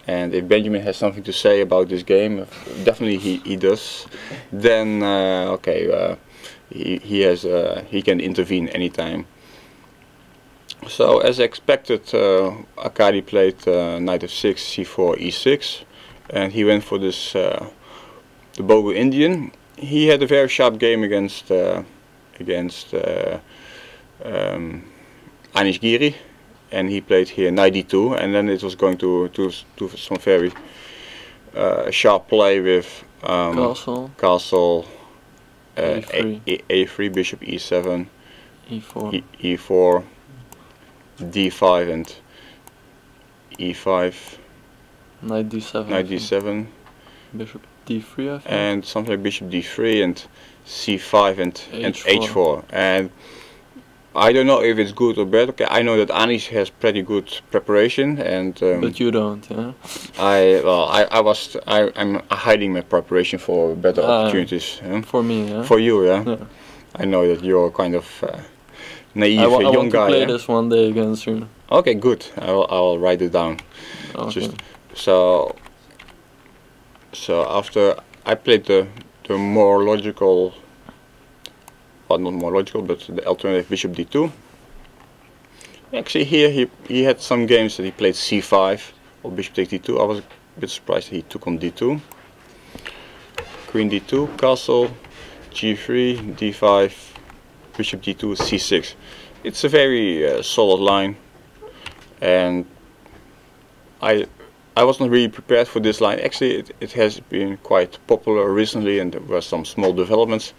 And if Benjamin has something to say about this game, definitely he does. Then okay, he can intervene anytime. So as expected, Arkady played knight f6, c4, e6, and he went for this the Bogo Indian. He had a very sharp game against Anish Giri. And he played here knight d2, and then it was going to some very sharp play with castle, A3. A3, bishop E7, E4, E4, D5 and E5, knight D7, knight D7, bishop D3 I think, and something like bishop D3 and C5 and H4. And I don't know if it's good or bad. Okay, I know that Anish has pretty good preparation, and but you don't, yeah. I'm hiding my preparation for better opportunities. For me, yeah. For you, yeah. I know that you're kind of naive I young want guy. to play this one day against you. Okay, good. I'll write it down. Okay. So after I played the more logical. Well, not more logical, but the alternative bishop d2. Actually, here he had some games that he played c5 or bishop takes d2. I was a bit surprised that he took on d2. Queen d2, castle, g3, d5, bishop d2, c6. It's a very solid line, and I wasn't really prepared for this line. Actually, it has been quite popular recently, and there were some small developments.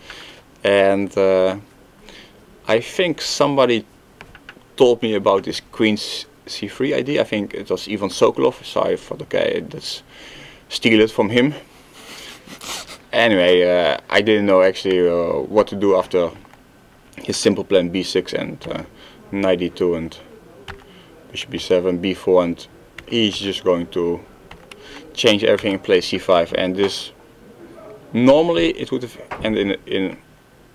And I think somebody told me about this queen c3 idea. I think it was Ivan Sokolov, so I thought, okay, let's steal it from him. Anyway, I didn't know actually what to do after his simple plan b6 and knight d2 and bishop b7, b4, and he's just going to change everything and play c5. And this normally it would have ended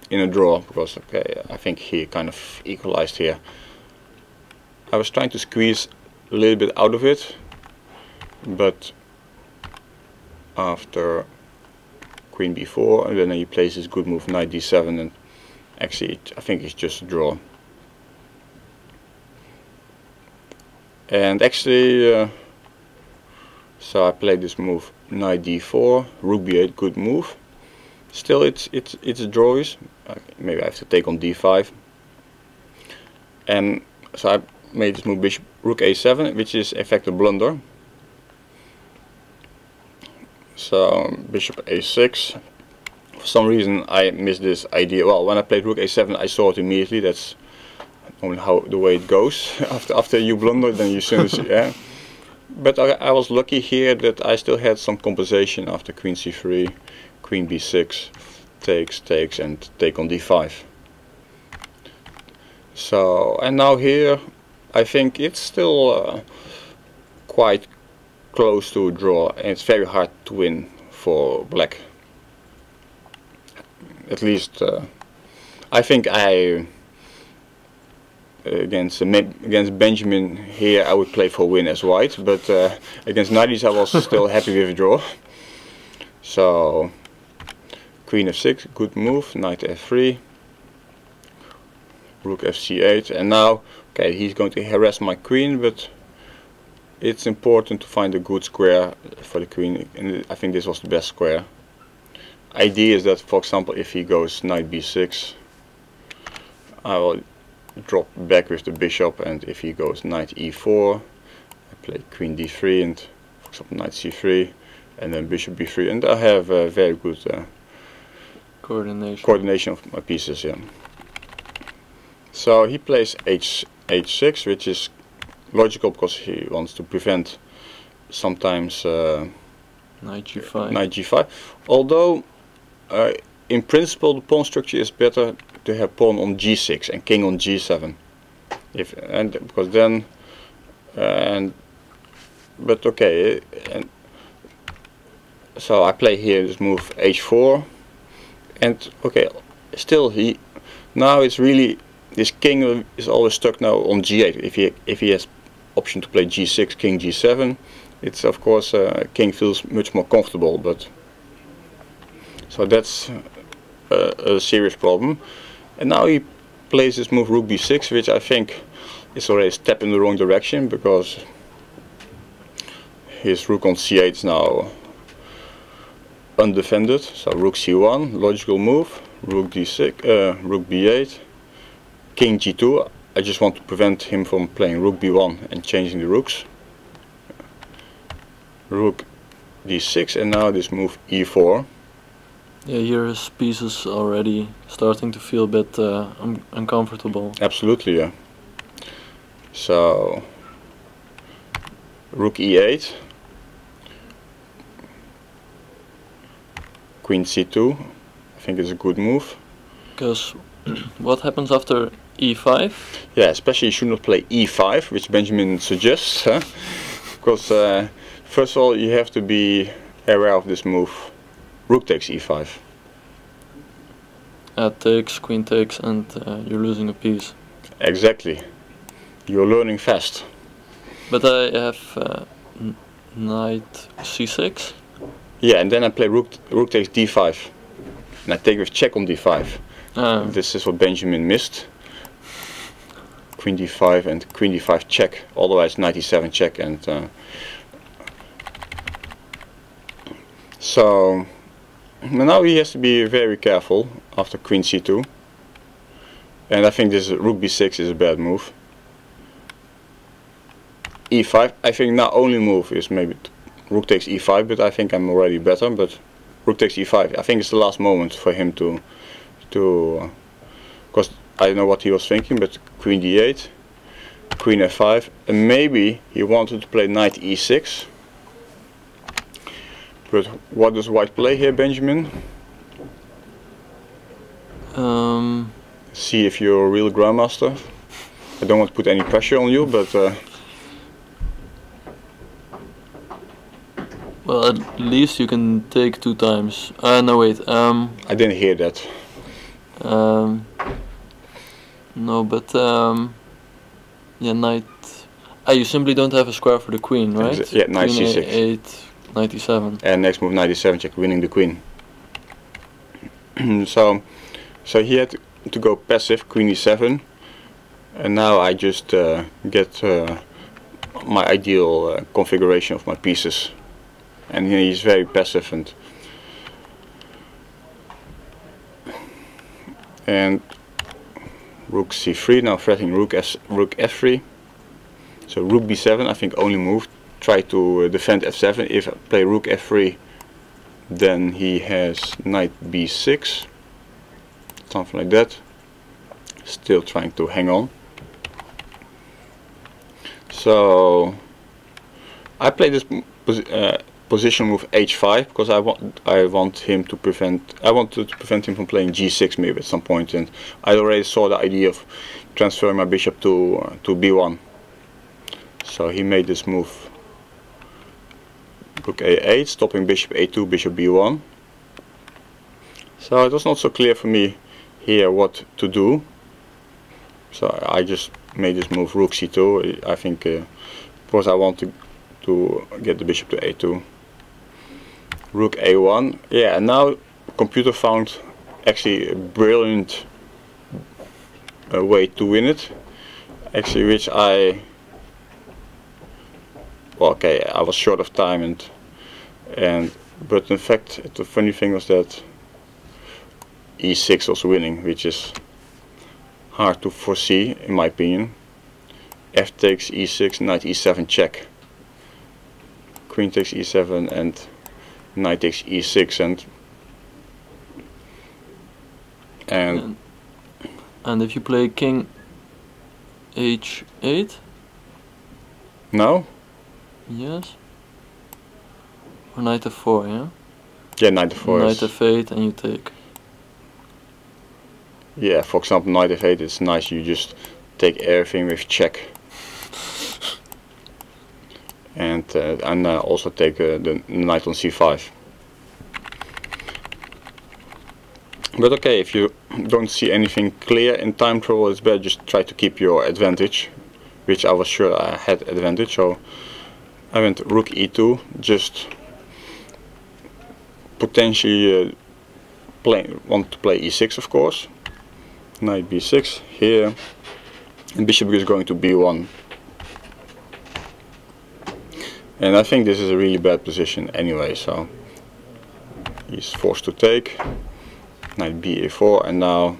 in a draw, because okay, I think he kind of equalized here. I was trying to squeeze a little bit out of it, but after queen b4, and then he plays his good move knight d7, and actually I think it's just a draw. And actually, so I played this move knight d4, rook b8, good move. Still, it's a drawish. Maybe I have to take on d5, and so I made this move bishop rook a7, which is in fact a blunder. So bishop a6. For some reason I missed this idea. Well, when I played rook a7, I saw it immediately. That's only the way it goes. after you blunder, then you soon see. Yeah. But I was lucky here that I still had some compensation after queen c3, queen b6, takes, and take on d5. So, and now here I think it's still quite close to a draw, and it's very hard to win for black. At least I think against Benjamin here I would play for win as white, but against Nadies I was still happy with a draw. So queen f6, good move, knight f3, rook fc8, and now okay, he's going to harass my queen, but it's important to find a good square for the queen, and I think this was the best square. Idea is that, for example, if he goes knight b6, I will drop back with the bishop, and if he goes knight e4, I play queen d3 and for example knight c3, and then bishop b3, and I have a very good coordination of my pieces. Yeah. So he plays h6, which is logical because he wants to prevent sometimes knight g5. Knight g5. Although in principle the pawn structure is better to have pawn on g6 and king on g7. Because then but okay, and so I play here this move h4, and okay, still now it's really, this king is always stuck now on g8. If he has option to play g6, king g7, it's of course king feels much more comfortable, but so that's a serious problem. And now he plays this move rook b6, which I think is already a step in the wrong direction, because his rook on c8 is now undefended. So rook c1, logical move, rook d6, rook b8, king g2. I just want to prevent him from playing rook b1 and changing the rooks. Rook d6, and now this move e4. Yeah, here his piece is already starting to feel a bit uncomfortable. Absolutely, yeah. So rook e8, queen c2. I think it's a good move. Because what happens after e5? Yeah, especially you should not play e5, which Benjamin suggests, huh? Because first of all you have to be aware of this move. Rook takes e5. Takes, queen takes, and you're losing a piece. Exactly. You're learning fast. But I have knight c6. Yeah, and then I play rook takes d5. And I take with check on d5. This is what Benjamin missed. Queen d5 and queen d5 check. Otherwise knight e7 check. And so now he has to be very careful after queen c2. And I think this rook b6 is a bad move. e5. I think now only move is maybe rook takes e5, but I think I'm already better. But rook takes e5. I think it's the last moment for him to because I don't know what he was thinking, but queen d8, queen f5, and maybe he wanted to play knight e6. But what does white play here, Benjamin? See if you're a real grandmaster. I don't want to put any pressure on you, but well, at least you can take 2 times. No, wait. I didn't hear that. No, but yeah, knight. You simply don't have a square for the queen, right? Yeah, knight queen c6. 8, knight e7. And next move knight e7 check, winning the queen. so he had to go passive, queen e7, and now I just get my ideal configuration of my pieces. And he's very passive, and rook c3, now threatening rook f3. So rook b7, I think only move. Try to defend f7. If I play rook f3, then he has knight b6, something like that. Still trying to hang on. So I play this position move h5 because I want him to prevent. I wanted to prevent him from playing g6 maybe at some point, and I already saw the idea of transferring my bishop to b1. So he made this move. Rook a8, stopping bishop a2, bishop b1. So it was not so clear for me here what to do. So I just made this move rook c2. I think because I want to get the bishop to a2. Rook a1. Yeah, and now computer found actually a brilliant way to win it. Actually, which I was short of time, but in fact the funny thing was that e6 was winning, which is hard to foresee in my opinion. F takes e6, knight e7 check. Queen takes e7 and knight takes e6 and if you play king h8? No? Yes. Or knight f4, yeah? Yeah, knight f4. Knight f8 and you take. Yeah, for example, knight f8 is nice, you just take everything with check. And also take the knight on c5. But okay, if you don't see anything clear in time trouble, it's better just try to keep your advantage, which I was sure I had advantage. So I went rook e2, just potentially want to play e6 of course. Knight b6 here, and bishop is going to b1. And I think this is a really bad position anyway, so he's forced to take. Knight ba4, and now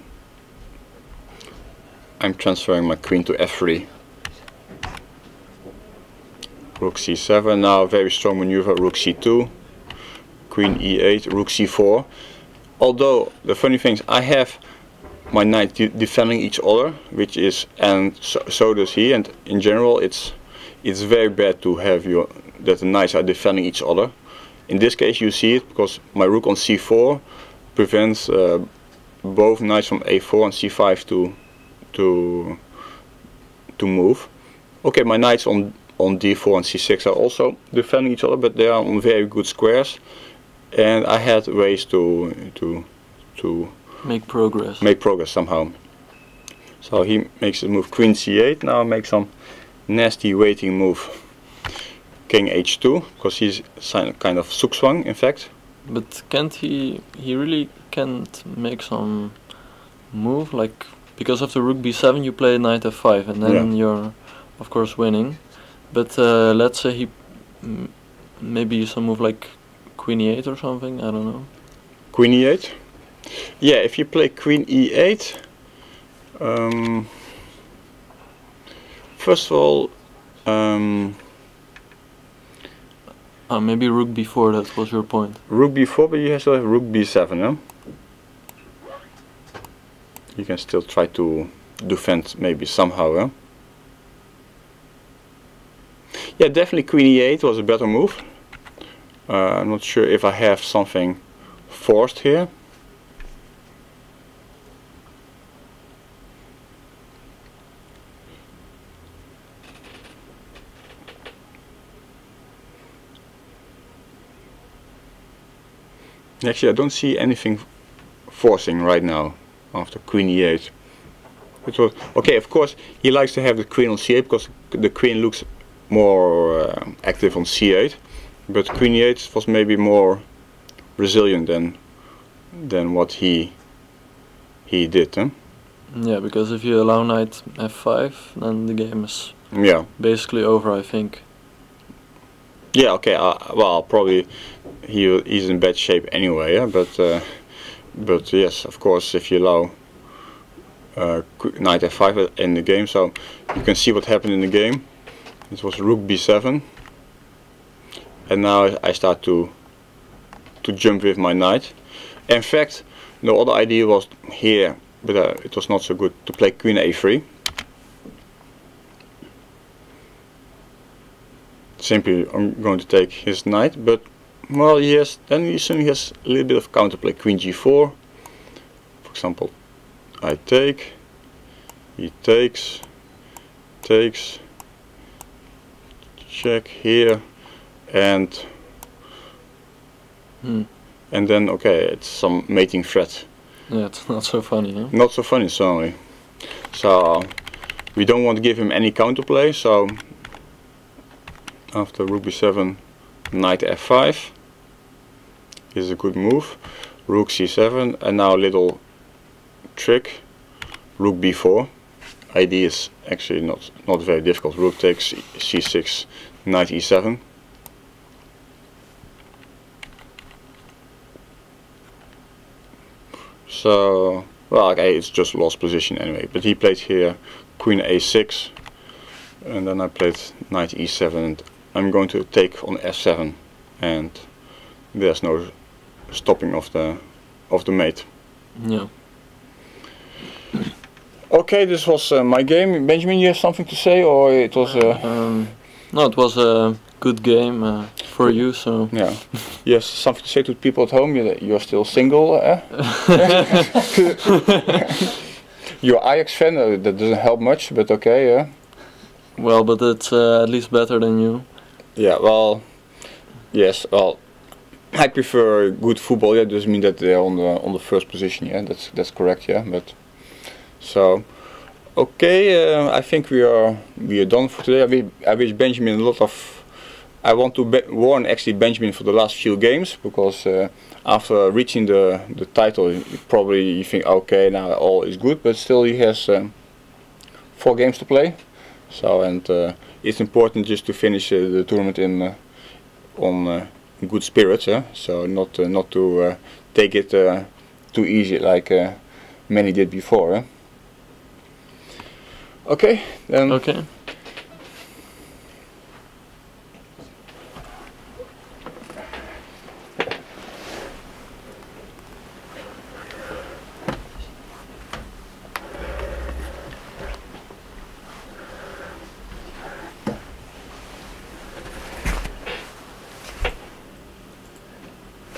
I'm transferring my queen to f3. Rook c7, now very strong maneuver, rook c2. Queen e8, Rook c4. Although the funny thing is, I have my knight defending each other, which is, and so does he. And in general, it's very bad to have that the knights are defending each other. In this case, you see it because my rook on c4 prevents both knights from a4 and c5 to move. Okay, my knights on d4 and c6 are also defending each other, but they are on very good squares, and I had ways to make progress. Make progress somehow. So he makes the move Queen c8. Now I make some nasty waiting move, King h2, because he's kind of zugzwang, in fact. But can't he really can't make some move, like, because of the rook b7 you play knight f5 and then you're of course winning. But let's say he maybe some move like Queen e8 or something, I don't know. Queen e8? Yeah, if you play Queen e8, first of all, maybe rook b4, that was your point. Rook b4, but you still have rook b7, huh? You can still try to defend maybe somehow, huh? Yeah, definitely Queen e8 was a better move. I'm not sure if I have something forced here. Actually, I don't see anything forcing right now after Queen e8. It was okay. Of course, he likes to have the Queen on c8 because the Queen looks more active on c8. But Queen e8 was maybe more resilient than what he did. Huh? Yeah, because if you allow knight f5, then the game is basically over, I think. Yeah. Okay. Well, probably he's in bad shape anyway. Yeah? But yes, of course, if you allow knight f5 in the game, so you can see what happened in the game. It was rook b7, and now I start to jump with my knight. In fact, the other idea was here, but it was not so good, to play Queen a3. Simply, I'm going to take his knight, but well, yes, then he suddenly has a little bit of counterplay. Queen g4, for example. I take, he takes, check here, and then okay, it's some mating threat. Yeah, it's not so funny, huh? Not so funny, certainly. So we don't want to give him any counterplay. So after rook b7, knight f5 is a good move. Rook c7, and now a little trick. Rook b4. Idea is actually not very difficult. Rook takes c6, knight e7. So, well, okay, it's just lost position anyway. But he played here Queen a6, and then I played knight e7, and I'm going to take on f7, and there's no stopping of the mate. Yeah. Okay, this was my game. Benjamin, you have something to say, or it was? No, it was a good game for you. So yeah, you have something to say to people at home. You're still single. You're Ajax fan. That doesn't help much, but okay. Yeah. Well, but it's at least better than you. Yeah. Well. Yes. Well. I prefer good football. Yeah, doesn't mean that they're on the first position. Yeah, that's correct. Yeah, but. So, okay, I think we are done for today. I wish Benjamin a lot of. I want to warn actually Benjamin for the last few games, because after reaching the title, you think, okay, now all is good, but still he has 4 games to play. So, and it's important just to finish the tournament on good spirits. So not to take it too easy like many did before. Okay, then. Okay.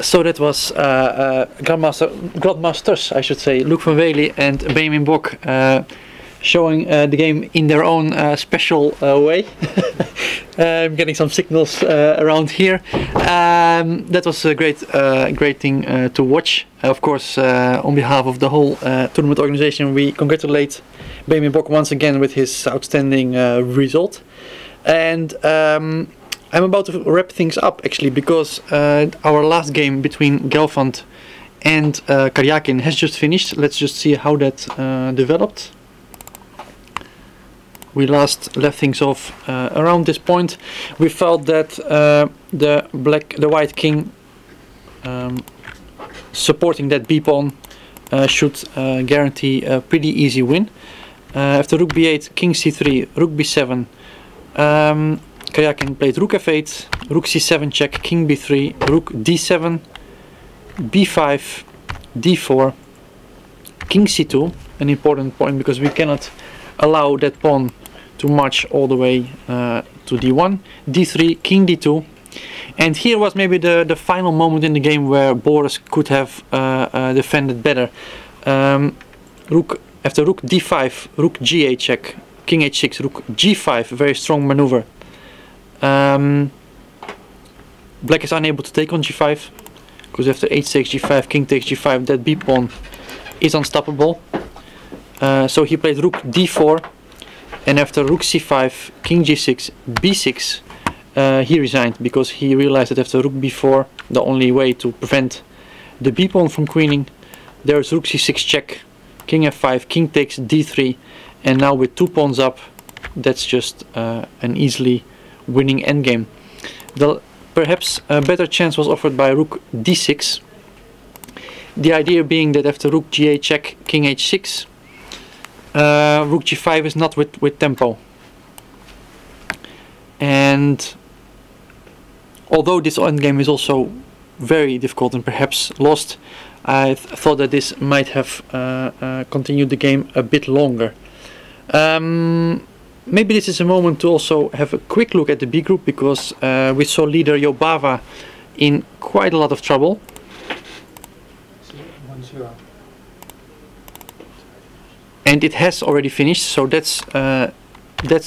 So that was Grandmasters, I should say, Luc van Wely and Benjamin Bok, showing the game in their own special way. I'm getting some signals around here. That was a great thing to watch. Of course, on behalf of the whole tournament organization, we congratulate Benjamin Bok once again with his outstanding result. And I'm about to wrap things up actually, because our last game between Gelfand and Karjakin has just finished. Let's just see how that developed. We last left things off around this point. We felt that the white king supporting that b pawn should guarantee a pretty easy win. After rook b8, king c3, rook b7. Karjakin played rook f8, rook c7 check, king b3, rook d7, b5, d4, king c2, an important point because we cannot allow that pawn to march all the way to d1, d3, king d2, and here was maybe the final moment in the game where Boris could have defended better. After rook d5, rook g8 check, king h6, rook g5, very strong maneuver. Black is unable to take on g5 because after h takes g5, king takes g5, that b pawn is unstoppable. So he played rook d4, and after rook c5, king g6, b6, he resigned because he realized that after rook b4, the only way to prevent the b pawn from queening, there's rook c6 check, king f5, king takes d3, and now with 2 pawns up, that's just an easily winning endgame. Perhaps a better chance was offered by rook d6. The idea being that after rook g8 check, king h6, rook g5 is not with tempo. And although this endgame is also very difficult and perhaps lost, I thought that this might have continued the game a bit longer. Maybe this is a moment to also have a quick look at the B group, because we saw leader Jobava in quite a lot of trouble. And it has already finished, so that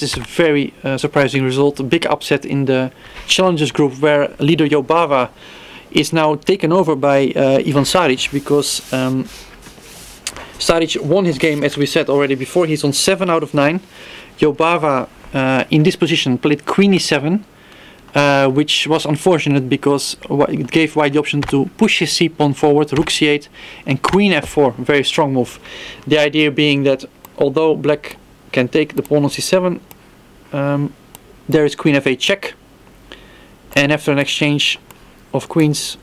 is a very surprising result. A big upset in the challengers group, where leader Jobava is now taken over by Ivan Saric, because Saric won his game, as we said already before. He's on 7 out of 9. Jobava in this position played queen e7, which was unfortunate because it gave white the option to push his c-pawn forward, rook c8 and queen f4, very strong move. The idea being that although black can take the pawn on c7, there is queen f8 check, and after an exchange of queens,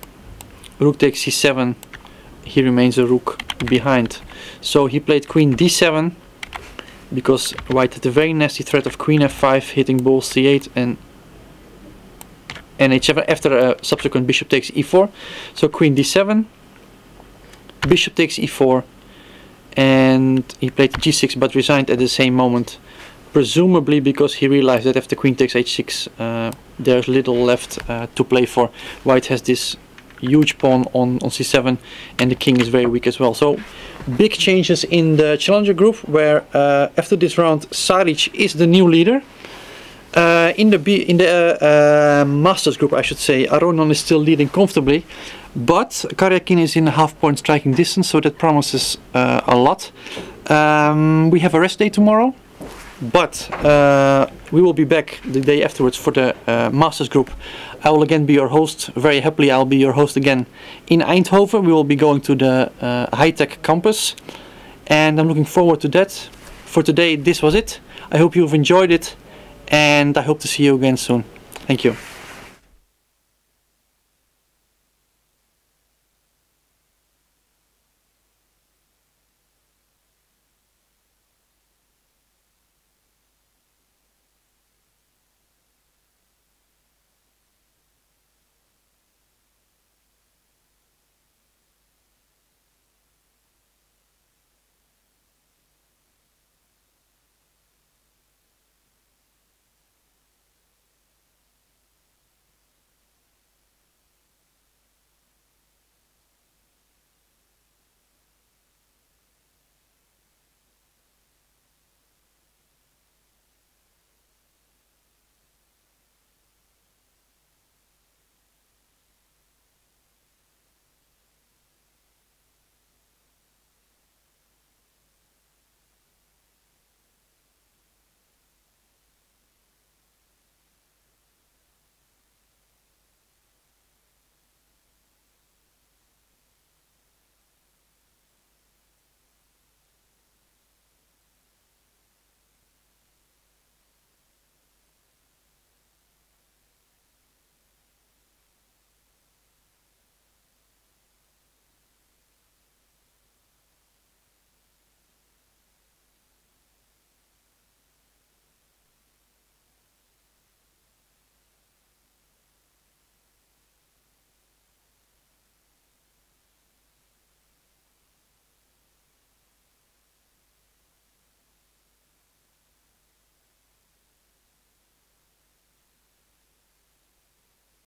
rook takes c7, he remains a rook behind. So he played queen d7, because white had a very nasty threat of queen f5 hitting ball c8 and h7 after a subsequent bishop takes e4. So queen d7, bishop takes e4, and he played g6 but resigned at the same moment, presumably because he realized that after queen takes h6 there's little left to play for. White has this huge pawn on c7 and the king is very weak as well. So big changes in the challenger group, where after this round Saric is the new leader. In the masters group, I should say, Aronon is still leading comfortably, but Karjakin is in a half-point striking distance, so that promises a lot. We have a rest day tomorrow, but we will be back the day afterwards for the masters group. I will again be your host. Very happily, I'll be your host again in Eindhoven. We will be going to the high-tech campus, and I'm looking forward to that. For today, this was it. I hope you've enjoyed it, and I hope to see you again soon. Thank you.